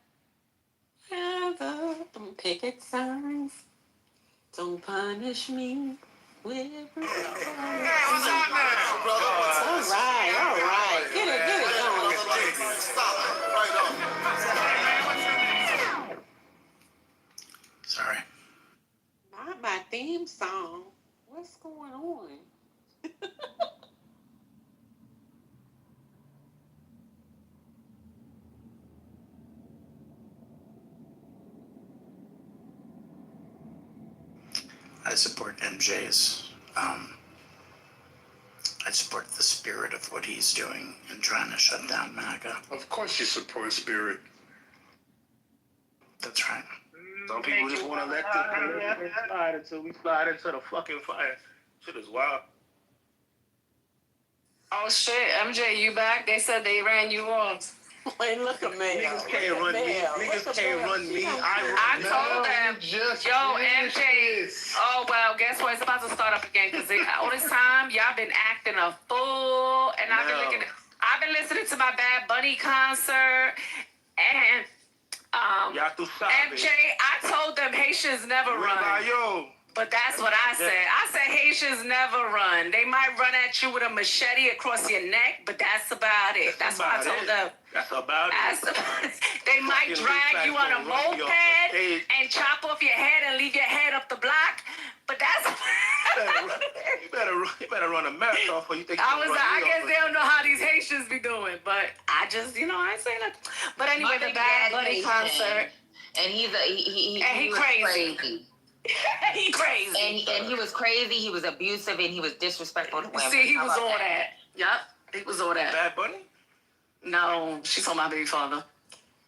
Picket signs. Don't punish me with what's happening, brother? All right. Get it going. Stop right off. Sorry. Not my theme song. What's going on? I support MJ's. I support the spirit of what he's doing and trying to shut down MAGA. Of course you support Spirit. That's right. Some people just want to let the slide until we slide into the fucking fire. Shit is wild. Oh shit, MJ, you back? They said they ran you off. Wait, look at me. Niggas can't run me. Niggas can't run me. I told them, yo, MJ. Oh well, guess what? It's about to start up again because all this time y'all been acting a fool, and I've been listening to my Bad Bunny concert, and MJ, I told them Haitians never run. But that's what I said. I said Haitians never run. They might run at you with a machete across your neck, but that's about it. That's what I told them. That's about it. They might drag you on a moped and chop off your head and leave your head up the block, but that's. You better run a marathon for you think. I guess they don't know how these Haitians be doing, but I just, I ain't saying nothing. But anyway, the Bad Bunny concert. And he was crazy. He crazy. And he was crazy. He was abusive and he was disrespectful to women. See, he was all that. Yep, he was all that. Bad Bunny? No, she's on my baby father.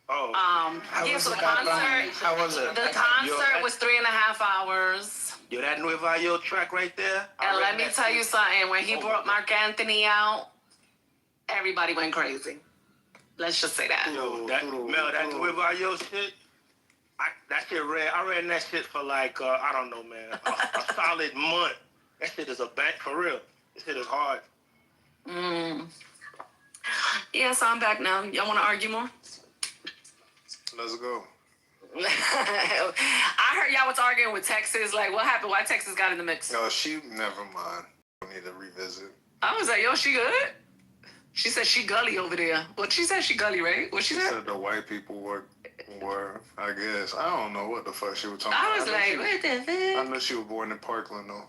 Oh. So the concert. How was it? The concert was 3.5 hours. Yo, that Nuevo track right there. And let me tell you something. When he brought Mark Anthony out, everybody went crazy. Let's just say that. Yo, that Nuevo shit. That shit I ran that shit for like, I don't know, man, a solid month. That shit is a bank for real. This shit is hard. Yeah, so I'm back now. Y'all want to argue more? Let's go. I heard y'all was arguing with Texas. Like, what happened? Why Texas got in the mix? Yo, never mind. We need to revisit. I was like, yo, she good? She said she gully over there. Well, she said she gully, right? What she said? She said the white people were, I guess. I don't know what the fuck she was talking about. I was like, what the fuck? I know she was born in Parkland, though.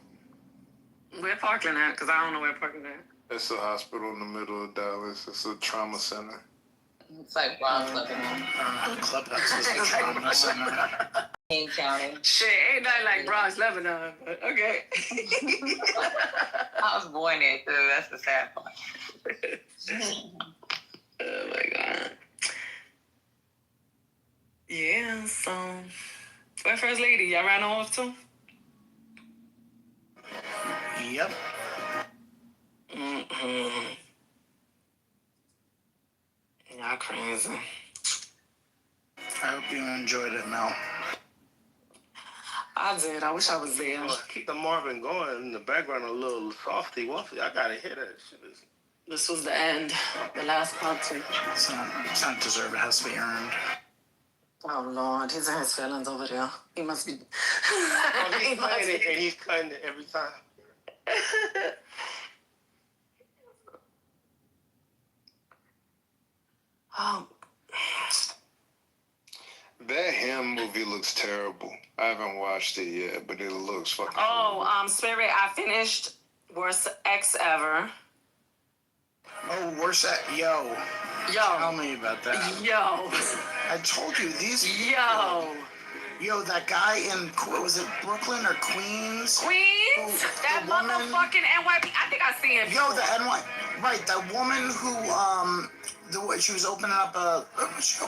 Where Parkland at? Because I don't know where Parkland at. It's a hospital in the middle of Dallas. It's a trauma center. It's like Bronx, Lebanon. Clubhouse is a trauma center. King County. Shit, ain't nothing like Bronx, Lebanon, but okay. I was born there, too. That's the sad part. Oh, my God. Yeah, so... Where First Lady? Y'all ran off, too? Yep. Y'all crazy. I hope you enjoyed it, Mel. I did. I wish I was there. Keep the Marvin going in the background, a little softy woofy. I gotta hear that shit. This was the end. The last concert. It's not deserved. It has to be earned. Oh, Lord. He's in his feelings over there. He must be... He's cutting it every time. That Him movie looks terrible. I haven't watched it yet, but it looks fucking Spirit, I finished Worst Ex Ever. Oh, worst at... Yo. Tell me about that. Yo. I told you, these... Yo, that guy in... Was it Brooklyn or Queens? Queens? That motherfucking NYP. I think I seen him. Yo, the NY... Right, that woman who... she was opening up a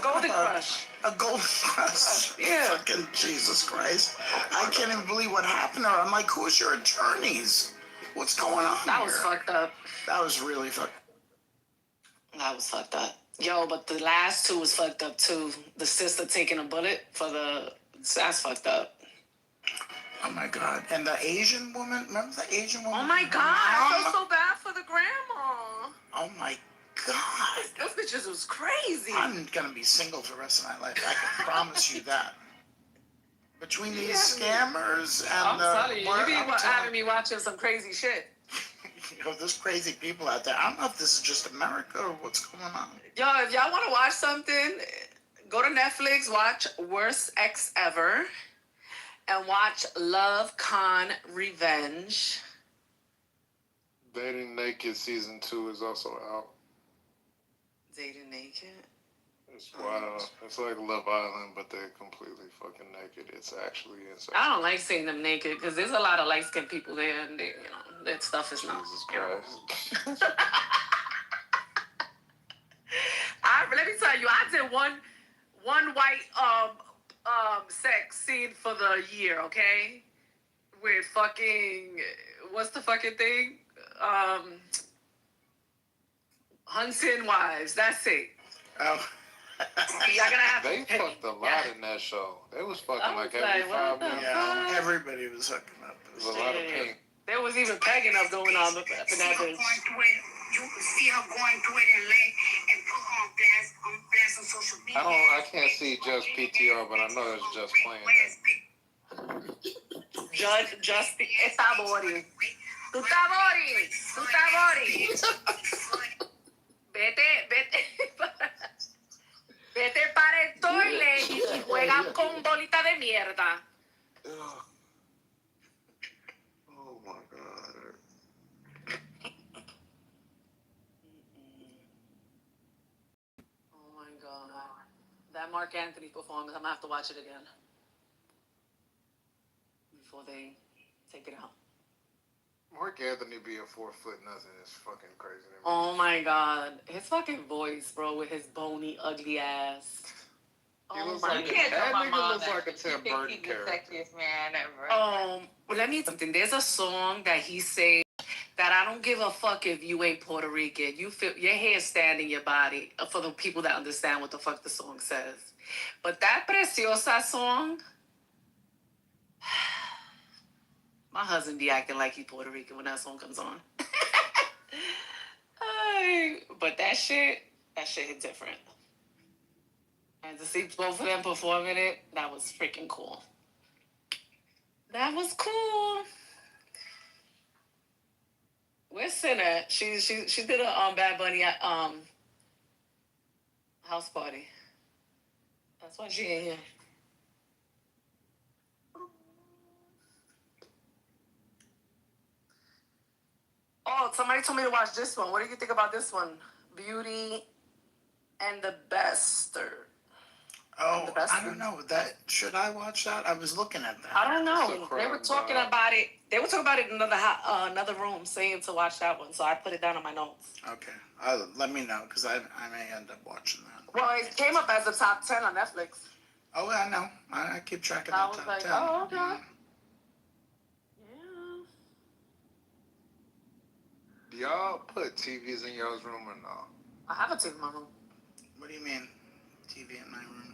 Golden Crush. A Golden Crush. Yeah. Fucking Jesus Christ. I can't even believe what happened to her. I'm like, who's your attorneys? What's going on That was fucked up. That was really fucked up. That was fucked up. Yo, but the last two was fucked up too. The sister taking a bullet for the... That's fucked up. Oh my God. And the Asian woman? Remember the Asian woman? Oh my God. I felt so bad for the grandma. Oh my God. Those bitches was crazy. I'm gonna be single for the rest of my life. I can promise you that. Between these scammers and I'm telling you, you be having me watching some crazy shit. There's crazy people out there. I don't know if this is just America or what's going on. Yo, if y'all want to watch something, go to Netflix, watch Worst Ex Ever, and watch Love, Con, Revenge. Dating Naked season 2 is also out. Dating Naked? It's wild. It's like Love Island, but they're completely fucking naked. It's actually insane. I don't like seeing them naked because there's a lot of light-skinned people there, and they, that stuff is not. Jesus Christ. Let me tell you, I did one white sex scene for the year, okay? With fucking, what's the fucking thing? Hunting Wives. That's it. Oh. Y'all gonna have they fucked a lot in that show. They was fucking like every 5 minutes. Yeah, everybody was hooking up. There was a lot of pink. There was even pegging up going on up in that bitch. You can see her going through it in life and put her on blast on social media. I can't see just PTR, but I know it's just playing that. Justin, está Boris. Tú estás Boris. Vete para el toilet y juega con bolita de mierda. Oh my God. Oh my God. That Mark Anthony performance, I'm gonna have to watch it again before they take it out. Mark Anthony being 4 foot nothing is fucking crazy to me. Oh my God. His fucking voice, bro, with his bony, ugly ass. He looks You like can't that tell my nigga mom looks that. like a She Tim thinks Burton he's the character. sexiest man ever. Well, let me tell you something. There's a song that he said that I don't give a fuck if you ain't Puerto Rican. You feel your hair stand in your body for the people that understand what the fuck the song says. But that Preciosa song, my husband be acting like he Puerto Rican when that song comes on. But that shit hit different. And to see both of them performing it, that was freaking cool. That was cool. Where's Sinner? She did a Bad Bunny house party. That's why she ain't here. Oh, somebody told me to watch this one. What do you think about this one? Beauty and the Bastard. Oh, I don't know. Should I watch that? I was looking at that. I don't know. They were talking about it. They were talking about it in another room, saying to watch that one. So I put it down on my notes. Okay. Let me know, because I may end up watching that. Well, it came up as a top 10 on Netflix. Oh, I know. I keep track of I that was top like, 10. oh, okay. Yeah. Do y'all put TVs in y'all's room or no? I have a TV in my room. What do you mean? TV in my room?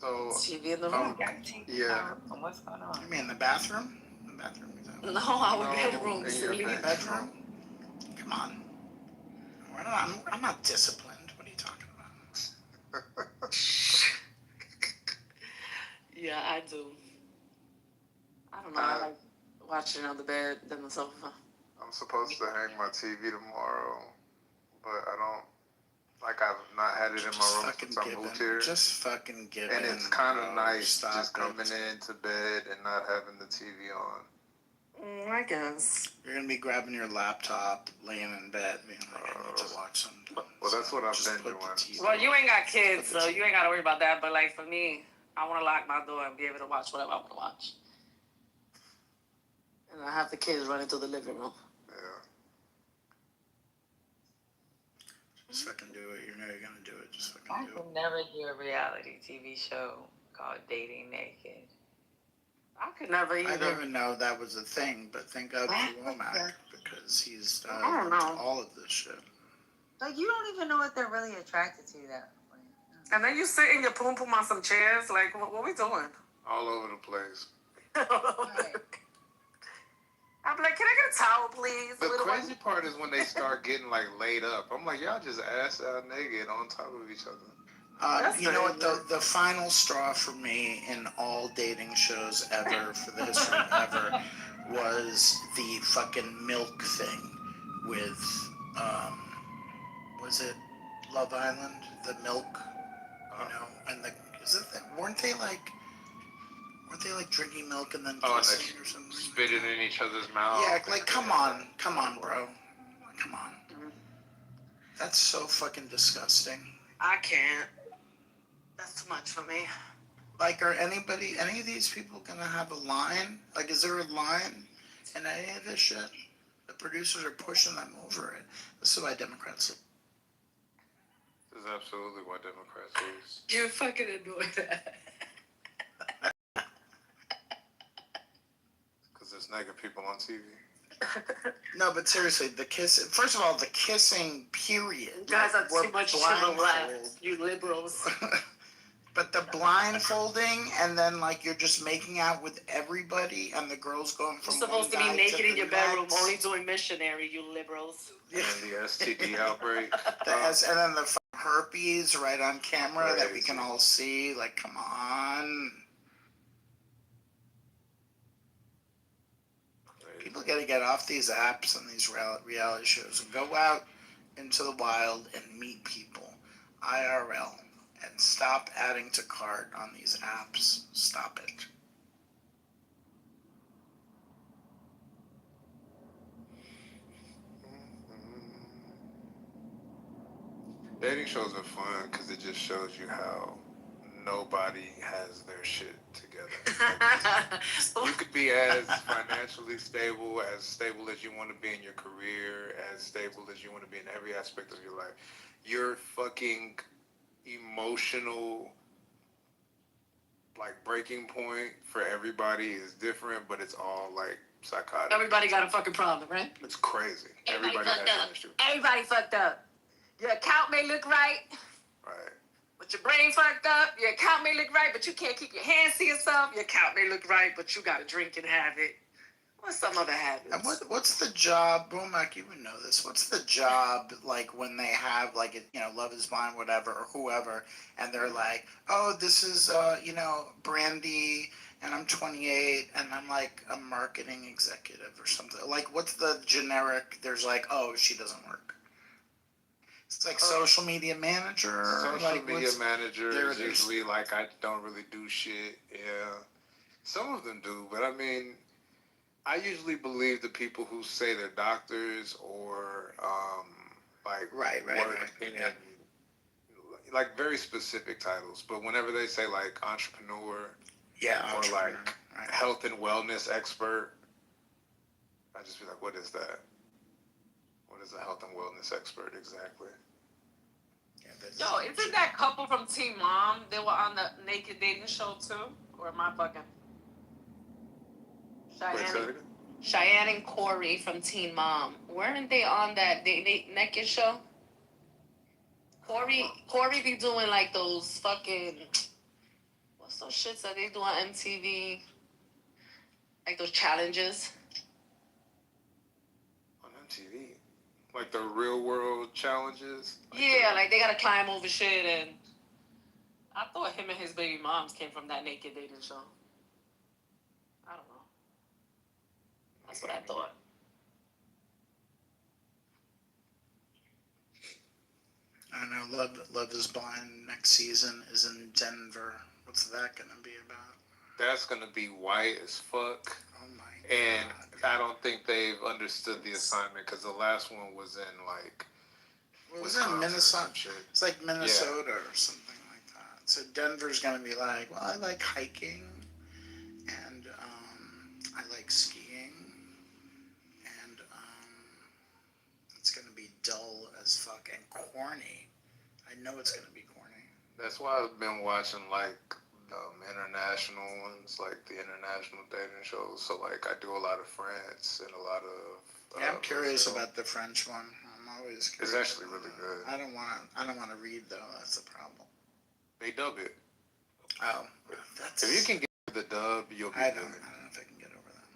So TV in the room. Yeah. What's going on? You mean the bathroom? The bathroom? No, our bedroom. In your bedroom. Come on. I'm not disciplined. What are you talking about? Yeah, I do. I don't know. I like watching on the bed than the sofa. I'm supposed to hang my TV tomorrow, but I don't. Like, I've not had it in my room since I moved here. Just fucking give And in, it's kind of bro. nice Stop just it. coming into bed and not having the TV on. I guess. You're going to be grabbing your laptop, laying in bed, being like, I need to watch something. Well, that's what I've been doing. Well, you ain't got kids, so you ain't got to worry about that. But, like, for me, I want to lock my door and be able to watch whatever I want to watch. And I have the kids running through the living room. Yeah. Just fucking do it. You know you're going to do it. Just I fucking do it. could never hear a reality TV show called Dating Naked. I could never either. I didn't even know that was a thing, but thank God for Womack, because he's done I don't know. all of this shit. Like, you don't even know if they're really attracted to you that way. And then you sit in your poom poom on some chairs. Like, what we doing? All over the place. Right. I'm like, can I get a towel, please? The crazy part is when they start getting, like, laid up. I'm like, y'all just ass out naked on top of each other. You know what? The final straw for me in all dating shows ever, for the history of ever, was the fucking milk thing with, was it Love Island? The milk, you know, and weren't they like drinking milk and then kissing or something? Spit it in each other's mouth. Yeah, like, come on, bro. Come on. That's so fucking disgusting. I can't. That's too much for me. Like, are any of these people gonna have a line? Like, is there a line in any of this shit? The producers are pushing them over it. This is why Democrats. This is absolutely what Democrats is. You're fucking annoyed that. Because there's naked people on TV. No, but seriously, first of all, the kissing, period. You guys are too much to the left, blindfold. you liberals. But the blindfolding, and then, like, you're just making out with everybody, and the girl's going from You're supposed to be naked in your bedroom, only doing missionary, you liberals. And the STD outbreak. And then the herpes right on camera that we can all see. Like, come on. People got to get off these apps and these reality shows and go out into the wild and meet people, IRL, and stop adding to cart on these apps. Stop it. Dating shows are fun because it just shows you how nobody has their shit together. You could be as financially stable as you want to be in your career, as stable as you want to be in every aspect of your life. Your fucking emotional like breaking point for everybody is different, but it's all like psychotic. Everybody got a fucking problem, right? It's crazy. Everybody has fucked an up. issue. Everybody fucked up. Your account may look right, Right. but your brain fucked up. Your account may look right, but you can't keep your hands to yourself. Your account may look right, but you got to drink and have it. What's some other habits? And what's the job, Bomac, you would know this, what's the job, like, when they have, like, you know, Love is Blind, whatever, or whoever, and they're like, oh, this is, you know, Brandy, and I'm 28, and I'm, like, a marketing executive or something. Like, what's the generic, there's like, oh, she doesn't work. It's like social media manager. Social media manager is usually like, I don't really do shit. Yeah. Some of them do, but I mean, I usually believe the people who say they're doctors or work in like very specific titles. But whenever they say like entrepreneur, or like health and wellness expert, I just be like, what is that? What is a health and wellness expert exactly? Yo, isn't that couple from Teen Mom? They were on the Naked Dating show too? Or am I bugging? Cheyenne and Corey from Teen Mom. Weren't they on that naked show? Corey be doing like those fucking, what's those shits that they do on MTV? Like those challenges. On MTV? Like the real world challenges? Like they gotta climb over shit, and I thought him and his baby moms came from that Naked Dating show. I don't know. That's what I thought. I know Love is Blind next season is in Denver. What's that going to be about? That's going to be white as fuck. Oh my God. And I don't think they've understood the assignment because the last one was in like was it Minnesota? It's like Minnesota or something like that. So Denver's going to be like, well, I like hiking and I like skiing and it's going to be dull as fuck and corny. I know it's going to be corny. That's why I've been watching like international ones, like the international dating shows. So like I do a lot of France and a lot of. I'm curious about the French one. I'm always curious. It's actually really good. I don't want to read though. That's the problem. They dub it. Oh, if you can get the dub, you'll be good. I don't know if I can get over that.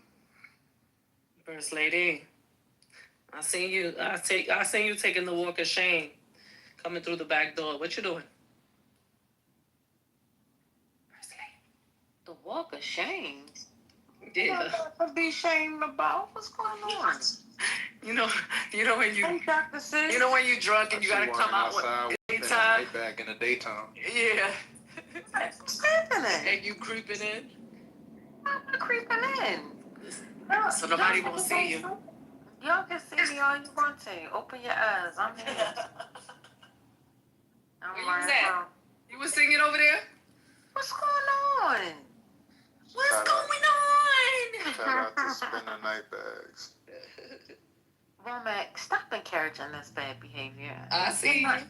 First lady, I seen you taking the walk of shame, coming through the back door. What you doing? First lady. The walk of shame? Yeah. What to be ashamed about? What's going on? You know when you when you drunk and you gotta come out with anytime. Back in the daytime. Yeah. What's happening? And you creeping in. I'm not creeping in. So nobody will see you. Y'all can see me all you want to. Open your eyes. I'm here. Where you was at? You was singing over there? What's going on? What's going on? Shout out to Spinner Night Bags. Womack, stop encouraging this bad behavior. I see you. I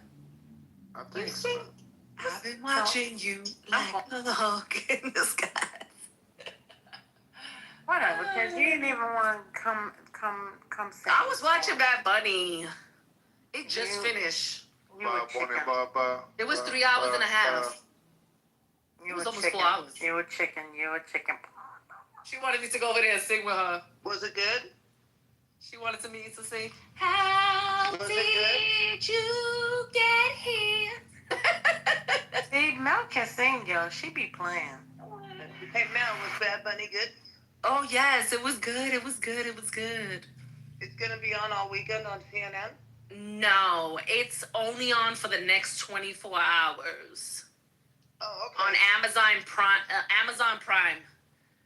think so. I've been watching you like a hawk in the sky. Whatever, because you didn't even want to come see. I was watching Bad Bunny. It just finished. It was 3 hours and a half. It was almost 4 hours. You were chicken. She wanted me to go over there and sing with her. Was it good? She wanted me to sing, how did you get here? See, Mel can sing, yo. She be playing. Hey, Mel, was Bad Bunny good? Oh yes, it was good. It was good. It was good. It's gonna be on all weekend on CNN. No, it's only on for the next 24 hours. Oh, okay. On Amazon Prime. Amazon Prime.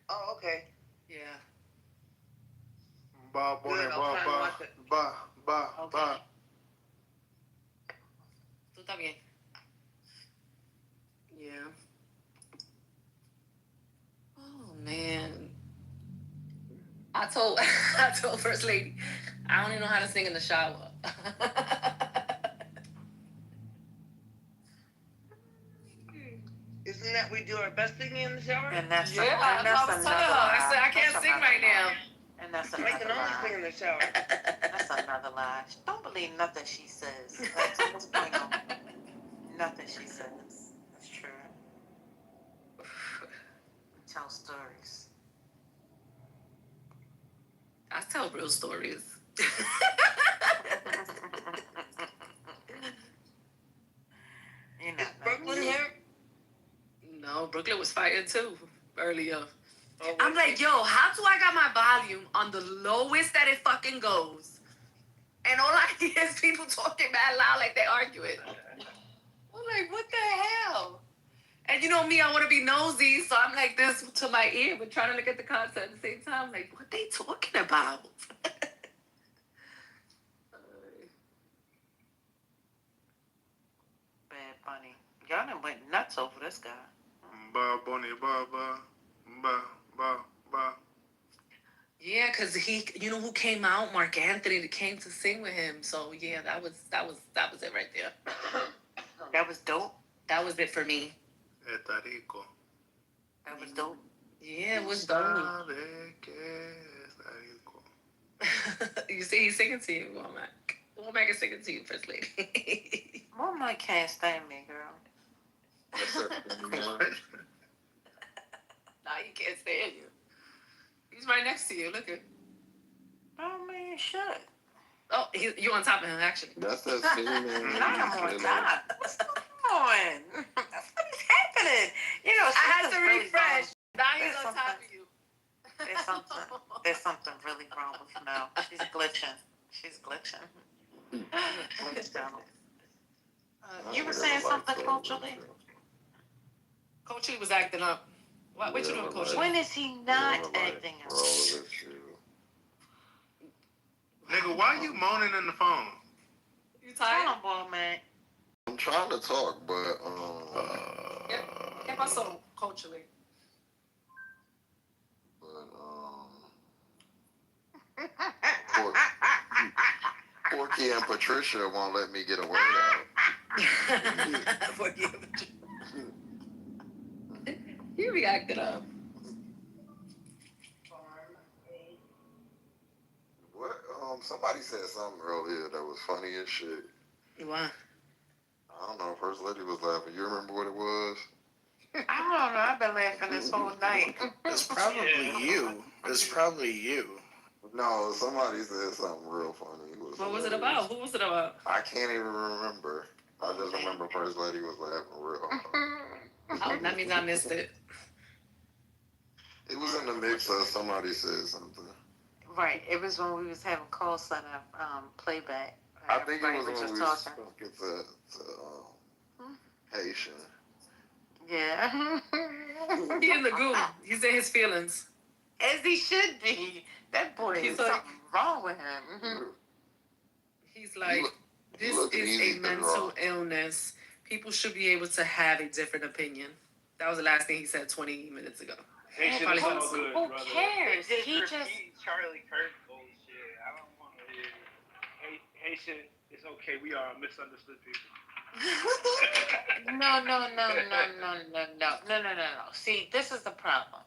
Oh, okay. Yeah. Ba, Good, I'll try and watch it. ba, ba, ba. Tú también. Yeah. Oh man. I told First Lady, I don't even know how to sing in the shower. Isn't that we do our best singing in the shower? And that's Yeah, I was telling her. I said I can't sing right now. And that's I another can only sing lie. in the shower. That's another lie. Don't believe nothing she says. That's what's going on. Nothing she says. That's true. Tell stories. I tell real stories. You know, Brooklyn here? No, Brooklyn was fighting too earlier. Oh, I'm like, yo, how do I got my volume on the lowest that it fucking goes? And all I hear is people talking mad loud like they arguing. I'm like, what the hell? And you know me, I want to be nosy, so I'm like this to my ear, but trying to look at the concert at the same time. I'm like, what they talking about? Bad Bunny. Y'all done went nuts over this guy. Ba, bunny, ba, ba, ba, ba, ba. Yeah, because he, you know who came out? Mark Anthony that came to sing with him. So yeah, that was it right there. That was dope. That was it for me. Está rico. That was dope. Yeah, it was dope. Sabe que está rico. You see, he's singing to you, Womack. Womack is singing to you, First Lady. Womack can't stand me, girl. Nah, he can't stand you. He's right next to you. Look at. I mean, shit. Oh, you on top of him, actually. That's that female. I'm on top. What's going on? What's happening? You know, I had to really refresh. Now he's There's on top of you. There's something really wrong with Mel. She's glitching. You were saying something culturally? Coach was acting up. What you doing, Coach? When is he not acting up? Nigga, why you moaning in the phone? You tired? Come on, boy, man. I'm trying to talk, but ¿Qué pasó, culturally? Porky and Patricia won't let me get a word out. Porky and Patricia. He reacted up. What? Somebody said something earlier that was funny as shit. What? I don't know. First Lady was laughing. You remember what it was? I don't know. I've been laughing this whole night. It's probably you. No, somebody said something real funny. What was it about? Who was it about? I can't even remember. I just remember First Lady was laughing real hard. Oh, that means I missed it. It was in the mix of somebody said something. Right. It was when we was having call center playback. I think it was when we was talking. talking to Haitian. Yeah. He in the goo. He's in his feelings. As he should be. That boy, He's is like, something wrong with him. He's like, this is a mental illness. People should be able to have a different opinion. That was the last thing he said 20 minutes ago. Haitian is all good, Who brother. cares? He just... Charlie Kirk bullshit. I don't want to hear it. Haitian is okay. We are misunderstood people. No. See, this is the problem.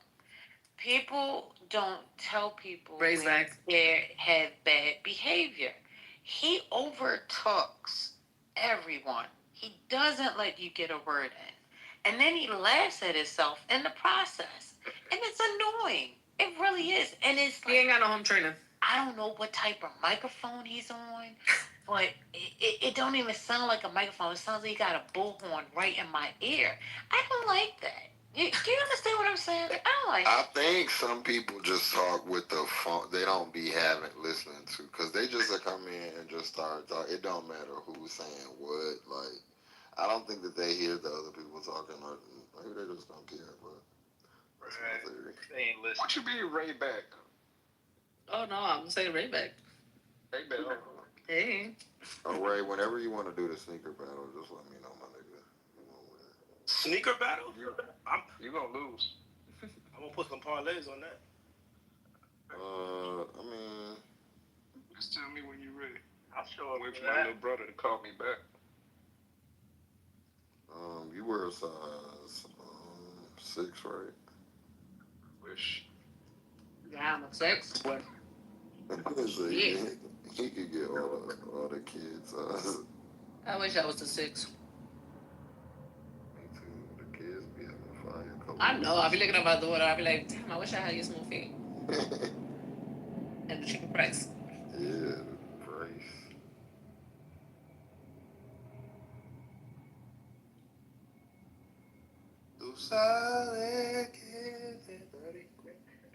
People don't tell people Raise when back. they have bad behavior. He overtalks everyone. He doesn't let you get a word in. And then he laughs at himself in the process. And it's annoying. It really is. And it's like, He ain't got no home training. I don't know what type of microphone he's on, but it don't even sound like a microphone. It sounds like he got a bullhorn right in my ear. I don't like that. Do you understand what I'm saying? I think some people just talk with the phone. They don't be listening to, because they just come in and just start talking. It don't matter who's saying what. Like, I don't think that they hear the other people talking. Or maybe they just don't care. But that's my theory. They ain't listening. What you mean, Ray back? Oh no, I'm saying Ray back. Ray back. Hey. Oh, Ray, whenever you want to do the sneaker battle, just let me know, my nigga. Sneaker battle? You gonna lose. I'm gonna put some parlays on that. I mean, just tell me when you're ready. I'll show up. Wait for my little brother to call me back. You wear a size 6, right? Wish. Yeah, I'm a 6. So he could get all the kids. I wish I was a 6. Me too. The kids be having fire color. I know. I'll be looking at my daughter. I'll be like, damn, I wish I had your small feet. And the chicken price. Yeah, the price.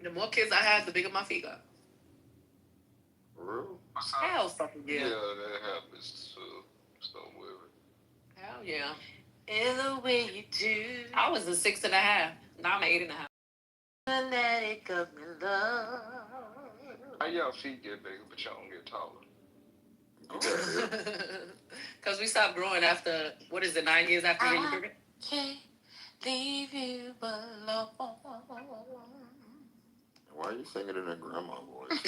The more kids I have, the bigger my feet got. For real? Hell fucking yeah. Yeah, that happens too. So weird. Hell yeah. In the way you do. I was a 6.5. Now I'm 8.5. Fanatic of my love. How y'all feet get bigger, but y'all don't get taller? Because we stopped growing after, 9 years after getting bigger? Can't leave you alone. Why are you singing in a grandma voice?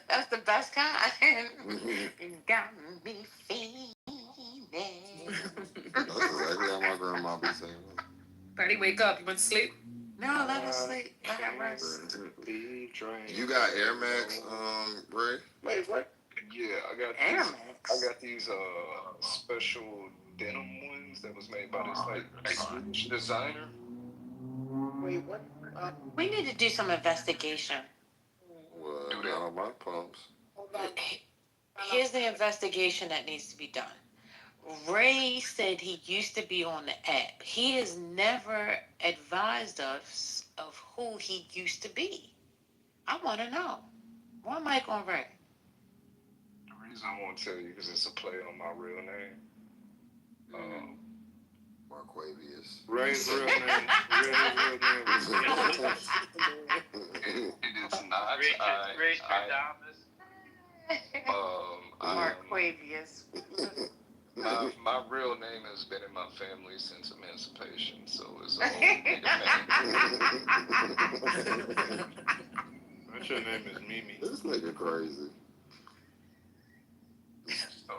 That's the best kind. You got me feeling. That's exactly how my grandma be singing. Freddie, wake up. You went to sleep? No, let her sleep. Let her rest. You got Air Max, Ray? Wait, what? Yeah, I got Air these. Max. I got these special denim ones that was made by this Swedish designer. Wait, what? We need to do some investigation. Well, not on my pumps. Here's the investigation that needs to be done. Ray said he used to be on the app. He has never advised us of who he used to be. I want to know. One mic on Ray. The reason I won't tell you because it's a play on my real name. Marquavius. Ray's real name. Ray's real name. It is not. Marquavius. My real name has been in my family since emancipation, so it's a whole nigga name. But your name is Mimi. This nigga crazy. So,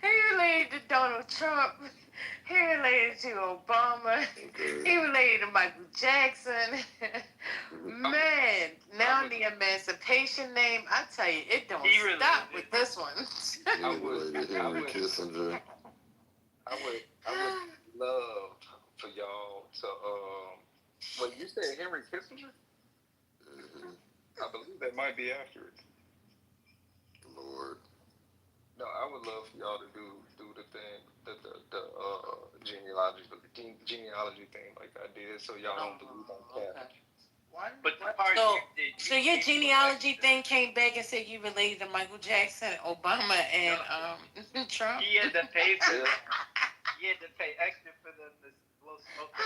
He related to Donald Trump. He related to Obama. He related to Michael Jackson. Man, now the emancipation name, I tell you, it don't stop with this one. I would love for y'all to well, you said Henry Kissinger? I believe that might be accurate. Lord. No, I would love for y'all to do the thing, the genealogy thing like I did, so y'all don't believe on cat. But the part So your genealogy thing came back and said you related to Michael Jackson, Obama, and Trump. He had to pay extra for them to blow smoke up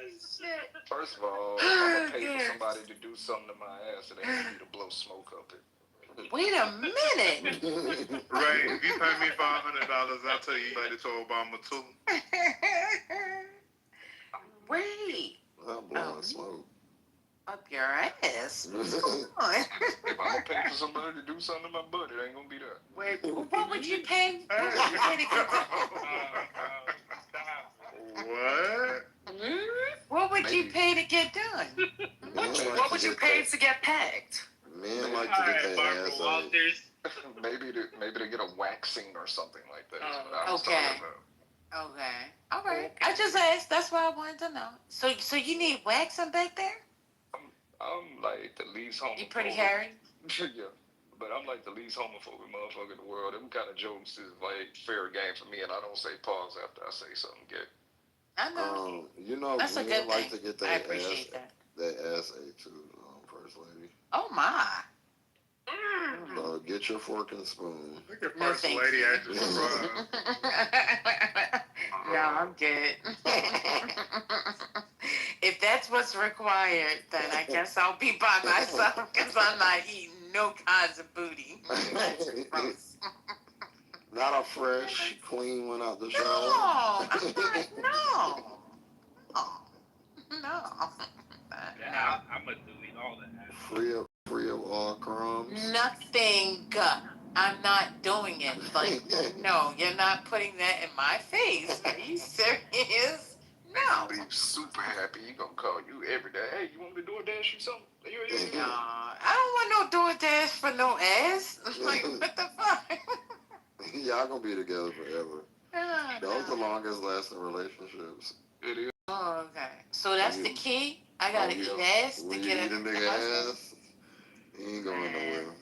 his ass. First of all, I'm gonna pay for somebody to do something to my ass, and they need me to blow smoke up it. Wait a minute. Right, if you pay me $500, I'll tell you related to Obama too. Wait. I'm blowing smoke. Up your ass. What's If I'm gonna pay for somebody to do something to my butt, it ain't gonna be that. Wait, what would you pay? What would you pay to get What would you pay to get done? What would you pay to get pegged? Men like to get their ass out. Maybe to get a waxing or something like that. Okay. Okay. All right. I just asked. That's why I wanted to know. So you need waxing back there? I'm like the least homophobic. You pretty hairy? Yeah. But I'm like the least homophobic motherfucker in the world. Them kind of jokes is like fair game for me, and I don't say pause after I say something gay. I know. You know, That's a men good like thing. to get I appreciate that. their ass ate too, First Lady. Oh my. So get your fork and spoon. Look at No, First thank Lady you. acting surprised. Yeah, I'm good. If that's what's required, then I guess I'll be by myself because I'm not eating no kinds of booty. That's gross. Not a fresh, clean one out the shower. No, no, no. Yeah, I'm gonna delete all that. Free of all crumbs. Nothing. I'm not doing it. Like, no, you're not putting that in my face. Are you serious? No. Be super happy. You gonna call you every day. Hey, you want me to do a dash you something? No, I don't want no DoorDash for no ass. Like, what the fuck? Y'all gonna be together forever. Those are the longest lasting relationships. It is. Oh, okay. So that's the key? I gotta eat ass to get eat a nigga ass, he ain't going nowhere.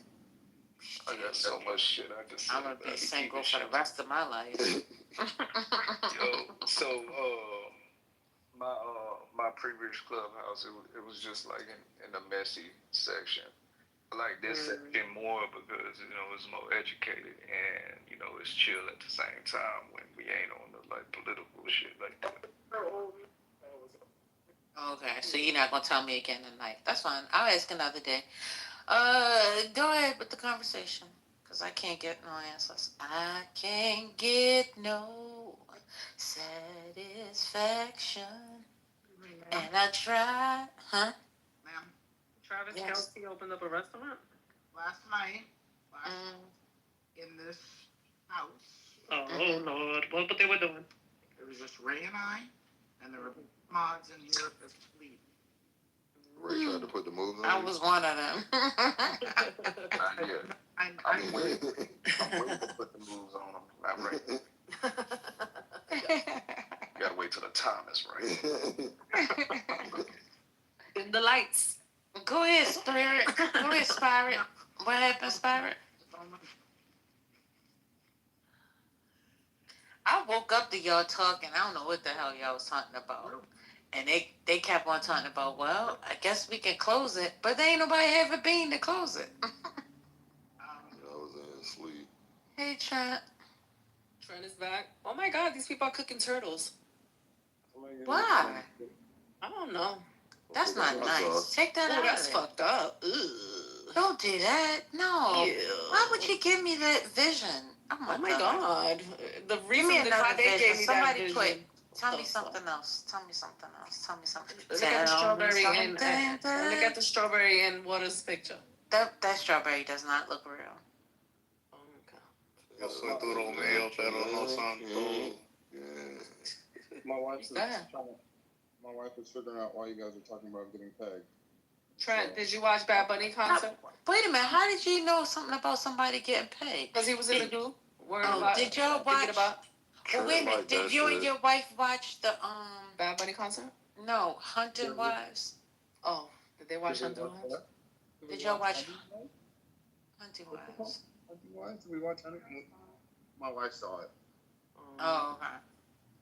I got so much shit I just said. I'm gonna be single for the rest of my life. My previous clubhouse, it was just like in the messy section. I like this section more because it's more educated and it's chill at the same time when we ain't on the like political shit like that. Okay, so you're not gonna tell me again tonight. That's fine. I'll ask another day. Go ahead with the conversation, cause I can't get no answers. I can't get no satisfaction, and I tried. Huh? Ma'am. Travis Yes. Kelce opened up a restaurant Last night, in this house. Oh Lord, what they were doing? It was just Ray and I, and there were mods in here asleep. Ray tried to put the moves on. I was one of them. I'm waiting to put the moves on them. I'm right. Gotta wait till the time is right. In the lights. Go ahead, Spirit. Go ahead, Spirit. What happened, Spirit? I woke up to y'all talking. I don't know what the hell y'all was talking about. And they kept on talking about, well, I guess we can close it. But there ain't nobody have a bean to close it. I was in sleep. Hey, Trent. Trent is back. Oh my God, these people are cooking turtles. Why? I don't know. That's not nice. Take that out. That's fucked up. Ugh. Don't do that. No. Ew. Why would you give me that vision? Oh my God. The Give reason me why another they vision. gave me Somebody that put. vision. Tell me something else. Tell me something else. Tell me something. Look at the strawberry and look at the strawberry and Water's picture. That strawberry does not look real. Oh my God. Yo soy duro mío, pero no santo. My wife is figuring out why you guys are talking about getting pegged. Trent, did you watch Bad Bunny concert? Wait a minute. How did you know something about somebody getting paid? Because he was in the group. Did y'all watch? Well, wait a minute. Did you and your wife watch the Bad Bunny concert? No, Hunting Wives. Oh, did they watch Hunting Wives? Did y'all watch Hunting Wives? Hunting Wives? Did we watch Hunting? My wife saw it. Oh, okay.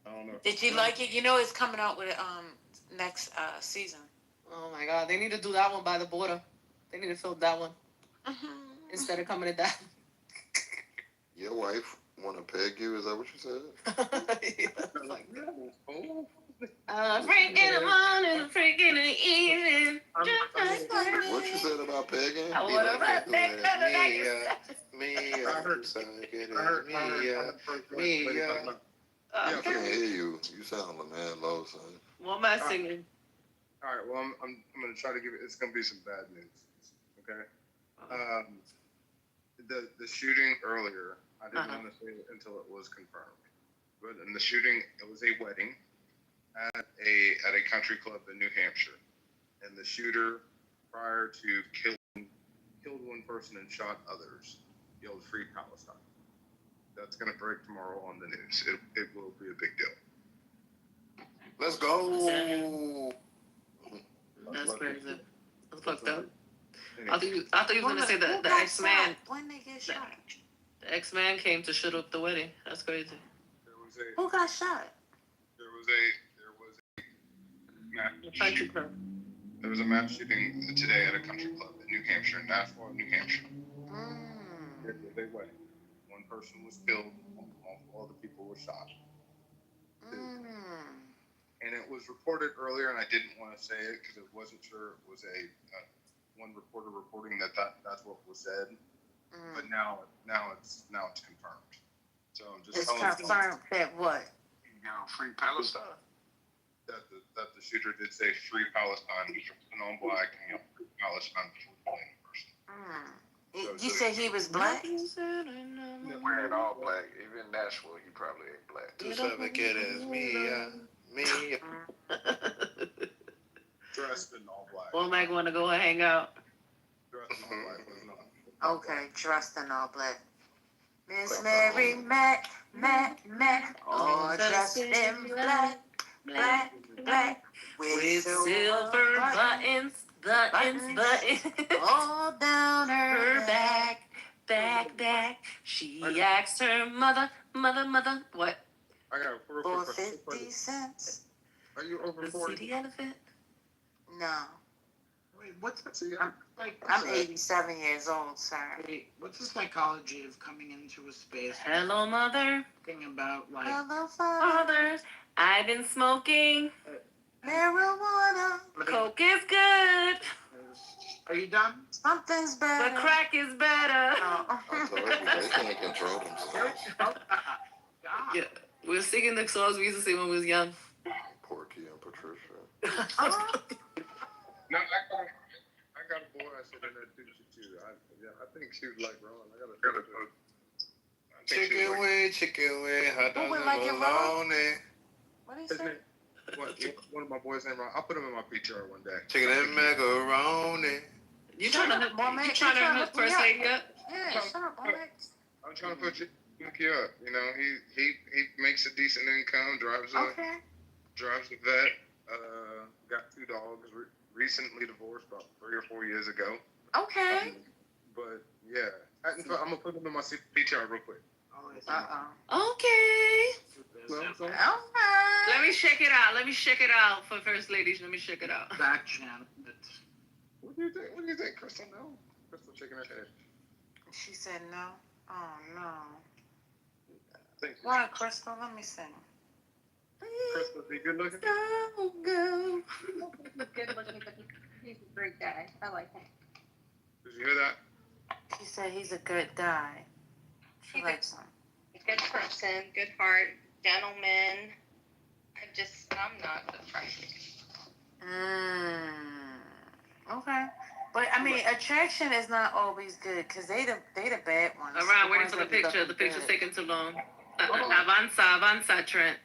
I don't know. Did you like it? You know it's coming out with next season. Oh my God, they need to do that one by the border. They need to film that one instead of coming to that. Your wife want to peg you? Is that what you said? A freak in the morning, a freak in the evening. What you said about pegging? I want to rap I can't hear you. You sound mad low, son. What am I singing? All right. Well, I'm gonna try to give it. It's gonna be some bad news. Okay. The shooting earlier, I didn't want to say it until it was confirmed. But in the shooting, it was a wedding at a country club in New Hampshire, and the shooter, prior to killed one person and shot others, yelled "Free Palestine." That's gonna break tomorrow on the news. It will be a big deal. Let's go. That's crazy. That's fucked up. I thought you was gonna say the X-Man. When they get shot? The X-Man came to shoot up the wedding. That's crazy. Who got shot? There Country club. There was a mass shooting today at a country club in New Hampshire, Nashville, New Hampshire. They went. One person was killed, all the people were shot. And it was reported earlier, and I didn't want to say it because it wasn't sure it was one reporter reporting that's what was said. But now it's confirmed. So I'm just confirmed that what? Free Palestine. That the shooter did say free Palestine, and all black, and free Palestine before killing the person. You said he was black? Wearing all black. Even in Nashville, he probably ain't black. Tú sabes que eres mía. Dressed in all black. Well, Mike want to go and hang out. Dressed in all black. Was not. Okay, dressed in all black. Miss Mary Mac, all dressed in black, with silver buttons, all down her back. She asked her mother, what? I got For 50 cents. Are you over 40? The elephant? No. Wait, what's that? I'm 87 years old, sir. Wait, what's the psychology of coming into a space? Hello, mother. Thinking about like. Hello, father. I've been smoking marijuana. Coke is good. Are you done? Something's better. The crack is better. I told you, they can't control themselves. Yeah, we're singing the songs we used to sing when we was young. Porky and Patricia. No, I got a boy. I said in that too. I think she was like Ron. I got a Chicken way, hot dogs and bologna. What did he say? One of my boys named Ron. I'll put him in my PTR one day. Chicken and macaroni. You trying to hook First Lady up? Yeah, shut up, Max. I'm trying to hook you up. You know, he makes a decent income, drives a vet, got 2 dogs, recently divorced about 3 or 4 years ago. Okay. But yeah, I'm gonna put him in my PTR real quick. Okay. Okay. Let me check it out for First Ladies. Let me check it out. Back channel. What do you think, Crystal? No. Crystal shaking her head. She said no. Oh no. Thank you. Why, Crystal? Let me sing. Crystal, be good looking. So good. Good looking, but he's a great guy. I like him. Did you hear that? She said he's a good guy. She likes him. Good person, good heart, gentleman. I'm not attracted. Okay. But I mean, attraction is not always good because they the bad ones. All right, waiting for the picture. The picture's taking too long. Avanza, Trent.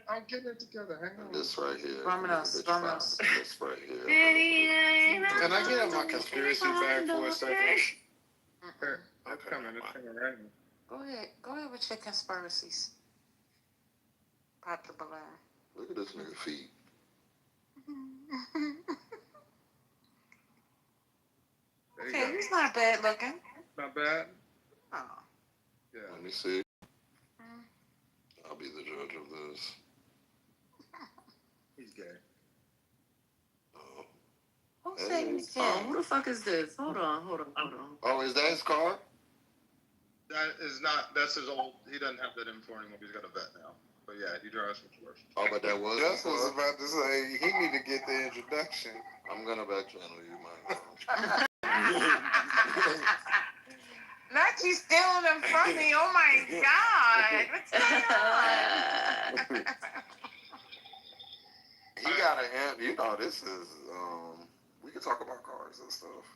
I'll get it together. Hang on. This right here. Vámonos. This right here. Can I get my conspiracy bag for a second? It's coming right now. Go ahead with your conspiracies. Pop the balloon. Look at this nigga feet. Okay, he's not bad looking. Not bad? Oh. Yeah. Let me see. I'll be the judge of this. He's gay. Who said he's gay? Oh, who the fuck is this? Hold on. Oh, is that his car? That's his old, he doesn't have that info anymore. He's got a vet now. But yeah, he drives some first. Oh, but that was. Gus was about to say he need to get the introduction. I'm gonna back channel you, man. Not you stealing them from me. Oh my God. What's going on? He got a hand. You know, this is. We can talk about cars and stuff.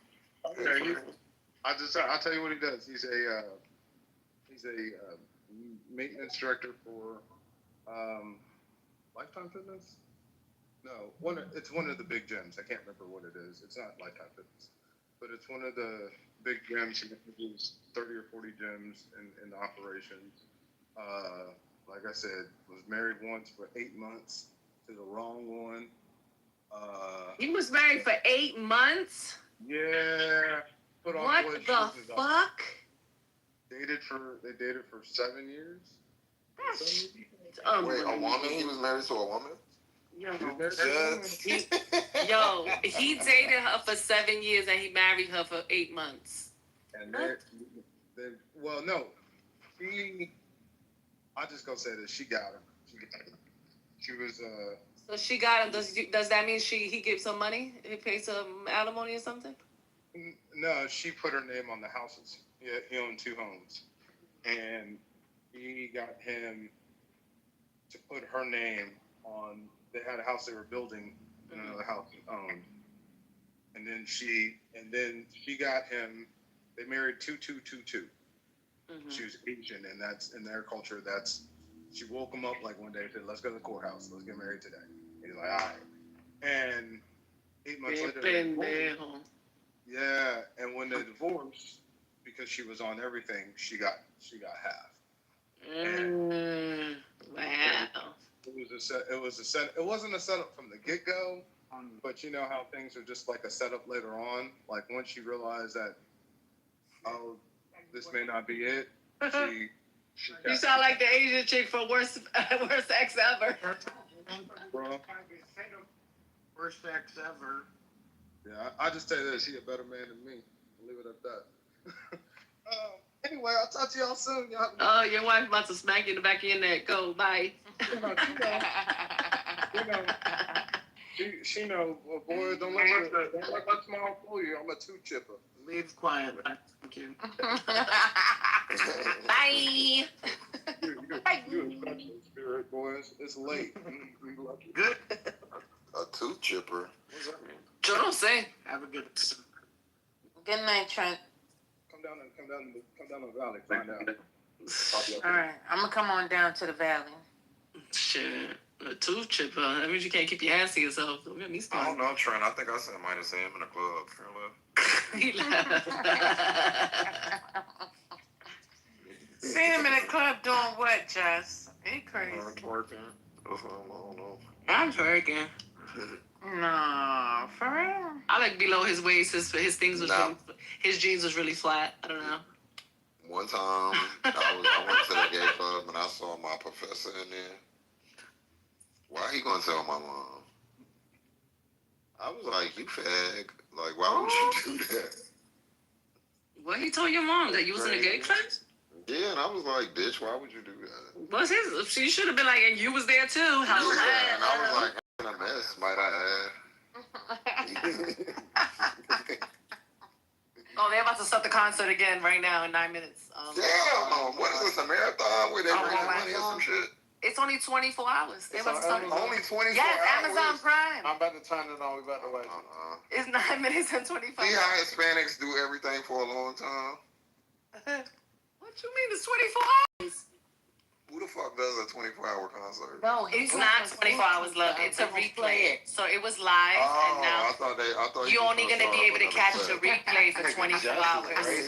Okay, I'll tell you what he does. He's a maintenance director for Lifetime Fitness. No, it's one of the big gyms. I can't remember what it is. It's not Lifetime Fitness, but it's one of the big gyms. He manages 30 or 40 gyms in operations. Like I said, was married once for 8 months to the wrong one. He was married for 8 months? Yeah. What the fuck? They dated for 7 years. Wait, a woman? He was married to a woman? Yo, he dated her for 7 years and he married her for 8 months. And well, no, I just gonna say this. She got him. She was. So she got him. Does that mean he gives some money? He pays some alimony or something? No, she put her name on the houses. He owned 2 homes, and he got him to put her name on. They had a house they were building, and another house he owned, and then she got him. They married 2222. She was Asian, and that's in their culture. She woke him up like one day and said, "Let's go to the courthouse. Let's get married today." And he's like, "All right." And 8 months later, they divorced. Yeah, and when they divorced, because she was on everything, she got half. Wow. It wasn't a setup from the get go, but you know how things are just like a setup later on. Like once she realized that, oh, this may not be it. You sound like the Asian chick from Worst Ex Ever. Bro. Worst ex ever. Yeah, I just tell you this, he a better man than me. I'll leave it at that. Anyway, I'll talk to y'all soon. Oh, your wife about to smack you in the back of your neck. Go, bye. She know, well, boy, don't let that small fool you. I'm a 2 chipper. Leave quietly. Thank you. Bye. You a special spirit, boys. It's late. Good. A 2 chipper. What's that mean? Joe, don't say. Have a good. Good night, Trent. Come down the valley. Find out. All right, I'm gonna come on down to the valley. Shit. A 2 chipper. That means you can't keep your hands to yourself. Don't get me I started. don't know, Trent. I think I might have seen him in a club. He left. Seen him in a club doing what, Jess? He crazy. Twerking. I don't know. I'm twerking. No, for real. I like below his waist. His things was his jeans was really flat. I don't know. One time, I went to the gay club and I saw my professor in there. Why he gonna tell my mom? I was like, you fag. Like, why would you do that? What he told your mom that you was in a gay club? Yeah, and I was like, bitch, why would you do that? What's his? She should have been like, and you was there too. How was that? And I was like, in a mess, might I add. Oh, they're about to start the concert again right now in 9 minutes. Damn, what is this, a marathon where they raise money or some shit? It's only 24 hours. They about to start only 24 yes, hours? Amazon Prime. I'm about to turn it on. We about to wait. It's 9 minutes and 25 See how Hispanics do everything for a long time? What you mean it's 24 hours? Who the fuck does a 24-hour concert? No, it's not 24 hours, love. It's a replay. So it was live, and now I thought you're only going to be able to catch the replay for 24 hours.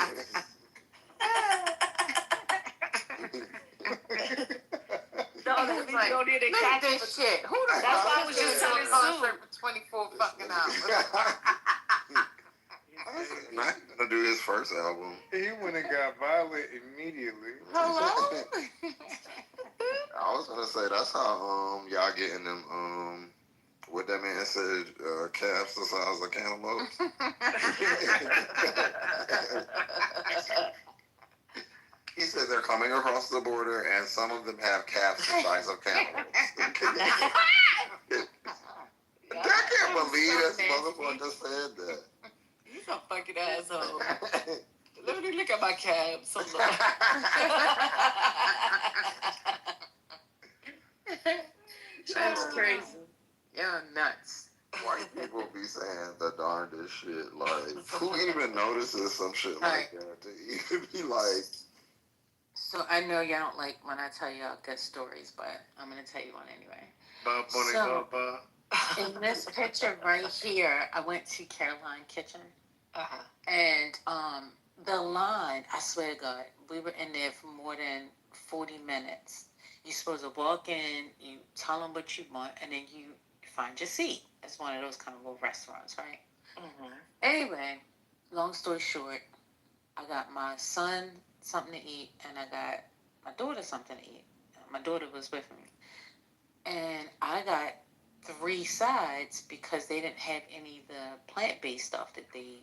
No, that means you don't need to catch this shit. Who the That's why I was just telling Sue. for 24 fucking hours. Not gonna do his first album. He went and got violent immediately. Hello? I was gonna say that's how y'all getting them what that man said, calves the size of cantaloupes. He said they're coming across the border and some of them have calves the size of cantaloupes. I can't believe this motherfucker said that. You a fucking asshole. Let me look at my cab. So low. That's crazy. You're nuts. White people be saying the darndest shit. Like, who even notices some shit like that? To even be like. So I know y'all don't like when I tell y'all good stories, but I'm going to tell you one anyway. In this picture right here, I went to Caroline Kitchen. And the line, I swear to God, we were in there for more than 40 minutes. You're supposed to walk in, you tell them what you want, and then you find your seat. It's one of those kind of little restaurants, right? Mm-hmm. Anyway, long story short, I got my son something to eat, and I got my daughter something to eat. My daughter was with me. And I got 3 sides because they didn't have any of the plant-based stuff that they,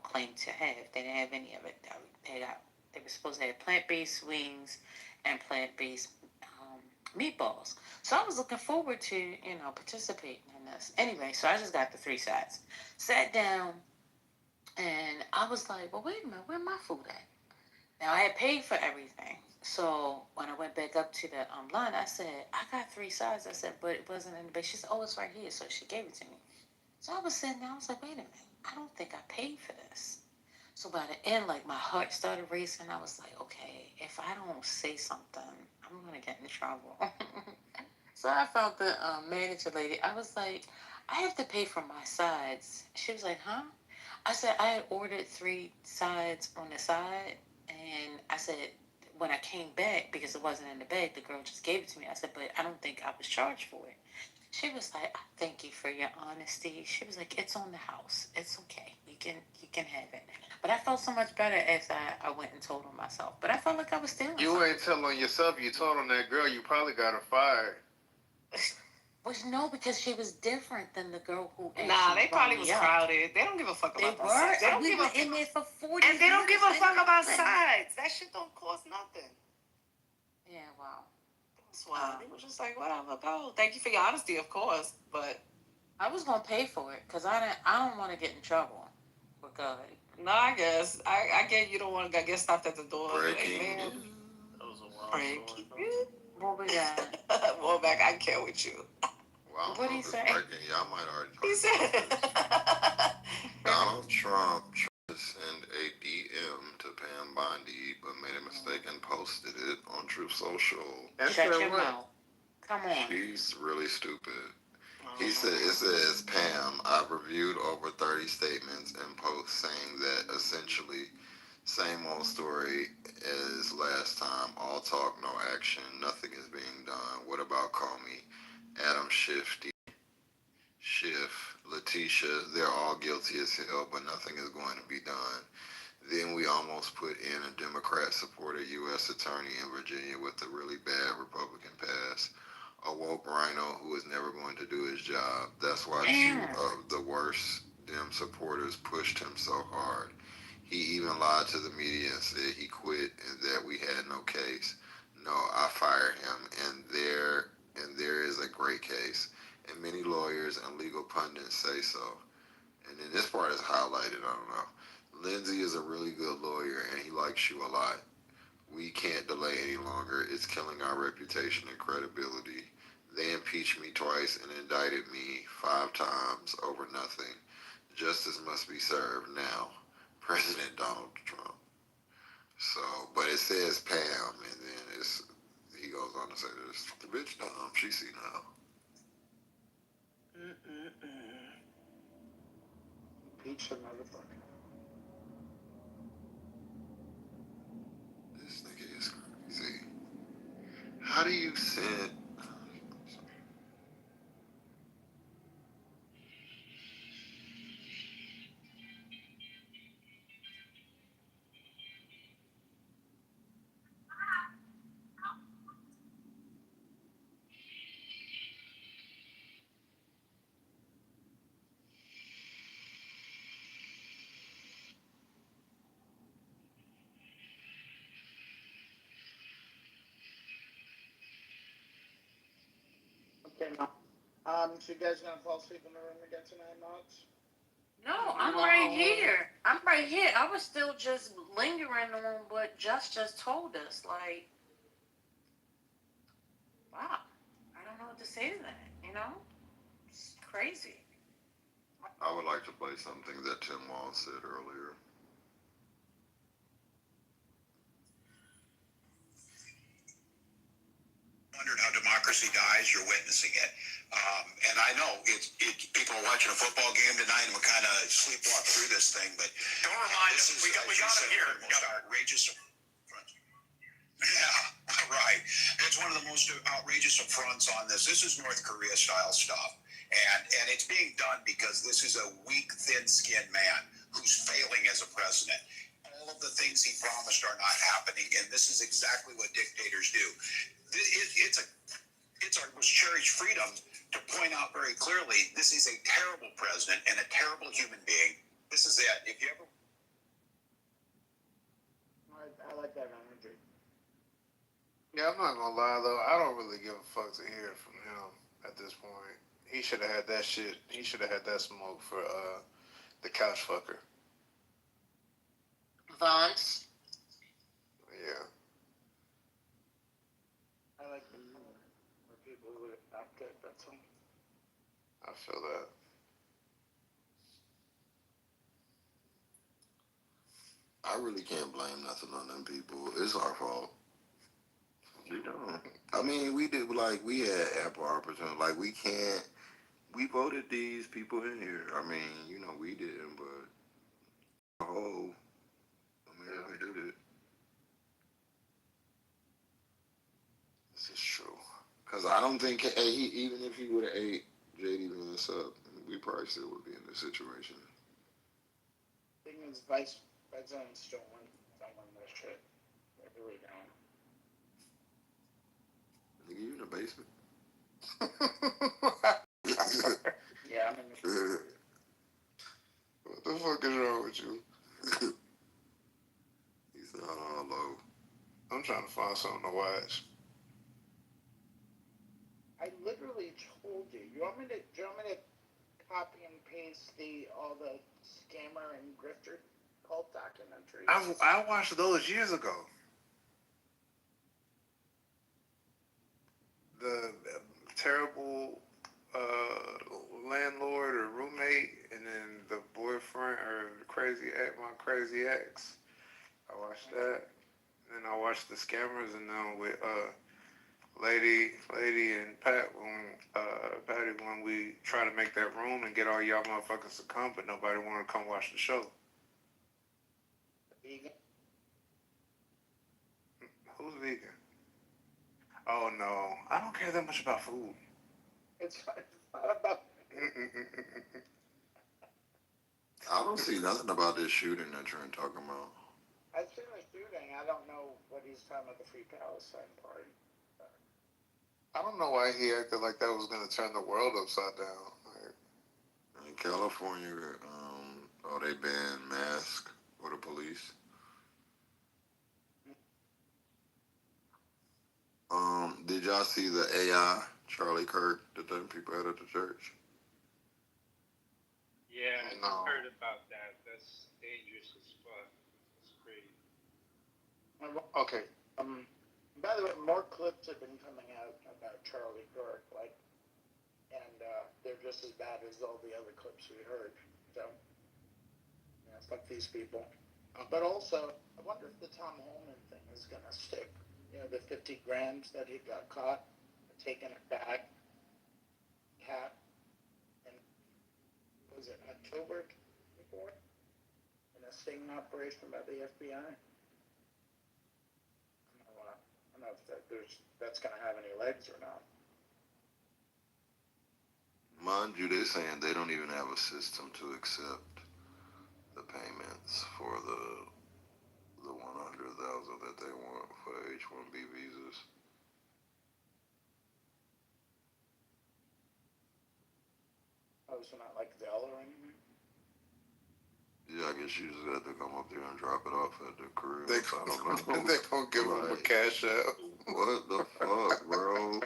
claimed to have. They didn't have any of it. They were supposed to have plant-based wings and plant-based meatballs. So I was looking forward to, participating in this. Anyway, so I just got the 3 sides. Sat down, and I was like, well, wait a minute, where my food at? Now, I had paid for everything. So when I went back up to the line, I said, I got 3 sides. I said, but it wasn't in the bag. She said, oh, it's right here. So she gave it to me. So I was sitting there. I was like, wait a minute. I don't think I paid for this. So by the end, like, my heart started racing. I was like, okay, if I don't say something, I'm going to get in trouble. So I found the manager lady. I was like, I have to pay for my sides. She was like, huh? I said, I had ordered 3 sides on the side. And I said, when I came back, because it wasn't in the bag, the girl just gave it to me. I said, but I don't think I was charged for it. She was like, I thank you for your honesty. She was like, it's on the house. It's okay. You can have it. But I felt so much better as I went and told on myself. But I felt like I was stealing You something. ain't telling yourself. You told on that girl. You probably got her fired. No, because she was different than the girl who actually Nah, they probably brought was me up. crowded. They don't give a fuck about that. They don't We give were a in there for 40 And they don't give a minutes. fuck about sides. That shit don't cost nothing. Yeah, wow. That's why they were just like, whatever, go. Thank you for your honesty, of course, but I was gonna pay for it because I don't want to get in trouble with God. no, I guess I get you don't want to get stopped at the door. Breaking Hey, man. news. That was a wild Breaking story. news. What we got? Well, back, I care with you. Well, What did he say? Y'all might already know. He said, Donald Trump tried to send a DM to Pam Bondi, but made a mistake and posted it on Truth Social. Shut your mouth. Come on. She's really stupid. It says, Pam, I've reviewed over 30 statements and posts saying that essentially same old story as last time. All talk, no action. Nothing is being done. What about Comey, Adam Schiff, Letitia? They're all guilty as hell, but nothing is going to be done. Then we almost put in a Democrat-supported U.S. attorney in Virginia with a really bad Republican past. A woke rhino who is never going to do his job. That's why 2 of the worst Dem supporters pushed him so hard. He even lied to the media and said he quit and that we had no case. No, I fired him, and there is a great case. And many lawyers and legal pundits say so. And then this part is highlighted, I don't know. Lindsay is a really good lawyer, and he likes you a lot. We can't delay any longer. It's killing our reputation and credibility. They impeached me twice and indicted me 5 times over nothing. Justice must be served now. President Donald Trump. So, but it says Pam, and then he goes on to say this. The bitch dumb. She see now. Peach a motherfucker. This nigga is crazy. How do you send... Okay, so you guys gonna fall asleep in the room again tonight, Knox? No, I'm right here. I was still just lingering on what just told us. Like, wow. I don't know what to say to that, It's crazy. I would like to play something that Tim Wall said earlier. Wondered how democracy dies. You're witnessing it, and I know people are watching a football game tonight and we kind of sleepwalk through this thing. But don't remind us. We got it here. We got outrageous. Yeah, right. It's one of the most outrageous affronts on this. This is North Korea style stuff, and it's being done because this is a weak, thin-skinned man who's failing as a president. All of the things he promised are not happening, and this is exactly what dictators do. It's our most cherished freedom to point out very clearly, this is a terrible president and a terrible human being. This is it. If you ever... I like that energy. Yeah, I'm not gonna lie though. I don't really give a fuck to hear it from him at this point. He should have had that shit. He should have had that smoke for the couch fucker. Vance. Yeah. I like the more people who act it. That's all. I feel that. I really can't blame nothing on them people. It's our fault. We don't. I mean, we did, like, we had ample opportunity. Like, we can't, we voted these people in here. I mean, you know, we didn't, but the whole America did it. This is true. Because I don't think, even if he would have ate JD Vance up, we probably still would be in this situation. Thing is, Vice President's still win this shit. They really don't. Nigga, you in the basement? Yeah, I'm in the... What the fuck is wrong with you? He's not on low. I'm trying to find something to watch. I literally told you. Do you want me to copy and paste all the scammer and grifter cult documentaries? I watched those years ago. The terrible landlord or roommate, and then the boyfriend or my crazy ex. I watched that. And then I watched the scammers, and then with Lady and Patty, when we try to make that room and get all y'all motherfuckers to come, but nobody wanted to come watch the show. Vegan? Who's vegan? Oh no, I don't care that much about food. It's not about. I don't see nothing about this shooting that you're talking about. I've seen the shooting. I don't know what he's talking about, the Free Palestine party. I don't know why he acted like that was going to turn the world upside down. In California, they banned masks for the police. Did y'all see the AI Charlie Kirk that them people had at the church? Yeah, I just heard about that. That's dangerous as fuck. It's crazy. Okay. By the way, more clips have been coming out about Charlie Kirk, and they're just as bad as all the other clips we heard. So, fuck these people. But also, I wonder if the Tom Holman thing is gonna stick. You know, the 50 grams that he got caught taking it back. And was it October 24th? In a sting operation by the FBI. I don't know if that's going to have any legs or not. Mind you, they're saying they don't even have a system to accept the payments for the 100,000 that they want for H-1B visas. Oh, so not like Zelle or anything? Yeah, I guess you just have to come up there and drop it off at the crib. They gonna give him a cash out. What the fuck, bro?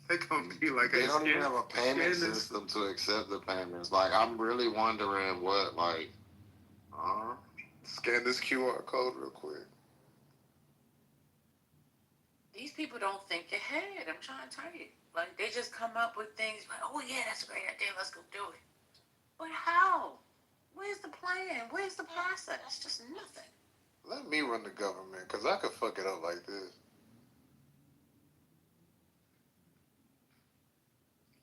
They gonna be like, they don't even have a payment system to accept the payments. Like, I'm really wondering what, scan this QR code real quick. These people don't think ahead. I'm trying to tell you. Like, they just come up with things like, oh yeah, that's a great idea. Let's go do it. But how? Where's the plan? Where's the process? Just nothing. Let me run the government, because I could fuck it up like this.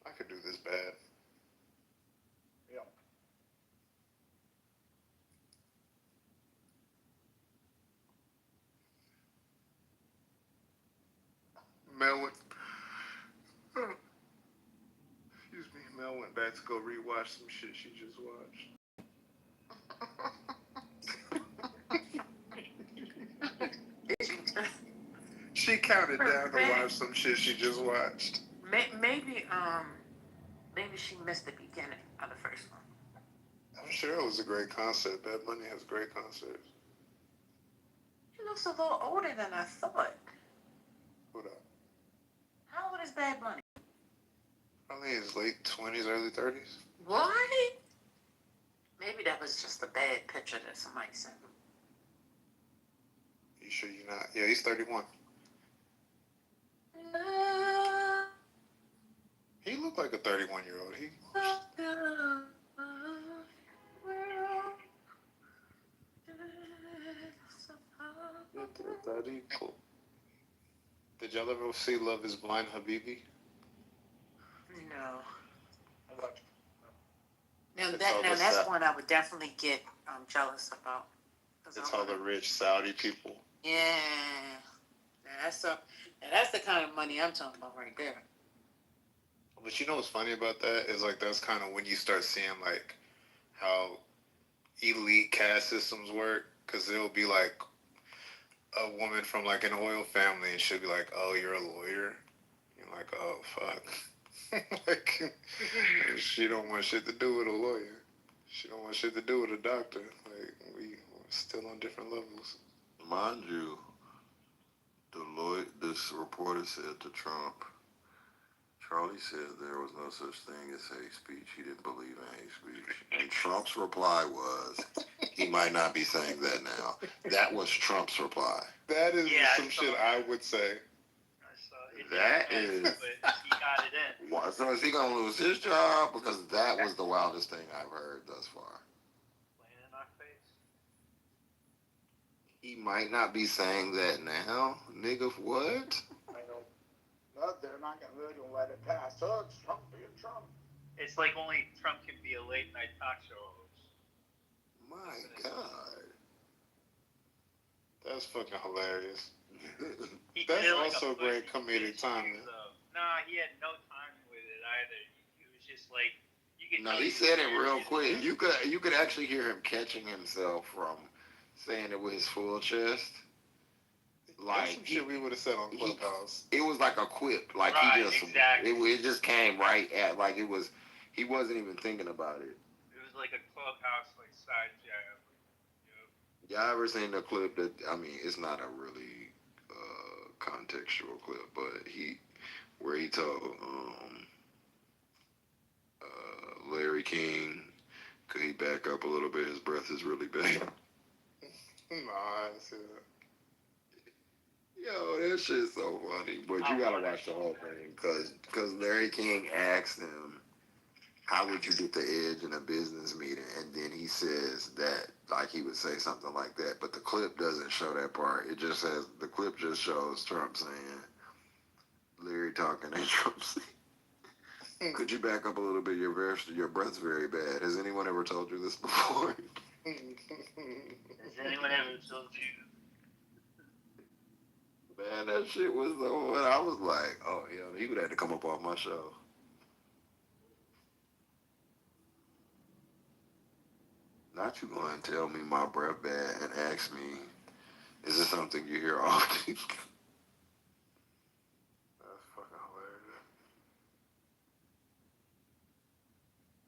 I could do this bad. Yeah. Mel went back to go rewatch some shit she just watched. She counted down to watch some shit she just watched. Maybe she missed the beginning of the first one. I'm sure it was a great concert. Bad Bunny has great concerts. She looks a little older than I thought. Who that? How old is Bad Bunny? Probably his late 20s, early 30s. What? Maybe that was just a bad picture that somebody sent me. You sure you're not? Yeah, he's 31. He looked like a 31-year-old. Did y'all ever see Love is Blind, Habibi? No. That's one I would definitely get jealous about. It's all the rich Saudi people. Yeah. That's the kind of money I'm talking about right there. But you know what's funny about that is like that's kind of when you start seeing like how elite caste systems work, because it'll be like a woman from like an oil family and she'll be like, "Oh, you're a lawyer." You're like, "Oh, fuck." Like she don't want shit to do with a lawyer. She don't want shit to do with a doctor. Like we're still on different levels. Mind you, this reporter said to Trump, Charlie said there was no such thing as hate speech. He didn't believe in hate speech. And Trump's reply was, he might not be saying that now. That was Trump's reply. That is some shit I would say. That is. But he got it in. So is he going to lose his job? Because that was the wildest thing I've heard thus far. Playing in our face. He might not be saying that now? Nigga, what? I know. No, they're not really going to let it pass. Oh, it's Trump being Trump. It's like only Trump can be a late night talk show host. My God. That's fucking hilarious. He That's did like also a great comedic timing. Nah, he had no timing with it either. He was just like, you could. No, he said it real quick. You could actually hear him catching himself from saying it with his full chest. Like that's some shit we would have said on Clubhouse. It was like a quip. Like right, he just exactly. It just came right at like it was. He wasn't even thinking about it. It was like a Clubhouse like side jab. Y'all ever seen the clip that? I mean, it's not a really contextual clip, but where he told Larry King, could he back up a little bit? His breath is really bad. Nah, I see that. Yo, that shit's so funny. But you gotta watch the whole thing, because Larry King asked him, how would you get the edge in a business meeting? And then he says that, like he would say something like that, but the clip doesn't show that part. It just says, the clip just shows Trump saying, Larry talking and Trump saying, could you back up a little bit? Your breath's very bad. Has anyone ever told you this before? Has anyone ever told you? Man, that shit was so funny. I was like, oh, yeah, he would have to come up off my show. Not you going to tell me my breath bad and ask me, is this something you hear often? That's fucking hilarious.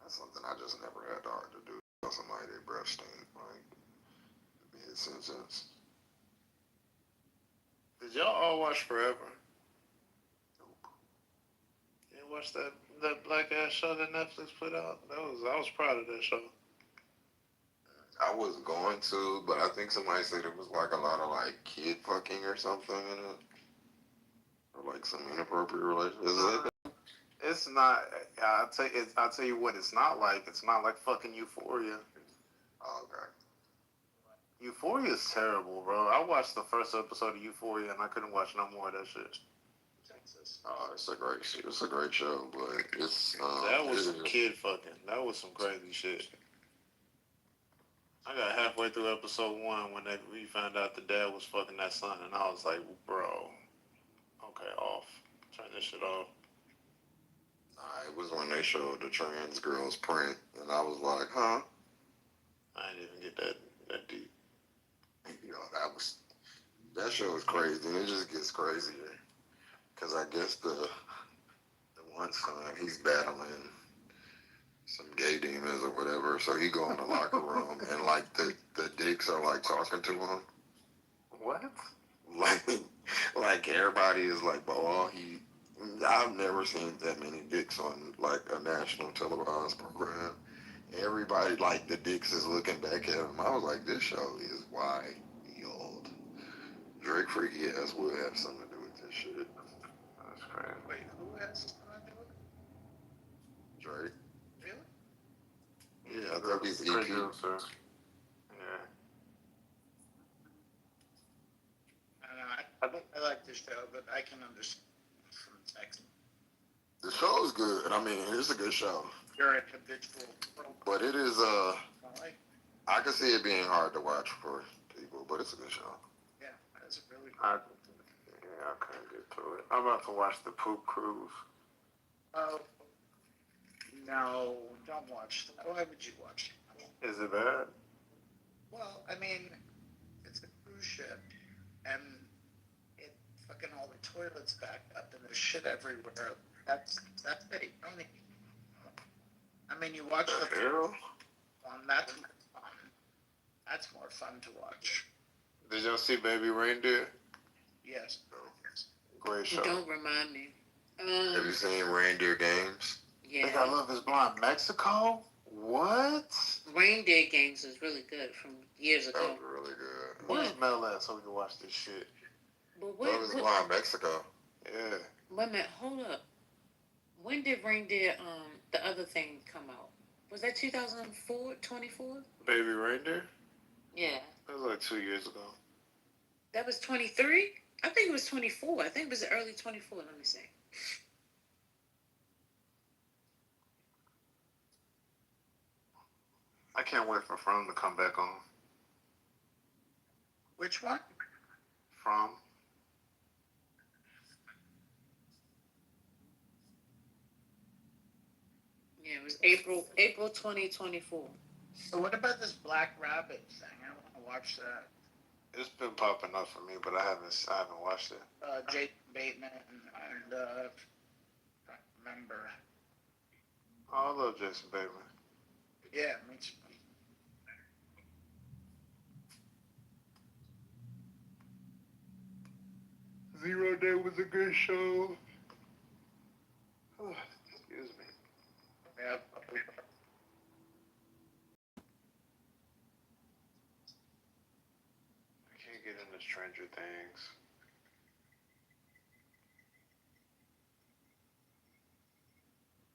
That's something I just never had the heart to do. Tell somebody their breath stink, like, mid-sentence. Did y'all all watch Forever? Nope. You didn't watch that black ass show that Netflix put out? I was proud of that show. I was going to, but I think somebody said it was like a lot of like kid fucking or something in it. Or like some inappropriate relationship. Is it? It's not. I'll tell you what it's not like. It's not like fucking Euphoria. Oh, okay. Euphoria is terrible, bro. I watched the first episode of Euphoria and I couldn't watch no more of that shit. Oh, it's a great show, but it's that was some kid fucking. That was some crazy shit. I got halfway through episode 1 when we found out the dad was fucking that son, and I was like, bro, okay, off. Turn this shit off. Nah, it was when they showed the trans girl's print, and I was like, huh? I didn't even get that deep. You know, that show is crazy, and it just gets crazier. Because I guess Blunt's son, he's battling some gay demons or whatever. So he go in the locker room and like the dicks are like talking to him. What? Like everybody is like, oh, I've never seen that many dicks on like a national televised program. Everybody, like the dicks is looking back at him. I was like, this show is wild. Drake freaky ass will have something to do with this shit. That's crazy. Wait, who has something to do with it? Drake. Really? Yeah, I think he's EP. Producer. Yeah. I don't know. I like this show, but I can understand from text. The show is good. I mean, it's a good show. You're a habitual. But it is, I can see it being hard to watch for people, but it's a good show. Yeah, that's a really good. I couldn't get to it. I'm about to watch The Poop Cruise. Oh, no, don't watch that. Why would you watch it? Is it bad? Well, I mean, it's a cruise ship, and it fucking all the toilets backed up, and there's shit everywhere. That's it. I mean, you watch the Arrow? That's more fun. That's more fun to watch. Did y'all see Baby Reindeer? Yes. Great show. Don't remind me. Have you seen Reindeer Games? Yeah. Think I Love Is Blind Mexico? What? Reindeer Games is really good from years ago. That was really good. Where's Mel at so we can watch this shit? But Love is Blind Mexico. Yeah. Wait a minute, hold up. When did Reindeer, the other thing come out? Was that 2004, 24? Baby Reindeer? Yeah. That was like 2 years ago. That was 23? I think it was 24. I think it was early 24. Let me see. I can't wait for From to come back on. Which one? From. Yeah, it was April 2024. So what about this Black Rabbit thing? I want to watch that. It's been popping up for me, but I haven't watched it. Jason Bateman and I can't remember. Oh, I love Jason Bateman. Yeah, me too. Zero Day was a good show. Oh, excuse me. Yeah. I can't get into Stranger Things.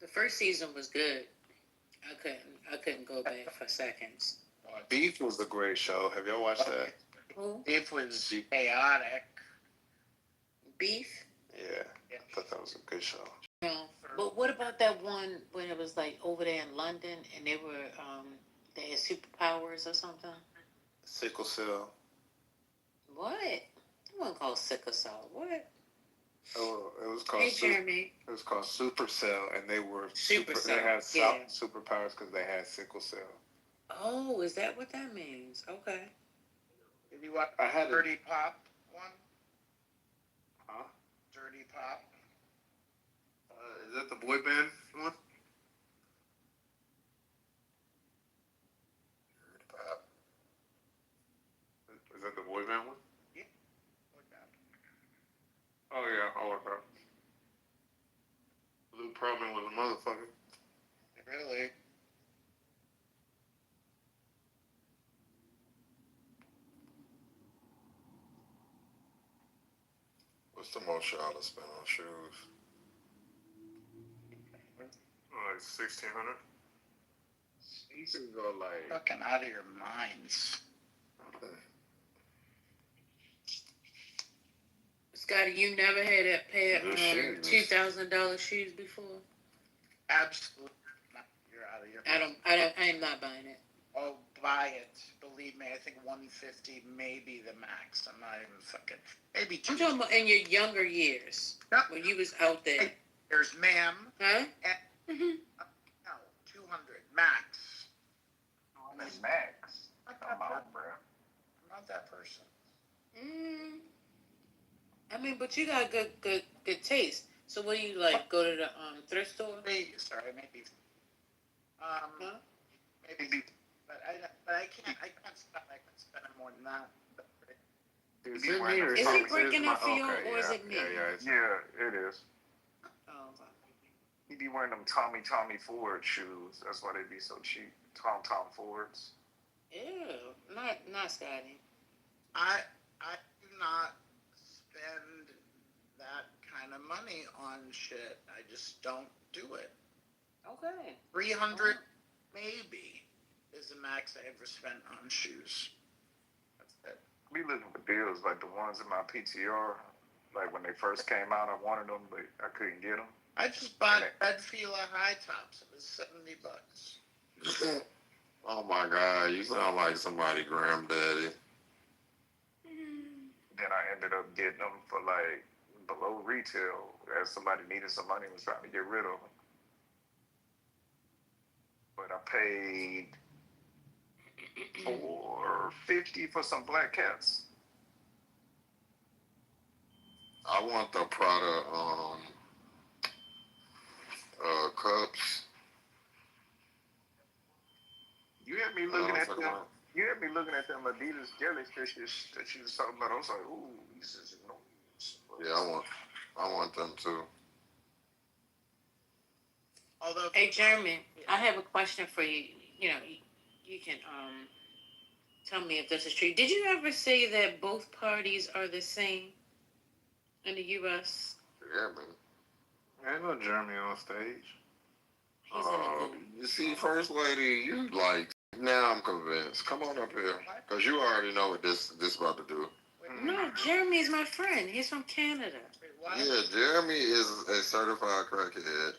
The first season was good. I couldn't go back for seconds. Beef was a great show. Have y'all watched that? Who? Beef was chaotic. Beef? Yeah, I thought that was a good show. No. But what about that one when it was like over there in London and they had superpowers or something? Sickle Cell. What? It wasn't called sickle cell. What? Oh, it was called. Hey, Jeremy. It was called Supercell, and they were Supercell, They had yeah. superpowers because they had sickle cell. Oh, is that what that means? Okay. Did you watch I had Dirty Pop one? Huh? Dirty Pop. Is that the boy band one? Is that the boy band one? Yeah. What that? Oh yeah, I like that. Lou Pearlman was a motherfucker. Really? What's the most y'all to spend on shoes? Like 1,600. You can go like fucking out of your minds. Scotty, you never had that pair of $2,000 shoes before? Absolutely not. You're out of your I am not buying it. Oh, buy it. Believe me, I think 150 may be the max. I'm not even fucking. Maybe I'm 200. talking about in your younger years. No. When you was out there. There's ma'am. Huh? No, 200 max. How many max? Come on, bro. I'm not that person. I mean, but you got good taste. So what do you like? Go to the thrift store? Maybe, maybe. Maybe, but I can't spend. I can spend more than that. Is it breaking up for you, or is it me? Yeah, it is. Oh. He be wearing them Tommy Ford shoes. That's why they be so cheap. Tom Fords. Ew, not Scotty. I do not spend that kind of money on shit. I just don't do it. Okay. 300 maybe is the max I ever spent on shoes. That's it. We looking for deals like the ones in my PTR. Like when they first came out, I wanted them, but I couldn't get them. I just bought Red Fila high tops. It was $70. Oh my God, you sound like somebody granddaddy. Then I ended up getting them for like below retail as somebody needed some money and was trying to get rid of them. But I paid $450 for some black cats. I want the Prada cups. You had me looking at them. You had me looking at them Adidas jellyfishes that you was talking about. I was like, ooh, he says, no. Yeah, I want them too. Although, hey Jeremy, I have a question for you. You know, you can tell me if this is true. Did you ever say that both parties are the same in the U.S.? Yeah, man. Ain't no Jeremy on stage. He's in a group. You see, First Lady, you like. Now I'm convinced. Come on up here, cause you already know what this about to do. No, Jeremy is my friend. He's from Canada. Yeah, Jeremy is a certified crackhead.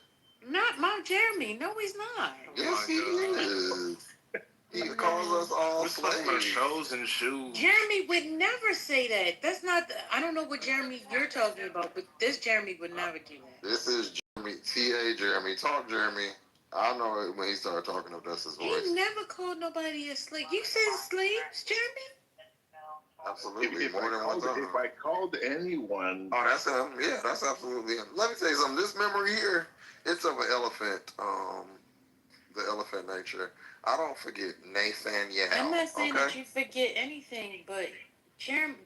Not my Jeremy. No, he's not. Yes, he is. He calls us all slaves. Shows and shoes. Jeremy would never say that. That's not. I don't know what Jeremy you're talking about, but this Jeremy would never do that. This is Jeremy, T.A. Jeremy. Talk, Jeremy. I know it when he started talking of that's his voice. He never called nobody a slave. You said slaves, Jeremy? Absolutely, If more than one time. If I called anyone, oh, that's him. Yeah, that's absolutely him. Let me tell you something. This memory here, it's of an elephant. The elephant nature. I don't forget Nathaniel. I'm not saying that you forget anything, but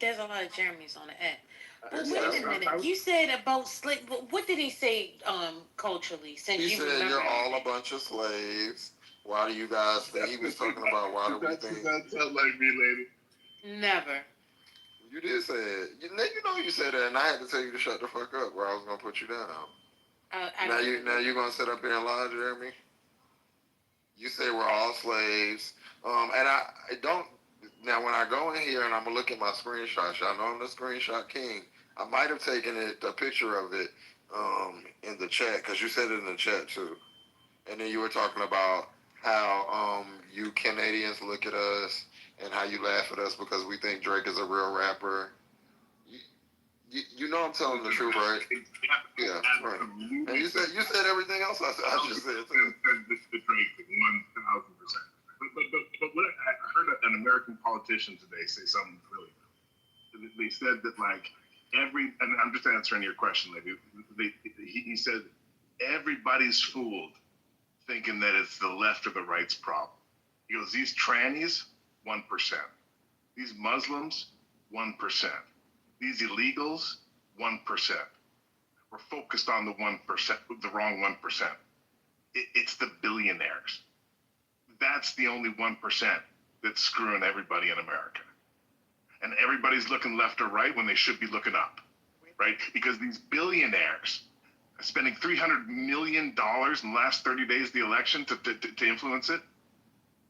there's a lot of Jeremys on the app. But wait a minute. You said about slave. What did he say culturally? Since he you said remember you're all a bunch of slaves. Why do you guys think he was talking about? Why do we think? That sound like me, lady. Never. You did say it. You know you said that, and I had to tell you to shut the fuck up, or I was gonna put you down. Now you gonna sit up here and lie, Jeremy? You say we're all slaves, and I don't. Now when I go in here and I'm gonna look at my screenshots, y'all know I'm the screenshot king. I might have taken a picture of it in the chat because you said it in the chat too, and then you were talking about how you Canadians look at us and how you laugh at us because we think Drake is a real rapper. You know I'm telling the truth, right? Yeah, right. And you said everything else I just said too. The Drake 1,000%. But what I heard an American politician today say something really good. They said that like and I'm just answering your question, lady. He said everybody's fooled thinking that it's the left or the right's problem. He goes, these trannies, 1%. These Muslims, 1%. These illegals, 1%. We're focused on the 1%, the wrong 1%. It's the billionaires. That's the only 1% that's screwing everybody in America. And everybody's looking left or right when they should be looking up, right? Because these billionaires are spending $300 million in the last 30 days of the election to influence it.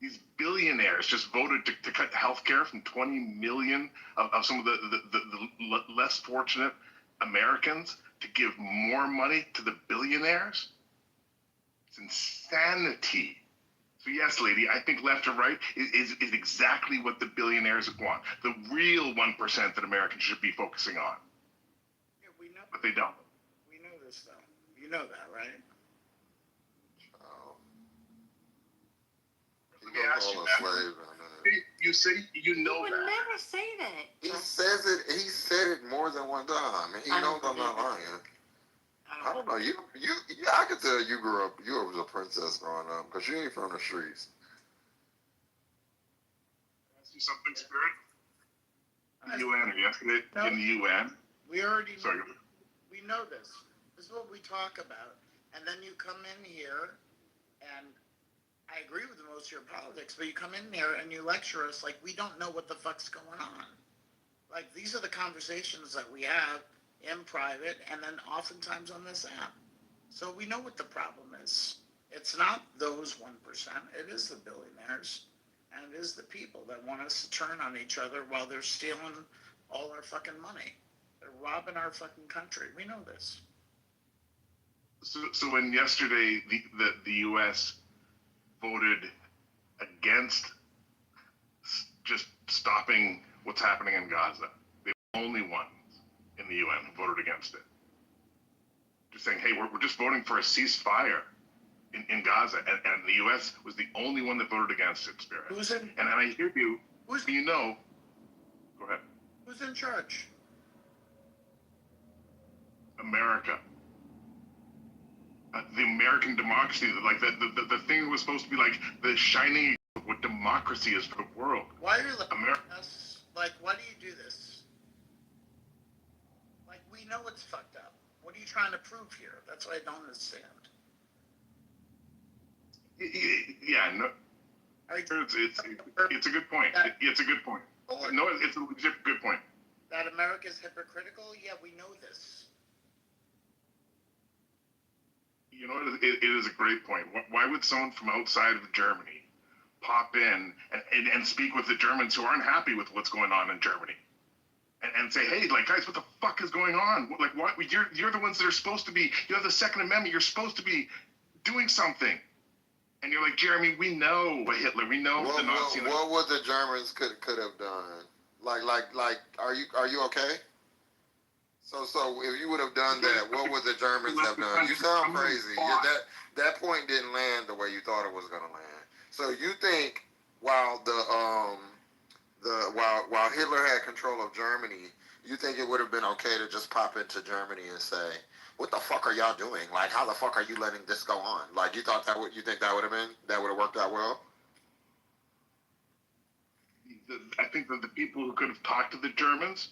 These billionaires just voted to cut health care from 20 million of some of the less fortunate Americans to give more money to the billionaires. It's insanity. So yes, lady, I think left or right is exactly what the billionaires want. The real 1% that Americans should be focusing on. Yeah, we know. But they don't. We know this though. You know that, right? You say you know would that. never say that. He says it. He said it more than one time, and he knows I'm not lying. I don't know. You. I could tell you grew up. You was a princess growing up because you ain't from the streets. See something, Spirit? In the UN, or yesterday in the UN. We already Sorry. we know this. This is what we talk about. And then you come in here, and I agree with most of your politics, but you come in here and you lecture us like we don't know what the fuck's going on. Like, these are the conversations that we have in private and then oftentimes on this app. So we know what the problem is. It's not those 1%. It is the billionaires. And it is the people that want us to turn on each other while they're stealing all our fucking money. They're robbing our fucking country. We know this. So when yesterday the U.S. voted against just stopping what's happening in Gaza, the only ones in the UN who voted against it. Just saying, hey, we're just voting for a ceasefire in Gaza, and the U.S. was the only one that voted against it, Spirit. Who's in? And I hear you. You know. Go ahead. Who's in charge? America. The American democracy, like the thing that was supposed to be like the shining of what democracy is for the world. Why are you letting us? Like, why do you do this? Like, we know it's fucked up. What are you trying to prove here? That's what I don't understand. Yeah, no. It's a good point. It's a good point. No, it's a legit good point. That America's hypocritical? Yeah, we know this. You know, it is a great point. Why would someone from outside of Germany pop in and speak with the Germans who aren't happy with what's going on in Germany? And say, hey, like, guys, what the fuck is going on? Like, what? You're the ones that are supposed to be, you have the Second Amendment, you're supposed to be doing something. And you're like, Jeremy, we know Hitler, we know the Nazis. What would the Germans could have done? Like, are you okay? So if you would have done that, what would the Germans have done? You sound crazy. That point didn't land the way you thought it was gonna land. So you think while while Hitler had control of Germany, you think it would have been okay to just pop into Germany and say, "What the fuck are y'all doing? Like, how the fuck are you letting this go on?" Like, you think that would have worked out well? I think that the people who could have talked to the Germans,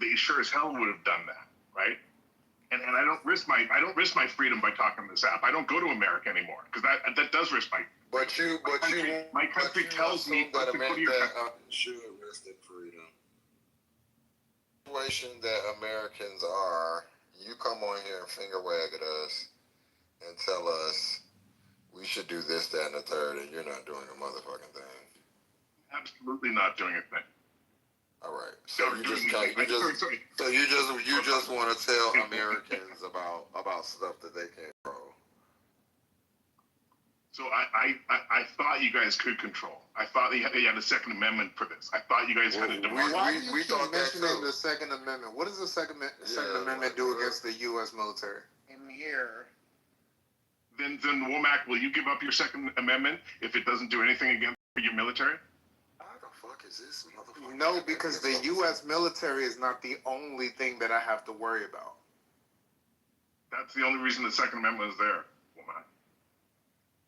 they sure as hell would have done that, right? And I don't risk my freedom by talking on this app. I don't go to America anymore because that does risk my. My country tells me that should risk their freedom. The situation that Americans are, you come on here and finger wag at us and tell us we should do this, that, and the third, and you're not doing a motherfucking thing. Absolutely not doing a thing. All right. So you just want to tell Americans about stuff that they can't control. So I thought you guys could control. I thought you had a Second Amendment for this. I thought you guys had a democracy. Why do you keep mentioning the Second Amendment? What does the Second Amendment do against the U.S. military? In here. Then Womack, will you give up your Second Amendment if it doesn't do anything against your military? How the fuck is this motherfucker? No, because the U.S. military is not the only thing that I have to worry about. That's the only reason the Second Amendment is there, Womack.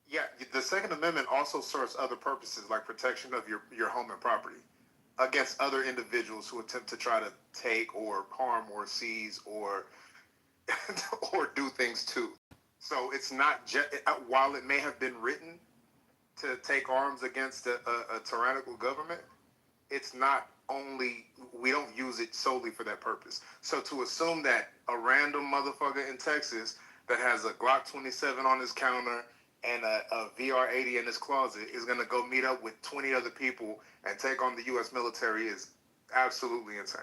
Yeah, the Second Amendment also serves other purposes like protection of your home and property against other individuals who attempt to try to take or harm or seize or do things too. So it's not just, while it may have been written to take arms against a tyrannical government, it's not only, we don't use it solely for that purpose. So to assume that a random motherfucker in Texas that has a Glock 27 on his counter and a VR-80 in his closet is going to go meet up with 20 other people and take on the U.S. military is absolutely insane.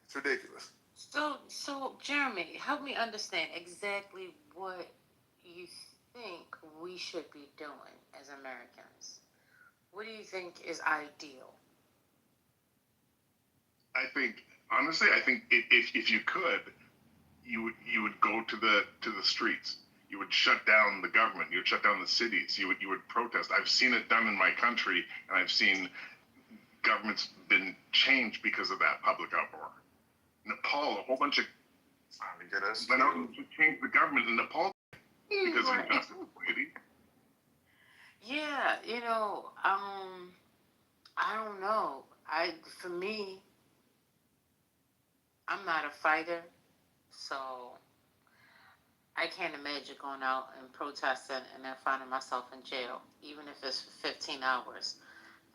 It's ridiculous. So Jeremy, help me understand exactly what you think we should be doing as Americans. What do you think is ideal? I think, honestly, if you could, you would go to the streets. You would shut down the government. You would shut down the cities. You would protest. I've seen it done in my country, and I've seen governments been changed because of that public uproar. Nepal, a whole bunch of Trying to get us. But I to change the government in Nepal because of injustice, lady. Yeah, I don't know. For me, I'm not a fighter, so I can't imagine going out and protesting and then finding myself in jail, even if it's for 15 hours.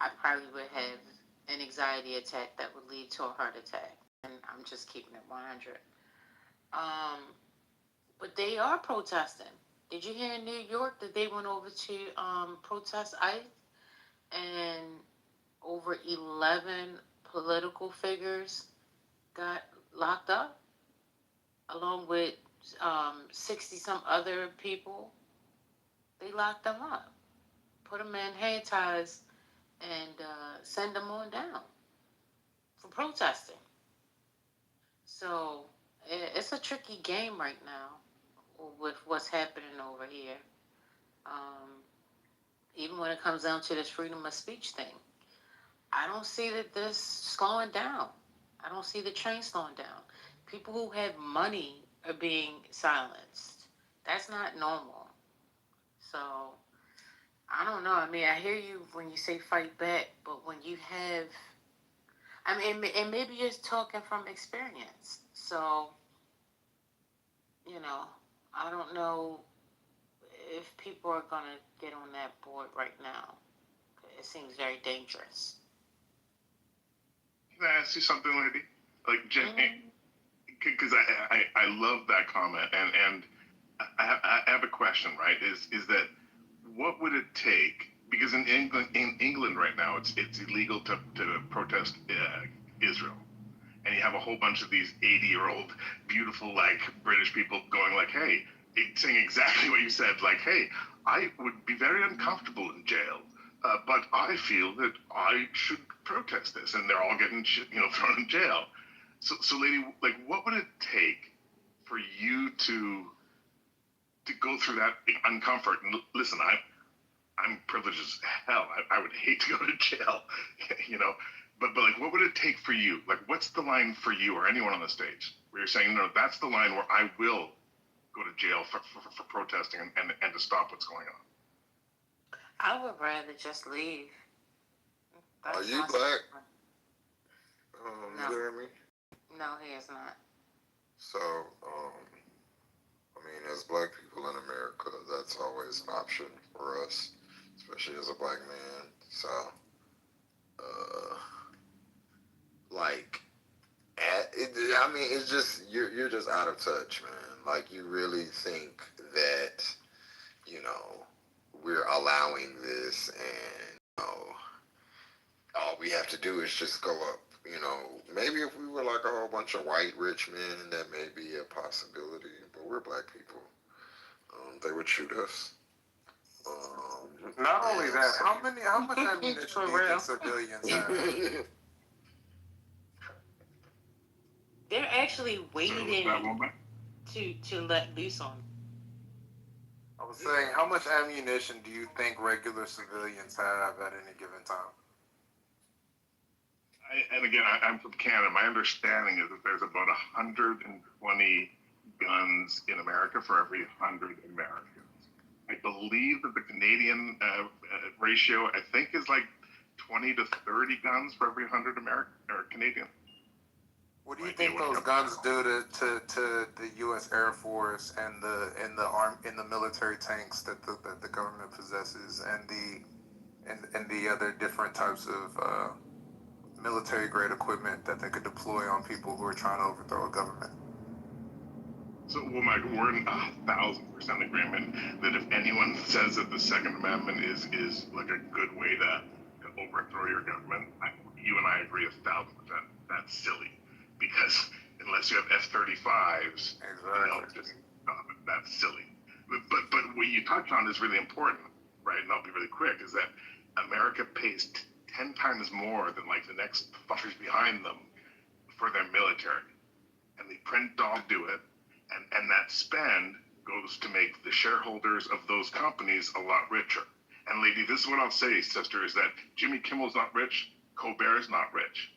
I probably would have an anxiety attack that would lead to a heart attack, and I'm just keeping it 100. But they are protesting. Did you hear in New York that they went over to protest ICE, and over 11 political figures got locked up, along with 60 some other people? They locked them up, put them in hand ties, and send them on down for protesting. So it's a tricky game right now with what's happening over here. Even when it comes down to this freedom of speech thing, I don't see that this slowing down. I don't see the train slowing down. People who have money are being silenced. That's not normal. So I don't know. I mean, I hear you when you say fight back, but when you have, I mean, and maybe you're talking from experience. So, I don't know if people are going to get on that board right now. It seems very dangerous. Can I ask you something, lady? Like, because I love that comment, and I have a question, right? Is that what would it take? Because in England right now, it's illegal to protest Israel, and you have a whole bunch of these 80-year-old beautiful like British people going like, hey, saying exactly what you said, like, hey, I would be very uncomfortable in jail, but I feel that I should protest this, and they're all getting thrown in jail. So lady, like, what would it take for you to go through that uncomfort? And listen, I'm privileged as hell. I would hate to go to jail, But like, what would it take for you? Like, what's the line for you or anyone on the stage where you're saying, no, that's the line where I will go to jail for protesting and to stop what's going on? I would rather just leave. Are you black? No. Jeremy? No, he is not. So, I mean, as black people in America, that's always an option for us, especially as a black man. So, it's just, you're just out of touch, man. Like, you really think that, we're allowing this, and, all we have to do is just go up. Maybe if we were like a whole bunch of white rich men, that may be a possibility, but we're black people. They would shoot us. Not only that, how much ammunition do you think civilians have? They're actually waiting to let loose on. I was saying, how much ammunition do you think regular civilians have at any given time? And again, I'm from Canada. My understanding is that there's about 120 guns in America for every 100 Americans. I believe that the Canadian ratio, I think, is like 20 to 30 guns for every 100 American or Canadian. What do you think those guns do to the U.S. Air Force and the military tanks that the government possesses, and the other different types of military grade equipment that they could deploy on people who are trying to overthrow a government? So, Mike, we're in 1,000% agreement that if anyone says that the Second Amendment is like a good way to overthrow your government, you and I agree 1,000%. That's silly, because unless you have F-35s, that's silly. But what you touched on is really important, right? And I'll be really quick, is that America pays 10 times more than like the next fuckers behind them for their military. And they print dog do it, and that spend goes to make the shareholders of those companies a lot richer. And lady, this is what I'll say, sister, is that Jimmy Kimmel's not rich, Colbert's not rich.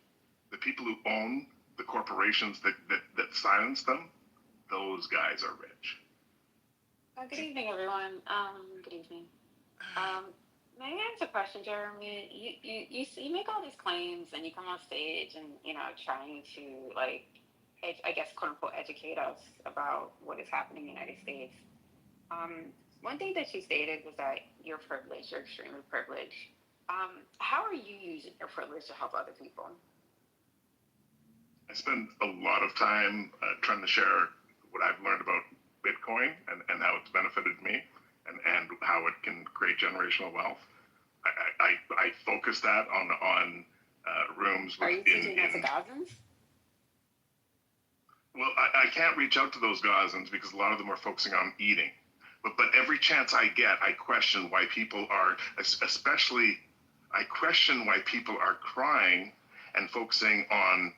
The people who own the corporations that silence them those guys are rich. Good evening, everyone. Good evening. May I ask a question, Jeremy? You make all these claims and you come on stage and trying to I guess quote unquote educate us about what is happening in the United States. One thing that you stated was that you're privileged, you're extremely privileged. How are you using your privilege to help other people? I spend a lot of time trying to share what I've learned about Bitcoin and how it's benefited me and how it can create generational wealth. I focus that on rooms. Are you teaching that to Gazans? Well, I can't reach out to those Gazans because a lot of them are focusing on eating. But every chance I get, I question why people are, especially, I question why people are crying and focusing on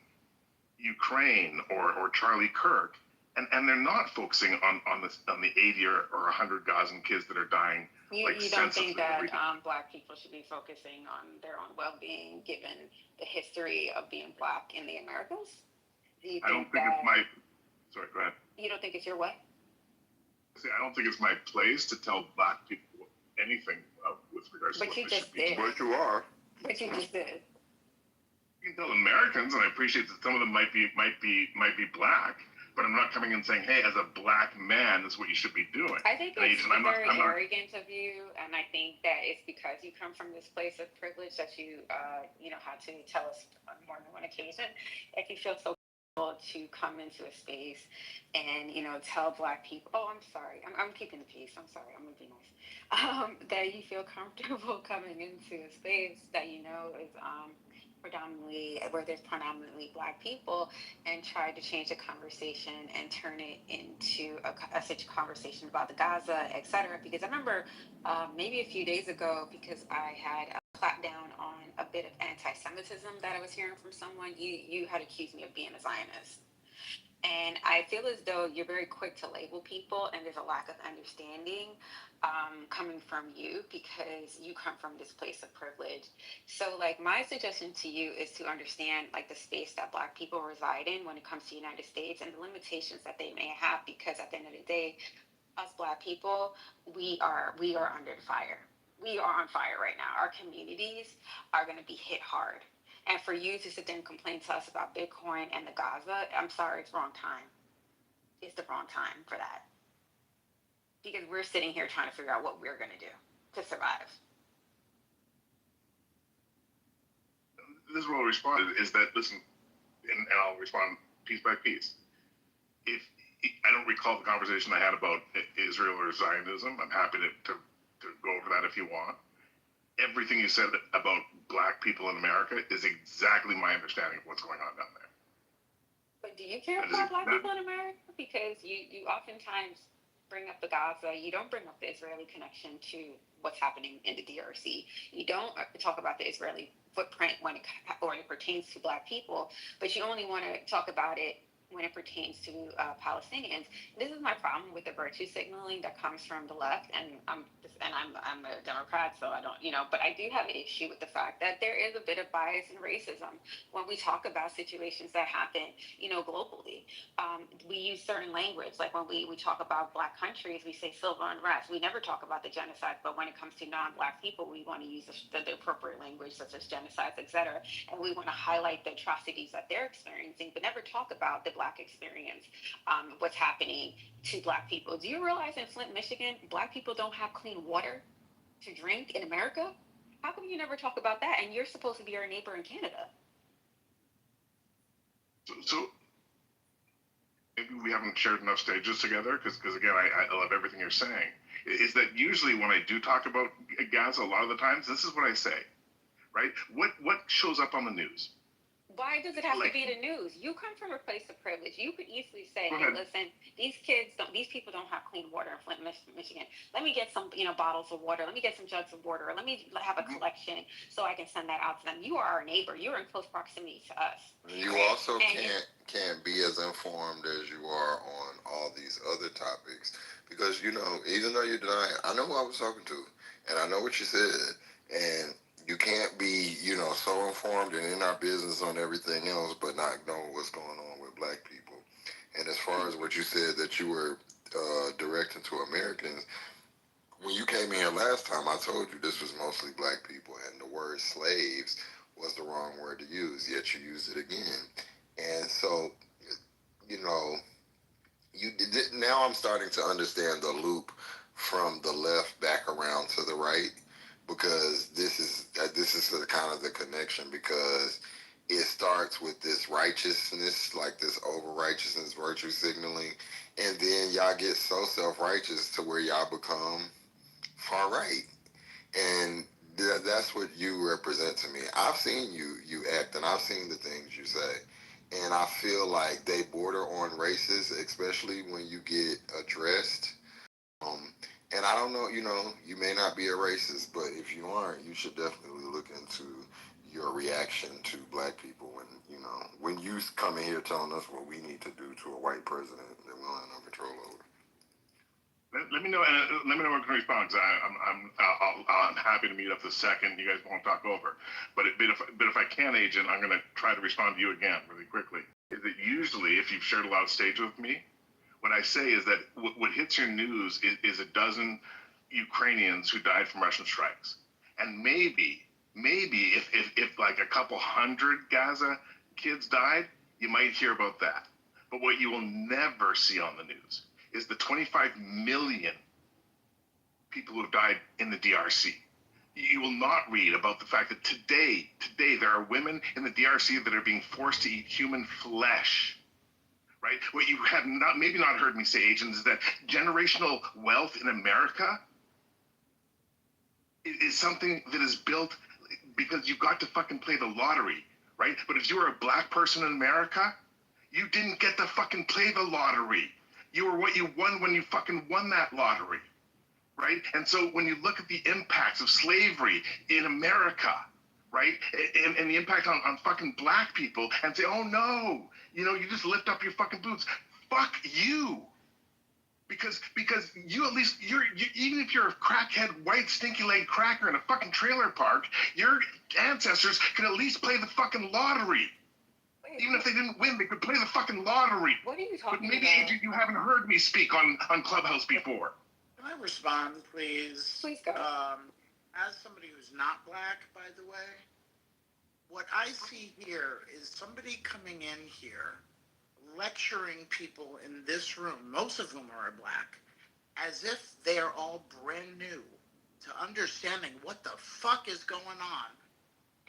Ukraine or Charlie Kirk, and they're not focusing on the 80 or 100 Gazan kids that are dying. You don't think that Black people should be focusing on their own well-being, given the history of being Black in the Americas? I don't think it's my. Sorry, go ahead. You don't think it's your what? See, I don't think it's my place to tell Black people anything with regards to what they should be. But you are. But you just did. You can tell Americans, and I appreciate that some of them might be Black, but I'm not coming and saying, hey, as a Black man, this is what you should be doing. I think it's very arrogant of you, and I think that it's because you come from this place of privilege that you had to tell us on more than one occasion. If you feel so to come into a space and tell Black people, oh, I'm sorry, I'm keeping the peace, I'm sorry, I'm gonna be nice, that you feel comfortable coming into a space that is where there's predominantly Black people, and try to change the conversation and turn it into such a conversation about the Gaza, etc. Because I remember maybe a few days ago, because I had clapped down on a bit of anti-Semitism that I was hearing from someone, you had accused me of being a Zionist. And I feel as though you're very quick to label people, and there's a lack of understanding coming from you because you come from this place of privilege. So, my suggestion to you is to understand, the space that Black people reside in when it comes to the United States and the limitations that they may have, because at the end of the day, us Black people, we are under the fire. We are on fire right now. Our communities are going to be hit hard. And for you to sit there and complain to us about Bitcoin and the Gaza, I'm sorry, it's the wrong time. It's the wrong time for that. Because we're sitting here trying to figure out what we're going to do to survive. This is what I'll respond is that, listen, and I'll respond piece by piece. If I don't recall the conversation I had about Israel or Zionism, I'm happy to go over that if you want. Everything you said about Black people in America is exactly my understanding of what's going on down there. But do you care about Black people in America? Because you oftentimes bring up the Gaza. You don't bring up the Israeli connection to what's happening in the DRC. You don't talk about the Israeli footprint when it pertains to Black people, but you only want to talk about it when it pertains to Palestinians. This is my problem with the virtue signaling that comes from the left, and I'm a Democrat, so I don't, but I do have an issue with the fact that there is a bit of bias and racism when we talk about situations that happen, globally. We use certain language, like when we talk about Black countries, we say civil unrest. We never talk about the genocide, but when it comes to non-Black people, we want to use the appropriate language, such as genocides, etc., and we want to highlight the atrocities that they're experiencing, but never talk about the Black experience, what's happening to Black people. Do you realize in Flint, Michigan, Black people don't have clean water to drink in America? How come you never talk about that? And you're supposed to be our neighbor in Canada. So maybe we haven't shared enough stages together, because again, I love everything you're saying. Is that usually when I do talk about Gaza, a lot of the times, this is what I say, right? What shows up on the news? Why does it have to be the news? You come from a place of privilege. You could easily say, hey, listen, these people don't have clean water in Flint, Michigan. Let me get some, bottles of water. Let me get some jugs of water. Let me have a collection so I can send that out to them. You are our neighbor. You're in close proximity to us. You also can't be as informed as you are on all these other topics, because, even though you're denying, I know who I was talking to, and I know what you said, and you can't be, so informed and in our business on everything else, but not know what's going on with Black people. And as far as what you said that you were directing to Americans, when you came in here last time, I told you this was mostly black people, and the word slaves was the wrong word to use, yet you used it again. And so, you know, now I'm starting to understand the loop from the left back around to the right, because this is the kind of the connection, because it starts with this righteousness, like this over righteousness, virtue signaling, and then y'all get so self righteous to where y'all become far right, and that's what you represent to me. I've seen you act, and I've seen the things you say, and I feel like they border on racist, especially when you get addressed. And I don't know, you may not be a racist, but if you aren't, you should definitely look into your reaction to black people when you come in here telling us what we need to do to a white president that we don't have no control over. Let me know, and let me know when I can respond. Cause I'm happy to meet up the second. You guys won't talk over, but if I can, Agent, I'm going to try to respond to you again really quickly. Is that usually, if you've shared a lot of stage with me, what I say is that what hits your news is a dozen Ukrainians who died from Russian strikes, and maybe if like a couple hundred Gaza kids died, you might hear about that. But what you will never see on the news is the 25 million people who have died in the DRC. You will not read about the fact that today there are women in the DRC that are being forced to eat human flesh. Right? What you have maybe not heard me say, Agent, is that generational wealth in America is something that is built because you've got to fucking play the lottery, right? But if you were a black person in America, you didn't get to fucking play the lottery. You were what you won when you fucking won that lottery, right? And so when you look at the impacts of slavery in America, right, and the impact on fucking black people, and say, oh no, you just lift up your fucking boots. Fuck you. Because you at least, even if you're a crackhead, white, stinky-leg cracker in a fucking trailer park, your ancestors can at least play the fucking lottery. Even if they didn't win, they could play the fucking lottery. What are you talking But maybe, about? Agent, you haven't heard me speak on Clubhouse before. Can I respond, please? Please go. As somebody who's not black, by the way, what I see here is somebody coming in here, lecturing people in this room, most of whom are black, as if they are all brand new to understanding what the fuck is going on,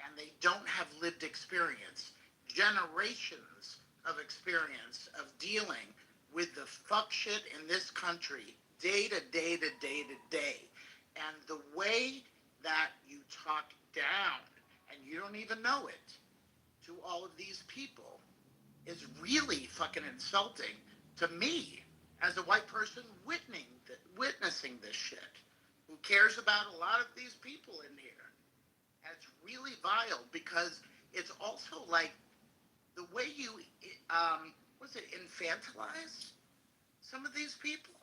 and they don't have lived experience, generations of experience of dealing with the fuck shit in this country day to day to day to day. And the way that you talk down, and you don't even know it, to all of these people is really fucking insulting to me as a white person witnessing this shit, who cares about a lot of these people in here. And it's really vile, because it's also like the way you, infantilize some of these people.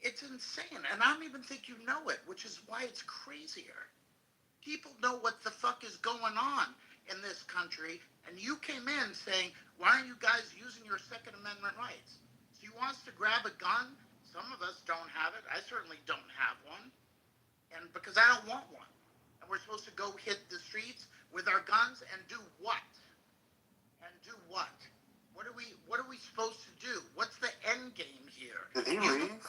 It's insane. And I don't even think you know it, which is why it's crazier. People know what the fuck is going on in this country, and you came in saying, why aren't you guys using your Second Amendment rights? So you want us to grab a gun? Some of us don't have it. I certainly don't have one. And because I don't want one. And we're supposed to go hit the streets with our guns and do what? And do what? What are we supposed to do? What's the end game here? Did he leave?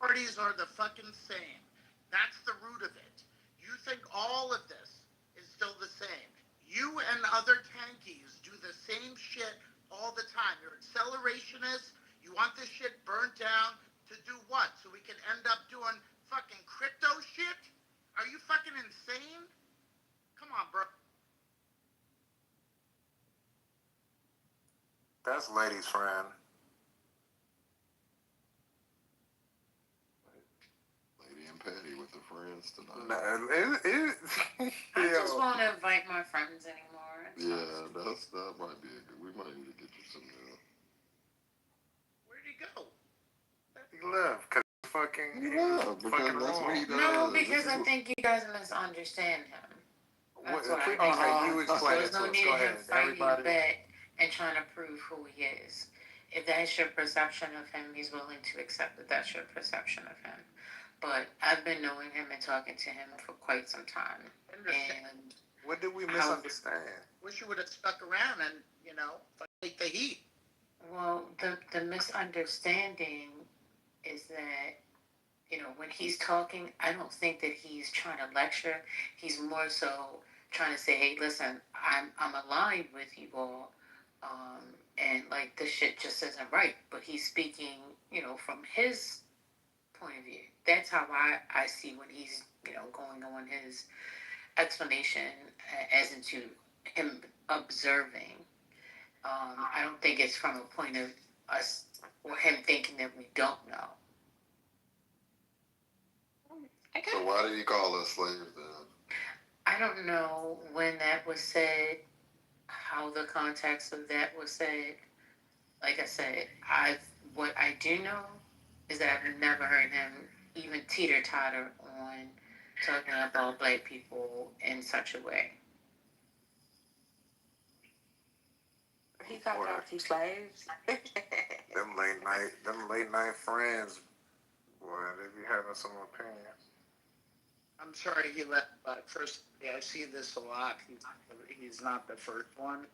Parties are the fucking same. That's the root of it. You think all of this is still the same. You and other tankies do the same shit all the time. You're accelerationists. You want this shit burnt down to do what? So we can end up doing fucking crypto shit? Are you fucking insane? Come on, bro. That's ladies' friend. Patty with the friends tonight. I just won't invite my friends anymore. Yeah, that might be we might need to get you some new. Where'd he go? He left because fucking that's what he does. No, because I think you guys misunderstand him. That's what I think. You explain it to us. Go ahead, everybody. Back and trying to prove who he is. If that's your perception of him, he's willing to accept that that's your perception of him. But I've been knowing him and talking to him for quite some time. And what did we misunderstand? Wish you would have stuck around and, take the heat. Well, the misunderstanding is that, when he's talking, I don't think that he's trying to lecture. He's more so trying to say, hey, listen, I'm aligned with you all. And like this shit just isn't right. But he's speaking, from his point of view. That's how I see when he's, going on his explanation as into him observing. I don't think it's from a point of us or him thinking that we don't know. So why did he call us slaves then? I don't know when that was said, how the context of that was said. Like I said, what I do know is that I've never heard him even teeter-totter on talking about black people in such a way. He called y'all two slaves. Them late night friends, boy, they be having some opinions. I'm sorry he left, but first, I see this a lot. He's not the first one.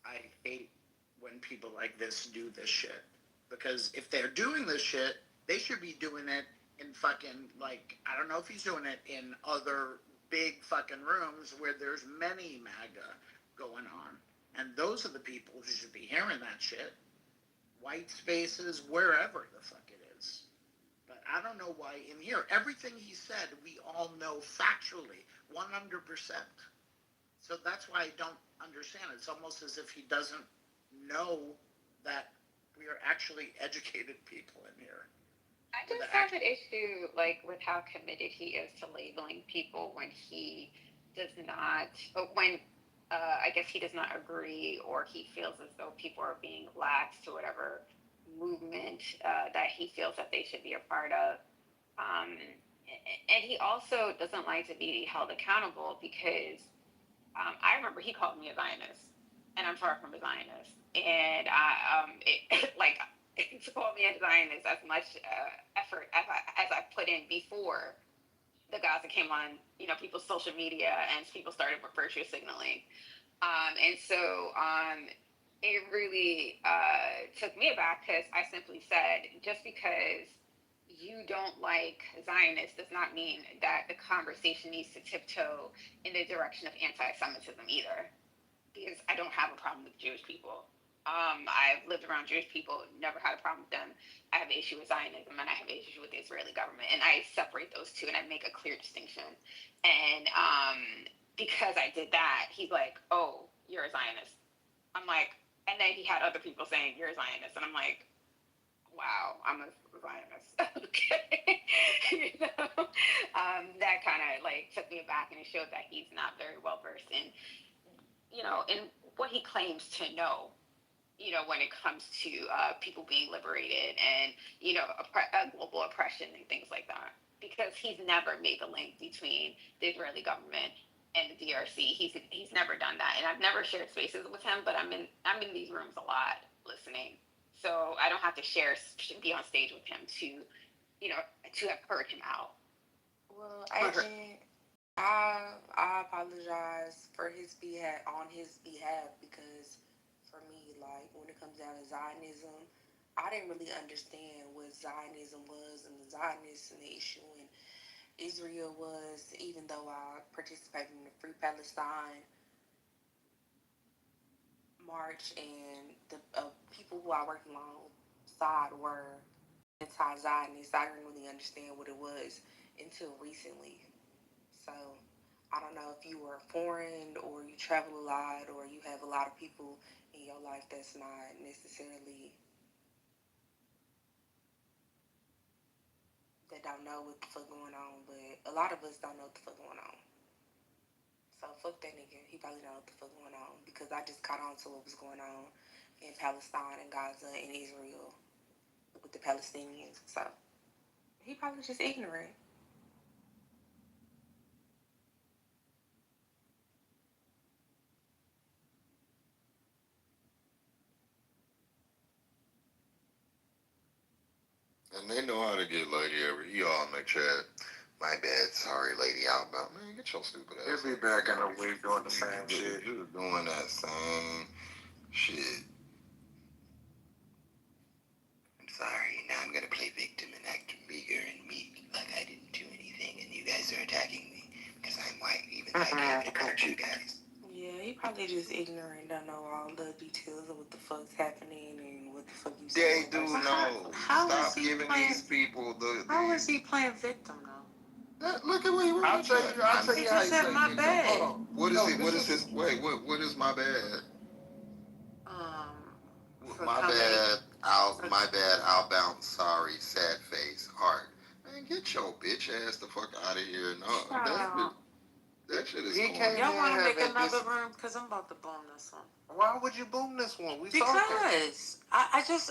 I hate when people like this do this shit. Because if they're doing this shit, they should be doing it in fucking, I don't know if he's doing it in other big fucking rooms where there's many MAGA going on. And those are the people who should be hearing that shit. White spaces, wherever the fuck it is. But I don't know why in here, everything he said, we all know factually, 100%. So that's why I don't understand. It's almost as if he doesn't know that we are actually educated people in here. I just have an issue, with how committed he is to labeling people when he does not, I guess he does not agree, or he feels as though people are being lax to whatever movement that he feels that they should be a part of. And he also doesn't like to be held accountable because I remember he called me a Zionist, and I'm far from a Zionist. And to call me a Zionist, as much effort as I put in before the Gaza came on, people's social media and people started virtue signaling. And so it really took me aback because I simply said, just because you don't like Zionists does not mean that the conversation needs to tiptoe in the direction of anti-Semitism either. Because I don't have a problem with Jewish people. I've lived around Jewish people, never had a problem with them. I have an issue with Zionism and I have an issue with the Israeli government. And I separate those two and I make a clear distinction. And because I did that, he's like, oh, you're a Zionist. I'm like, and then he had other people saying, you're a Zionist. And I'm like, wow, I'm a Zionist. Okay. That kind of took me aback, and it showed that he's not very well versed in what he claims to know, when it comes to people being liberated and, global oppression and things like that. Because he's never made the link between the Israeli government and the DRC. He's never done that. And I've never shared spaces with him, but I'm in these rooms a lot listening. So I don't have to be on stage with him to have heard him out. Well, I apologize for on his behalf, because for me, when it comes down to Zionism, I didn't really understand what Zionism was and the Zionist nation and Israel was, even though I participated in the Free Palestine march, and the people who I worked alongside were anti-Zionist. I didn't really understand what it was until recently. So I don't know if you were foreign or you travel a lot or you have a lot of people in your life that's not necessarily, that don't know what the fuck going on, but a lot of us don't know what the fuck going on. So fuck that nigga. He probably don't know what the fuck going on, because I just caught on to what was going on in Palestine and Gaza and Israel with the Palestinians. So he probably just ignorant. And they know how to get Lady every. He all in the chat. My bad, sorry, Lady Outbound. Man, get your stupid ass. He'll be back in a week doing the same shit. You're doing that same shit. I'm sorry. Now I'm gonna play victim and act meager and meek like I didn't do anything, and you guys are attacking me because I'm white, even though I can't hurt you guys. Yeah, he probably just ignorant, don't know all the details of what the fuck's happening and what the fuck you They saying. do know. How Stop is he giving playing? these people the. How is he playing victim though? Look at what he wrote. I'll tell you how He he just said say my victim. bad. Hold on. What is it? What is his? Wait, what is my bad? My bad. My bad. Outbound. Sorry. Sad face. Heart. Man, get your bitch ass the fuck out of here. No, that shit is corny. Y'all want to make another room? Because I'm about to boom this one. Why would you boom this one? Because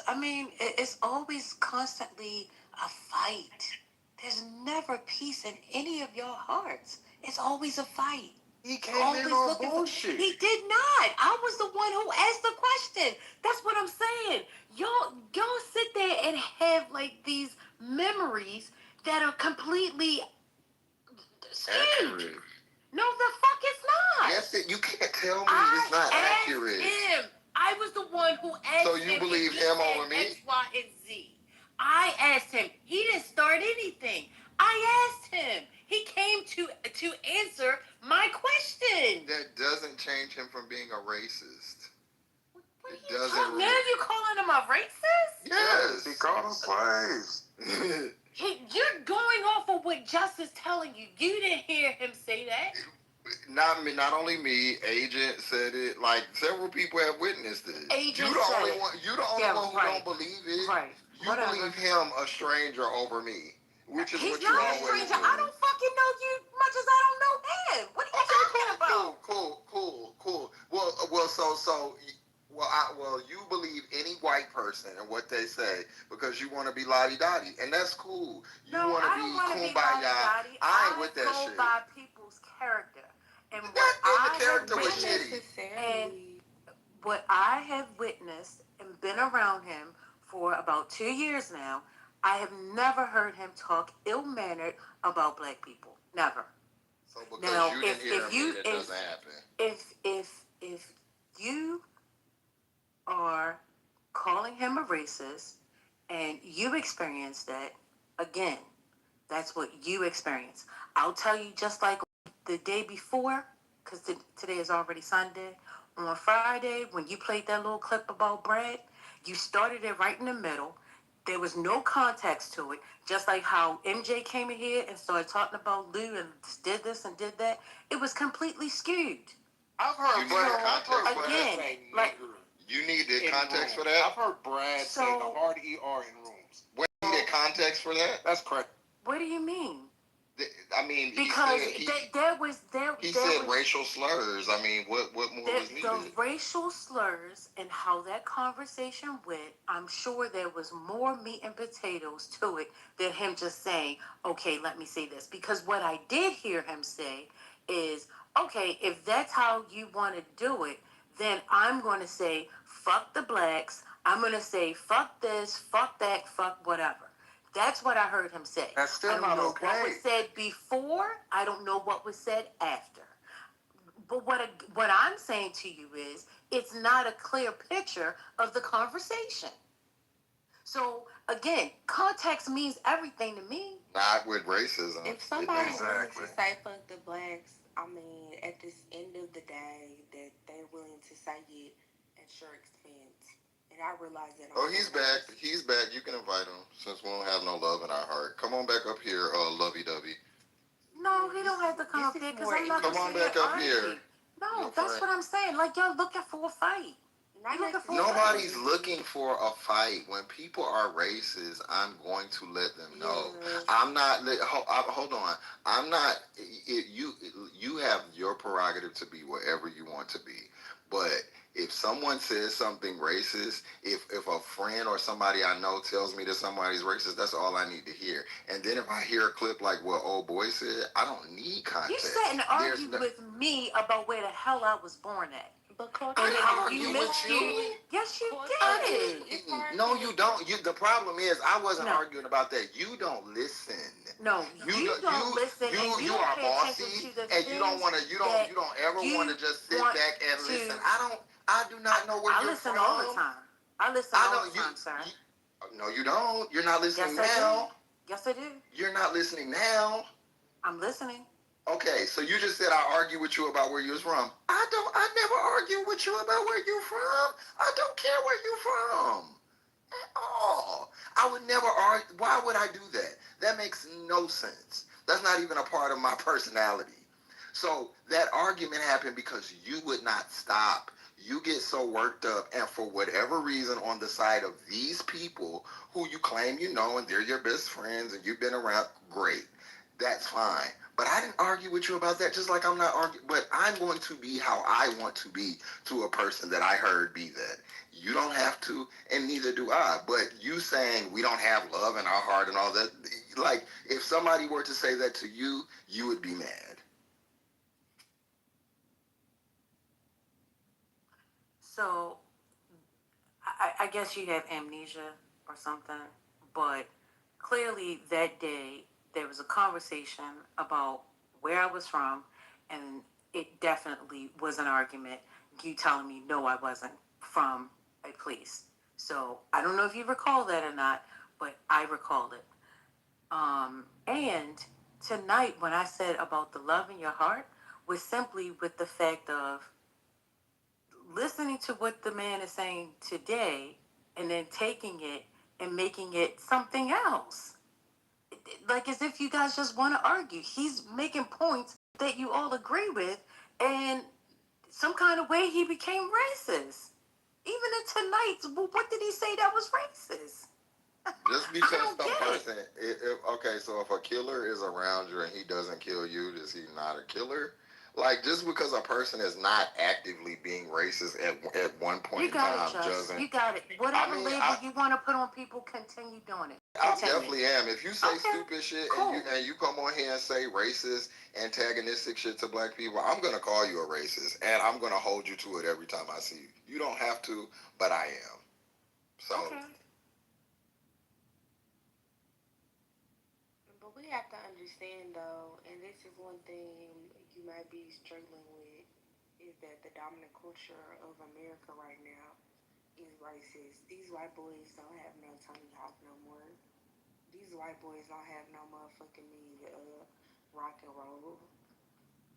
I mean, it's always constantly a fight. There's never peace in any of your hearts. It's always a fight. He came in on bullshit. He did not. I was the one who asked the question. That's what I'm saying. Y'all sit there and have like these memories that are completely Accurate. No, the fuck it's not. Yes, you can't tell me it's not accurate. Him. I was the one who asked him. So you believe him over me? X, Y, and Z. I asked him. He didn't start anything. I asked him. He came to answer my question. That doesn't change him from being a racist. What are you talking? Now you calling him a racist? Yes. He called him slaves. You're going off of what Justice telling you. You didn't hear him say that. Not me. Not only me. Agent said it. Like several people have witnessed it. Agent you the said only it. one. You the only one who don't believe it. Right. You believe him a stranger over me, which is He's what you not a always stranger. do. I don't fucking know you much as I don't know him. What are you talking about? Cool. Well, you believe any white person and what they say because you want to be lottie-dottie, and that's cool. You want to be kumbaya. I ain't with that shit. I go by people's character. And what I have witnessed and been around him for about 2 years now, I have never heard him talk ill-mannered about black people. Never. So because you didn't hear him, it doesn't happen. If you are calling him a racist and you experienced that, again, that's what you experienced. I'll tell you, just like the day before, because today is already Sunday, on Friday, when you played that little clip about Brad, you started it right in the middle. There was no context to it, just like how MJ came in here and started talking about Lou and did this and did that. It was completely skewed. I've heard Brad say like, you need the context for that? I've heard Brad say the hard ER in rooms. What you need context for that? That's correct. What do you mean? I mean, because he said racial slurs. I mean, what more was needed? The racial slurs and how that conversation went, I'm sure there was more meat and potatoes to it than him just saying, okay, let me say this. Because what I did hear him say is, okay, if that's how you want to do it, then I'm going to say, fuck the blacks. I'm going to say, fuck this, fuck that, fuck whatever. That's what I heard him say. That's still I don't not know okay. what was said before. I don't know what was said after. But what I'm saying to you is, it's not a clear picture of the conversation. So again, context means everything to me. Not with racism. If somebody willing to say fuck the blacks, I mean, at this end of the day, that they're willing to say it at your expense. And I realize that. Oh, he's back. He's back. You can invite him since we don't have no love in our heart. Come on back up here, lovey-dovey. No, he don't have to come up there because I'm not. Come on back up here. No, that's what I'm saying. Like, y'all looking for a fight. Nobody's looking for a fight. When people are racist, I'm going to let them know. I'm not. Hold on. I'm not. You have your prerogative to be whatever you want to be, but if someone says something racist, if a friend or somebody I know tells me that somebody's racist, that's all I need to hear. And then if I hear a clip like what old boy said, I don't need context. You sat and argued with me about where the hell I was born at. But Coach, I didn't argue you with missed you. you. Yes, you did. No, you don't. The problem is I wasn't arguing about that. You don't listen. No, you don't listen, and you you don't are pay bossy, attention to the and you don't things want to. You don't ever you want to just sit want back and to- listen. I do not know where I you're listen from. all the time. I listen all the time, sir. No, you don't. You're not listening Yes, I now. do. Yes, I do. You're not listening now. I'm listening. Okay, so you just said I argue with you about where you was from. I never argue with you about where you from. I don't care where you from at all. I would never argue. Why would I do that? That makes no sense. That's not even a part of my personality. So that argument happened because you would not stop. You get so worked up, and for whatever reason, on the side of these people who you claim you know, and they're your best friends, and you've been around, great. That's fine. But I didn't argue with you about that, just like I'm not arguing. But I'm going to be how I want to be to a person that I heard be that. You don't have to, and neither do I. But you saying we don't have love in our heart and all that, like, if somebody were to say that to you, you would be mad. So, I guess you have amnesia or something, but clearly that day there was a conversation about where I was from, and it definitely was an argument. You telling me no, I wasn't from a place. So I don't know if you recall that or not, but I recall it. And tonight, when I said about the love in your heart, was simply with the fact of listening to what the man is saying today and then taking it and making it something else. Like as if you guys just want to argue. He's making points that you all agree with, and some kind of way he became racist. Even in tonight's, what did he say that was racist? Just because some person, okay, so if a killer is around you and he doesn't kill you, is he not a killer? Like, just because a person is not actively being racist at one point in time doesn't... You got it. Whatever label you want to put on people, continue doing it. I definitely am. If you say stupid shit and you come on here and say racist, antagonistic shit to black people, I'm going to call you a racist, and I'm going to hold you to it every time I see you. You don't have to, but I am. So... Okay. But we have to understand, though, and this is one thing you might be struggling with, is that the dominant culture of America right now is racist. These white boys don't have no Tony Hawk no more. These white boys don't have no motherfucking me rock and roll.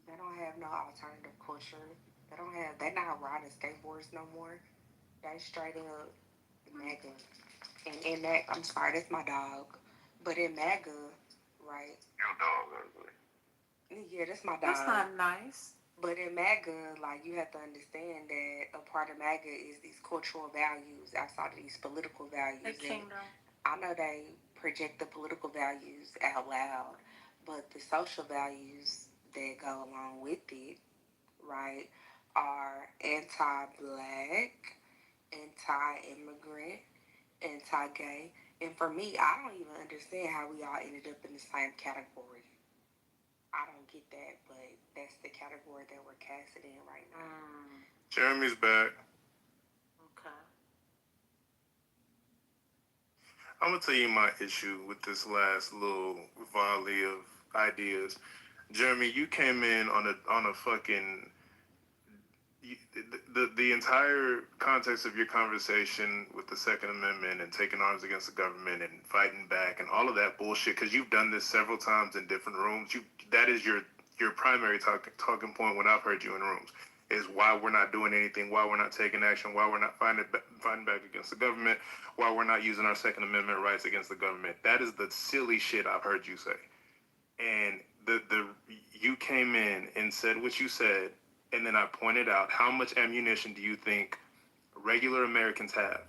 They don't have no alternative culture. They're not riding skateboards no more. They straight up MAGA. And in that, I'm sorry, that's my dog. But in MAGA, right? Your dog ugly. Yeah, that's my dog. That's not nice. But in MAGA, like, you have to understand that a part of MAGA is these cultural values outside of these political values. The kingdom. I know they project the political values out loud, but the social values that go along with it, right, are anti-black, anti-immigrant, anti-gay. And for me, I don't even understand how we all ended up in the same category. I don't get that, but that's the category that we're casted in right now. Jeremy's back. Okay. I'm gonna tell you my issue with this last little volley of ideas. Jeremy, you came in on a fucking the entire context of your conversation with the Second Amendment and taking arms against the government and fighting back and all of that bullshit, because you've done this several times in different rooms. That is your primary talking point when I've heard you in rooms, is why we're not doing anything, why we're not taking action, why we're not fighting back against the government, why we're not using our Second Amendment rights against the government. That is the silly shit I've heard you say. And you came in and said what you said, and then I pointed out, how much ammunition do you think regular Americans have?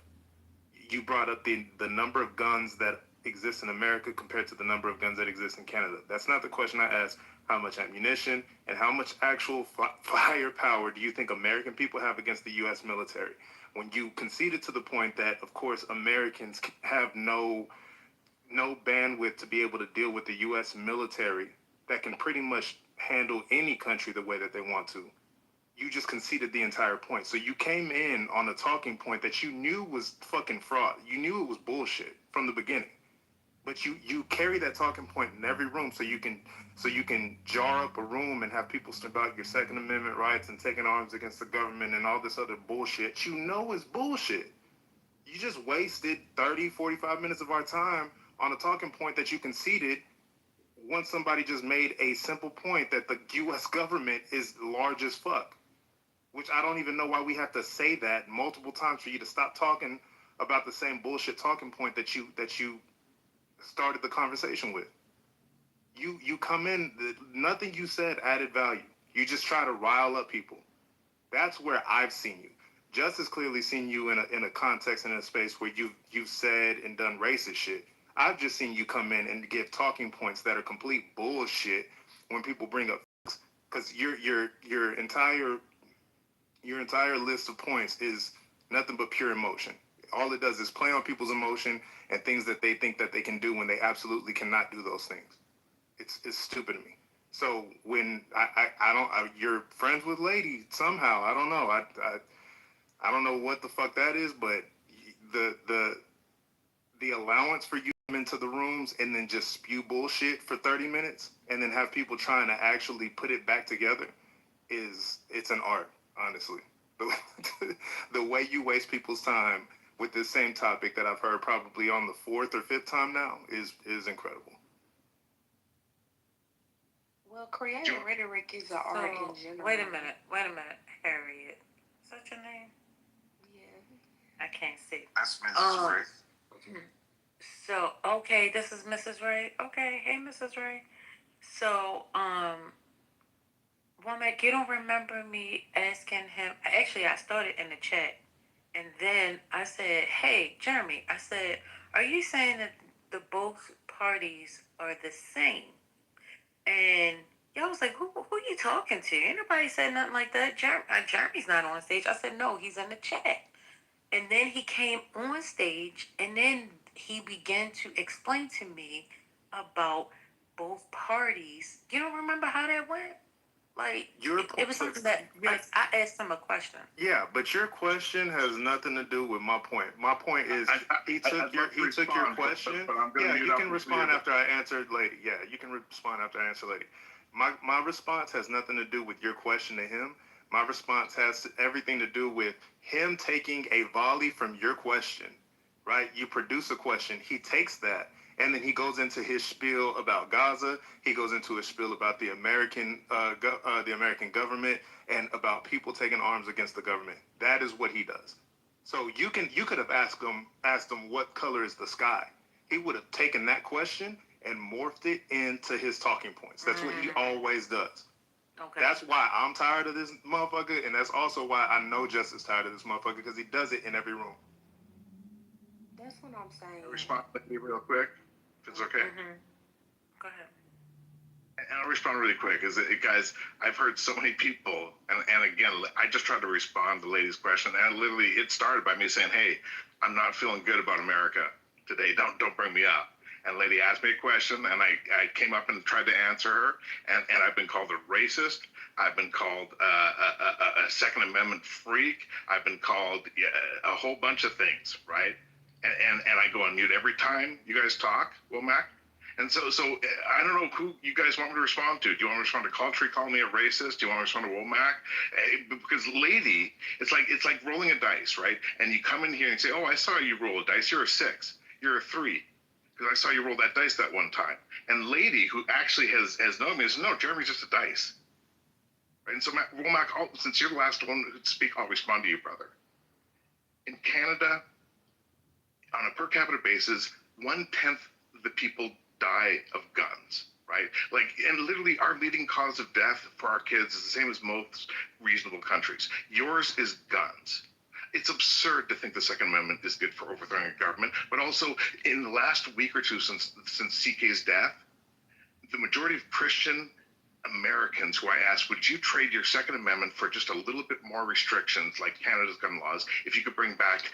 You brought up the number of guns that exist in America compared to the number of guns that exist in Canada. That's not the question I asked. How much ammunition and how much actual firepower do you think American people have against the U.S. military? When you conceded to the point that, of course, Americans have no bandwidth to be able to deal with the U.S. military that can pretty much handle any country the way that they want to. you just conceded the entire point. So you came in on a talking point that you knew was fucking fraud. You knew it was bullshit from the beginning. But you carry that talking point in every room so you can jar up a room and have people stand about your Second Amendment rights and taking arms against the government and all this other bullshit. You know it's bullshit. You just wasted 30, 45 minutes of our time on a talking point that you conceded once somebody just made a simple point that the U.S. government is large as fuck. Which I don't even know why we have to say that multiple times for you to stop talking about the same bullshit talking point that you started the conversation with. You come in, nothing you said added value. You just try to rile up people. That's where I've seen you. Justice clearly seen you in a context and in a space where you've said and done racist shit. I've just seen you come in and give talking points that are complete bullshit when people bring up, because your entire list of points is nothing but pure emotion. All it does is play on people's emotion and things that they think that they can do when they absolutely cannot do those things. It's stupid to me. So when you're friends with Lady somehow, I don't know. I don't know what the fuck that is, but the allowance for you to come into the rooms and then just spew bullshit for 30 minutes and then have people trying to actually put it back together it's an art, honestly. The way you waste people's time with this same topic that I've heard probably on the 4th or 5th time now is incredible. Well, creative rhetoric is an art in general. Wait a minute, Harriet. Is that your name? Yeah. I can't see. That's Mrs. Ray. So, okay, this is Mrs. Ray. Okay, hey, Mrs. Ray. So, Womack, you don't remember me asking him? Actually, I started in the chat, and then I said, "Hey, Jeremy," I said, "Are you saying that the both parties are the same?" And y'all was like, "Who are you talking to?" Ain't nobody said nothing like that. Jeremy's not on stage. I said, "No, he's in the chat." And then he came on stage, and then he began to explain to me about both parties. You don't remember how that went? Like, it was something that, like, I asked him a question. Yeah, but your question has nothing to do with my point. My point is, he took your question. Yeah, you can respond after I answered Lady. Yeah, you can respond after I answer Lady. My response has nothing to do with your question to him. My response has everything to do with him taking a volley from your question, right? You produce a question. He takes that, and then he goes into his spiel about Gaza. He goes into a spiel about the American government and about people taking arms against the government. That is what he does. So you could have asked him what color is the sky. He would have taken that question and morphed it into his talking points. That's what he always does. Okay. That's why I'm tired of this motherfucker, and that's also why I know Justice tired of this motherfucker, because he does it in every room. That's what I'm saying. I'll respond real quick, if it's okay. Go ahead. And I'll respond really quick. Guys, I've heard so many people, and again, I just tried to respond to the lady's question, and literally it started by me saying, "Hey, I'm not feeling good about America today. Don't bring me up." And the lady asked me a question, and I came up and tried to answer her, and I've been called a racist. I've been called a Second Amendment freak. I've been called a whole bunch of things, right? And I go on mute every time you guys talk, Womack. And so I don't know who you guys want me to respond to. Do you want me to respond to Culture calling me a racist? Do you want me to respond to Womack? Because Lady, it's like rolling a dice, right? And you come in here and say, "Oh, I saw you roll a dice. You're a 6. You're a 3. Because I saw you roll that dice that one time." And Lady, who actually has known me, says, "No, Jeremy's just a dice." Right? And so, Womack, since you're the last one to speak, I'll respond to you, brother. In Canada, on a per capita basis, 1/10 of the people die of guns, right? And literally our leading cause of death for our kids is the same as most reasonable countries. Yours is guns. It's absurd to think the Second Amendment is good for overthrowing a government, but also in the last week or two since CK's death, the majority of Christian Americans who I asked, would you trade your Second Amendment for just a little bit more restrictions like Canada's gun laws if you could bring back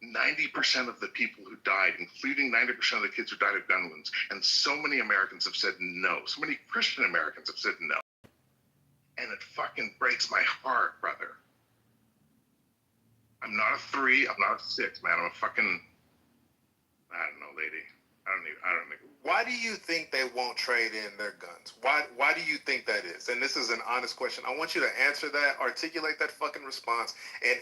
90% of the people who died, including 90% of the kids who died of gun wounds? And so many Americans have said no. So many Christian Americans have said no. And it fucking breaks my heart, brother. I'm not a 3, I'm not a 6, man. I'm a fucking, I don't know, lady. I don't know. Why do you think they won't trade in their guns? Why do you think that is? And this is an honest question. I want you to answer that, articulate that fucking response,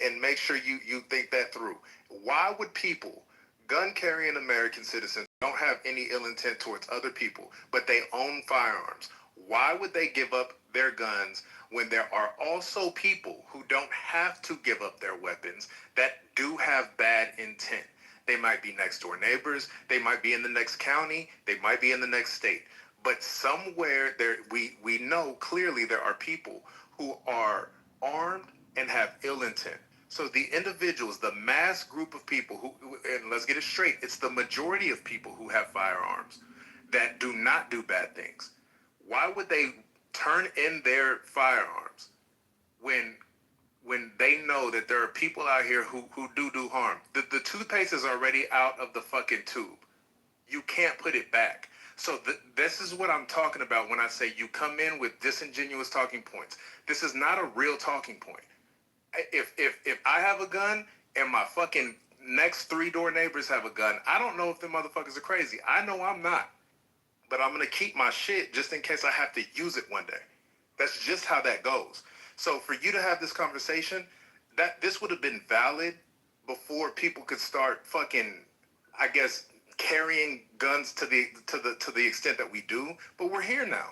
and make sure you think that through. Why would people, gun-carrying American citizens, don't have any ill intent towards other people, but they own firearms? Why would they give up their guns when there are also people who don't have to give up their weapons that do have bad intent? They might be next door neighbors. They might be in the next county. They might be in the next state. But somewhere there, we know clearly there are people who are armed and have ill intent. So the individuals, the mass group of people who, and let's get it straight, it's the majority of people who have firearms that do not do bad things. Why would they turn in their firearms when they know that there are people out here who do harm? The toothpaste is already out of the fucking tube. You can't put it back. So this is what I'm talking about when I say you come in with disingenuous talking points. This is not a real talking point. If I have a gun and my fucking next 3 door neighbors have a gun, I don't know if them motherfuckers are crazy. I know I'm not. But I'm going to keep my shit just in case I have to use it one day. That's just how that goes. So for you to have this conversation, that this would have been valid before people could start fucking, I guess, carrying guns to the extent that we do. But we're here now.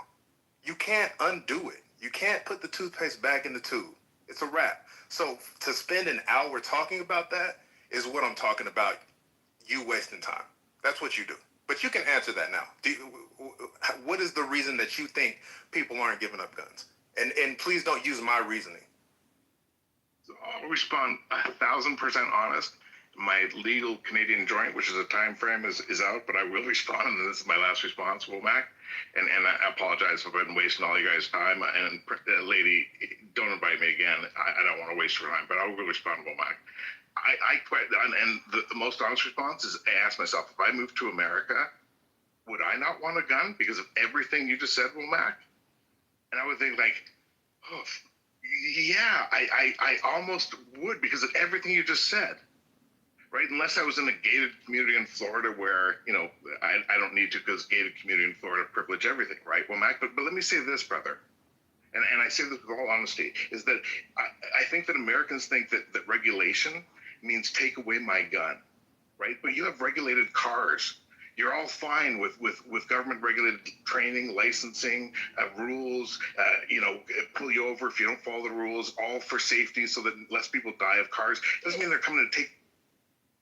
You can't undo it. You can't put the toothpaste back in the tube. It's a wrap. So to spend an hour talking about that is what I'm talking about. You wasting time. That's what you do. But you can answer that now. What is the reason that you think people aren't giving up guns? And please don't use my reasoning. So I'll respond 1,000% honest. My legal Canadian joint, which is a time frame, is out, but I will respond, and this is my last response, Womack. And I apologize if I've been wasting all you guys' time. And lady, don't invite me again. I don't want to waste your time, but I will respond, Womack. I quit, and the most honest response is I ask myself, if I moved to America, would I not want a gun because of everything you just said, Womack? And I would think like, oh, yeah, I almost would because of everything you just said, right? Unless I was in a gated community in Florida where, I don't need to because gated community in Florida privilege everything, right, Womack? But let me say this, brother. And I say this with all honesty, is that I think that Americans think that regulation means take away my gun, right? But you have regulated cars. You're all fine with government regulated training, licensing, rules, pull you over if you don't follow the rules, all for safety so that less people die of cars. Doesn't mean they're coming to take.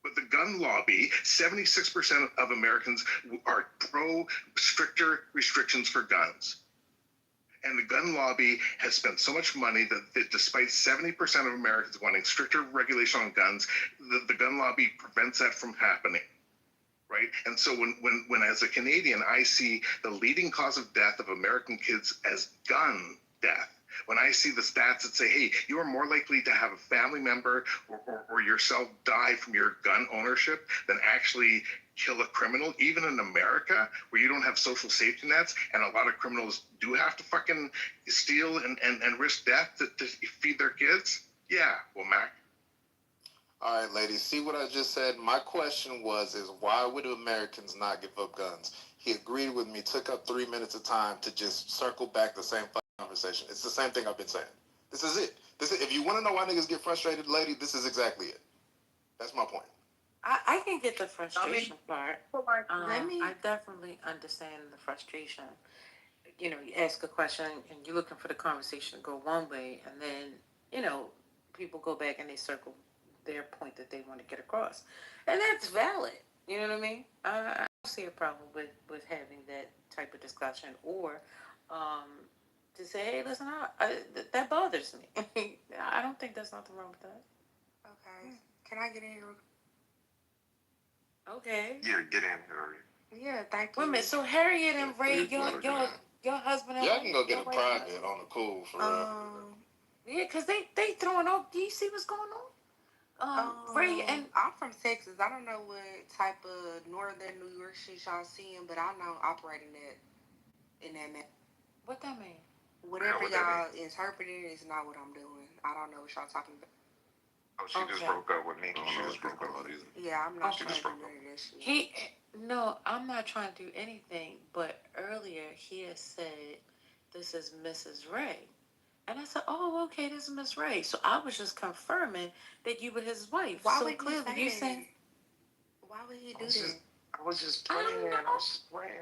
But the gun lobby, 76% of Americans are pro stricter restrictions for guns. And the gun lobby has spent so much money that despite 70% of Americans wanting stricter regulation on guns, the gun lobby prevents that from happening, right? And so when as a Canadian, I see the leading cause of death of American kids as gun death, when I see the stats that say, hey, you are more likely to have a family member or yourself die from your gun ownership than actually kill a criminal, even in America, where you don't have social safety nets, and a lot of criminals do have to fucking steal and risk death to feed their kids. Yeah, well, Mac. All right, ladies, see what I just said? My question is why would Americans not give up guns? He agreed with me, took up 3 minutes of time to just circle back the same conversation. It's the same thing I've been saying. This is it. If you want to know why niggas get frustrated, lady, this is exactly it. That's my point. I can get the frustration part. I definitely understand the frustration. You ask a question and you're looking for the conversation to go one way, and then, people go back and they circle their point that they want to get across. And that's valid. You know what I mean? I don't see a problem with having that type of discussion or to say, hey, listen, that bothers me. I don't think there's nothing wrong with that. Okay. Can I get in here? Okay. Yeah, get in here. Yeah, thank you. Wait a minute. So Harriet and Ray, your husband and y'all can go get a wife, private on the cool for real. Yeah, because they throwing off. Do you see what's going on? Ray and I'm from Texas. I don't know what type of northern New York shit y'all seeing, but I know operating that in that manner. What that mean? Whatever y'all interpreting is not what I'm doing. I don't know what y'all talking about. Oh, she just broke up with me. She just broke up with me. Yeah, I'm not Okay. trying to do none of that shit. No, I'm not trying to do anything. But earlier he had said, "This is Mrs. Ray," and I said, "Oh, okay, this is Miss Ray." So I was just confirming that you were his wife. Why so would clearly, he say you that? saying, Why would he do that? I was just playing. I was playing.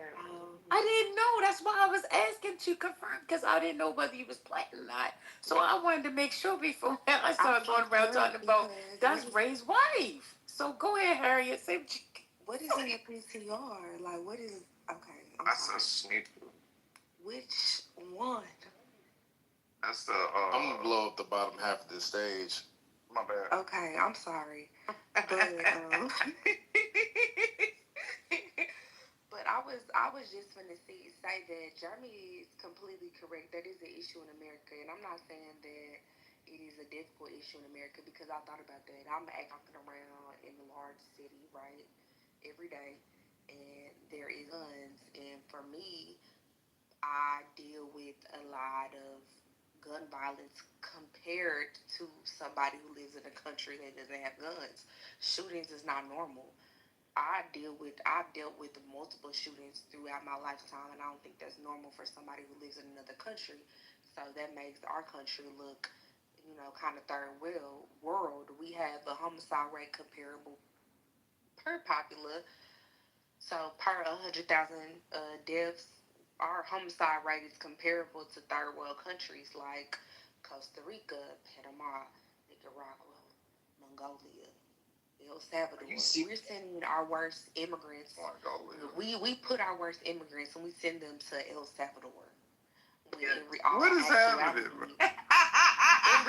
I didn't know. That's why I was asking to confirm because I didn't know whether you was playing or not. So I wanted to make sure before I started going around talking about that's Ray's wife. So go ahead, Harriet. Say what you. What is in the PCR? Like, what is? Okay, That's a sneak. Which one? That's the. I'm gonna blow up the bottom half of this stage. My bad. Okay, I'm sorry, but but I was just gonna say that Jeremy is completely correct. That is an issue in America, and I'm not saying that it is a difficult issue in America because I thought about that. I'm walking around in a large city, right, every day, and there is guns, and for me, I deal with a lot of gun violence compared to somebody who lives in a country that doesn't have guns. Shootings is not normal. I've dealt with multiple shootings throughout my lifetime, and I don't think that's normal for somebody who lives in another country. So that makes our country look, kind of third world. We have a homicide rate comparable per popula. So per 100,000 deaths, our homicide rate is comparable to third world countries like Costa Rica, Panama, Nicaragua, Mongolia, El Salvador. We're sending our worst immigrants. We put our worst immigrants and we send them to El Salvador. What is happening? Our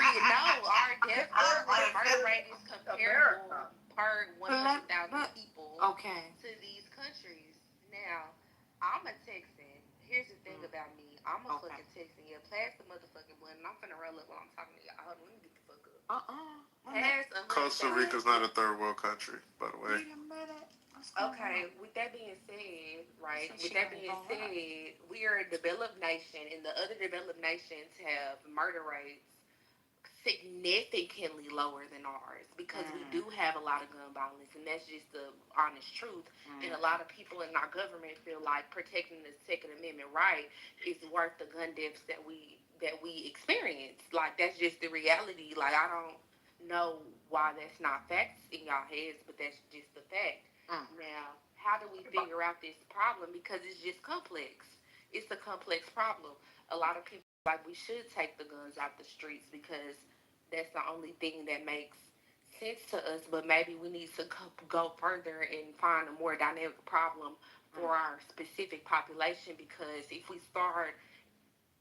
murder rate is comparable per 100,000 people to these countries. Now, I'm a Texan. Here's the thing about me. I'm a fucking Texan. Yeah, pass the motherfucking blunt. And I'm finna roll up while I'm talking to y'all. Hold on, let me get the fuck up. Costa Rica's not a third world country, by the way. Okay, with that being said, we are a developed nation, and the other developed nations have murder rates significantly lower than ours because we do have a lot of gun violence, and that's just the honest truth. And a lot of people in our government feel like protecting the Second Amendment right is worth the gun deaths that we experience. Like, that's just the reality. Like, I don't know why that's not facts in y'all heads, but that's just the fact. Now, how do we figure out this problem? Because it's just complex. It's a complex problem. A lot of people like we should take the guns out the streets because that's the only thing that makes sense to us. But maybe we need to go further and find a more dynamic problem for our specific population. Because if we start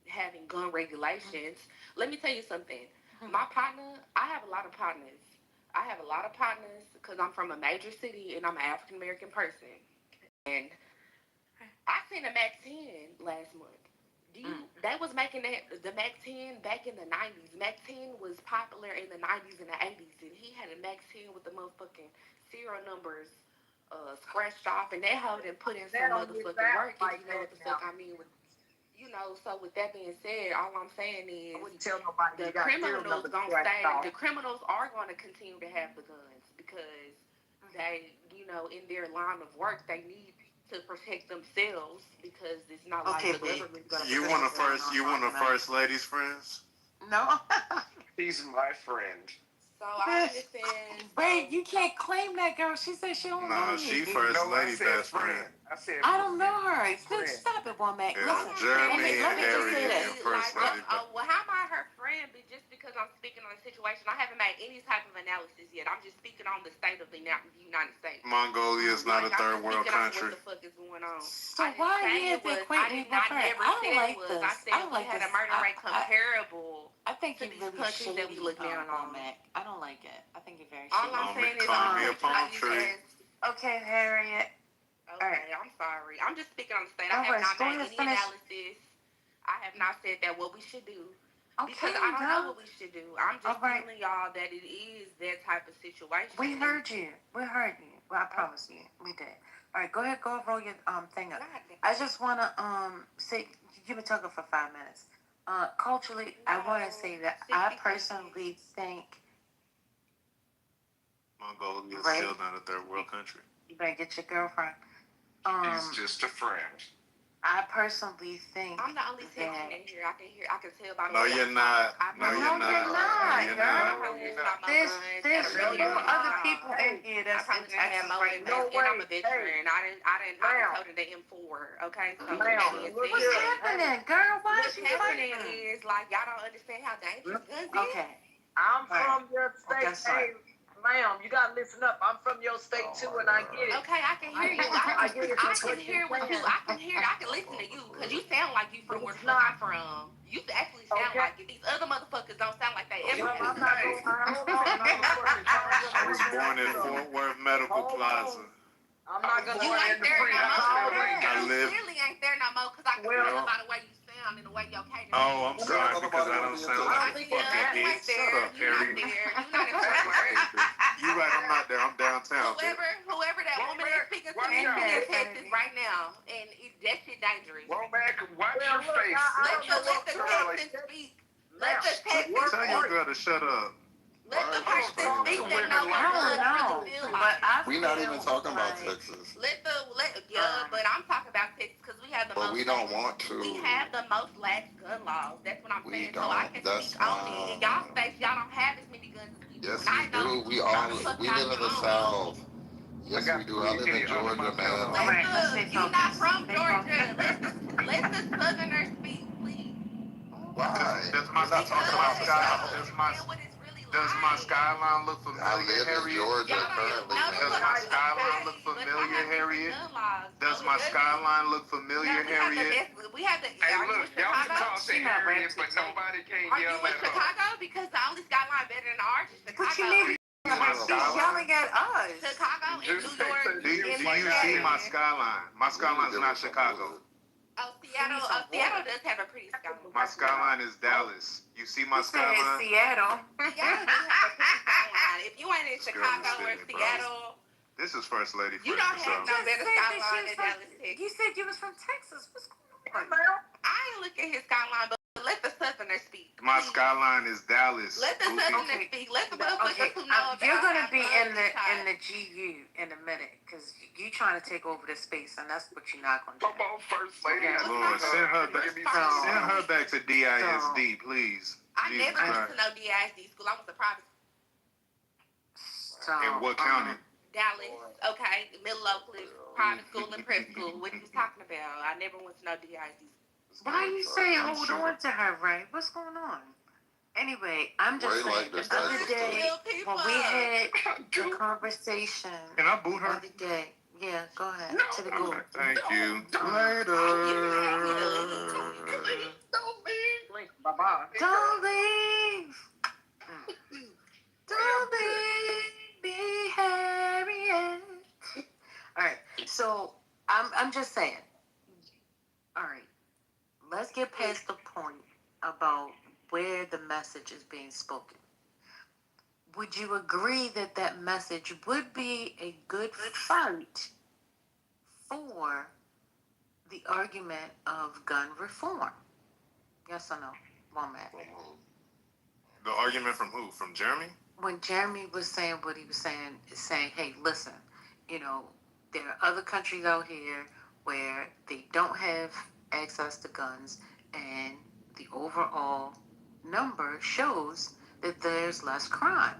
having gun regulations, let me tell you something. My partner, I have a lot of partners because I'm from a major city and I'm an African American person. And I seen a Mac 10 last month. They was making the Mac 10 back in the 90s. Mac 10 was popular in the 90s and the 80s, and he had a Mac 10 with the motherfucking serial numbers scratched off, and they held and put in some motherfucking work. If you know what the fuck I mean. So with that being said, all I'm saying is the criminals gonna stay. The criminals are going to continue to have the guns because they, in their line of work, they need to protect themselves because it's not like the government's gonna. You want a first lady's friends? No. He's my friend. So I understand. Wait, you can't claim that girl. She said she don't know you. She first lady best friend. I don't know her. Stop it, woman. Yeah, Jeremy and Harriet and first lady. Well, how am I her friend? But just because I'm speaking on the situation, I haven't made any type of analysis yet. I'm just speaking on the state of the United States. Mongolia is not a third world country. What the fuck is going on? So why are you equating with her? I don't like this. I said we had a murder rate comparable. I think to these countries that we look down on. Mac. I don't like it. I think you're very All I'm saying is, okay, Harriet. Okay, I'm sorry. I'm just speaking on the state. I have not made any analysis. I have not said that what we should do. Because I don't know what we should do. I'm just telling y'all that it is that type of situation. We heard you. Well, I promise you. We did. All right, go ahead. Go roll your thing up. I just want to say, you've been talking for 5 minutes. Culturally, I want to say that I personally think Mongolia is Right. still not a third world country. you better get your girlfriend. He's just a friend. I personally think I'm the only Texan in here. I can tell by No, you're not. No, No, you're not. you're not, You're girl. not. There's four other people in here that's in Texas right now. And I'm a veteran. I told the M4. Okay, so What's happening, girl? Why what's is you happening fighting? is like y'all don't understand how dangerous guns is. Okay. I'm from your state. That's right. Hey, ma'am, you gotta listen up. I'm from your state too, and I get it. Okay, I can hear you. I get it. I can hear what you. I can listen to you because you sound like you from where the fuck I'm from. You actually sound like it. These other motherfuckers don't sound like they ever. Well, I'm not gonna hold on. I was born in Fort Worth Medical Plaza. I'm not gonna. You ain't there no more. I You live. clearly ain't there no more because I can tell by the way you sound and the way your cadence. Oh, I'm sorry because I don't sound like a fucking bitch. Shut up, Harry. You're not in Fort Worth. You're right, I'm not there. I'm downtown. Whoever that woman is speaking to me is in Texas right now, and that shit dangerous. Womack, watch your face. Let the Texans speak. Let the Texans Tell your girl to shut up. Let the Texans speak that know what guns really feel like. We're not even talking about Texas. But I'm talking about Texas because we have the But most. we don't want to. We have the most lax gun laws. That's what I'm saying. So I can That's speak on it. In y'all states, y'all don't have as many guns as we do. Yes, And I we know do. We live in the South. Yes, we do. I live in Georgia, man. You're not from Georgia. Let the Southerners speak, please. Why? Does my skyline look I familiar, live in Harriet? Georgia currently, Does man. my skyline look familiar, Harriet? Does my skyline look familiar, Harriet? We have the. Hey, look, y'all can talk to Harriet, but nobody can Are you yell in at her. Chicago? Because the only skyline better than ours is Chicago. But you need to yelling at us. Chicago and New York. Do you see my skyline? My skyline's not Chicago. Seattle does have a pretty skyline. My skyline is Dallas. You see my skyline? Seattle. Seattle does have a pretty skyline. If you ain't in Chicago or Seattle, This is First Lady you First don't or have something. no better skyline than Dallas, Texas. You said you was from Texas. What's going on? I ain't look at his skyline, but let the Southerners speak. My skyline is Dallas. Let the Southerners speak. Let the motherfuckers who know about You're gonna be how in the GU in a minute because you trying to take over the space, and that's what you're not gonna do. Come on, First Lady. Lord, send her back to DISD, please. I Jesus never went Christ. to no DISD school. I went to private So, In what county? Dallas, okay, Middle Oakland, private school and prep school. What you talking about? I never went to no DISD school. Why you saying hold on to her, Ray? What's going on? Anyway, I'm just saying, the other day when we had the conversation, Can I boot the her? other day, yeah, go ahead, to the goo. Thank you. Later. Bye-bye. Don't leave. Don't leave me, Harriet. All right, so I'm just saying. All right, let's get past the point about where the message is being spoken. Would you agree that that message would be a good fight for the argument of gun reform? Yes or no, Womack? The argument from who? From Jeremy? When Jeremy was saying what he was saying, hey, listen, you know, there are other countries out here where they don't have access to guns, and the overall number shows that there's less crime.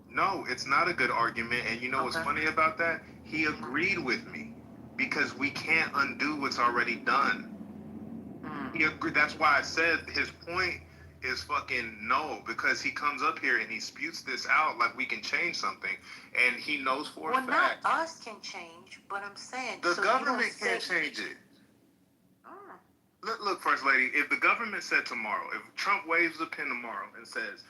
No, it's not a good argument. And you know what's funny about that? He agreed with me because we can't undo what's already done. He agreed. That's why I said his point is fucking no, because he comes up here and he sputes this out like we can change something, and he knows for a Well, fact. not us can change, but I'm saying The so you don't government can't say- change it. Look, First Lady, if the government said tomorrow, if Trump waves a pen tomorrow and says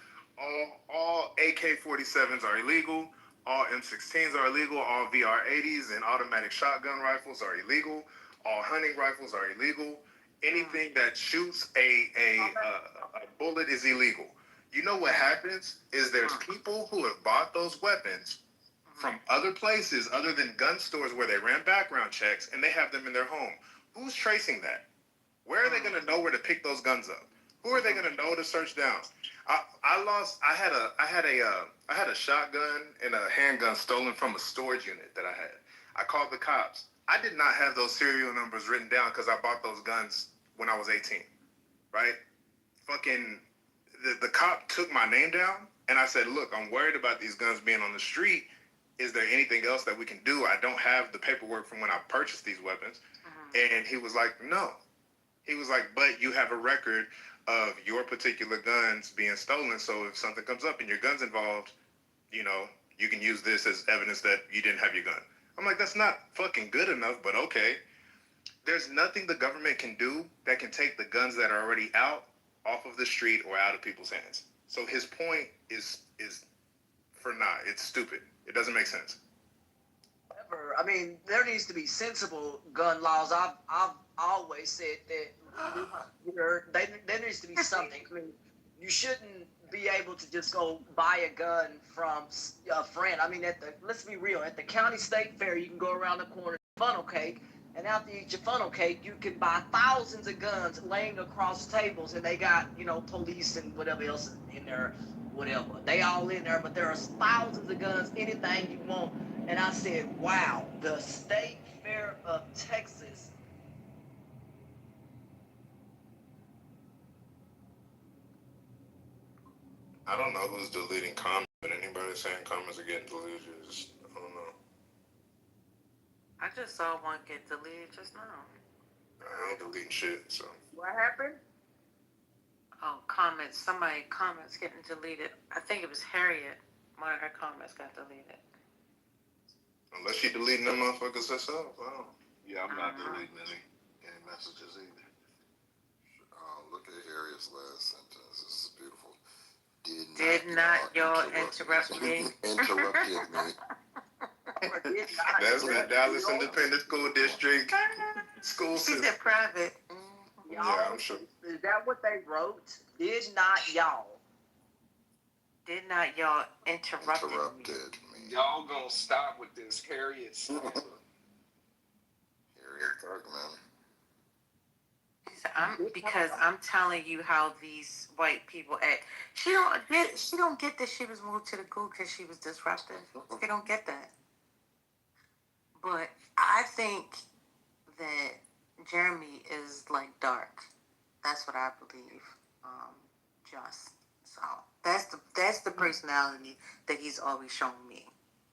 all AK-47s are illegal, all M16s are illegal, all VR-80s and automatic shotgun rifles are illegal, all hunting rifles are illegal, anything that shoots a bullet is illegal. You know what happens is there's people who have bought those weapons from other places other than gun stores where they ran background checks, and they have them in their home. Who's tracing that? Where are they going to know where to pick those guns up? Who are they going to know to search down? I had a shotgun and a handgun stolen from a storage unit that I had. I called the cops. I did not have those serial numbers written down because I bought those guns when I was 18, right? Fucking, the cop took my name down, and I said, look, I'm worried about these guns being on the street. Is there anything else that we can do? I don't have the paperwork from when I purchased these weapons. And he was like, no. He was like, but you have a record of your particular guns being stolen, so if something comes up and your gun's involved, you know, you can use this as evidence that you didn't have your gun. I'm like, that's not fucking good enough, but okay. There's nothing the government can do that can take the guns that are already out off of the street or out of people's hands. So his point is for naught. It's stupid. It doesn't make sense. I mean, there needs to be sensible gun laws. I've always said that there needs to be something. I mean, you shouldn't be able to just go buy a gun from a friend. I mean, let's be real. At the county state fair, you can go around the corner, funnel cake, and after you eat your funnel cake, you can buy thousands of guns laying across tables, and they got, you know, police and whatever else in there, whatever. They all in there, but there are thousands of guns, anything you want. And I said, wow, the State Fair of Texas. I don't know who's deleting comments, but anybody saying comments are getting deleted, I don't know. I just saw one get deleted just now. I ain't deleting shit, so. What happened? Oh, comments getting deleted. I think it was Harriet. One of her comments got deleted. Unless she deleting them motherfuckers herself, I don't know. Yeah, I'm not deleting any messages either. Look at Harriet's last sentence. This is beautiful. Did not y'all interrupt me? Interrupted me. That's the Dallas Independent School District school system. She said private. Yeah, I'm sure. Is that what they wrote? Did not y'all? Did not y'all interrupted me? Y'all gonna stop with this Harriet slander. Harriet Bergman. Because I'm telling you how these white people act. She don't get that she was moved to the goo because she was disruptive. They don't get that. But I think that Jeremy is like dark. That's what I believe. Just so that's the personality that he's always shown me.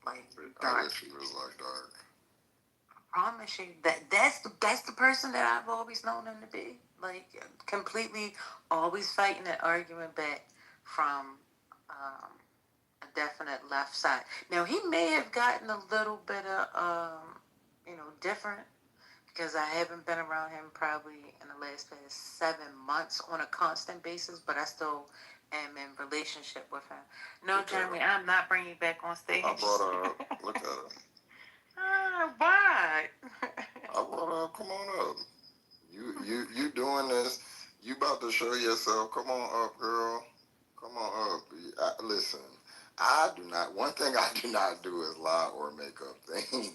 Like dark. I wish he was like dark. I promise you that's the person that I've always known him to be. Like completely always fighting and arguing back from a definite left side. Now he may have gotten a little bit of different because I haven't been around him probably in the past 7 months on a constant basis, but I still am in relationship with him. No, Jeremy, I'm not bringing you back on stage. I brought her up. Look at her. Why? I brought her up. Come on up. You doing this. You about to show yourself. Come on up, girl. Come on up. Listen, one thing I do not do is lie or make up things.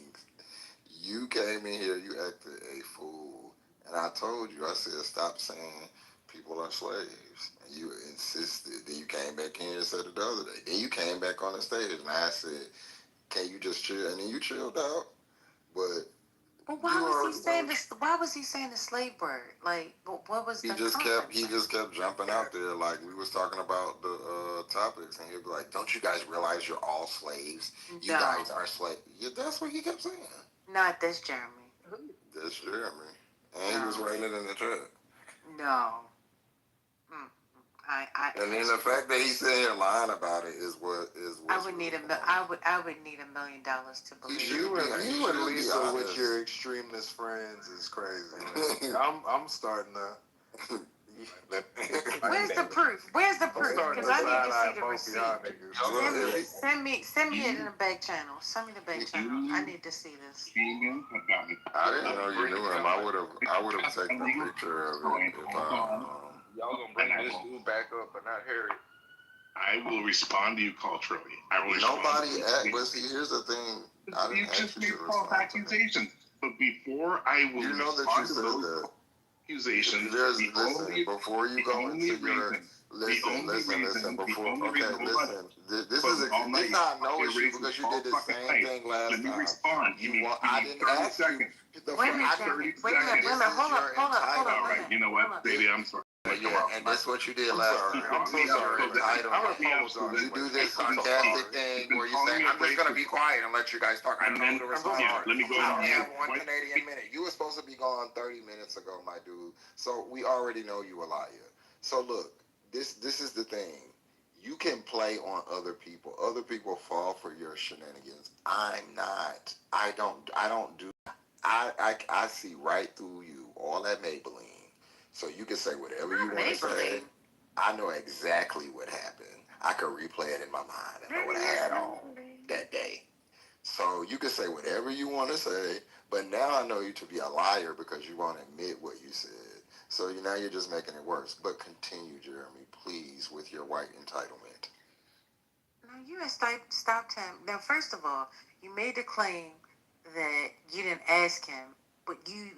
You came in here, you acted a fool. And I told you, I said, stop saying people are slaves. And you insisted. Then you came back in here and said it the other day. Then you came back on the stage and I said, can you just chill? And then you chilled out. But why was he saying the slave word? Like, what was he just kept jumping out there like we was talking about the topics, and he'd be like, "Don't you guys realize you're all slaves? You guys are slaves." Yeah, that's what he kept saying. Not this Jeremy. That's Jeremy, and he was writing it in the chat. No. And then the fact that he's sitting here lying about it is what I would need $1 million to believe. You and Lisa with your extremist friends is crazy. I'm starting to. Where's the proof? Because I need to see the receipt. Send me it in the back channel. Send me the back channel. I need to see this. I didn't know you knew him. I would have taken a picture of it if I. Y'all gonna bring this dude back up and not Harry? I will respond to you culturally. But see, here's the thing. You just made false accusations. But before I will you know that you said that. accusations. Listen, before you go into your listen, before this is not no issue because you did the same thing last time. Let me respond. I didn't ask you. Wait a minute, hold up. All right, you know what, baby, I'm sorry. Yeah, and that's what you did last time. I'm so sorry. You do this sarcastic thing where you say, I'm just going to be quiet and let you guys talk. I know the response. Let me go I only ahead. have 1 Canadian minute. You were supposed to be gone 30 minutes ago, my dude. So we already know you a liar. So look, this is the thing. You can play on other people. Other people fall for your shenanigans. I'm not. I don't do. I see right through you. All that Maybelline. So you can say whatever you want to say. I know exactly what happened. I could replay it in my mind. I know what I had on that day. So you can say whatever you want to say, but now I know you to be a liar because you won't admit what you said. So now you're just making it worse. But continue, Jeremy, please, with your white entitlement. No, you ain't stopped him. Now, first of all, you made the claim that you didn't ask him, but you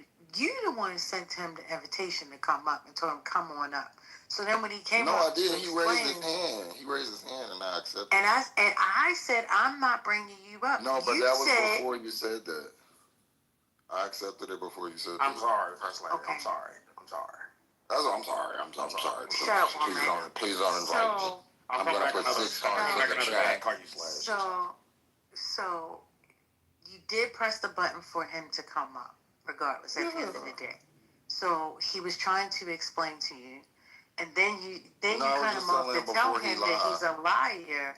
the one who sent him the invitation to come up and told him, come on up. So then when he came up, I didn't. He raised his hand. He raised his hand, and I accepted. And I said, I'm not bringing you up. No, but that was before you said that. I accepted it before you said that. I'm sorry, First Lady. Okay. I'm sorry. That's what I'm sorry. I'm sorry. Shut up, Please don't invite me. I'm going to put 6 stars in the chat. So you did press the button for him to come up, regardless, at the end of the day. So he was trying to explain to you, and then you cut him off to tell him that he's a liar.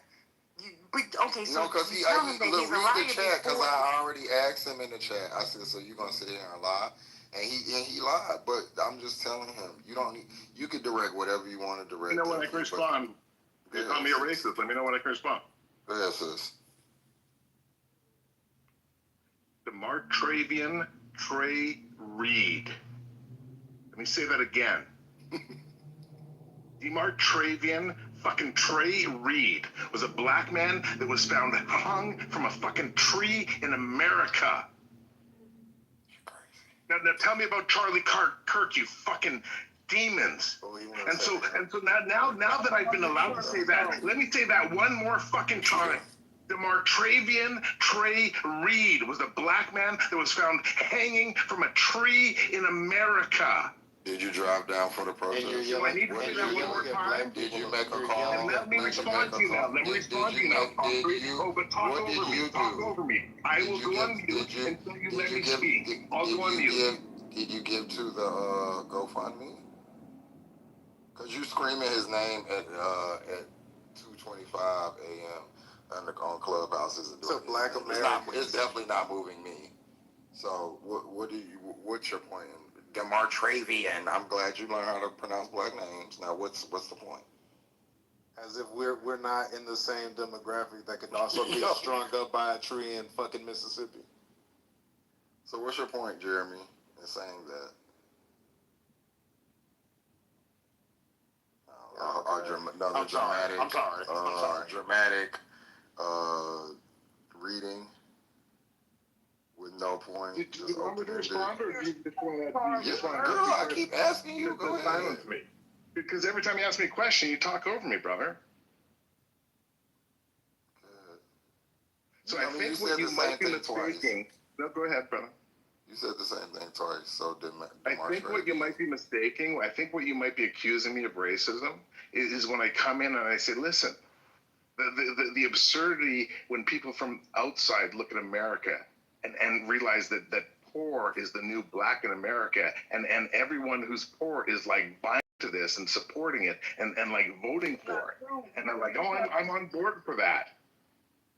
No, because he read the chat because I already asked him in the chat. I said, so you're going to sit here and lie? And he lied, but I'm just telling him, you could direct whatever you want to direct. You know what I can respond? You call me a racist. Let me know what I can respond. Go ahead, sis. DeMartravian Trey Reed. Let me say that again. DeMartravian fucking Trey Reed was a black man that was found hung from a fucking tree in America. Now tell me about Charlie Kirk, you fucking demons. And so now that I've been allowed to say that, let me say that one more fucking time. DeMartravian Trey Reed was a black man that was found hanging from a tree in America. Did you drive down for the protest? Do I need to say that one more time? Did you make a call? And let me respond to you now. Let me respond to you now. But talk over me. Talk over me. I will go on mute until you let me speak. I'll go on mute. Did you give to the GoFundMe? Because you screaming his name at 2:25 a.m. on Clubhouse isn't doing. It's a black American. It's definitely not moving me. So what's your point? DeMartravian. I'm glad you learned how to pronounce black names. Now what's the point? As if we're not in the same demographic that could also get strung up by a tree in fucking Mississippi. So what's your point, Jeremy, in saying that? Dramatic reading with no point. Do you want me to respond, or do you just want to? I keep asking you. Go ahead. Silence me, because every time you ask me a question, you talk over me, brother. So I think what you might be mistaking. No, go ahead, brother. You said the same thing twice. So I think what you might be mistaking, I think what you might be accusing me of racism is when I come in and I say, listen, the absurdity when people from outside look at America and realize that poor is the new black in America, and everyone who's poor is like buying to this and supporting it and like voting for it. And they're like, oh, I'm on board for that.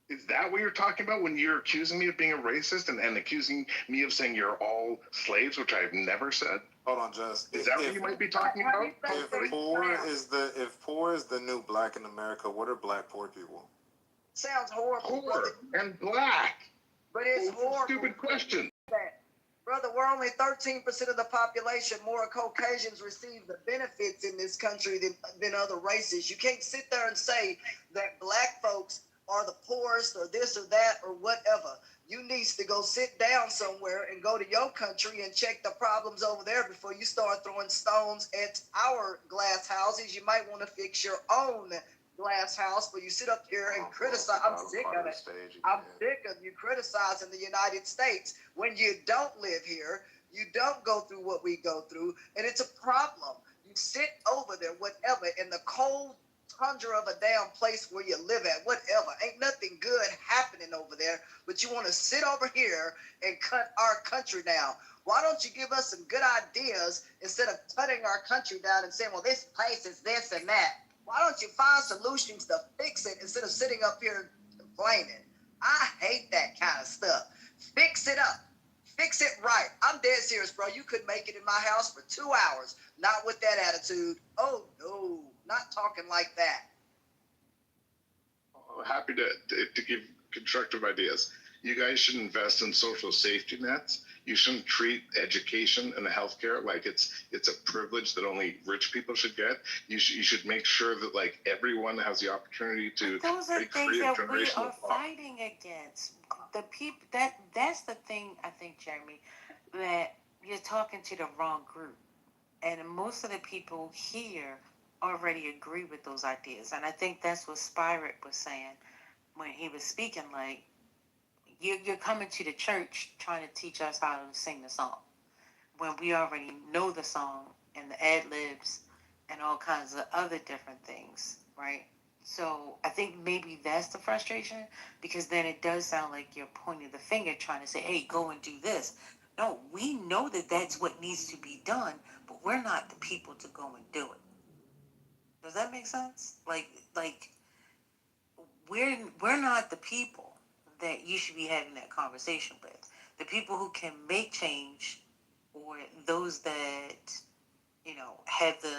Is that what you're talking about when you're accusing me of being a racist and accusing me of saying you're all slaves, which I've never said? Hold on, Just. Is that what you might be talking about? If poor is the new black in America, what are black poor people? Sounds horrible. Poor and black. But it's horrible. Stupid question. Brother, we're only 13% of the population. More Caucasians receive the benefits in this country than other races. You can't sit there and say that black folks are the poorest or this or that or whatever. You needs to go sit down somewhere and go to your country and check the problems over there before you start throwing stones at our glass houses. You might want to fix your own glass house, but you sit up here and criticize. I'm sick of it. I'm sick of you criticizing the United States when you don't live here. You don't go through what we go through, and it's a problem. You sit over there, whatever, in the cold tundra of a damn place where you live at, whatever. Ain't nothing good happening over there, but you want to sit over here and cut our country down. Why don't you give us some good ideas instead of cutting our country down and saying, well, this place is this and that? Why don't you find solutions to fix it instead of sitting up here complaining? I hate that kind of stuff. Fix it up. Fix it right. I'm dead serious, bro. You could make it in my house for 2 hours. Not with that attitude. Oh, no. Not talking like that. Happy to give constructive ideas. You guys should invest in social safety nets. You shouldn't treat education and healthcare like it's a privilege that only rich people should get. You should make sure that like everyone has the opportunity to. But those are things that we are fighting against. The people that's the thing, I think, Jeremy, that you're talking to the wrong group, and most of the people here already agree with those ideas, and I think that's what Spirit was saying when he was speaking. Like, you're coming to the church trying to teach us how to sing the song when we already know the song and the ad libs and all kinds of other different things, right? So I think maybe that's the frustration, because then it does sound like you're pointing the finger trying to say, hey, go and do this. No, we know that that's what needs to be done, but we're not the people to go and do it. Does that make sense? Like we're not the people that you should be having that conversation with. The people who can make change, or those that, have the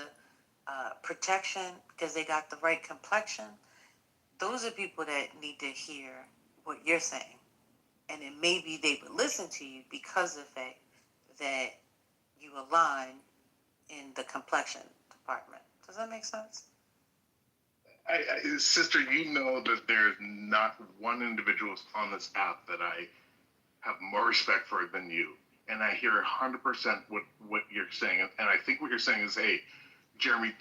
protection because they got the right complexion, those are people that need to hear what you're saying. And then maybe they would listen to you because of the fact that you align in the complexion department. Does that make sense? Sister, you know that there's not one individual on this app that I have more respect for than you. And I hear 100% what you're saying. And I think what you're saying is, hey, Jeremy,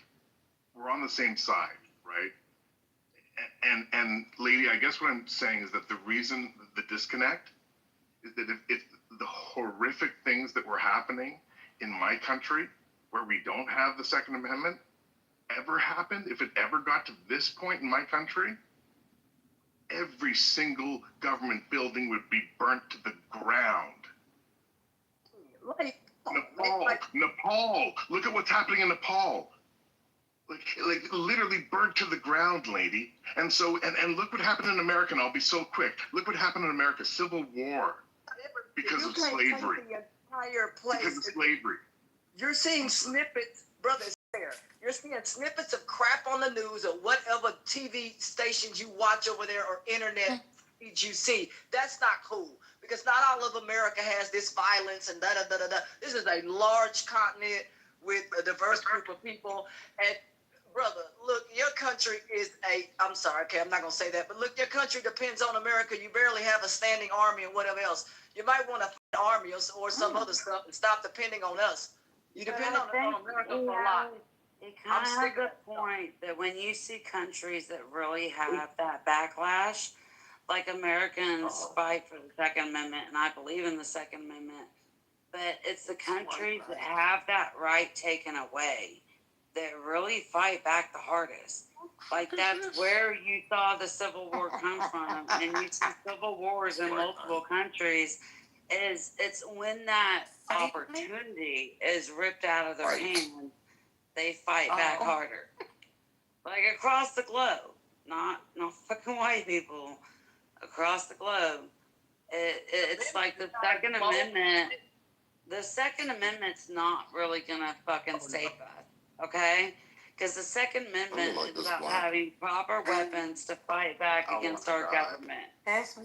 we're on the same side, right? And lady, I guess what I'm saying is that the reason the disconnect is that if the horrific things that were happening in my country, where we don't have the Second Amendment, ever happened, if it ever got to this point in my country, every single government building would be burnt to the ground. Nepal. Look at what's happening in Nepal. Like literally burnt to the ground, lady. And so, and look what happened in America, and I'll be so quick. Look what happened in America, Civil War. Because of slavery. Because of slavery. You're seeing snippets, brother. You're seeing snippets of crap on the news or whatever TV stations you watch over there or internet feeds you see. That's not cool, because not all of America has this violence and da-da-da-da-da. This is a large continent with a diverse group of people. And brother, look, your country is I'm sorry, okay, I'm not going to say that, but look, your country depends on America. You barely have a standing army and whatever else. You might want to army or some other stuff and stop depending on us. You depend on America for a lot. It kind of has a point that when you see countries that really have that backlash, like Americans fight for the Second Amendment, and I believe in the Second Amendment, but it's the countries that have that right taken away that really fight back the hardest. Like, that's where you saw the Civil War come from, and you see civil wars in multiple countries. It's when that opportunity is ripped out of their hand, they fight back harder. Like across the globe, not fucking white people, across the globe. It's like the Second Amendment. The Second Amendment's not really gonna fucking save us, okay? Because the Second Amendment is about having proper weapons to fight back against our government.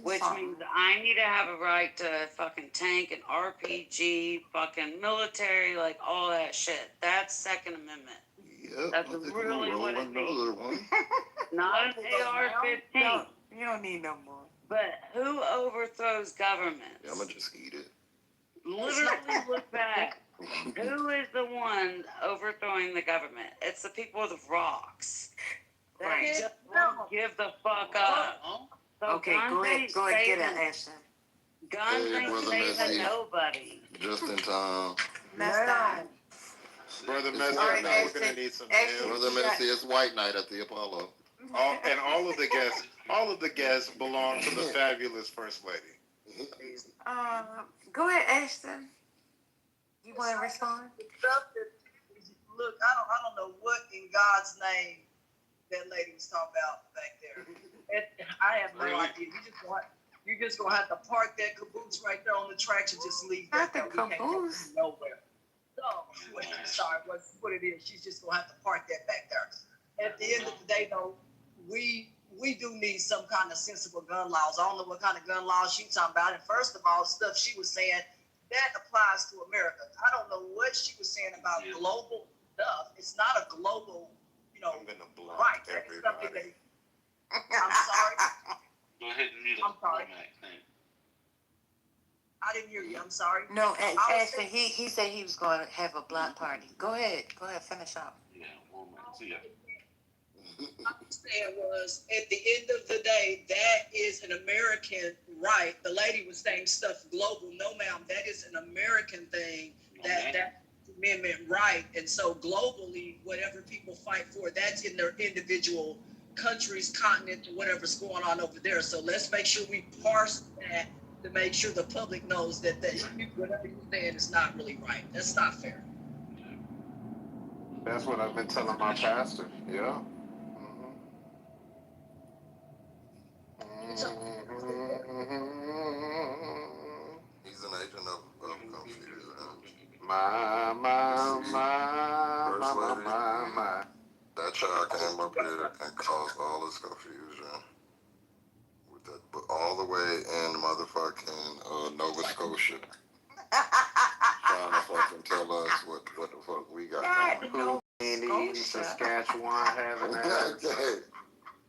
Which means I need to have a right to fucking tank and RPG, fucking military, like all that shit. That's Second Amendment. Yep, That's really what it means. Not an AR-15. You don't need no more. But who overthrows governments? I'm gonna just eat it. Literally look back. Who is the one overthrowing the government? It's the people with rocks. They just won't give the fuck up. So Okay, go ahead, get it, Ashton. Guns Hey, ain't Brother saving Messi. nobody. Just in time. Brother Messi, All right, now we're Ashton, gonna need some Ashton, names. Brother Messi, it's White Night at the Apollo. All of the guests belong to the fabulous First Lady. Go ahead, Ashton. You want to respond? Look, I don't know what in God's name that lady was talking about back there. I have no idea. You're just gonna have to park that caboose right there on the tracks and just leave that there. We can't go nowhere. No, sorry, what it is. She's just gonna have to park that back there. At the end of the day, though, we do need some kind of sensible gun laws. I don't know what kind of gun laws she's talking about. And first of all, stuff she was saying that applies to America. I don't know what she was saying about global stuff. It's not a global, I'm gonna block right. everybody. I'm sorry. Go ahead and mute I'm sorry. Thanks. I didn't hear you. I'm sorry. No, Ashton, he said he was going to have a block party. Go ahead, finish up. Yeah, see ya. What I'm saying was, at the end of the day, that is an American right. The lady was saying stuff global. No, ma'am, that is an American thing. That amendment right. And so globally, whatever people fight for, that's in their individual countries, continent, whatever's going on over there. So let's make sure we parse that to make sure the public knows that whatever you're saying is not really right. That's not fair. That's what I've been telling my pastor. Yeah. He's an agent of confusion. My. That child came up here and caused all this confusion. With that, but all the way in motherfucking Nova Scotia. Trying to fucking tell us what the fuck we got going. In Saskatchewan having that.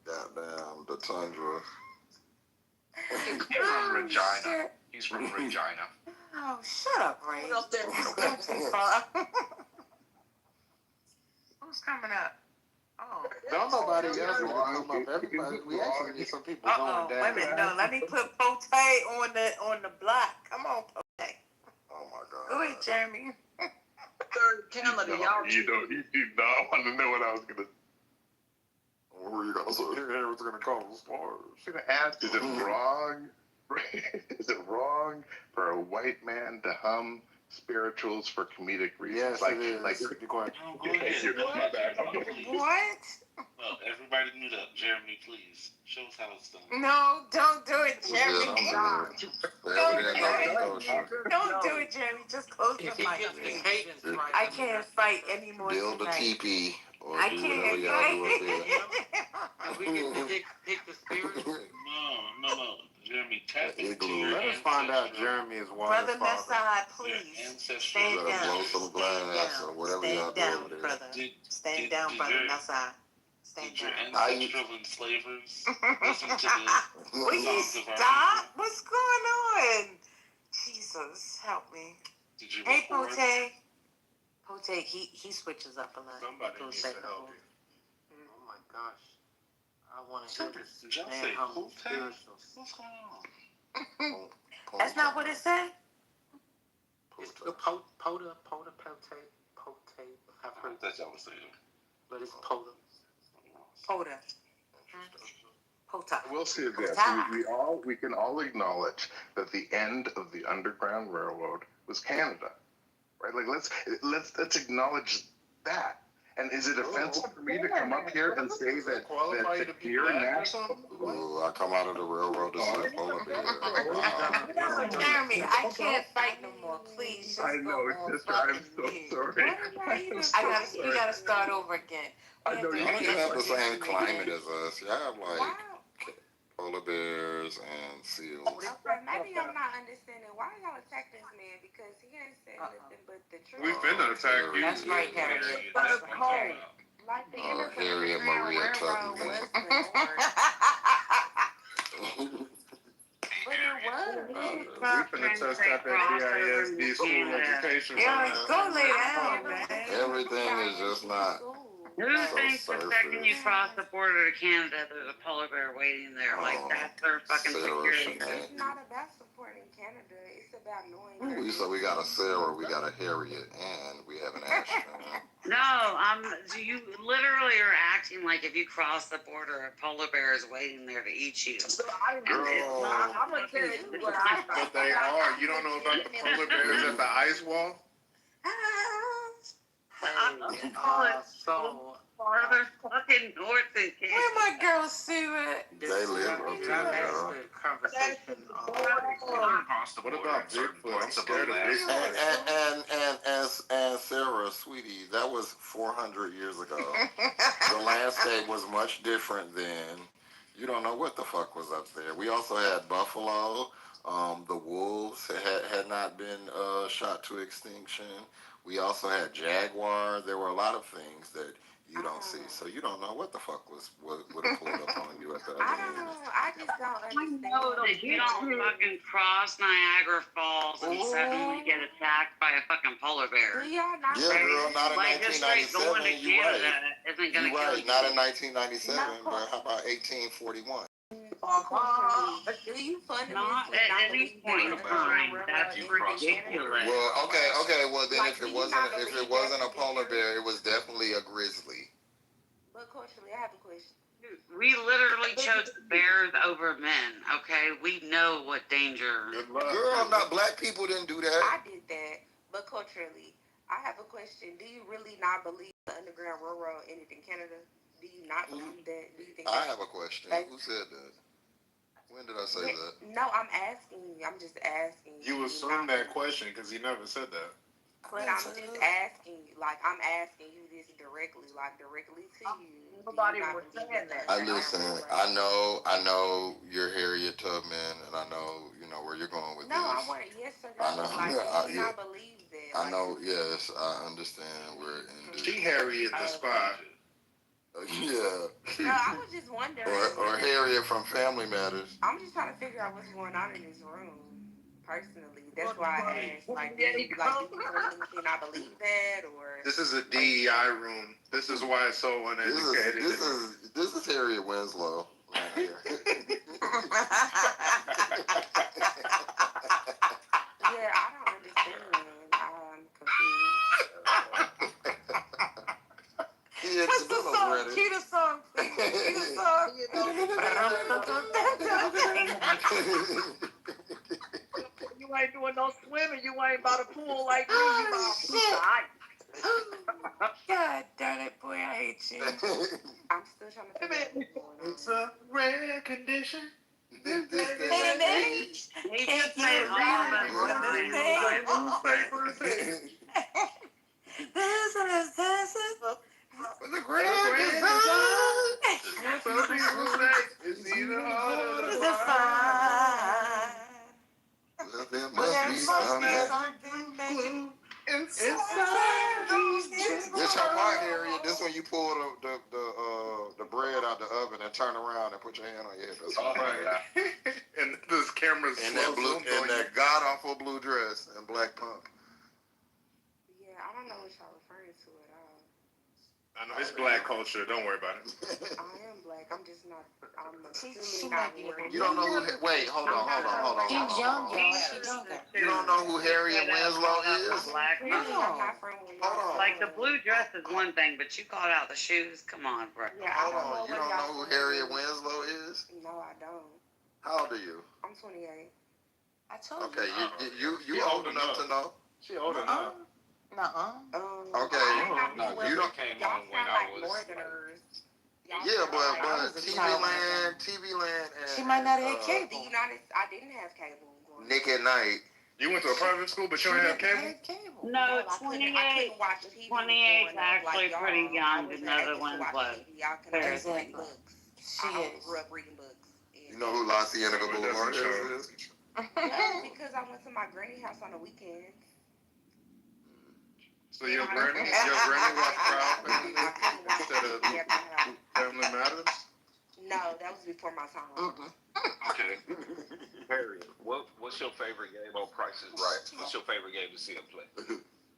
Goddamn, the tundra. He's from Regina. He's from Regina. Oh, shut up, Ray. Who's coming up? Oh. Don't nobody else need to come up. Everybody, we actually need some people going down. Wait a minute, no, let me put Pote on the block. Come on, Pote. Oh my God. Go ahead, Jeremy. Third Canada, y'all. You I want to know what I was gonna. What were you gonna say? It was gonna call us stars. Should I ask? Is it wrong? Is it wrong for a white man to hum spirituals for comedic reasons? Yes, it is. What? Well, everybody mute up. Jeremy, please. Show us how it's done. No, don't do it, Jeremy. Don't do it, Jeremy. Just close the mic. I can't fight anymore. Build a teepee or I do can't whatever y'all do up We can pick the spirit. No. Jeremy, tap into your Let us find out Jeremy is one Brother of his Messiah, please. Stand down. Blow some glass or whatever y'all do over there. Brother. Stand down, Brother Messiah. Stand Did your down. ancestral enslavers listen to the Will you songs of our stop? people? What's going on? Jesus, help me. Did you Hey, record? Pote, he switches up a lot. Somebody needs to help you. Oh my gosh. I want to hear this. Did y'all say Pote? What's going on? That's not what it said? It's the Pote. I've heard That's y'all was saying. but it's Pote. Pota. We'll see this. We can all acknowledge that the end of the Underground Railroad was Canada, right? Like let's acknowledge that. And is it offensive for me to come up here and say that you're national? Ooh, I come out of the railroad to see a polar bear. Wow. Jeremy, I can't fight no more. Please. I know, sister. I'm so sorry. You gotta start over again. I know You don't have the same climate as us. You have like polar bears and seals. Okay, maybe I'm not understanding. Why y'all attack this man? Because he ain't said nothing but the truth. We've been attacking you. That's right, Harriet. But like the Harriet Maria Railroad Tubman. was restored. But it was. We finna touch that BISD school education. Yeah, go lay down, man. Everything is just not Who so thinks the second you surface. cross the border to Canada, there's a polar bear waiting there? Like, that's their fucking security. It's not about supporting Canada. It's about knowing. So we got a Sarah, we got a Harriet, and we have an Ashton. No, you literally are acting like if you cross the border, a polar bear is waiting there to eat you. Girl. I'm gonna tell you what I But they are. You don't know about the polar bears at the ice wall? I'm calling farther fucking north than Canada. Where my girl Sue at? They live up there, girl. Conversation. What about Bigfoot? I'm scared of Bigfoot. And Sarah, sweetie, that was 400 years ago. The landscape was much different then. You don't know what the fuck was up there. We also had buffalo. The wolves had not been shot to extinction. We also had jaguar. There were a lot of things that you don't see. So you don't know what the fuck would have pulled up on you at the other I end. don't know. I just don't understand. That you don't fucking cross Niagara Falls and suddenly get attacked by a fucking polar bear. Do y'all not? Yeah, girl, not in Like, just straight going to 1997. You Canada right. isn't gonna You kill right. you. Not in 1997, but how about 1841? Do you fundamentally Not at any believe point in that time. the That's ridiculous. Well, okay. Well, then Like, if do it you wasn't not a believe polar bear, it was definitely a grizzly. But culturally, I have a question. We literally chose bears over men, okay? We know what danger. Girl, not black people didn't do that. I did that, but culturally, I have a question. Do you really not believe the Underground Railroad ended in Canada? Do you not believe that? Do you think I have a question. Who said that? When did I say that? No, I'm asking you. I'm just asking you. You assumed that question because he never said that. But I'm just asking you. Like, I'm asking you this directly. Like, directly to you. Nobody was saying that. I listen. I know you're Harriet Tubman, and I know where you're going with No, this. I want yes or no. I know. Like, do you not believe that? I know. Yes, I understand where. She Harriet the spy. Yeah. No, I was just wondering. Or Harriet from Family Matters. I'm just trying to figure out what's going on in this room. Personally, that's why I asked. Like, do you not believe that, or This is a DEI room. This is why it's so uneducated. This is Harriet Winslow. Right here. Yeah, I don't understand. I'm confused. What's the song? Cue the song, please. Cue the song. You ain't doing no swimming. You ain't by the pool like me. You by a piece of ice. God darn it, boy, I hate you. I'm still trying to figure out what's going on. It's a rare condition. Can't The grand design. Some people say it's either hard or There must be something inside these This your part, Harriet. This when you pull the bread out the oven and turn around and put your hand on your head. That's all right. And this camera's in that god awful blue dress and black pump. Yeah, I don't know what y'all referring to at all. I know it's black culture. Don't worry about it. I am black. I'm just not. I'm assuming not worried. You don't know who? Wait, hold on. She's young, y'all. She's younger. You don't know who Harriet Winslow is? Black No, I'm not from. Hold on. Like, the blue dress is one thing, but you called out the shoes. Come on, bro. Yeah, Hold on. You don't know who Harriet Winslow is? No, I don't. How old are you? I'm 28. I told you. Okay, you old enough to know. She old enough. Okay. You don't. Y'all sound like Northerners. Yeah, but TV Land, and She might not have cable. The United. I didn't have cable. Nick at Night. You went to a private school, but you don't have cable? No, I 28. couldn't watch TV 28 is growing up actually like pretty y'all. young. I wasn't Another able to one's watch what? TV. Y'all can read Exactly. books. She I is. grew up reading books. You know who La Cienega Boulevard is? No, because I went to my granny house on the weekends. So your granny watched Proud Family instead of Family Matters? No, that was before my time. Okay. Harriet, what's your favorite game on Price is Right? What's your favorite game to see him play?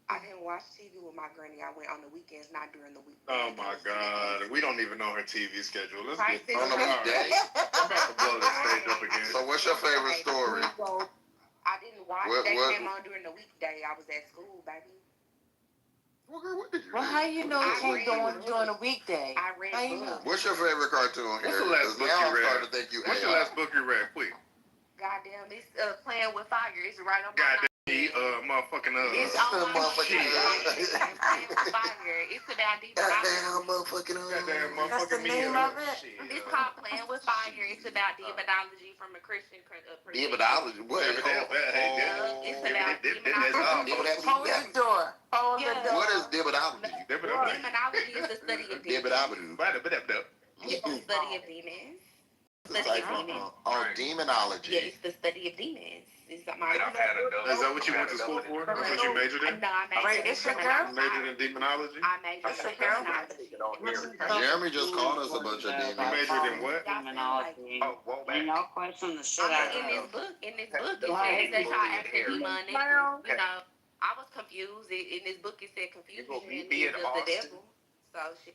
I didn't watch TV with my granny. I went on the weekends, not during the week. Oh my God, we don't even know her TV schedule. Let's Price get is on the Right. weekday. I'm about to blow this stage up again. So what's your favorite story? I didn't watch. They came on during the weekday. I was at school, baby. Well, how you know it came during a weekday? I read How you know? books. What's your favorite cartoon? What's the Harriet? last 'Cause book now you I'm read? starting to think you What's your last book you read? Quick. Goddamn, it's Playing with Fire. It's right on my Goddamn, motherfucking It's on my Playing with Fire. It's about Goddamn motherfucking That's the name of it. It's called Playing with Fire. It's about demonology from a Christian perspective. Demonology? What? It's about demonology. Hold the door. Hold the door. What is demonology? Demonology is the study of demons. Demonology. It's the study of demons. Study of demons. Oh, demonology. Yeah, it's the study of demons. It's my. Is that what you went to school for? That's what you majored in? No, I majored in demonology. Majored in demonology? I majored in demonology. Jeremy just called us a bunch of demons. You majored in what? Demonology. And y'all question the shit out In of this book, it says that y'all acting demonic. You know, I was confused. In this book, it said confusion is the devil. So shit.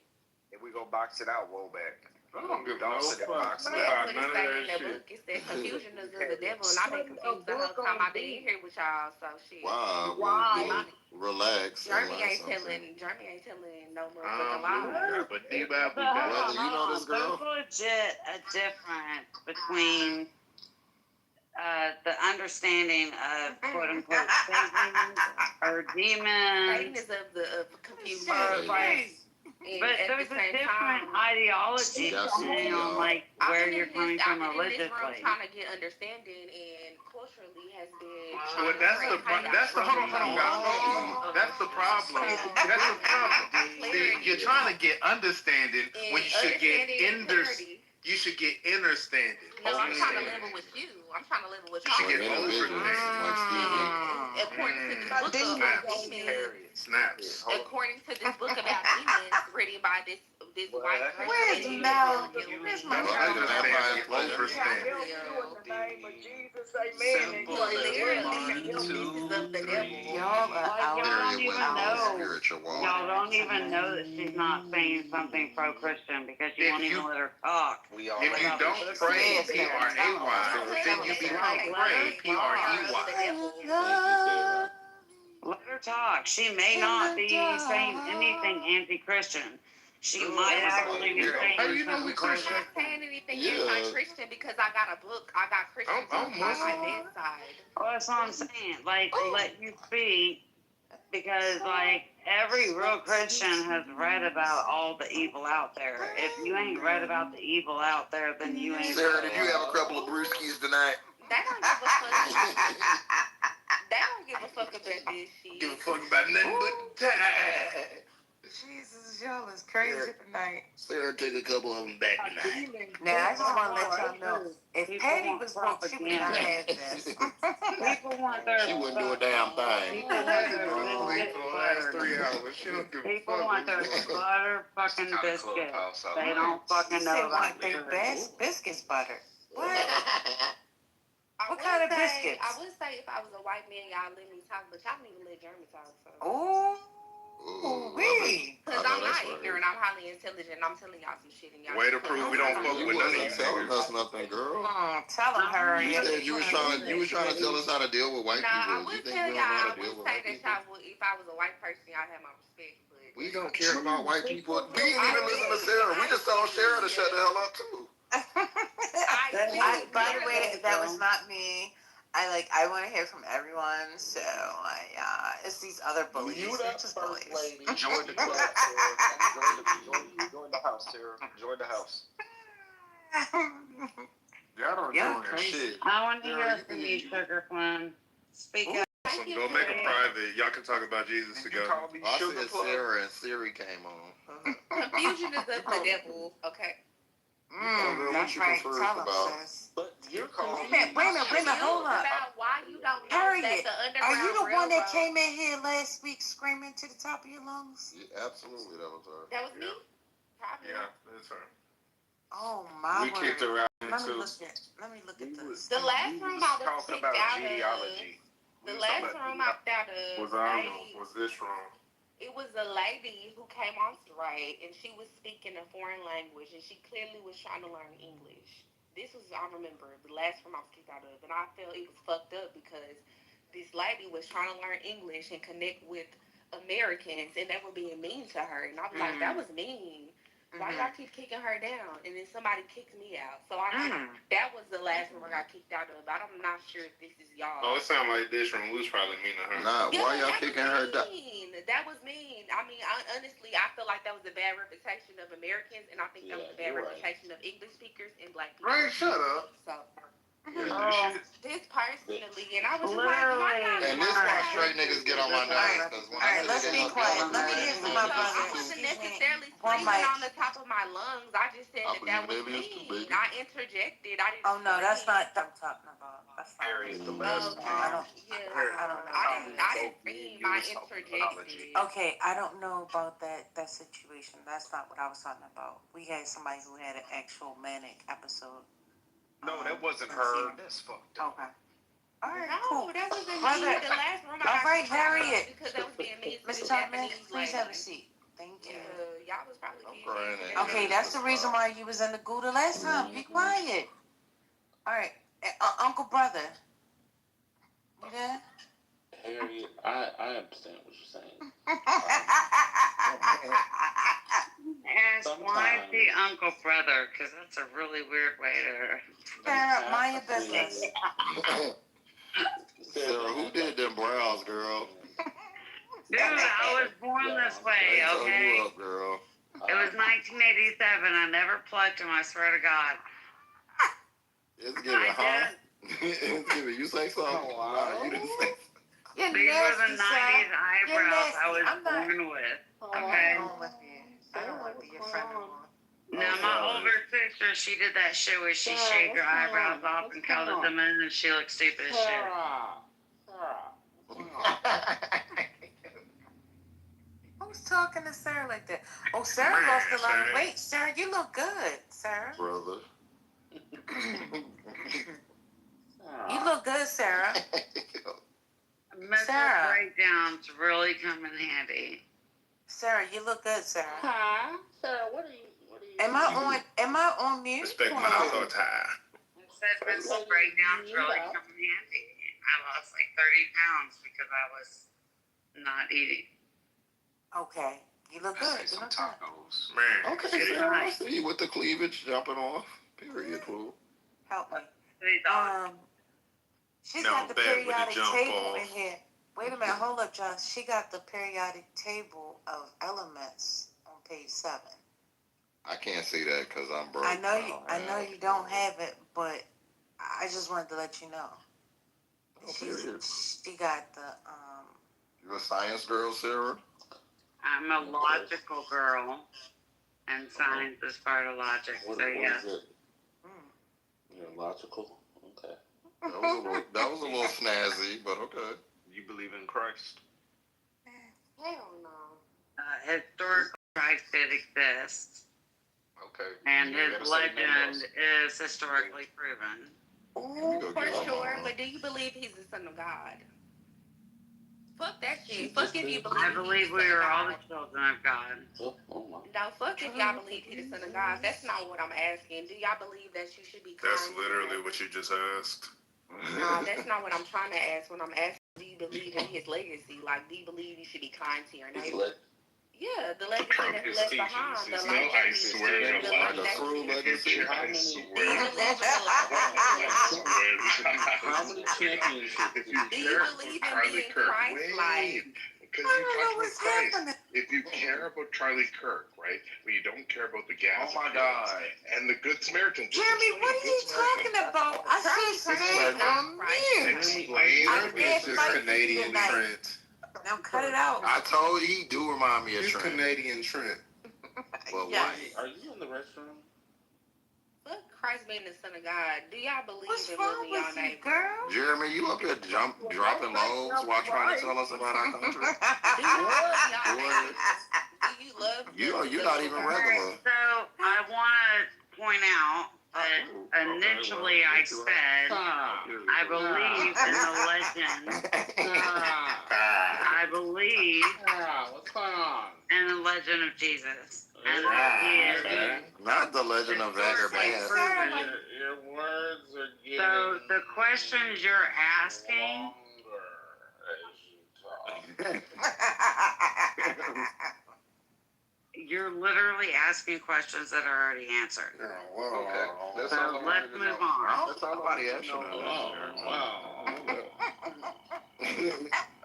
If we go box it out, Woback. I don't give no sit there fuck box it about out. none of In that the book, shit. it said confusion is of the devil, and I've been confused the whole time I've been in here with y'all. So shit. Wow. Relax. Jeremy ain't telling no motherfucking lies. But D-Bab, Well, you know this girl? There's legit a difference between the understanding of quote unquote Satan or demons. Satan is of confusion. But there's a different ideology depending on like where you're coming from religiously. I'm trying to get understanding, and culturally has been. Well, that's the hold on, guys. That's the problem. That's the problem. See, you're trying to get understanding when you should get you should get understanding. No, I'm trying to level with you. I'm trying to level with you. You should get overstanding. According to this book about demons. Snaps. According to this book about demons written by this white Christian. Where's Mel? Where's my Overstanding. Y'all don't even know that she's not saying something pro-Christian because you won't even let her talk. If you don't pray P-R-A-Y, then you become pray P-R-E-Y. Let her talk. She may not be saying anything anti-Christian. She might actually be saying something Christian? I'm not saying anything anti-Christian because I got a book. I got Christian books by my bedside. Well, that's what I'm saying. Like, let you speak because, like, every real Christian has read about all the evil out there. If you ain't read about the evil out there, then you ain't. Sarah, did you have a couple of brewskis tonight? They don't give a fuck. They don't give a fuck about this shit. Give a fuck about nothing but time. Jesus, y'all is crazy tonight. Sarah took a couple of them back tonight. Now, I just want to let y'all know, if Patty was broke, she would not have this. People want their. She wouldn't do a damn thing. People want their butter fucking biscuits. They don't fucking know about their best biscuits butter. What? What kind of biscuits? I would say if I was a white man, y'all let me talk, but y'all don't even let Jeremy talk. So. Because I'm not ignorant. I'm highly intelligent. I'm telling y'all some shit. And y'all way to prove we don't fuck with none of you. Telling us nothing, girl. Tell them her. You said you was trying to tell us how to deal with white people. I would tell y'all. I would say that y'all would, if I was a white person, y'all have my respect. But we don't care about white people. We didn't even listen to Sarah. We just told Sarah to shut the hell up too. By the way, that was not me. I want to hear from everyone, so it's these other bullies. You that just first bullies. lady. Join the club, Sarah. Join the house, Sarah. Join the house. Y'all don't join shit. I want to hear from you, Sugar Flynn. Speak up. Go make it private. Y'all can talk about Jesus together. I said Sarah and Siri came on. Confusion is of the devil. Okay. That's right. Tell them, sis. But you're calling. Wait a minute, hold up. Why you don't know Harriet, that the are Underground you the one that Railroad- came in here last week screaming to the top of your lungs? Yeah, absolutely, that was her. That was me? Probably. Yeah, that's her. Oh my We word. kicked her out Let me too. look at this. The last room I was Talking kicked about out genealogy. of, the last room I kicked out of, Was our room? Was this room? it was a lady who came on right, and she was speaking a foreign language, and she clearly was trying to learn English. This was, I remember, the last room I was kicked out of, and I felt it was fucked up because this lady was trying to learn English and connect with Americans, and they were being mean to her, and I was like, that was mean. Why y'all keep kicking her down? And then somebody kicked me out. So that was the last room I got kicked out of. I'm not sure if this is y'all. Oh, it sounded like this room was probably mean to her. Nah, why y'all kicking her down? That was mean. I mean, honestly, I feel like that was a bad reputation of Americans, and I think that was a bad reputation of English speakers and black people. Right, shut up. So, this personally, and I was just like, why not? And this why straight niggas get on my nerves. All right, let's be quiet. Let me hear from my brother. I wasn't necessarily screaming on the top of my lungs. I just said that was mean. I interjected. I didn't. Oh no, that's not what I'm talking about. That's not Harry's the best. I didn't scream. I interjected. Okay, I don't know about that situation. That's not what I was talking about. We had somebody who had an actual manic episode. No, that wasn't her. That's fucked up. Okay. All right, no, that wasn't me. Brother, The last room I all got right, Harriet. because that was being mean to Mr. the Tubman, Japanese please lady. have a seat. Thank you. Y'all was probably Okay, that's the reason why you was in the Gouda last time. Be quiet. All right, Uncle Brother. You there? Harriet, I understand what you're saying. Ask why the Uncle Brother, because that's a really weird way to. Sarah, mind your business. Sarah, who did them brows, girl? Dude, I was born this way, okay? You up, girl. It was 1987. I never plucked them, I swear to God. It's giving, huh? It's giving. You say something? No, you didn't say something. These were the 90s eyebrows I was born with, okay? I don't want to be your friend anymore. Now, my older sister, she did that shit where she shaved her eyebrows off and colored them in, and she looked stupid as shit. Who's talking to Sarah like that? Oh, Sarah lost a lot of weight. Sarah, you look good, Sarah. Brother. You look good, Sarah. Mental breakdowns really come in handy. Sarah, you look good, Sarah. Huh? Sarah, what are you? Am I on mute? Respect my auto tie. I said mental breakdowns really come in handy. I lost like 30 pounds because I was not eating. Okay, you look good. Some tacos, man. Okay, Sarah, I see you with the cleavage jumping off. Period, boo. Help me. She's No, got the bad with the periodic jump table off. in here. Wait a minute, hold up, John. She got the periodic table of elements on page 7. I can't see that because I'm broke. I know you don't have it, but I just wanted to let you know. She got the You a science girl, Sarah? I'm a logical girl, and science is part of logic, so yeah. You're logical? Okay. That was a little snazzy, but okay. You believe in Christ? Hell no. Historical Christ did exist, Okay. and his legend is historically proven. Ooh, for sure, but do you believe he's the son of God? Fuck that shit. Fuck if you believe. I believe we are all the children of God. No, fuck if y'all believe he's the son of God. That's not what I'm asking. Do y'all believe that you should be kind? That's literally what you just asked. No, that's not what I'm trying to ask. When I'm asking, do you believe in his legacy? Like, do you believe you should be kind to your neighbor? Yeah, the legacy that he left behind. The life that he swear to like a true legacy. I swear. How many championships? Do you believe in being Christ-like? Because you talk about Christ. If you care about Charlie Kirk, right, but you don't care about the gas. Oh my God. And the Good Samaritan. Jeremy, what are you talking about? I see stay on mute. Explain. It's just Canadian Trent. Now cut it out. I told you he do remind me of He's Trent. Canadian Trent. But Yeah. white. Are you in the restroom? Fuck Christ being the son of God. Do y'all believe What's in wrong loving y'all with you, neighbor? girl? Jeremy, you up here dropping loads while trying to tell us about our country? Do you love y'all neighbor? Do you love? You're not even regular. So I want to point out that initially I said I believe in the legend. I believe What's going on? in the legend of Jesus. And Not the legend of Vagger Bass. Your words are getting so the questions you're asking. You're literally asking questions that are already answered. Okay. That's So all I let's wanted to move know. on. That's all I wanted to know. Wow.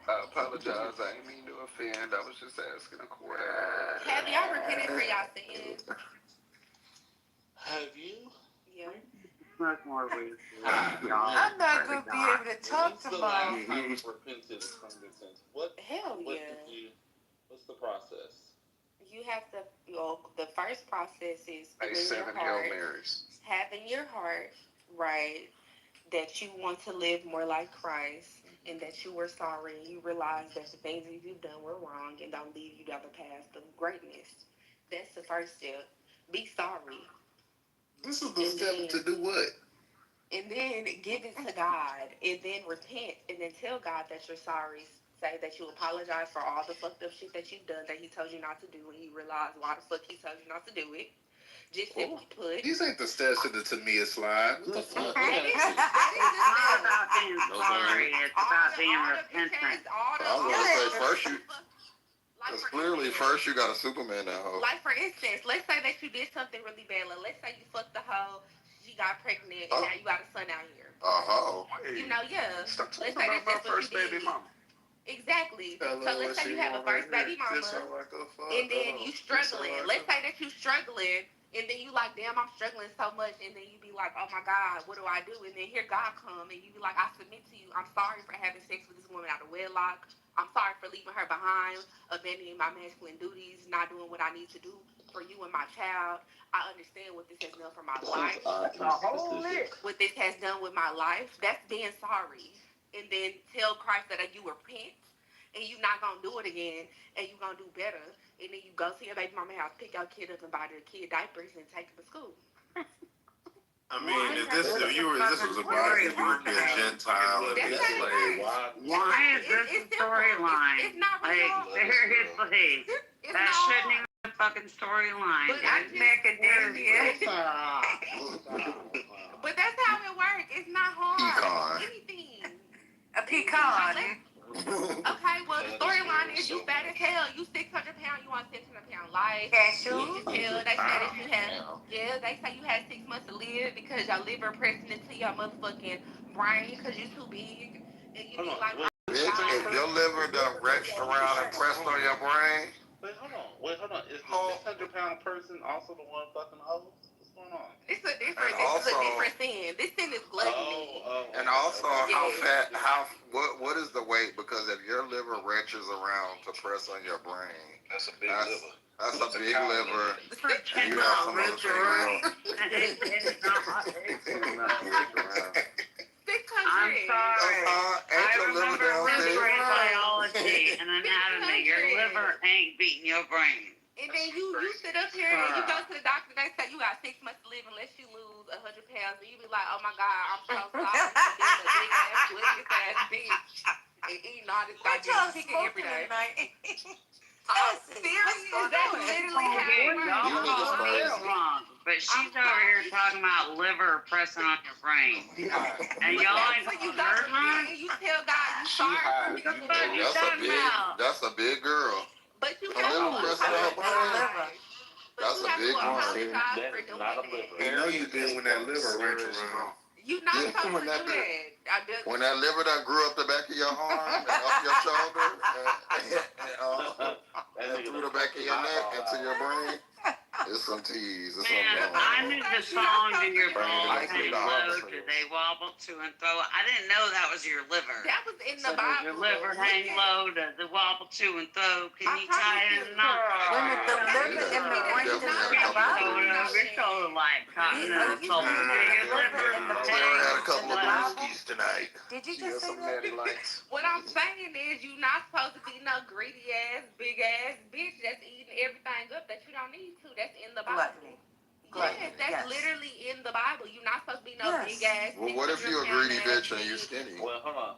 I apologize. I didn't mean to offend. I was just asking a question. Have y'all repented for y'all sins? Have you? Yeah. Smoke more weed. I'm not gonna be able to talk When's the tomorrow. last time you repented from your sins? Hell yeah. What's the process? You have to, the first process is Like in your 7 Hail heart, Marys. have in your heart, right, that you want to live more like Christ and that you were sorry and you realize that the things that you've done were wrong and don't lead you down the path of greatness. That's the first step. Be sorry. This is the step to do what? And then give it to God and then repent and then tell God that you're sorry. Say that you apologize for all the fucked up shit that you've done that he told you not to do and you realize why the fuck he told you not to do it. Just simply put. These ain't the steps to the Tamia slide. What the fuck? It's not about being sorry. It's about being repentant. I was gonna say first because clearly first you got a Superman that hoe. Like for instance, let's say that you did something really bad. Like, let's say you fucked the hoe, she got pregnant, and now you got a son out here. You know, yeah. Stop Let's talking say about that's my what first you did. baby mama. Exactly. So let's say you have a first baby mama, and then you struggling. Let's say that you struggling, and then you like, damn, I'm struggling so much, and then you be like, oh my God, what do I do? And then here God come, and you be like, I submit to you. I'm sorry for having sex with this woman out of wedlock. I'm sorry for leaving her behind, abandoning my masculine duties, not doing what I need to do for you and my child. I understand what this has done for my life. What this has done with my life. That's being sorry. And then tell Christ that you repent and you're not going to do it again and you're going to do better. And then you go to your baby mama house, pick your kid up and buy their kid diapers and take them to school. I mean, if this was a Bible, you would be a Gentile and be a slave. Why is this a storyline? It's not real. Like, seriously. That shouldn't even be a fucking storyline. But I macadamia. But that's how it works. It's not hard. Pecan. Anything. A pecan. Okay, well, the storyline is you fat as hell. You 600 pounds, you want 600 pound life. Cashew. You can tell they say that you have, they say you had 6 months to live because your liver pressing into your motherfucking brain because you too big. And you be like, If your liver done wrenched around and pressed on your brain. Wait, hold on. Is the 600-pound person also the one fucking hoes? What's going on? This is a different sin. This sin is gluttony. And also, what is the weight? Because if your liver wrenches around to press on your brain, That's a big liver. That's a big liver. And You have some other I'm sorry. I remember liver biology and anatomy. Your liver ain't beating your brain. And then you sit up here and you go to the doctor, they say you got 6 months to live unless you lose 100 pounds. And you be like, oh my God, I'm so sorry for being a big ass, gluttonous ass bitch. And eating all this goddamn chicken every day. I'm serious. That's literally how it works. Wrong. But she's over here talking about liver pressing on your brain. And y'all ain't you go and you tell God you sorry for me. What you talking about? That's a big girl. But you a liver pressing on her brain. That's a big one. You know you did when that liver wrenched around. You not supposed to do that. When that liver done grew up the back of your arm and up your shoulder and through the back of your neck into your brain, it's some tease. It's Man, I knew the song "Do Your Balls Hang Low, Do They Wobble To and Fro." I didn't know that was your liver. That was in the Does Bible. your liver hang low? Does it wobble to and fro? Can you tie it in a knot? The liver and the brain is in the Bible. You're so like cotton and soul. Your liver and the brain had a couple of brewskis tonight. Did you just say that? What I'm saying is you're not supposed to be no greedy ass, big ass bitch that's eating everything up that you don't need to. That's in the Bible. Gluttony. Yes, that's literally in the Bible. You're not supposed to be no big ass. Well, what if you're a greedy bitch and you skinny? Well, hold on.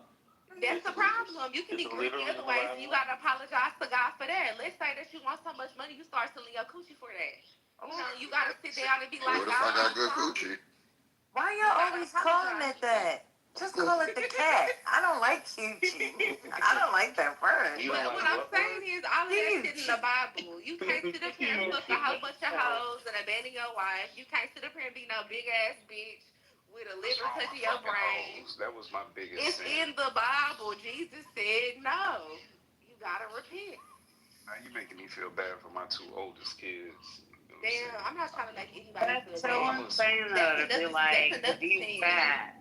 That's the problem. You can be greedy other ways. You gotta apologize to God for that. Let's say that you want so much money, you start selling your coochie for that. You know, you gotta sit down and be like, What if I got good coochie? Why y'all always calling it that? Just call it the cat. I don't like coochie. I don't like that word. But what I'm saying is, all of that shit in the Bible. You can't sit up here and fuck a whole bunch of hoes and abandon your wife. You can't sit up here and be no big ass bitch with a liver touching your brain. That was my biggest It's in the Bible. Jesus said no. You gotta repent. Now you making me feel bad for my two oldest kids. Damn, I'm not trying to make anybody That's feel so bad. insane though to be like, to be fat.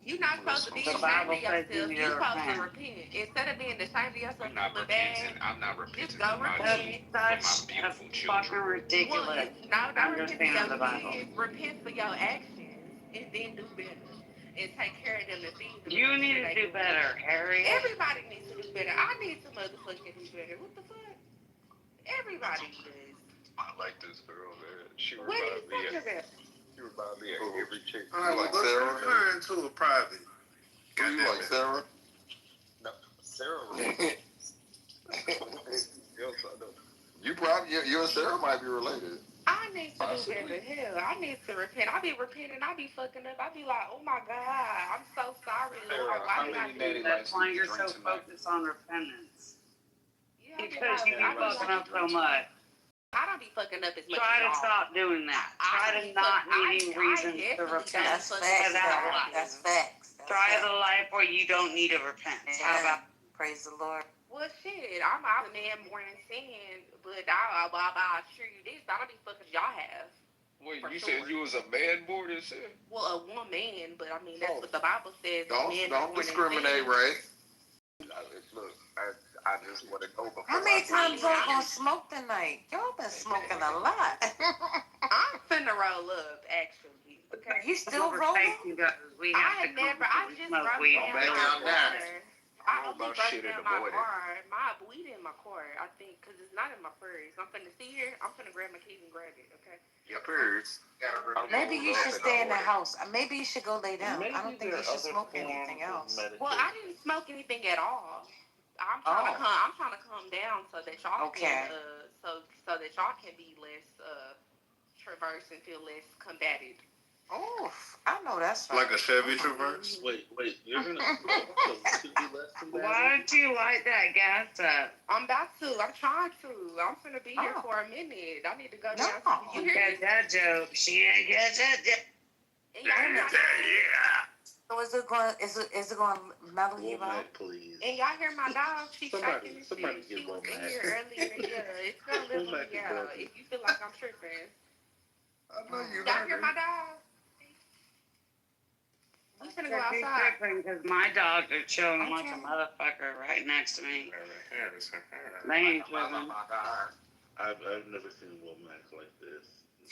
You're not supposed to be ashamed of yourself. You're supposed to repent. Instead of being ashamed of yourself, I'm not repenting. I'm not repenting. just go repent. That's such fucking ridiculous. Don't repent for Understand the your Bible. kids. Repent for your actions and then do better. And take care of them and feed them. You need to do better, Harry. Everybody needs to do better. I need to motherfucking do better. What the fuck? Everybody does. I like this girl, man. She What are you talking about? She reminded me of every chick. All right, well, let's return to a private. Who you like, Sarah? No, Sarah. You and Sarah might be related. I need to do better. Hell, I need to repent. I be repenting. I be fucking up. I be like, oh my God, I'm so sorry, Lord. Why did I do that? That's why you're so focused on repentance. Yeah, Because you be fucking up so much. I don't be fucking up as much. Try as to y'all. stop doing that. Try to not needing reasons to repent. That's facts. That's facts. Try the life where you don't need to repent. How about? Praise the Lord. Well, shit, I'm a man born in sin, but I'll assure you this, I don't be fucking y'all have. Wait, you said you was a man born in sin? Well, a woman, but I mean, that's what the Bible says. Don't discriminate, Ray. Look, I just want to know before. How many times y'all gonna smoke tonight? Y'all been smoking a lot. I'm finna roll up, actually. Okay. You still rolling? I just wrote down my car. I only wrote down my car. My weed in my car, I think, because it's not in my purse. I'm finna see here. I'm finna grab my keys and grab it, okay? Your purse. Maybe you should stay in the house. Maybe you should go lay down. I don't think you should smoke anything else. Well, I didn't smoke anything at all. I'm trying to calm down so that y'all can so that y'all can be less traverse and feel less combated. Oh, I know that's right. Like a Chevy Traverse? Wait, you're gonna smoke so you can be less combative? Why don't you light that gas up? I'm about to. I'm trying to. I'm finna be here for a minute. I need to go down. You hear that joke? She ain't get that joke. So is it going to mellow you out? Please. And y'all hear my dog? She's shaking and somebody shit. She get was in Womack. here earlier. Yeah, it's gonna live with me out. If you feel like I'm tripping. I know you. Y'all hear my dog? We finna go She's outside. tripping because my dogs are chilling like a motherfucker right next to me. They ain't tripping. I've never seen Womack like this.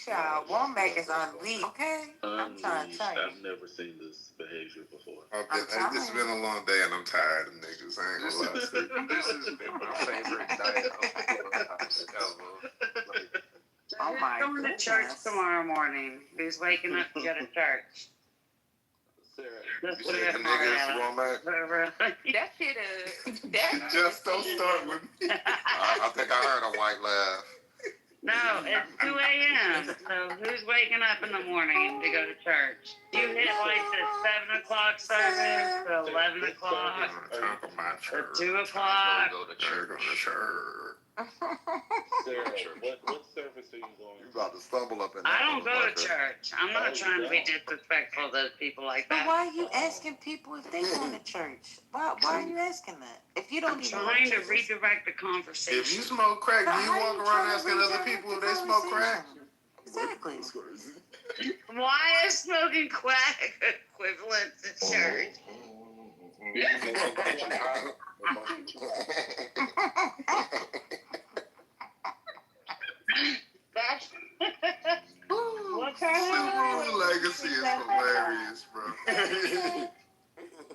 Child, Womack is unleashed. Okay? I'm trying to tell you. I've never seen this behavior before. It's been a long day and I'm tired of niggas. I ain't gonna lie to you. This has been my favorite night of the house ever. Oh my Who's going to church tomorrow morning? Who's waking up to go to church? You said the niggas Womack? That shit Just don't start with me. I think I heard a white laugh. No, it's 2 a.m. So who's waking up in the morning to go to church? You hit like the 7 o'clock service, the 11 o'clock, the 2 o'clock. Go to church. Sarah, what service are you going to? You about to stumble up in that. I don't go to church. I'm not trying to be disrespectful to people like But that. why are you asking people if they going to church? Why are you asking that? If you don't I'm even trying to redirect the conversation. If you smoke crack, do you walk around asking other people if they smoke crack? Exactly. Why is smoking crack equivalent to church? That's what kind of Subaru Legacy is hilarious, bro.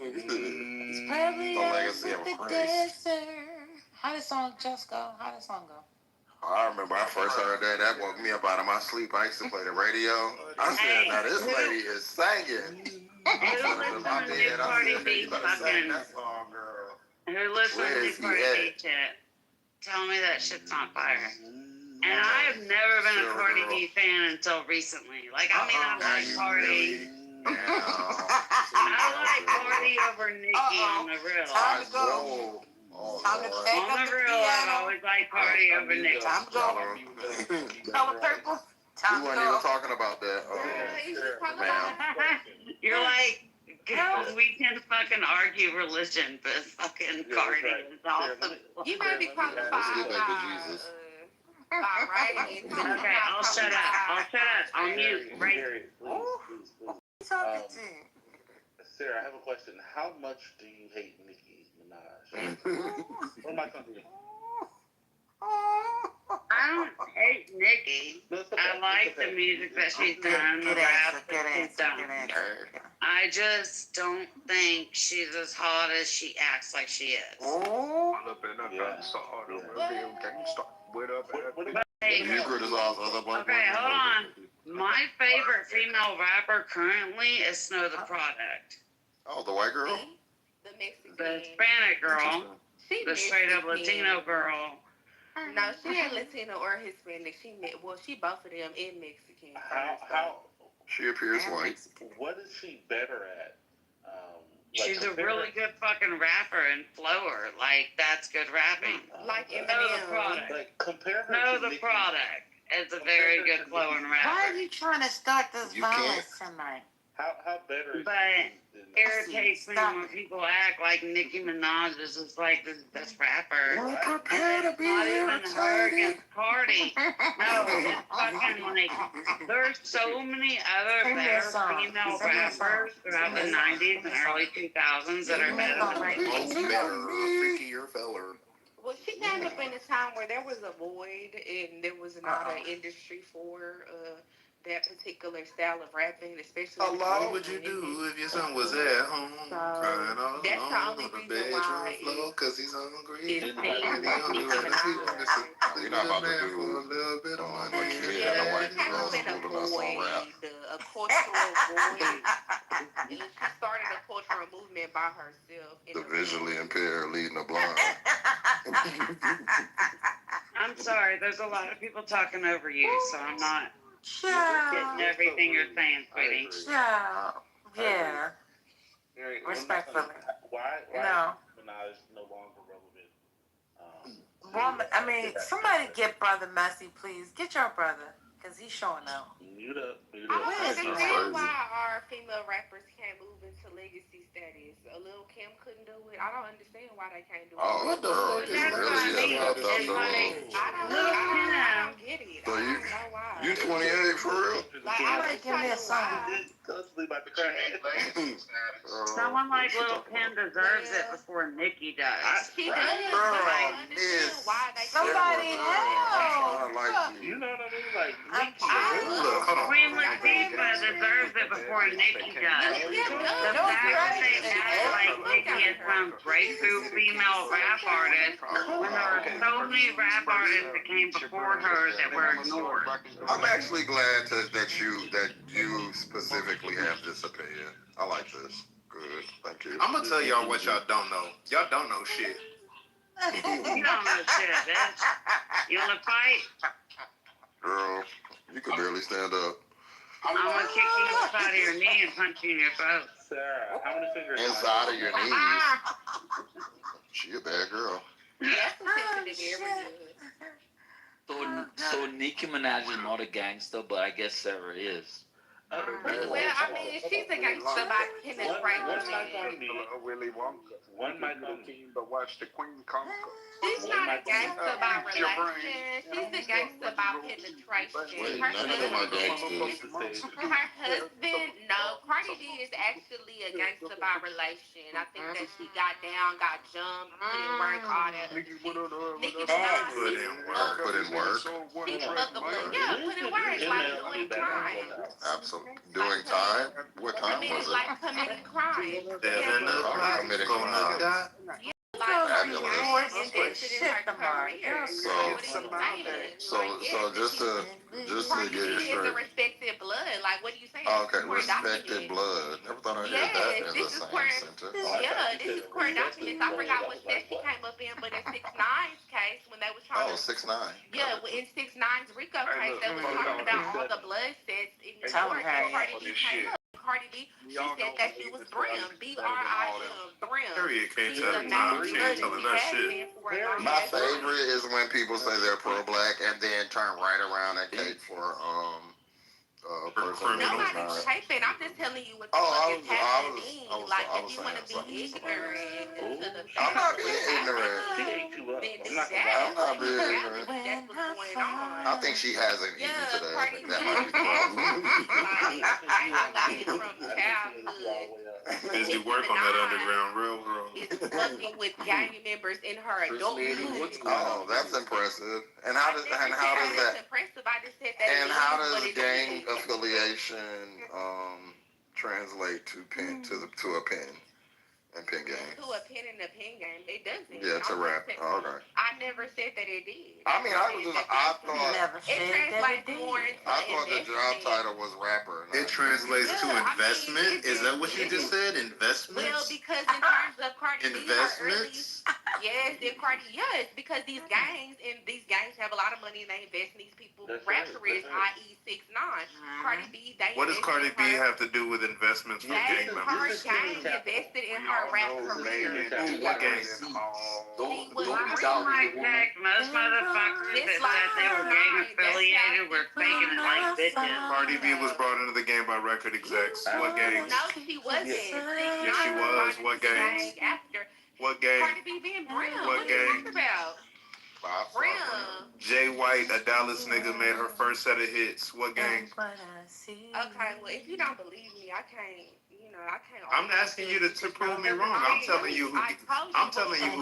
It's probably The legacy of the Christ. desert. How does song just go? How does song go? I remember I first heard that. That woke me up out of my sleep. I used to play the radio. I said, now this lady is singing. Who listens to New Cardi B fucking... Who listens to Cardi B shit? Tell me that shit's not fire. And I have never been a Cardi B fan until recently. Like, I mean, I like Cardi. I like Cardi over Nicki on the real. Time to go. Time to take On the real, I've always liked Cardi over Nicki. Time to go. Color purple. Time We to weren't even go. talking about that. You're like, we can fucking argue religion, but fucking Cardi is awesome. You might be qualified by right. Okay, I'll shut up. I'll mute. Right. Sarah, I have a question. How much do you hate Nicki Minaj? What am I going to do? I don't hate Nicki. I like the music that she's done, the rap that she's done. I just don't think she's as hot as she acts like she is. Okay, hold on. My favorite female rapper currently is Snow the Product. Oh, the white girl? The Mexican. The Hispanic girl. The straight up Latino girl. No, she ain't Latino or Hispanic. She both of them in Mexican. How she appears white. What is she better at? She's a really good fucking rapper and flower. Like, that's good rapping. Like Know the Product. Like, compare her Know to the Nicki. Product. It's a very good flowing rapper. Why are you trying to start this violence tonight? How better is But she than irritates me when people act like Nicki Minaj is just like this best rapper. Well, prepare to be Not even her irritated. against Cardi. No, it's fucking like, there's so many other better female rappers throughout the 90s and early 2000s that are better. Freakier feller. Well, she came up in a time where there was a void and there was not an industry for that particular style of rapping, especially. What would you do if your son was at home crying all that's the alone only on the reason bedroom why floor because he's hungry? it's And he You're not about to do for a little bit of money. a kid in a white kind girl of been a school to us on rap. void, a cultural void. And she started a cultural movement by herself. The visually impaired leading the blind. I'm sorry, there's a lot of people talking over you, so I'm not getting everything you're saying, sweetie. Yeah. Mary, Respectfully. Why No. is Minaj no longer relevant? Woman, I mean, somebody get Brother Messy, please. Get your brother, because he's showing out. Mute up. I don't understand why our female rappers can't move into legacy status. A Lil Kim couldn't do it. I don't understand why they can't do it. Oh, what the fuck is really up out the road? I don't get it. So I don't know why. you 28 for real? Like, I just Give me a don't song. Someone like Lil Kim deserves it before Nicki does. She does, but I understand why they Somebody help! I like you. You know what I mean? Like, Queen Latifah deserves it before Nicki does. The fact that they act like Nicki is some breakthrough female rap artist when there were so many rap artists that came before her that were ignored. I'm actually glad that you specifically have this opinion. I like this. Good. Thank you. I'm gonna tell y'all what y'all don't know. Y'all don't know shit. You don't know shit, bitch. You wanna fight? Girl, you can barely stand up. I'm gonna kick you inside of your knee and punch you in your throat. Sarah, how many fingers? Inside of your knees. She a bad girl. That's a sensitive area. So Nicki Minaj is not a gangster, but I guess Sarah is. Well, I mean, she's a gangster by penetrating. Willy Wonka. One might not king, but watch the queen conquer. She's not a gangster by relation. She's a gangster by penetration. Her None of them are gangsters. husband, no. Cardi B is actually a gangster by relation. I think that she got down, got jumped, put in work, all that. Nicki Minaj. Put in work. Put in work. She fuckable. Yeah, put in work, like doing crime. Absolutely. Doing time? What I time mean, was it? like committing crime. Committing crime. Yeah, like fabulous. So just to get it Is a straight. respected blood. Like, what are you saying? Okay, respected blood. Never thought I'd hear that in the this is same court. sentence. This is court documents. I forgot what set she came up in, but in 6ix9ine's case, when they was trying Oh, 6ix9ine. Yeah, in 6ix9ine's RICO case, they was talking about all the blood sets in New Tell York. her, And Cardi B came up. Cardi B, she said that she was Brim, BRIM, Brim. Period. Can't She's tell a the time. name She ain't telling that shit. My favorite is when people say they're pro-black and then turn right around and cape for a person who is Nobody's not. caping. I'm just telling you what the Oh, fuck is happening. I was If you want to saying be ignorant to the I'm not being ignorant. I'm not being ignorant. That's what's going on. I think she hasn't eaten today. Cardi That might be the problem. From childhood. Busy work on that Underground Railroad. Is fucking with gang members in her adulthood. Oh, that's impressive. And how does that? Impressive. I just said that. And how does gang affiliation translate to a pen and pen game? To a pen and a pen game, it doesn't. Yeah, to rap. Oh, okay. I never said that it did. I mean, I thought it translates more into I thought the job title was rapper. It translates to investment. Is that what you just said? Investments. Well, because in terms of Cardi B, investments. Yes, because these gangs have a lot of money and they invest in these people. Rap careers, i.e., 6ix9ine. Cardi B, What does Cardi B have to do with investments for gang members? Gang invested in her rap career. What gang? Most motherfuckers that said they were gang affiliated were faking it like bitches. Cardi B was brought into the game by record execs. What gangs? No, she wasn't. Yes, she was. What gangs? What gang? Cardi B being Brim. What What are you gang? talking about? Brim. Jay White, a Dallas nigga, made her first set of hits. What gang? Okay, well, if you don't believe me, I can't. I'm asking you to prove me wrong. I'm telling you who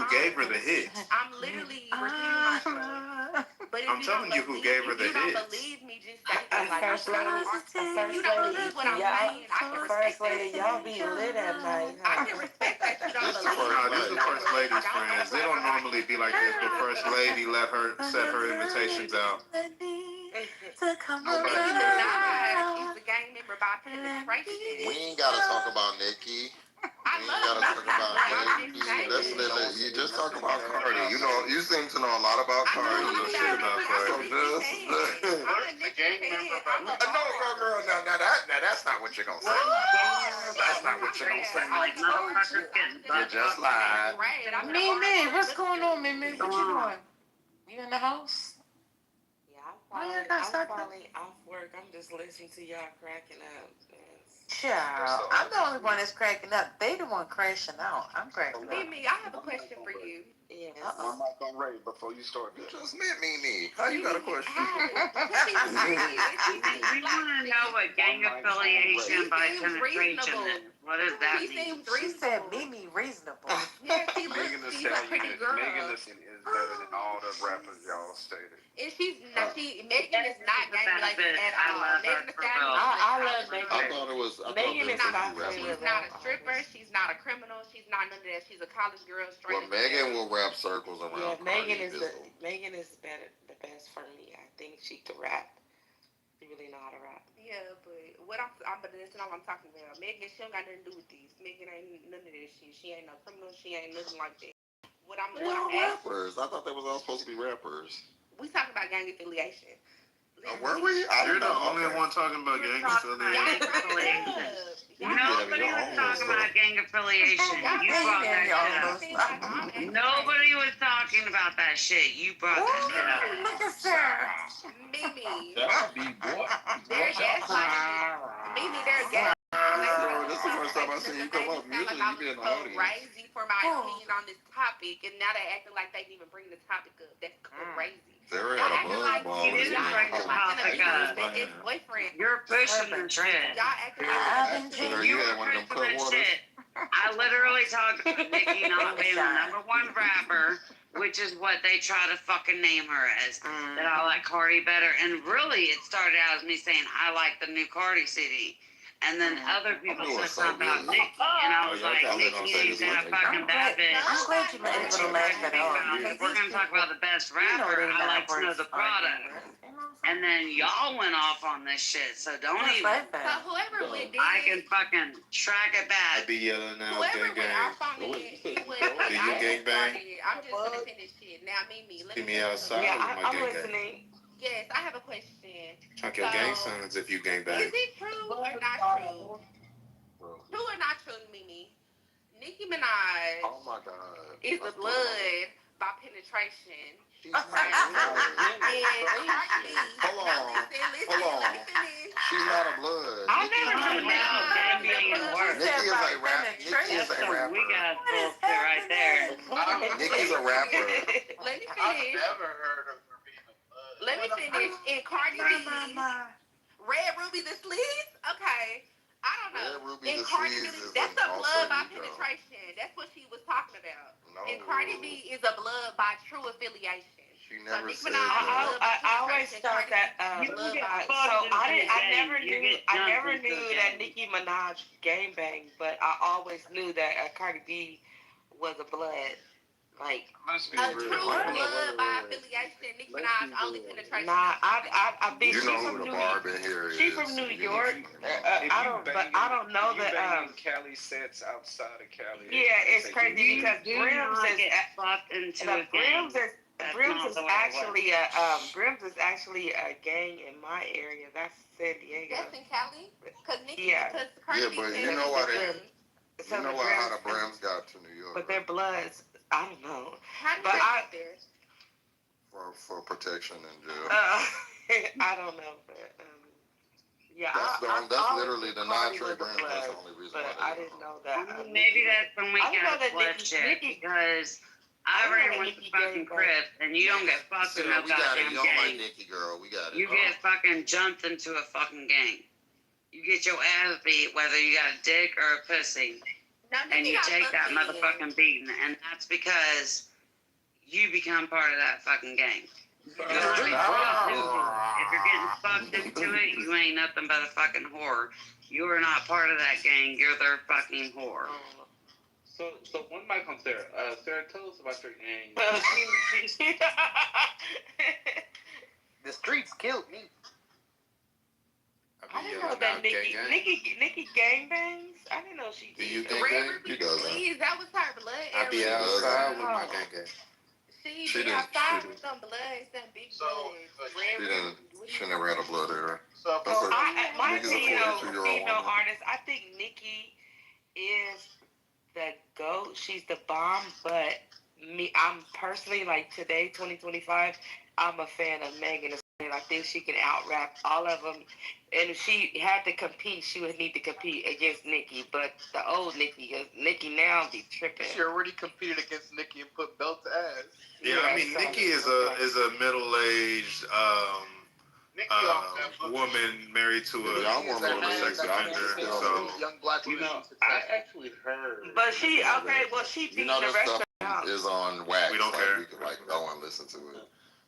gave her the hits. I'm literally repeating myself. But if I'm telling you who gave her the you don't hits. believe me, just say that. Like, you don't believe what I'm saying. I can respect that. Y'all be lit at night. I can respect that you don't believe No, these are first ladies' friends. They don't normally be like this, but first lady let her set her invitations out. She's a gang member by penetration. We ain't gotta talk about Nicki. We ain't gotta talk about Nicki. You just talk about Cardi. You seem to know a lot about Cardi. You know shit about Cardi. So no, girl. Now that's not what you're gonna say. That's not what you're gonna say. You just lied. Mimi, what's going on, Mimi? What you doing? You in the house? I'm finally off work. I'm just listening to y'all cracking up. Child, I'm the only one that's cracking up. They the one crashing out. I'm cracking up. Mimi, I have a question for you. Yes. One mic on Ray before you start. You just met Mimi. How you got a question? We want to know what gang affiliation by penetration is. What does that mean? She said Mimi reasonable. Yeah, she's Megan Thee a pretty Stallion girl. Megan is better than all the rappers y'all stated. And Megan is not gang related at all. Megan Thee Stallion. I love Megan. I thought it was. Megan is my She's not a stripper. She's not a criminal. She's not none of that. She's a college girl. Straight. Well, Megan will wrap circles around. Yeah, Megan is Bizzle. Megan is the best for me. I think she could rap. She really know how to rap. Yeah, but that's not what I'm talking about. Megan, she don't got nothing to do with these. Megan ain't none of this shit. She ain't no criminal. She ain't nothing like that. What I'm asking, Rappers. I thought they was all supposed to be rappers. we talking about gang affiliation. Were we? You're the only one talking about gang affiliation. Nobody was talking about gang affiliation. You brought that shit up. Nobody was talking about that shit. You brought that shit up. Look at Sarah. Mimi. That's the boy. They're gaslighting. Mimi, they're gaslighting. This is the first time I seen you come up. Usually you be in the audience. Crazy for my opinion on this topic, and now they acting like they didn't even bring the topic up. That's crazy. Sarah had a buzz ball. You didn't bring the topic up. His boyfriend. You're pushing the shit. Y'all acting like You had one of them cut waters. I literally talked about Nicki not being the number one rapper, which is what they try to fucking name her as. That I like Cardi better. And really, it started out as me saying, I like the new Cardi City. And then other people said something about Nikki, and I was y'all like, probably Nikki don't say ain't this that one. fucking bad bitch. I'm glad you were able to laugh at all. If we're gonna talk about the best rapper, I like to know the product. And then y'all went off on this shit, so don't even. So whoever went did I can fucking track it I back. be yelling now, whoever gang went gang. off on it, it was Do you gang bang? I'm just gonna finish it. Now Mimi, let See me me outside Yeah, with my I'm gang gang. listening. Yes, I have a question. Chunk your gang signs if you gang bang. Is it true or not true? True or not true, Mimi? Nicki Minaj Oh my God. is the blood by penetration. She's not a blood. Hold on. She's not a blood. I never knew Nicki is a rapper. Nicki is a rapper. We got bullshit right there. Nicki's a rapper. Let me I've finish. never heard of her being a blood. Let me finish. In Cardi B, Red Ruby the Sleeves? Okay. I don't know. Red Ruby In the Cardi Sleeves B, is that's an a alter blood by ego. penetration. That's what she was talking about. No. And Cardi B is a blood by true affiliation. She never Nicki said Minaj is that. blood by I always penetration. thought that. You blood get by. fucked So into I the never game. You knew. get I dumped never into knew the that game. Nicki Minaj gang bang, but I always knew that Cardi B was a blood. Like Let's be A real. true blood by affiliation. Nicki Minaj only penetration. nah, I be. You She know from who the New barb in here is. She from New You know, York. I don't, but I don't know if you that. banging Cali sets outside of Cali. Yeah, it's crazy You because do Brims not is get fucked into the a game. Brims is actually a Brims is actually a gang in my area. That's San Diego. That's in Cali? Because Nicki, Yeah. because Cardi Yeah, B but said you know it's why the they- Brims. So You know how the Brams got to New York, but their bloods, I don't know. How did But they I- get there? for protection in jail. I don't know, but yeah, That's literally the Cardi non-trade was a Brams. That's the blood, only reason but why I they didn't know that. Maybe that's when we I didn't know got that flush Nicki- shit Nicki- because I ran with the fucking Crips and you don't get fucked in no we got it. goddamn You don't like gang. Nicki, girl. We got it. You get fucking jumped into a fucking gang. You get your ass beat whether you got a dick or a pussy. Now, And Nicki you got take that pussy. motherfucking beating, and that's because you become part of that fucking gang. If you're getting fucked into it, you ain't nothing but a fucking whore. You are not part of that gang. You're their fucking whore. So one mic on Sarah. Sarah, tell us about your gang. The streets killed me. I didn't know yelling that out gang Nicki gang bangs. I didn't know she Do did. you gang Red bang? Ruby She the doesn't. Sleeves, that was her blood I be area. outside with my gang gang. She She be didn't- outside she with some bloods, some big So, bloods. She didn't. She never had a blood era. So, That's a, My Nicki's a opinion on 42-year-old female woman. artist, I think Nicki is the GOAT. She's the bomb, but I'm personally, like today, 2025, I'm a fan of Megan Thee Stallion. I think she can out-rap all of them. And if she had to compete, she would need to compete against Nicki. But the old Nicki, because Nicki now be tripping. she already competed against Nicki and put belt to ass. Yeah, I mean, so- Nicki is a middle-aged woman married to a Y'all want former more sex than offender. y'all So Young black women. I actually heard. But she, okay, well, she You beat know the this rest stuff of them out. is on wax. We don't like, care. We could like go and listen to it.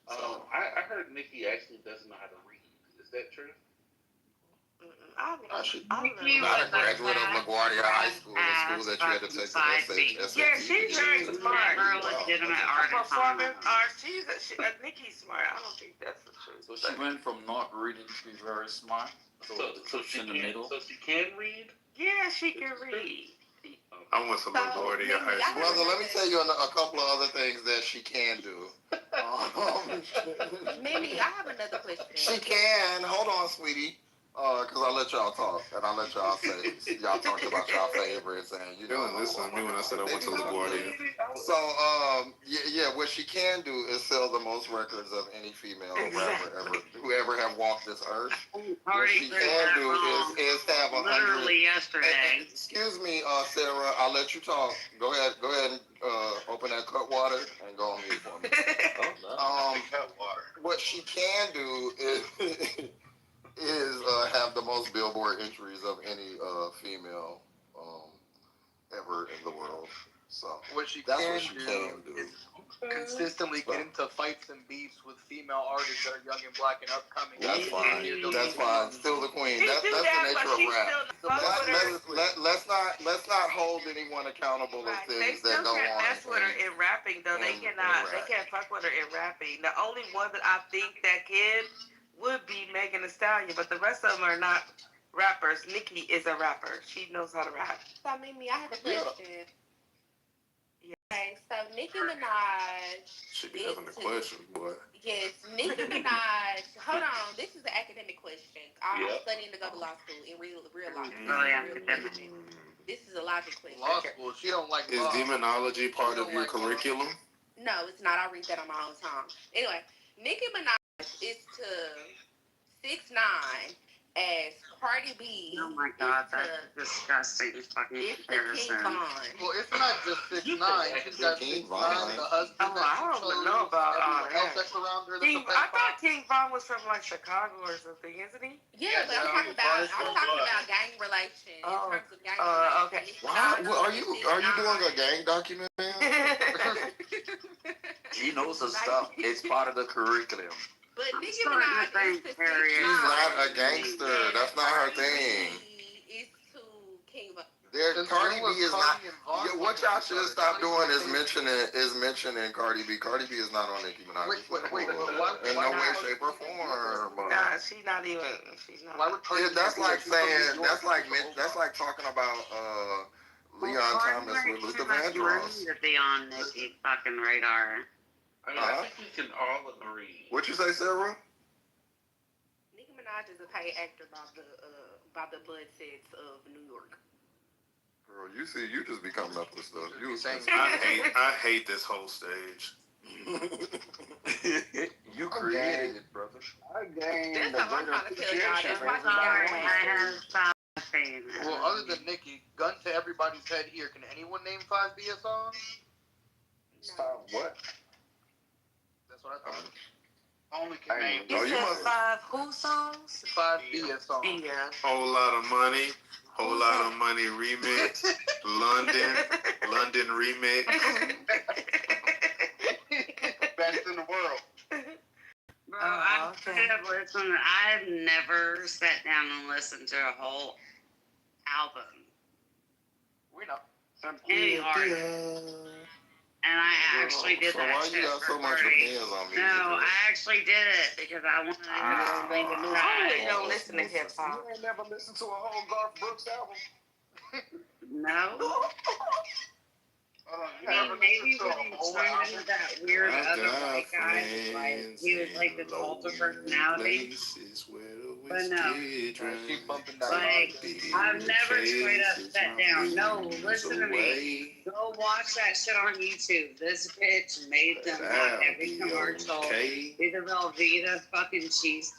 I heard Nicki actually doesn't know how to read. Is that true? I Nicki Not a was graduate of LaGuardia High School, the school that you had to take the SAT. Yeah, she's very smart. Never a legitimate artist. Performance art. Nicki's smart. I don't think that's the truth. So she went from not reading to be very smart. So she in the can. middle. So she can read. Yeah, she can read. I went to LaGuardia High School. Brother, let me tell you a couple of other things that she can do. Mimi, I have another question. She can. Hold on, sweetie. Because I let y'all talk, and I let y'all say, y'all talked about y'all favorites, and you You know. don't listen to me when I said I went to LaGuardia. So, yeah, what she can do is sell the most records of any female rapper ever, who ever have walked this earth. What she can do is have 100. Literally yesterday. Excuse me, Sarah, I'll let you talk. Go ahead and open that cut water and go on mute for me. Cut water. What she can do is have the most Billboard entries of any female ever in the world. So what she that's can what she can do. is consistently get into fights and beefs with female artists that are young and black and upcoming. That's fine. That's fine. Still the queen. That's the nature of rap. Let's not hold anyone accountable of things that go on. They still can't mess with her in rapping though. They can't fuck with her in rapping. The only one that I think that can would be Megan Thee Stallion, but the rest of them are not rappers. Nicki is a rapper. She knows how to rap. So Mimi, I have a question. Okay, so Nicki Minaj. Should be having a question, boy. Yes, Nicki Minaj. Hold on, this is an academic question. I'm studying to go to law school in real life. This is a logic question. Law school. She don't like Is law. demonology part of your curriculum? No, it's not. I read that on my own time. Anyway, Nicki Minaj is to 6ix9ine as Cardi B. Oh my God, that's disgusting fucking comparison. Well, it's not just 6ix9ine. She's got 6ix9ine, the husband. I don't even know about all that. That's around her. I thought King Von was from like Chicago or something, isn't he? Yeah, but I'm talking about gang relations. In terms of gang relations. Okay. Wow. Are you doing a gang documentary? She knows her stuff. It's part of the curriculum. But Nicki Minaj is to 6ix9ine. She's not a gangster. That's not her thing. Is to King Von. Cardi B is not. What y'all should stop doing is mentioning Cardi B. Cardi B is not on Nicki Minaj. Wait, in no way, shape, or form. Nah, she's not even. She's not. That's like saying. That's like talking about Leon Thomas with Luther Vandross. To be on Nicki fucking radar. I think we can all agree. What you say, Sarah? Nicki Minaj is a paid actor by the blood sets of New York. Girl, you see, you just be coming up with stuff. You was saying. I hate this whole stage. You created it, brother. I gained That's what I'm trying to tell y'all. That's why she got Well, other than Nicki, gun to everybody's head here. Can anyone name 5 BS songs? What? That's what I thought. Only can name. You said 5 who songs? 5 BS songs. Yeah. Whole lot of money. Whole lot of money remix. London remix. Best in the world. Bro, I've never sat down and listened to a whole album. We know. From any artist. And I actually did that. Why you got so much opinions on me? No, I actually did it because I wanted to I don't listen to hip hop. You ain't never listened to a whole Garth Brooks album? No. Maybe when he turned into that weird other white guy, he was like the cult of personality. But no, like, I've never straight up sat down. No, listen to me. Go watch that shit on YouTube. This bitch made them on every commercial. These are Velveeta fucking cheese.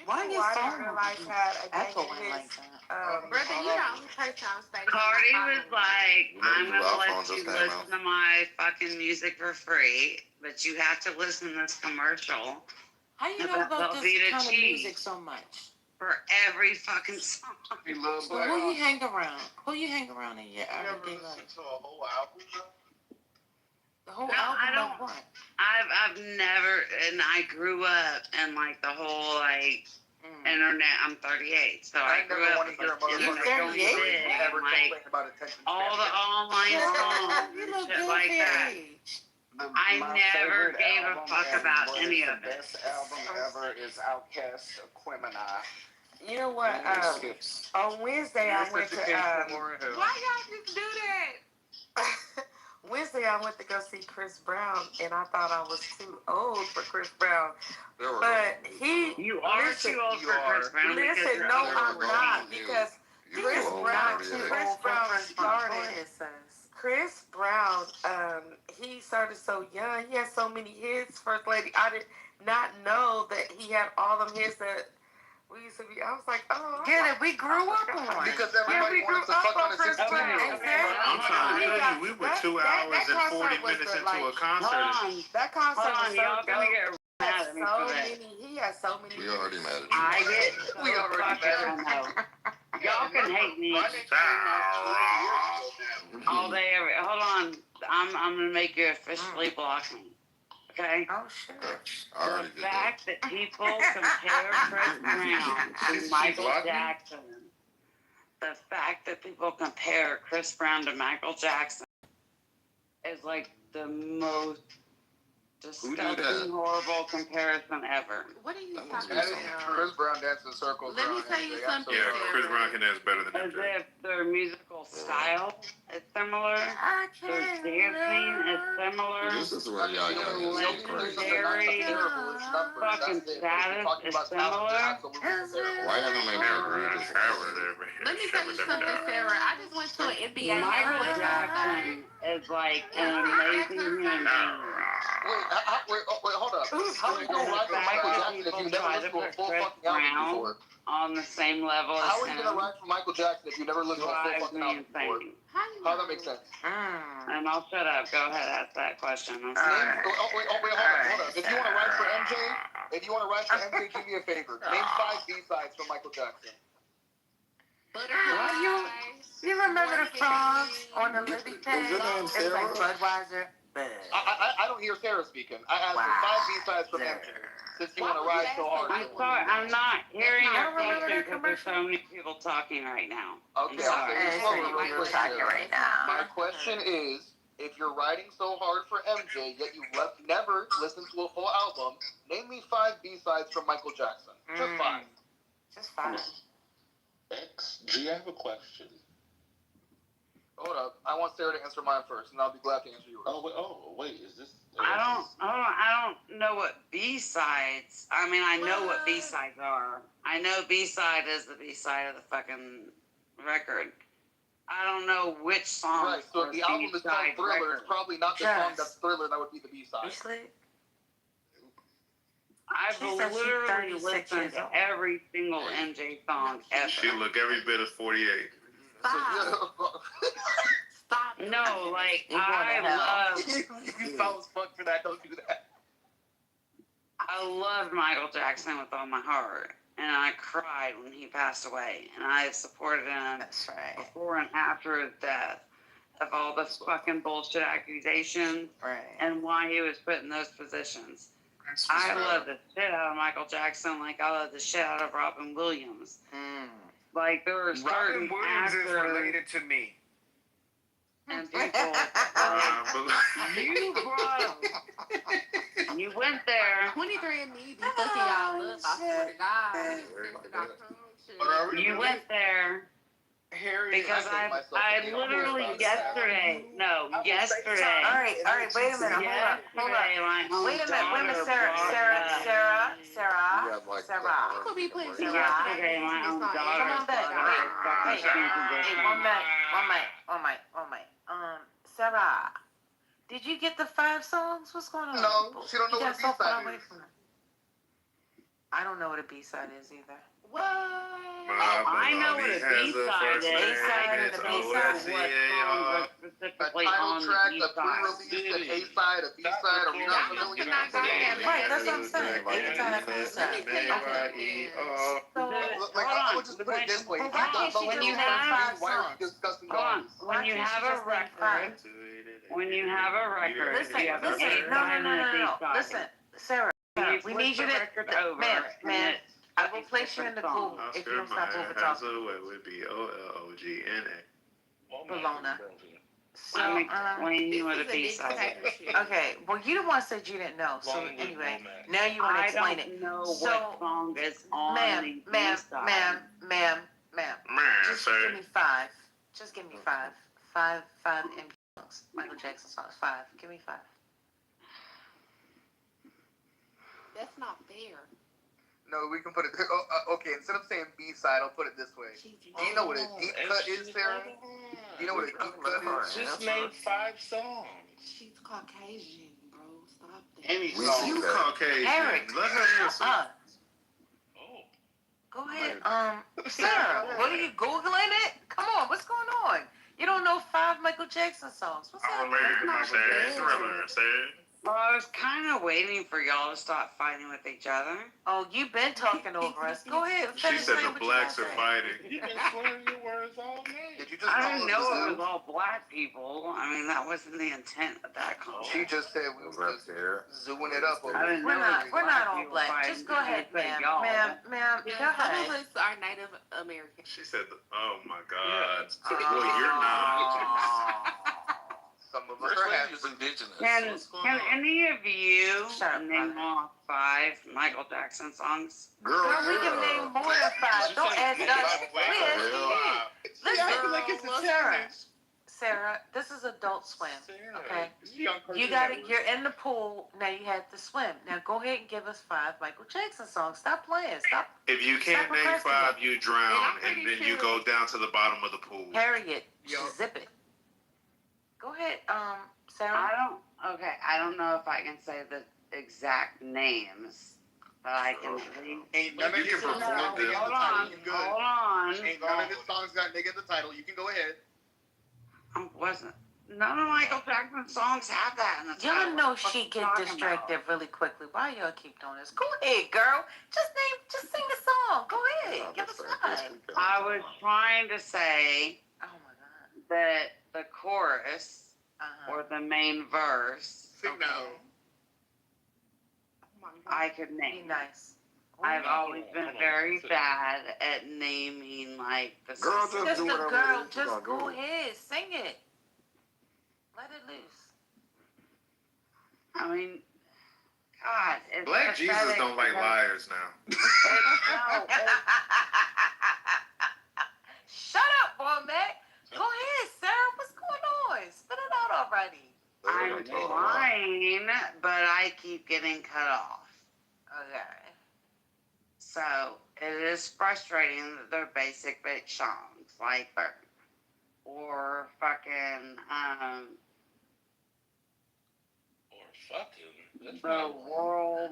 Why you I realize had a gang hit. Brother, you know who person I'm saying. Cardi was like, I'm gonna let you listen to my fucking music for free, but you have to listen to this commercial. How you know about this kind of music so much? For every fucking song. So who you hang around? Who you hang around in your everyday life? To a whole album? The whole album of what? I've never, and I grew up in like the whole like internet. I'm 38, so I grew up with all the online songs and shit like that. I never gave a fuck about any of it. The best album ever is Outkast Aquemini. You know what? On Wednesday I went to. Why y'all just do that? Wednesday I went to go see Chris Brown, and I thought I was too old for Chris Brown. But you are too old for Chris Brown. Listen, no, I'm not, because Chris Brown started. Chris Brown, he started so young. He had so many hits. First Lady, I did not know that he had all them hits that we used to be. I was like, oh. Yeah, that we grew up on. Because everybody wanted to fuck on Chris Brown. I'm trying to tell you, we were 2 hours and 40 minutes into a concert. That concert was so gonna get mad at me for that. He had so many. We already mad at you. I get. We already mad at you. Y'all can hate me all day, hold on. I'm gonna make you officially block me. Okay? Oh, shit. The fact that people compare Chris Brown to Michael Jackson, the fact that people compare Chris Brown to Michael Jackson is like the most disgusting, horrible comparison ever. What are you talking That is about? Chris Brown dances in circles. Let me tell you something. Yeah, Chris Brown can dance better than As MJ. if their musical style is similar, their dancing is similar, This is where y'all young is crazy. legendary fucking status is similar. Why y'all gonna make me agree with this? Let me tell you something, Sarah. I just went to an NBA Michael Jackson is like an amazing human being. Wait, hold up. How are you gonna ride for Michael Jackson if you never listened to a full fucking album before? On the same level as How are you gonna ride for Michael Jackson if you never listened to a full fucking album before? How that make sense? And I'll shut up. Go ahead, ask that question. Wait, hold up. If you wanna ride for MJ, do me a favor. Name 5 B-sides from Michael Jackson. You remember the songs on the Libby page? It's like Budweiser. I don't hear Sarah speaking. I asked for 5 B-sides from MJ. Since you want to ride so hard. I'm sorry, I'm not hearing your question because there's so many people talking right now. Okay, My question is, if you're riding so hard for MJ, yet you never listened to a full album, name me 5 B-sides from Michael Jackson. Just 5. Just 5. X, do you have a question? Hold up. I want Sarah to answer mine first, and I'll be glad to answer yours. Wait, is this... I don't know what B-sides. I mean, I know what B-sides are. I know B-side is the B-side of the fucking record. I don't know which song. Right, so if the album is called Thriller, it's probably not the song that's Thriller that would be the B-side. I've literally listened to every single MJ song ever. She look every bit of 48. Stop. No, like, I love... You foul as fuck for that, don't do that. I love Michael Jackson with all my heart. And I cried when he passed away. And I supported him before and after his death of all the fucking bullshit accusations and why he was put in those positions. I love the shit out of Michael Jackson like I love the shit out of Robin Williams. Like, there were certain Robin Williams is actors related to me. and people. You brought him. You went there. 23andMe be fucking y'all up. I swear to God. You went there. Because I literally yesterday. All right, wait a minute, hold up. Wait a minute, Sarah. I could be putting Yesterday, my own daughter. Come on back. One mic. Sarah, did you get the 5 songs? What's going on? No, she don't know what a B-side is. I don't know what a B-side is either. What? I know what a B-side is. A-side and a B-side. Specifically a title on track, the a pre-release, an A-side, a B-side, are we not familiar? Right, that's what I'm saying. A-side, B-side. I would just put it this way. When you have when you have a record, you have an A-side and a B-side. Listen, Sarah, we need you to, ma'am, I will place you in the cool if you don't stop over talking. Bologna. I'm explaining what a B-side is. Okay, well, you the one said you didn't know. So anyway, now you want to explain it. I don't know what song is on the Ma'am. Just give me 5. Just give me 5. 5 MJ songs. Michael Jackson songs. 5. Give me 5. That's not fair. No, we can put it. Okay, instead of saying B-side, I'll put it this way. Do you know what a deep cut is, Sarah? Do you know what a deep cut is? Just name 5 songs. She's Caucasian, bro. Stop that. Any You song. Caucasian. Eric, Let her answer. Go ahead. Sarah, what are you Googling it? Come on, what's going on? You don't know 5 Michael Jackson songs. What's I'm happening? related to my dad. Thriller, Well, I was kind of waiting for y'all to stop fighting with each other. Oh, you've been talking over us. Go ahead. She said the blacks are fighting. You've been slurring your words all night. Did you just I call didn't us know a it zoo? was all black people. I mean, that wasn't the intent of that comment. She just said we were just zooing it up over I didn't We're know not. it was We're not black all people black. fighting. Just go ahead, I didn't say ma'am. y'all. Ma'am. Go Some ahead. of us are Native American. She said, "Oh my God." Oh. Well, you're not. Some of us First are lady half. is indigenous. Can What's going Can on? any of you Shut up, name brother. off 5 Michael Jackson songs? Girl, we can name more than 5. Don't ask us. We ask you. Listen, Sarah, this is Adult Swim, okay? You're in the pool, now you have to swim. Now go ahead and give us 5 Michael Jackson songs. Stop playing. Stop. If you can't name 5, you drown, and then you go down to the bottom of the pool. Harriet, zip it. Go ahead, Sarah. I don't know if I can say the exact names, but I can believe. Ain't none of his songs got nigga in the title. You good? Hold on. Ain't none of his songs got nigga in the title. You can go ahead. None of Michael Jackson's songs have that in the title. Y'all know she get distracted really quickly. Why y'all keep doing this? Go ahead, girl. Just sing a song. Go ahead. Give us 5. I was trying to say that the chorus or the main verse Sing now. I could name. Be nice. I've always been very bad at naming like the Girl, Just a girl. Just go ahead. Sing it. Let it loose. I mean, God. It's Black Jesus pathetic don't like because- liars now. Shut up, boy, Mac. Go ahead, Sarah. What's going on? Spit it out already. I'm trying, but I keep getting cut off. Okay. So it is frustrating that they're basic bitch songs like or fucking the world.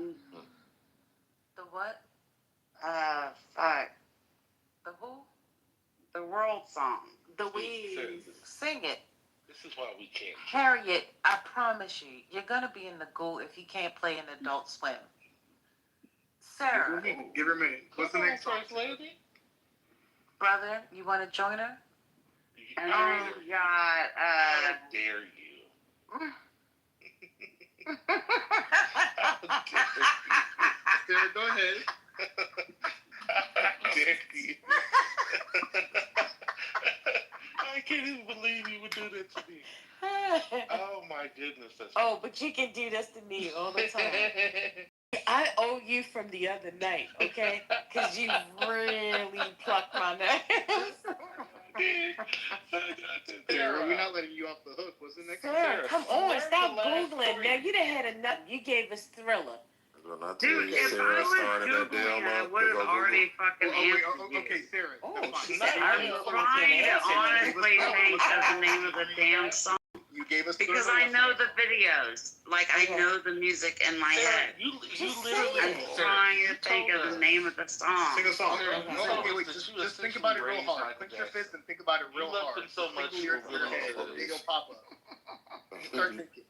The what? Fuck. The who? The world song. The Wiz. Sing it. This is why we can't. Harriet, I promise you, you're gonna be in the goo if you can't play an Adult Swim. Sarah. Give her a minute. What's the next song? First lady? Brother, you wanna join her? And then you got I dare you. Sarah, go ahead. I dare you. I can't even believe you would do that to me. Oh my goodness. Oh, but you can do this to me all the time. I owe you from the other night, okay? Because you really plucked my nails. Sarah, we're not letting you off the hook. What's the next Sarah, come on, stop Googling. Now, you done had enough. You gave us Thriller. Dude, if I was Googling, I would have already fucking answered you. Okay, Sarah. Oh, she said I'm trying to honestly think of the name of the damn song. You gave us because I know the videos. Like, I know the music in my head. You I'm trying to think of the name of the song. Sing a song. Wait, just think about it real hard. Clench your fist and think about it real hard. so much. It'll pop up. Start thinking.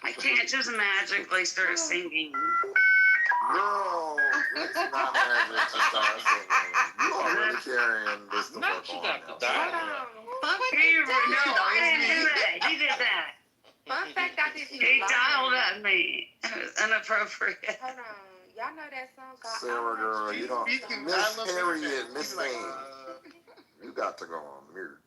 I can't just magically start singing. Girl, it's not magic to start singing. You are really carrying this to work on now. No, I didn't do that. He did that. Fun fact, I didn't He dialed at me. It was inappropriate. Hold on. Y'all know that song called Sarah, girl, you don't. Miss Harriet, Miss Thing. You got to go on mute.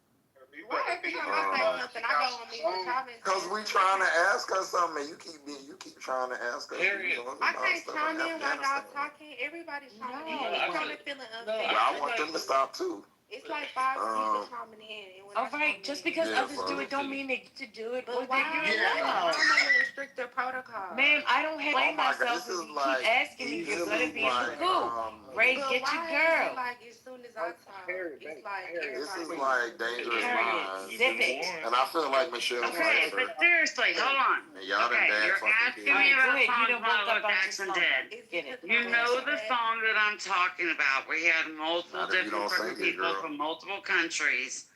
Why every time I say something, I go on mute? Cause we trying to ask her something, and you keep trying to ask her. I can't chime in while y'all talking. Everybody's chiming in. I'm kind of feeling unfair. Well, I want them to stop too. It's like 5 people chiming in. All right, just because others do it don't mean they get to do it. But why? I'm going to restrict the protocol. Ma'am, I don't have to blame my God, myself this if is you like keep asking me. You're going to be in the goo. Ray, But get why your is girl. it like as soon as I talk, it's like This is everybody. like Dangerous Minds, Zip it. and I feel like Michelle Okay, Pfeiffer. but seriously, hold on. And y'all done Okay, bad you're fucking asking kids. me Go about ahead, you songs done woke Michael up out your Jackson slumber. did. Get it. You know the song that I'm talking about. We had multiple Not if you different don't sing fucking it, people girl. from multiple countries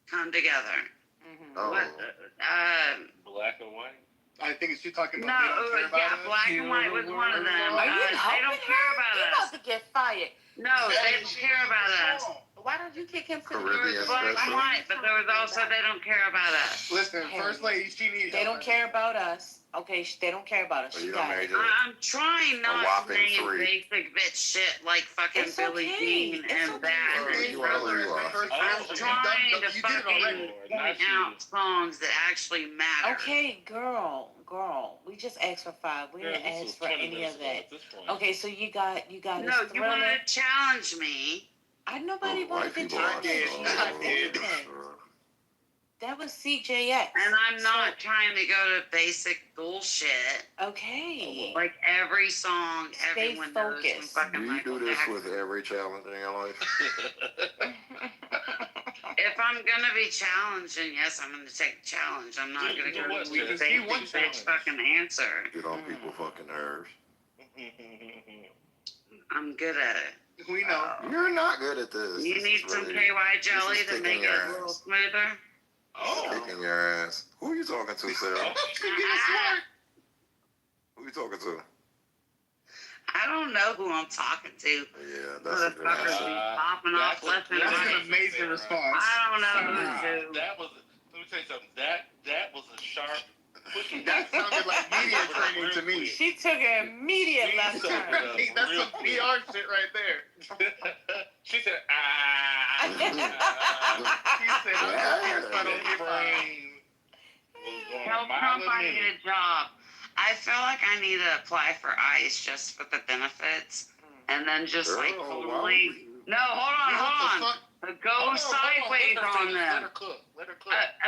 come together. Oh. What? Black and white. I think she's talking No, about they don't care about us. Black and White was one of them. Are you They helping don't care her? about You us. about to get fired. No, they don't care about us. Why don't you kick him to the Caribbean curb? Black and White, but there was also they don't care about us. Listen, Hey, First Lady, she needs They don't care about us. Okay, they don't care about us. So She you got done it. made it. I'm trying not to whopping name 3. basic bitch shit like fucking It's Billie okay. Jean It's and okay. that. You are who you are. I'm trying to You did it already. fucking point out songs that actually matter. Okay, girl. We just asked for 5. We didn't ask for any of that. Okay, so you got No, this you Thriller. want to challenge me. Nobody wanted to people challenge are you. so- Anything. That was CJX. And I'm not trying to go to basic bullshit. Okay. Like every song, Stay everyone knows from focused. fucking Do you Michael do this Jackson. with every challenge in your life? If I'm gonna be challenged, then yes, I'm gonna take the challenge. I'm not gonna go what, with Sarah? the basic One bitch challenge. fucking answer. Get on people fucking nerves. I'm good at it. We know. You're not good at this. You This need is some really- KY jelly this is to make kicking it your a little ass. smoother. Kicking your ass. Who are you talking to, Sarah? Who you talking to? I don't know who I'm talking to. Yeah, that's a good Motherfuckers answer. be popping off left and That's right. an amazing response. I don't know who's who. That was. Let me tell you something. That was a sharp. That sounded like media training to me. She took an immediate left turn. That's some PR shit right there. She said, He said, I don't get brain. Tell Trump I need a job. I feel like I need to apply for ICE just for the benefits, and then just like totally. No, hold on. Go sideways on them. Let her cook.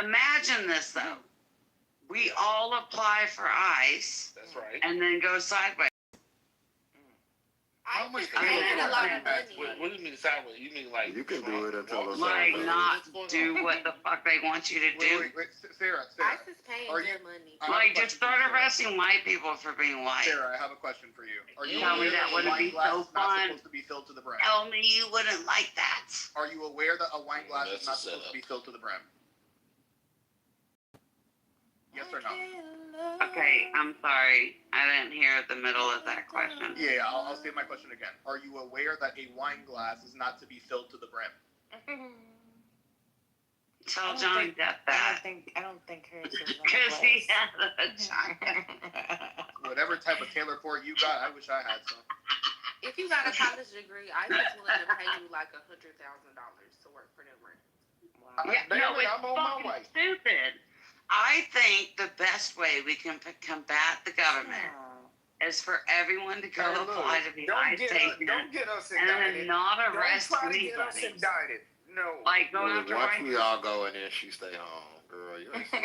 Imagine this though. We all apply for ICE. That's right. And then go sideways. How much I made a lot of money. What do you mean sideways? You mean like You can do it until it's Like over. not do what the fuck they want you to do. Wait, Sarah. ICE is paying Are you- good money. I have a Like question just for you, start Sarah. arresting white people for being white. Sarah, I have a question for you. Are you Tell me aware that a wouldn't wine be glass so is not fun. supposed to be filled to the brim? Tell me you wouldn't like that. Are you aware that a wine glass That's is not a supposed to setup. be filled to the brim? Yes or no? Okay, I'm sorry. I didn't hear the middle of that question. Yeah, I'll say my question again. Are you aware that a wine glass is not to be filled to the brim? Tell Johnny Depp that. I don't think hers is Because he had a giant. Whatever type of Taylor Ford you got, I wish I had some. If you got a college degree, I was willing to pay you like $100,000 to work for them. Yeah, no, it's fucking stupid. I think the best way we can combat the government is for everyone to go apply to be ICE agent Don't get us and indicted. then not arrest Don't try to get us anybody. indicted. No. Like go Look, after watch white we all go and then she stay home, girl. You ain't shit.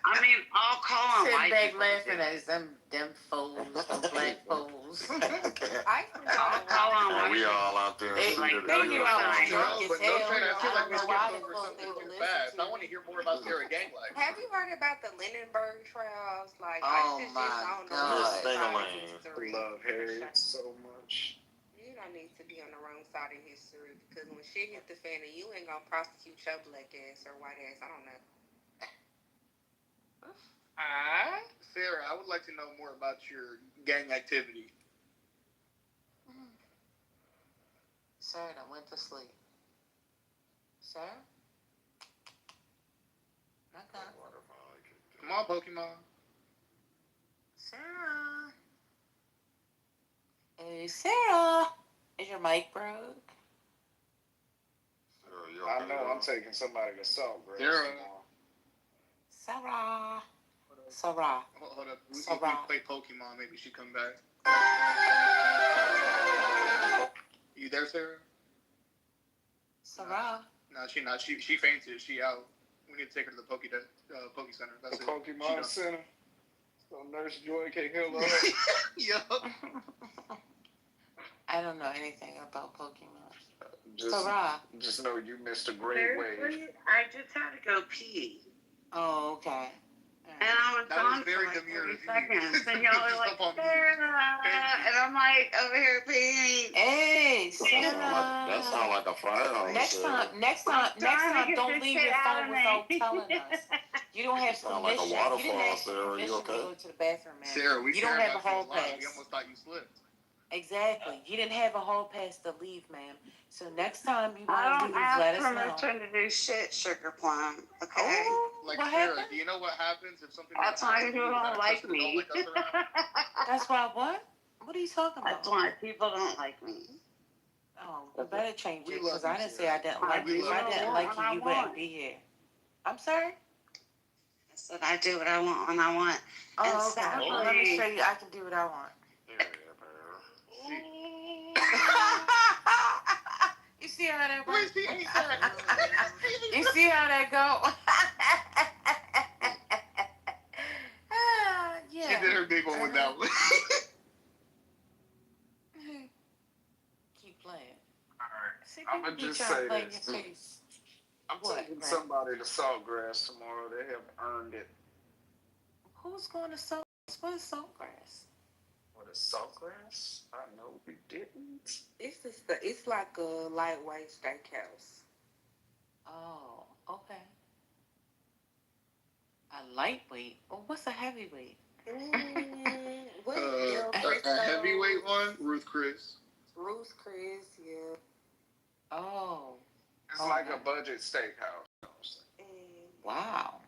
I mean, I'll call on Sit white back people. laughing at them foes, them black foes. I'll call on white We people. all out there. They- like, they knew I was drunk as But hell. don't try to feel I like don't we know skipped why over they something supposed to too listen fast. to I want to hear more about Sarah gang life. Have you heard about the Lindenberg trials? Like, Oh ICE is my just on the God. wrong Stay side of alone. history. Love Harriet so much. You don't need to be on the wrong side of history because when shit hit the fan, you ain't gonna prosecute your black ass or white ass. I don't know. Sarah, I would like to know more about your gang activity. Sarah done went to sleep. Sarah? Okay. Come on, Pokemon. Sarah? Hey, Sarah? Is your mic broke? I know I'm taking somebody to salt, bro. Sarah. Sarah? Sarah? Hold up. We Sarah. play Pokemon. Maybe she come back. You there, Sarah? Sarah? No, she not. She fainted. She out. We need to take her to the Poke Center. That's The it. Pokemon Center. So Nurse Joy can heal her. Yup. I don't know anything about Pokemon. Just, Sarah? just know you missed a great wave. Seriously? I just had to go pee. Oh, okay. And I was That gone was very for like demure 30 of you. seconds. And y'all were like, Stop on me. Sarah. And I I'm like over here peeing. Hey, Sarah. That sound like a fire. Next time, don't leave your phone without telling us. You don't have sound like a permission. You didn't waterfall, have Sarah. permission You okay? to go to the bathroom, man. Sarah, we you don't have a hall lot. pass. We almost thought you slipped. Exactly. You didn't have a hall pass to leave, ma'am. So next time you want to I leave, don't ask let us know. permission to do shit, Sugar Plum. Okay. Oh, Like what Sarah, happened? do you know what happens if something? That's why people don't like Don't me. like us around? That's why what? What are you talking about? That's why people don't like me. Oh, you better change We it love because you, I didn't say Sarah. I didn't like you. If I didn't like you, you wouldn't be here. I'm sorry? I said I do what I want when I want. Oh, And okay. sadly, Well, let me show you. I can do what I want. You see how that works? You see how that go? Yeah. She did her big one with that one. Keep playing. All right. See, I'm gonna people just keep trying say to play in this. your face. I'm What, taking man? somebody to Saltgrass tomorrow. They have earned it. Who's going to Saltgrass? What is Saltgrass? What is Saltgrass? I know we didn't. It's like a lightweight steakhouse. Oh, okay. A lightweight? Well, what's a heavyweight? A heavyweight one, Ruth Chris. Ruth Chris, yeah. Oh. It's like a budget steakhouse. Wow.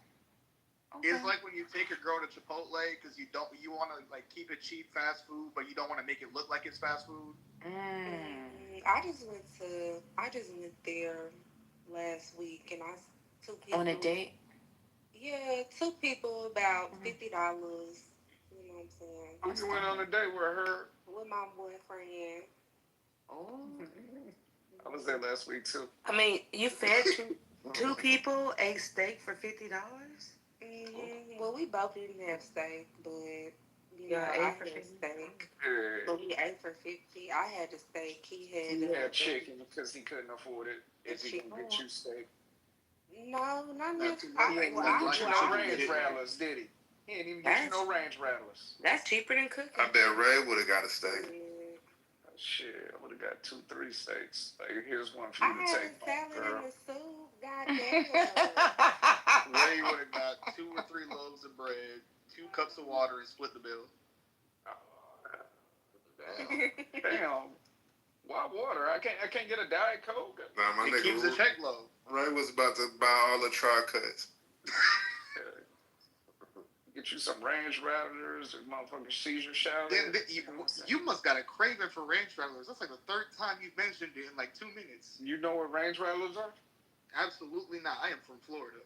Okay. It's like when you take a girl to Chipotle because you want to like keep it cheap fast food, but you don't want to make it look like it's fast food. I just went there last week, and two people On a date? Yeah, two people about $50. You know what I'm saying? You went on a date with her? With my boyfriend. Oh. I was there last week too. I mean, you fed two people a steak for $50? Well, we both didn't have steak, but Yeah, I ate had for $50. steak. Yeah. But we ate for $50. I had the steak. He had chicken because he couldn't afford it. Is he gonna get you steak? No, not necessarily. He ain't gonna get you no range rattlers, did he? He ain't even get you no range rattlers. That's cheaper than cooking. I bet Ray would have got a steak. Shit, I would have got 2-3 steaks. Like, here's one for you to take home, girl. Goddamn. Ray would have got 2 or 3 loaves of bread, 2 cups of water, and split the bill. Damn. Why water? I can't get a Diet Coke. Nah, my It nigga keeps the check low. Ray was about to buy all the tri-cuts. Get you some range rattlers or motherfucking seizure showers. You must got a craving for range rattlers. That's like the 3rd time you've mentioned it in like 2 minutes. You know what range rattlers are? Absolutely not. I am from Florida.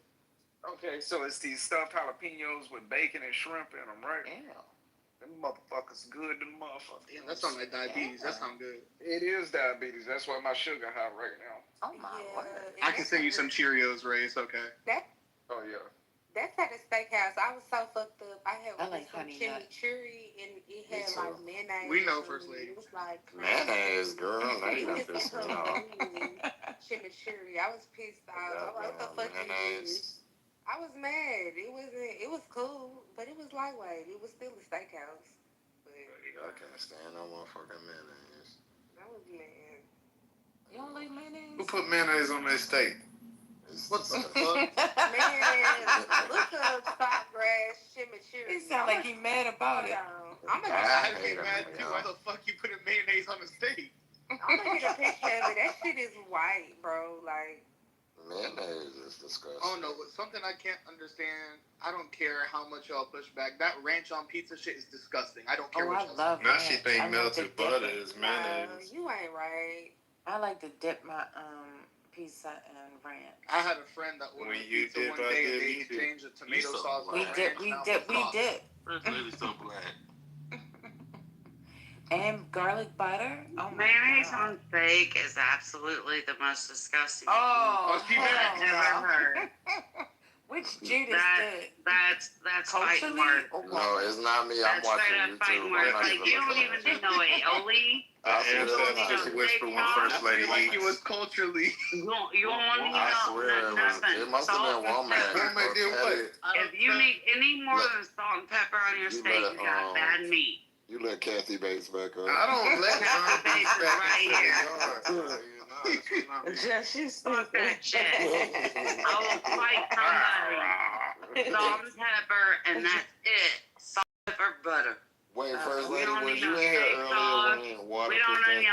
Okay, so it's these stuffed jalapenos with bacon and shrimp in them, right? Ew. Them motherfuckers good to the motherfuckers. Damn, that sounds like diabetes. That sounds good. It is diabetes. That's why my sugar high right now. Oh my word. I can send you some Cheerios, Ray. It's okay. Oh yeah. That's at a steakhouse. I was so fucked up. I had like some honey nut. chimichurri, and it had too. like mayonnaise. We know, First Lady. It was like Mayonnaise, girl. Now you done pissed me off. chimichurri. I was pissed off. I was like, what the fuck is this? I was mad. It was cool, but it was lightweight. It was still a steakhouse. But I can't stand no motherfucking mayonnaise. I was mad. You don't like mayonnaise? Who put mayonnaise on their steak? What the fuck? Man, look up Saltgrass chimichurri. It sound like he mad about it. I'm gonna I get mad too. Why the fuck you putting mayonnaise on the steak? get a picture of it. That shit is white, bro. Like. Mayonnaise is disgusting. Oh no, but something I can't understand. I don't care how much y'all push back. That ranch on pizza shit is disgusting. I don't care what y'all love say. Now she think melted butter is mayonnaise. You ain't right. I like to dip my pizza in ranch. I had a friend that ordered pizza one day and they changed the tomato sauce. We dip. First Lady's so black. And garlic butter. Oh my Mayonnaise God. on steak is absolutely the most disgusting Oh, thing I've ever heard. Which Judas did? That's fighting work. No, it's not me. I'm That's watching straight up fighting YouTube. work. Like, you don't even know aioli. I swear That's just whisper when First Lady Like it eats. was culturally. You don't want to I know swear nothing. it must have Salt been and Womack. pepper. Womack did what? If you need any more than salt and pepper on your You steak, let, you got bad meat. You let Kathy Bates back up. I don't let Kathy Bates is right here. here. She's Fuck that shit. I will fight somebody. Salt and pepper, and that's it. Salt, pepper, butter. Wait, First We Lady, don't was need you no in here steak earlier sauce. when Water We put don't that? need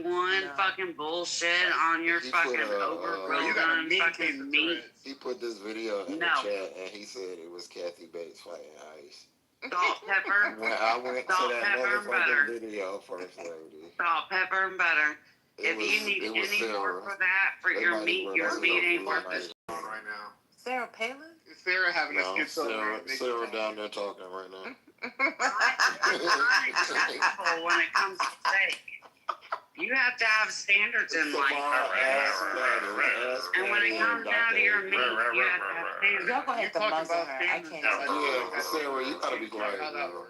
no A1 fucking bullshit on your He fucking put a, overgrown fucking meat. He put this video in the No. chat, and he said it was Kathy Bates fighting Ice. Salt, pepper. When I went to Salt, that pepper, and butter. motherfucking video, First Lady. Salt, pepper, and butter. If you need It was any more Sarah. for that, for They your might meat, as your well meat have ain't a worth blue it. light on right now. Sarah Palin? Sarah having a No, schizo. Sarah down there talking right now. Unacceptable when it comes to steak. You have to have standards in life. And when it comes down to your meat, you have to have standards. Y'all gonna have to muzzle her. I can't tell you. Yeah, Sarah, you gotta be quiet, girl.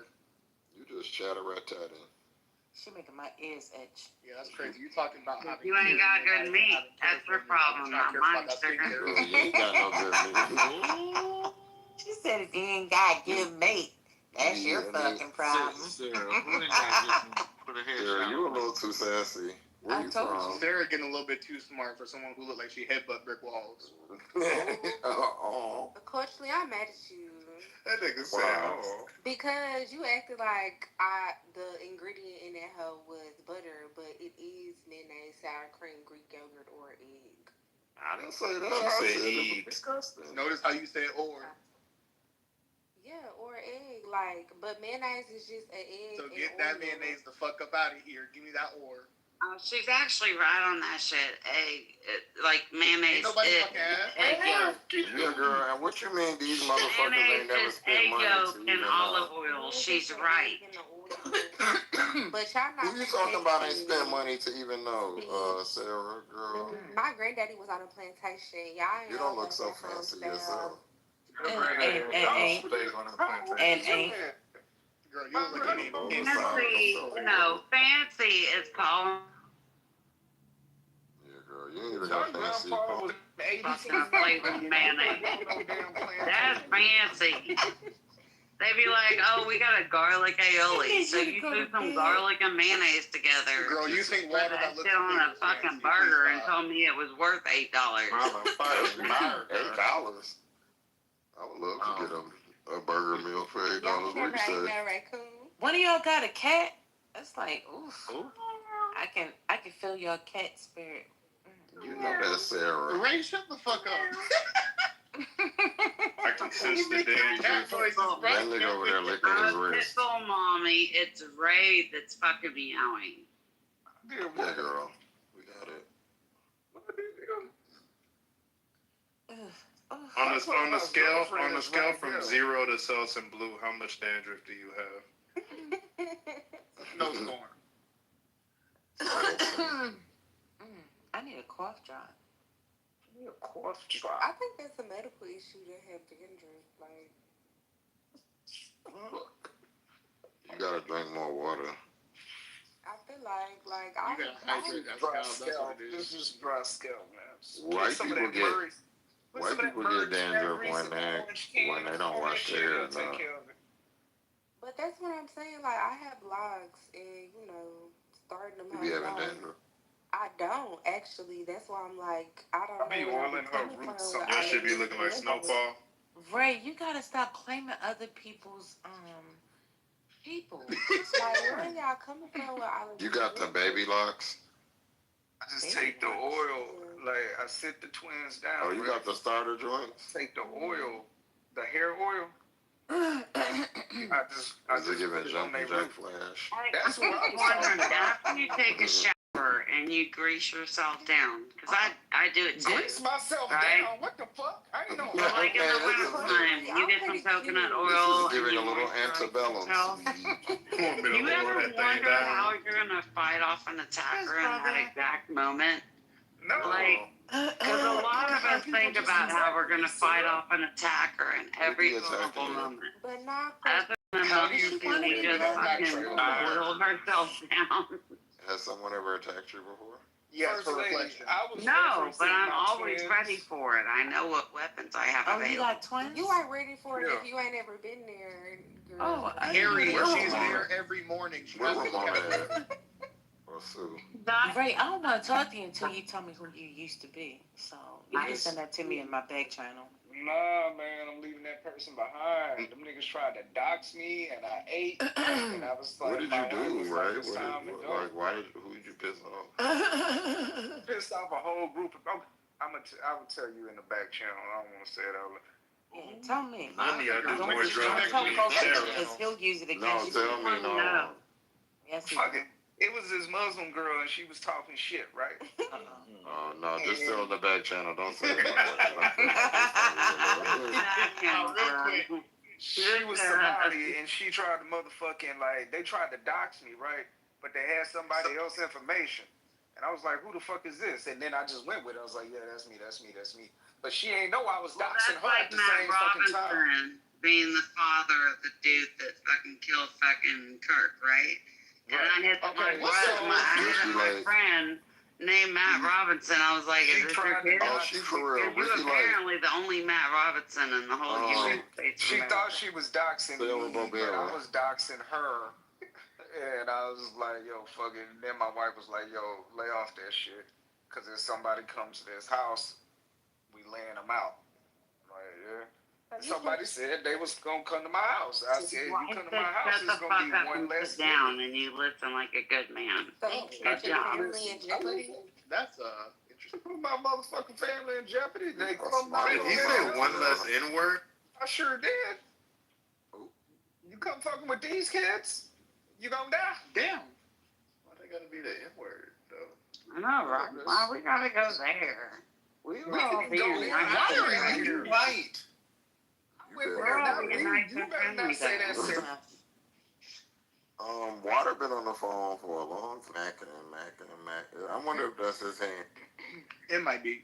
You just chatter-rat-tatting. She making my ears itch. Yeah, that's crazy. You talking about having You ain't got good meat. That's your problem, not mine, sugar. Girl, you ain't got no good meat. She said if you ain't got good meat, that's your fucking problem. Sarah, who ain't got put a headshot? Sarah, you a little too sassy. Where you from? Sarah getting a little bit too smart for someone who looked like she headbutt brick walls. Oh. Unfortunately, I'm mad at you. That nigga said, oh. Because you acted like the ingredient in that hoe was butter, but it is mayonnaise, sour cream, Greek yogurt, or egg. I didn't say that. She I said said it was egg. disgusting. Notice how you said or. Yeah, or egg. Like, but mayonnaise is just an egg. So and get that oil. mayonnaise the fuck up out of here. Give me that or. She's actually right on that shit. Like mayonnaise. Ain't nobody fucking ass. Egg yolk. Yeah, girl, and what you mean these motherfuckers ain't never Mayonnaise is spent egg money yolk to and even olive oil. She's right. But y'all not. Who you talking about ain't spent money to even know, Sarah, girl? My granddaddy was on a plantation. Y'all ain't You don't look so fancy yourself. And Girl, you look like you need Fancy, no, fancy is called. Yeah, girl, you ain't even got fancy. Fucking flavored mayonnaise. That's fancy. They be like, oh, we got a garlic aioli. So you threw some garlic and mayonnaise together. Girl, you think water that looks shit on a fucking burger and told me it was worth $8. $8? I would love to get a burger meal for $8. What you say? one of y'all got a cat? That's like, oof. I can feel your cat spirit. You know that's Sarah. Ray, shut the fuck up. I can sense the danger. That nigga over there licking his wrist. Pitbull mommy, it's Ray that's fucking meowing. Yeah, girl. We got it. On the scale from 0 to Selsun Blue, how much dandruff do you have? No scorn. I need a cough drop. I think that's a medical issue to have dandruff. Like, You gotta drink more water. I feel like You gotta hydrate that scalp. That's what it is. This is dry scalp, man. White people get dandruff when they don't wash their hair enough. But that's what I'm saying. Like, I have locks, and starting them. You be having dandruff. I don't actually. That's why I'm like, I don't Be know. where oiling I'm her coming roots. from with Your all shit be this looking like dandruff. Snowfall. Ray, you gotta stop claiming other people's people. Like, where are y'all coming from with all of You this got the baby locks? I just take the oil, like I sit the twins down. Oh, you got the starter joints? Take the oil, the hair oil. I just giving put it on jumping their jack root. flash. That's what I'm wondering, talking about. after you take a shower and you grease yourself down, because I do it too. Grease myself right? down. What the fuck? I ain't know. Well, like in the wintertime, you get some coconut oil. This is giving a little antebellum. You ever wonder how you're gonna fight off an attacker in that exact moment? No. Like, because a lot of us think about how we're gonna fight off an attacker in every vulnerable moment. But not Other than those, we just fucking whittle ourselves down. Has someone ever attacked you before? Yes, for reflection. No, but I'm always ready for it. I know what weapons I have Oh, you available. got twins? You ain't ready for it if you ain't ever been there, girl. Oh, Harriet, Where she's Ramona? there every morning. She Where has to look Ramona at at? Or Sue? Ray, I don't want to talk to you until you tell me who you used to be. So you can send that to me in my back channel. Nah, man, I'm leaving that person behind. Them niggas tried to dox me, and I ate, and I was like, What did my you wife do, was right? like, it's time to go. Like, who did you piss off? Pissed off a whole group of. I will tell you in the back channel. I don't want to say it out loud. Yeah, tell me. None of y'all do Don't more just drugs tell than me Sarah. because he'll use it No, against you. tell me, no. Yes, he Fuck will. it. It was this Muslim girl, and she was talking shit, right? Oh, no, just tell the back channel. Don't say it. She was Somali, and she tried to motherfucking, like, they tried to dox me, right? But they had somebody else's information. And I was like, who the fuck is this? And then I just went with it. I was like, yeah, that's me. But she ain't know I was doxing her at the same fucking time. Being the father of the dude that fucking killed fucking Kirk, right? And I had my friend named Matt Robinson. I was like, is this your kid? Oh, she for real. You're apparently the only Matt Robinson in the whole United States. She thought she was doxing me, but I was doxing her. And I was like, yo, fuck it. And then my wife was like, yo, lay off that shit. Because if somebody comes to this house, we laying them out. Like, yeah. And somebody said they was going to come to my house. I said, you come to my house, it's going to be one less down and you listen like a good man. So, is your family in jeopardy? That's interesting. Put my motherfucking family in jeopardy. They come He said one less N-word? I sure did. You come fucking with these kids, you gonna die. Damn. Why they gotta be the N-word, though? I know, right? Why we gotta go there? We all can go there. Why are you white? You better not say that, sir. Water been on the phone for a long time, macking. I wonder if that's his hand. It might be.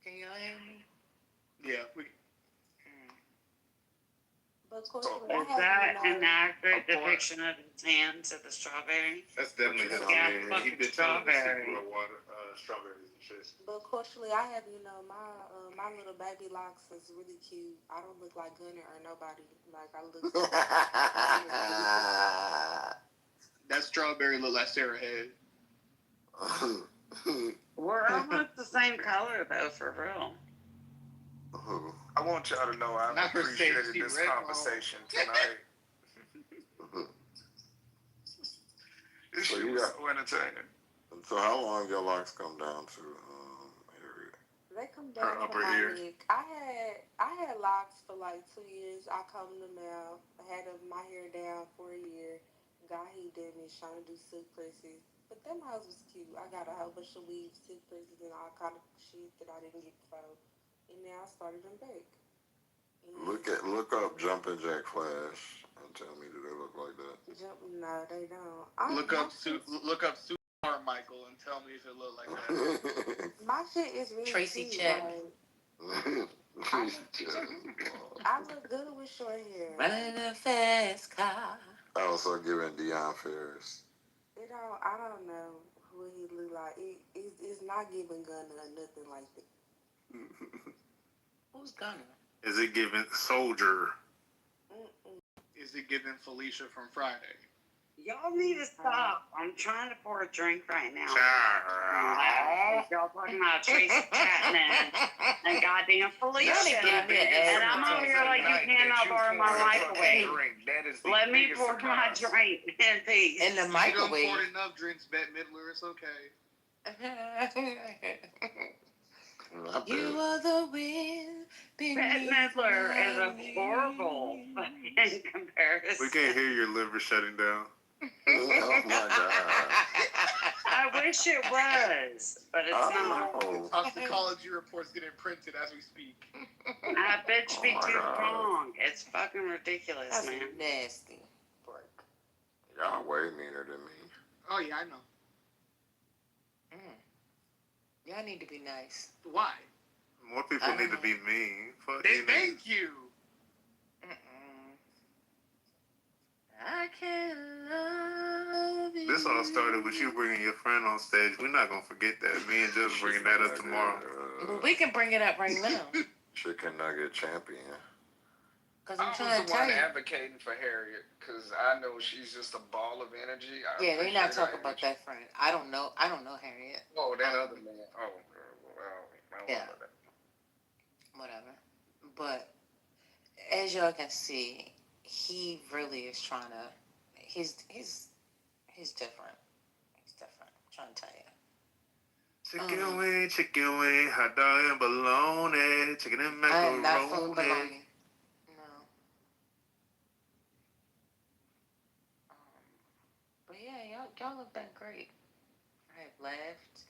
Can y'all hear me? Yeah, we. Is that an accurate depiction of his hands of the strawberry? That's definitely his hand. He been strawberry. Strawberries and shit. But culturally, I have, my little baby locks is really cute. I don't look like Gunner or nobody. Like, I look. That strawberry look like Sarah had. We're almost the same color, though, for real. I want y'all to know I've appreciated this conversation tonight. This shit was so entertaining. So how long your locks come down to, Harriet? They come down to my neck. I had locks for like 2 years. I combed them out. I had my hair down for a year. Got he did me trying to do silk presses. But them house was cute. I got a whole bunch of weaves, silk presses, and all kind of shit that I didn't get before. And now I started them back. Look up Jumpin' Jack Flash and tell me, do they look like that? No, they don't. Look up Sue Carmichael and tell me if it look like that. My shit is really Tracy cute. Chapman. I look good with short hair. Running a fast car. I also giving Deion Ferris. I don't know who he look like. It's not giving Gunner or nothing like that. Who's Gunner? Is it giving Soldier? Is it giving Felicia from Friday? Y'all need to stop. I'm trying to pour a drink right now. Y'all talking about Tracy Chapman and goddamn Felicia. And I'm over here like, you cannot borrow my microwave. Let me pour my drink in peace. In the microwave. You done poured enough drinks, Bette Midler. It's okay. You are the wind. Bette Midler is a horrible in comparison. We can't hear your liver shutting down. Oh my God. I wish it was, but it's not. Toxicology reports getting printed as we speak. I bet you be too strong. It's fucking ridiculous, That's man. Nasty. Y'all way meaner than me. Oh yeah, I know. Y'all need to be nice. Why? More people need to be mean. Fuck Thank you. I can love you. This all started with you bringing your friend on stage. We're not going to forget that. Me and just bringing that up tomorrow. Well, we can bring it up right now. Chicken nugget champion. Because I'm I trying was to the tell one you. advocating for Harriet because I know she's just a ball of energy. Yeah, they're not talking about that friend. I don't know Harriet. Oh, that other man. Oh, well, I don't know about that. Whatever. But as y'all can see, he really is trying to. He's different. He's different. I'm trying to tell you. Chicken wing, hot dog and bologna, chicken and macaroni. I am not fucking bologna. No. But yeah, y'all have been great. I have laughed.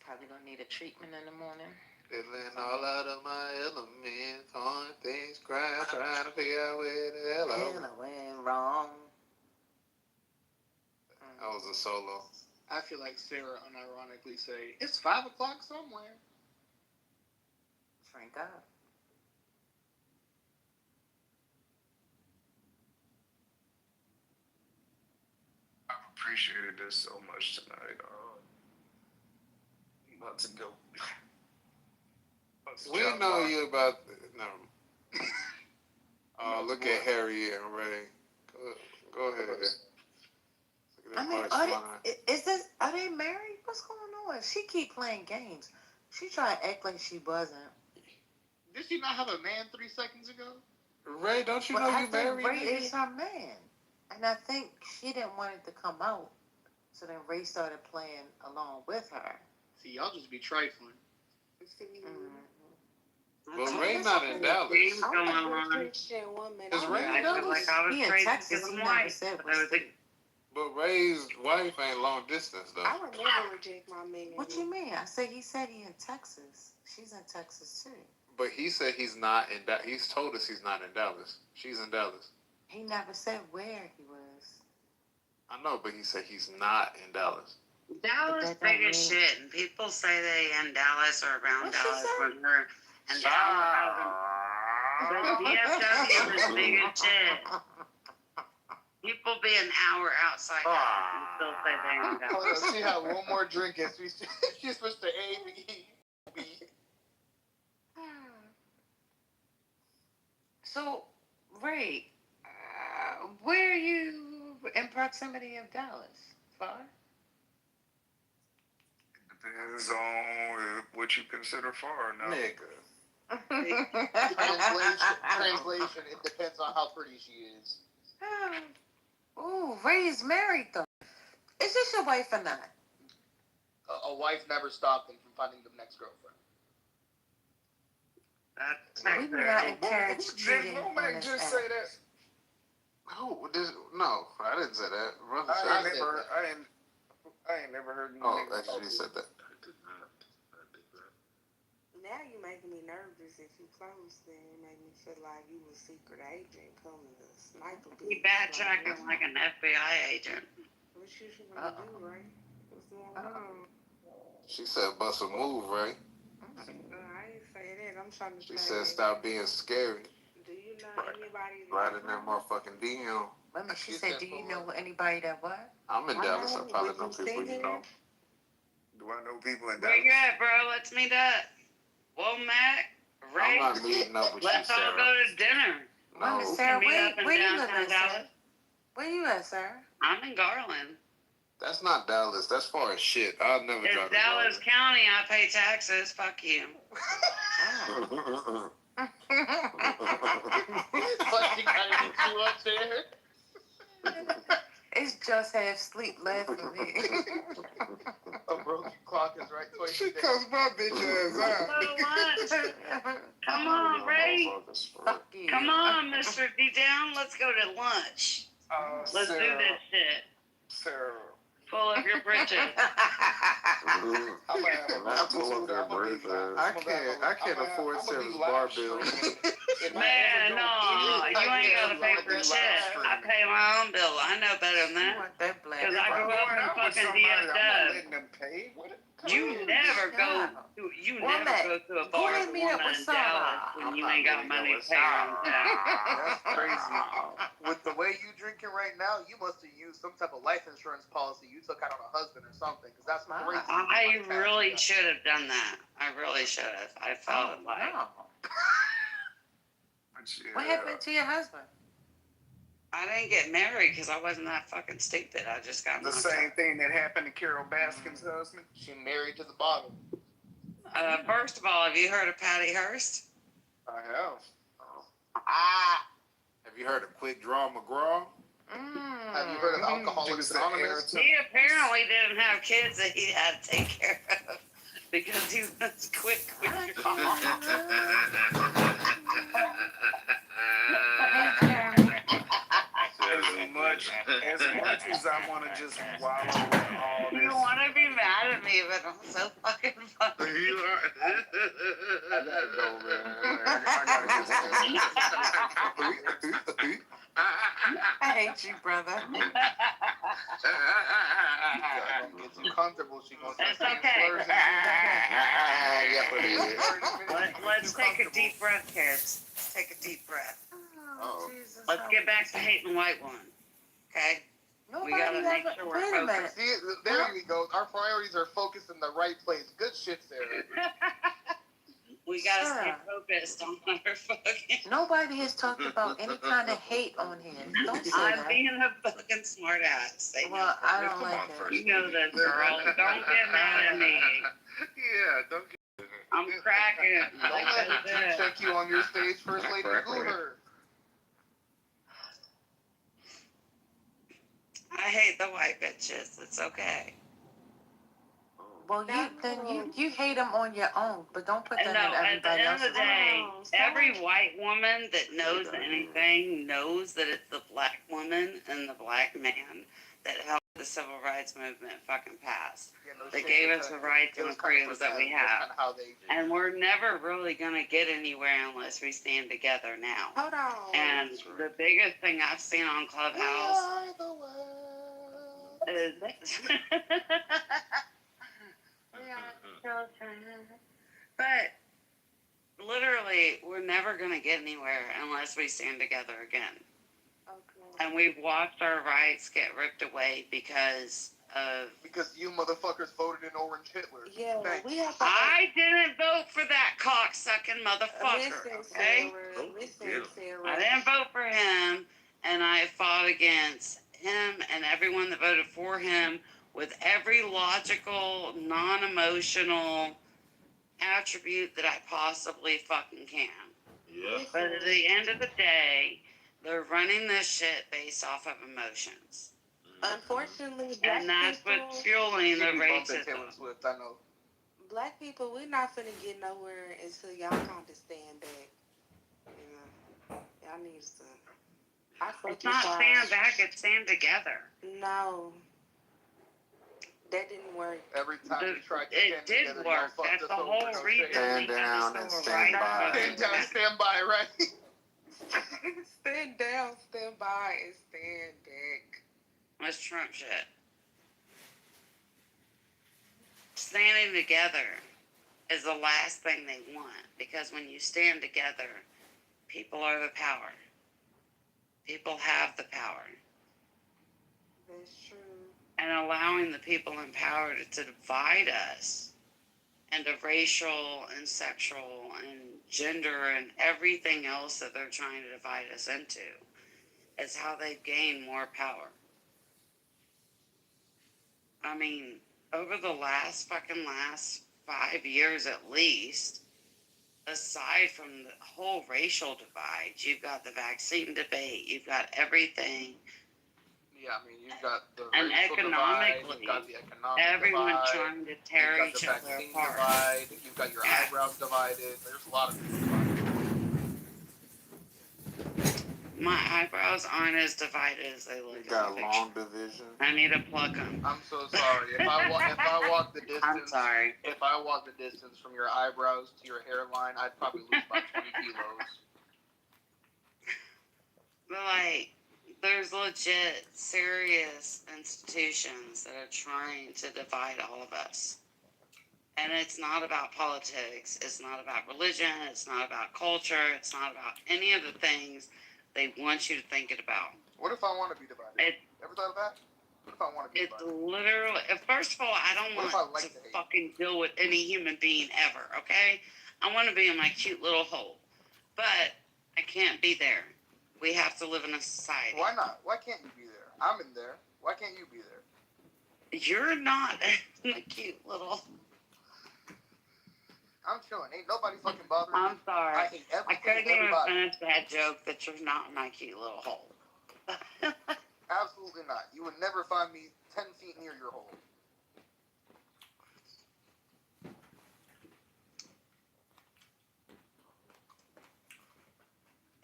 Probably gonna need a treatment in the morning. Feeling all out of my element, on things cry, trying to figure out where the hell I went wrong. That was a solo. I feel like Sarah unironically say, it's 5 o'clock somewhere. Thank God. I've appreciated this so much tonight. I'm about to go. We know you about. No. Oh, look at Harriet and Ray. Go ahead. I mean, are they married? What's going on? She keep playing games. She tried to act like she wasn't. Did she not have a man 3 seconds ago? Ray, don't you know you married? Ray is her man. And I think she didn't want it to come out. So then Ray started playing along with her. See, y'all just be trifling. But Ray's not in Dallas. Is Ray in Dallas? He in Texas. He never said was But Ray's wife ain't long distance though. I would never reject my man. What you mean? He said he in Texas. She's in Texas too. But he said he's not in Dallas. He's told us he's not in Dallas. She's in Dallas. He never said where he was. I know, but he said he's not in Dallas. Dallas big as shit, and people say they in Dallas or around Dallas when they're in Dallas. But DFW is big as shit. People be an hour outside and still say they in Dallas. She had one more drink and she switched to A-B-E. So, Ray, where are you in proximity of Dallas? Far? Depends on what you consider far now. Nigga. Translation, it depends on how pretty she is. Ooh, Ray is married though. Is this your wife or not? A wife never stopped him from finding the next girlfriend. We do not encourage cheating. Don't make just say that. Who? No, I didn't say that. I ain't never heard. Oh, actually, you said that. Now you making me nervous. If you close, then it made me feel like you was secret agent coming to sniper. He backtracking like an FBI agent. What you gonna do, right? What's going on? She said, "Bust a move, Ray." I ain't say that. I'm trying to. She said, "Stop being scary." Do you know anybody? Right in that motherfucking DM. She said, "Do you know anybody that what?" I'm in Dallas. I probably know people you know. Do I know people in Dallas? Where you at, bro? Let's meet up. Well, Matt, Ray, I'm not meeting up with let's you, all Sarah. go to dinner. No. Sarah, where you live at, Dallas. Sarah? Where you at, Sarah? I'm in Garland. That's not Dallas. That's far as shit. I'll never It's drive to Dallas County. I pay taxes. Fuck you. It's just half sleep left for me. A broken clock is right twice a day. She cussed my bitch ass out. Come on, Ray. Fuck you. Come on, Mr. D Down. Let's go to lunch. Let's do this shit. Sarah. Pull up your britches. I can't afford Sarah's bar bill. Man, no, you ain't gotta pay for shit. I pay my own bill. I know better than that. Because I grew up in fucking DFW. You never go to a bar with a woman in Dallas when you ain't got money to pay your own tax. That's crazy. With the way you drinking right now, you must have used some type of life insurance policy you took out on a husband or something. Because that's crazy. I really should have done that. I really should have. I felt like. What happened to your husband? I didn't get married because I wasn't that fucking stupid. I just got The same thing that happened to Carol Baskin's husband. She married to the bottom. First of all, have you heard of Patty Hearst? I have. Ah. Have you heard of Quick Draw McGraw? Have you heard of Alcoholics Anonymous? He apparently didn't have kids that he had to take care of because he was quick. As much as I want to just wallow in all this. You want to be mad at me, but I'm so fucking funny. You are. I gotta go, man. I hate you, brother. Get too comfortable. She gonna It's start okay. slurs. Let's take a deep breath, kids. Let's take a deep breath. Oh, Let's get back to hating white women. Okay? We gotta make sure we're focused. See, there we go. Our priorities are focused in the right place. Good shit, Sarah. We gotta stay focused on our fucking. Nobody has talked about any kind of hate on here. Don't say I'm that. being a fucking smart ass. Well, I don't like it. You know this, girl. Don't get mad at me. Yeah, don't get. I'm cracking. Don't let me check you on your stage, First Lady Goober. I hate the white bitches. It's okay. Well, you hate them on your own, but don't put that in At the everybody end of else's the day, mouth. every white woman that knows anything knows that it's the black woman and the black man that helped the civil rights movement fucking pass. They gave us the rights and the freedoms that we have. And we're never really going to get anywhere unless we stand together now. Hold on. And the biggest thing I've seen on Clubhouse is but literally, we're never going to get anywhere unless we stand together again. Okay. And we've watched our rights get ripped away because you motherfuckers voted in Orange Hitler. Yeah, we have to. I didn't vote for that cocksucking motherfucker. Okay? Sarah. I didn't vote for him, and I fought against him and everyone that voted for him with every logical, non-emotional attribute that I possibly fucking can. Yeah. But at the end of the day, they're running this shit based off of emotions. Unfortunately, and that's what's fueling the racism. Taylor Swift, I know. Black people, we're not finna get nowhere until y'all kind of stand back. You know, y'all need to. It's not stand back, it's stand together. No. That didn't work. Every time we tried to stand together, it did work. That's the whole reason. Stand down and stand by. Stand down, stand by, right? Stand down, stand by, and stand back. That's Trump shit. Standing together is the last thing they want, because when you stand together, people are the power. People have the power. That's true. And allowing the people in power to divide us into racial and sexual and gender and everything else that they're trying to divide us into is how they gain more power. I mean, over the last 5 years at least, aside from the whole racial divide, you've got the vaccine debate, you've got everything. Yeah, I mean, you've got the and racial economically, divide, you've got the economic everyone's divide, trying to tear you've got each the other vaccine apart. divide, you've got your eyebrows divided. There's a lot of people divided. My eyebrows aren't as divided as they look. You got a long division. I need to pluck them. I'm so sorry. If I walk the distance, I'm sorry. If I walk the distance from your eyebrows to your hairline, I'd probably lose about 20 kilos. But like, there's legit, serious institutions that are trying to divide all of us. And it's not about politics. It's not about religion. It's not about culture. It's not about any of the things they want you to think it about. What if I want to be divided? Ever thought of that? What if I want to be divided? It's literally, first of all, I don't want to fucking deal with any human being ever, okay? I want to be in my cute little hole. But I can't be there. We have to live in a society. Why not? Why can't you be there? I'm in there. Why can't you be there? You're not a cute little. I'm chilling. Ain't nobody fucking bothering me. I'm sorry. I hate I everything couldn't and even everybody. finish that joke that you're not in my cute little hole. Absolutely not. You would never find me 10 feet near your hole.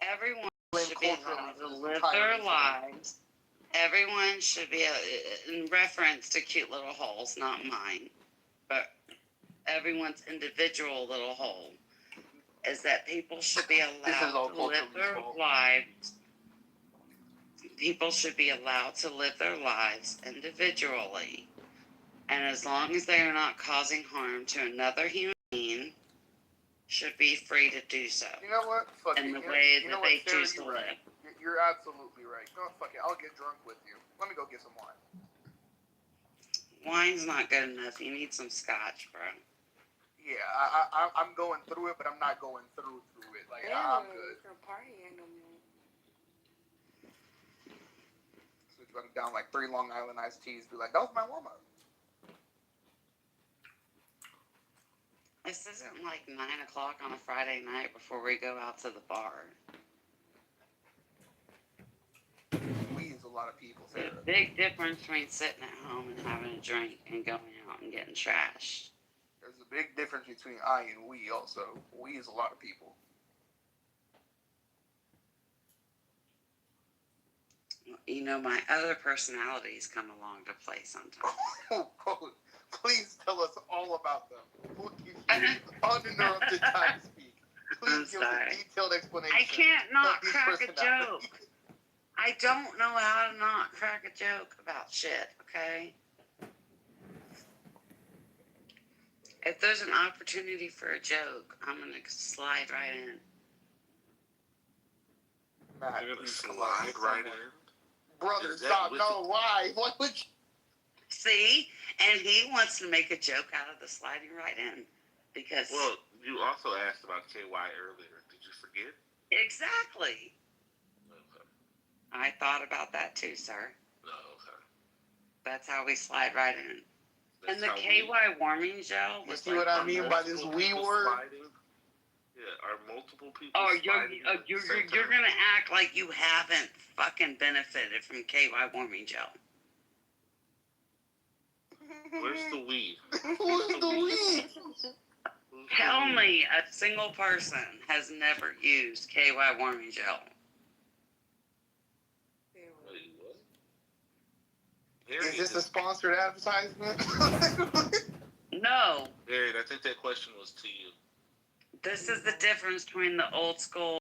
Everyone should be allowed to live their lives. Everyone should be, in reference to cute little holes, not mine, but everyone's individual little hole, is that people should be allowed to live their lives. People should be allowed to live their lives individually. And as long as they are not causing harm to another human being, should be free to do so. You know what? Fuck in it. the way that they Sarah, choose to you're live. right. You're absolutely right. No, fuck it. I'll get drunk with you. Let me go get some wine. Wine's not good enough. You need some scotch, bro. Yeah, I'm going through it, but I'm not going through it. Like, I'm good. For a party, ain't no more. So if I'm down like 3 Long Island iced teas, be like, that was my warm up. This isn't like 9 o'clock on a Friday night before we go out to the bar. We use a lot of people, There's Sarah. a big difference between sitting at home and having a drink and going out and getting trashed. There's a big difference between I and we also. We use a lot of people. You know, my other personalities come along to play sometimes. Please tell us all about them. We'll give you uninterrupted time to speak. Please give us a detailed explanation. I can't not of these crack a personalities. joke. I don't know how to not crack a joke about shit, okay? If there's an opportunity for a joke, I'm gonna slide right in. Matt, You're gonna slide right in? Brother, stop. No, why? What would you... See? And he wants to make a joke out of the sliding right in. Because... Well, you also asked about KY earlier. Did you forget? Exactly. Okay. I thought about that too, sir. No, okay. That's how we slide right in. That's And the how KY warming gel You was see what I mean by this we word? Sliding? Yeah, are multiple people Oh, sliding at the same you're time? gonna act like you haven't fucking benefited from KY warming gel. Where's the weed? Who's the we? Tell me a single person has never used KY warming gel. Wait, what? Is this a sponsored advertisement? No. Harriet, I think that question was to you. This is the difference between the old school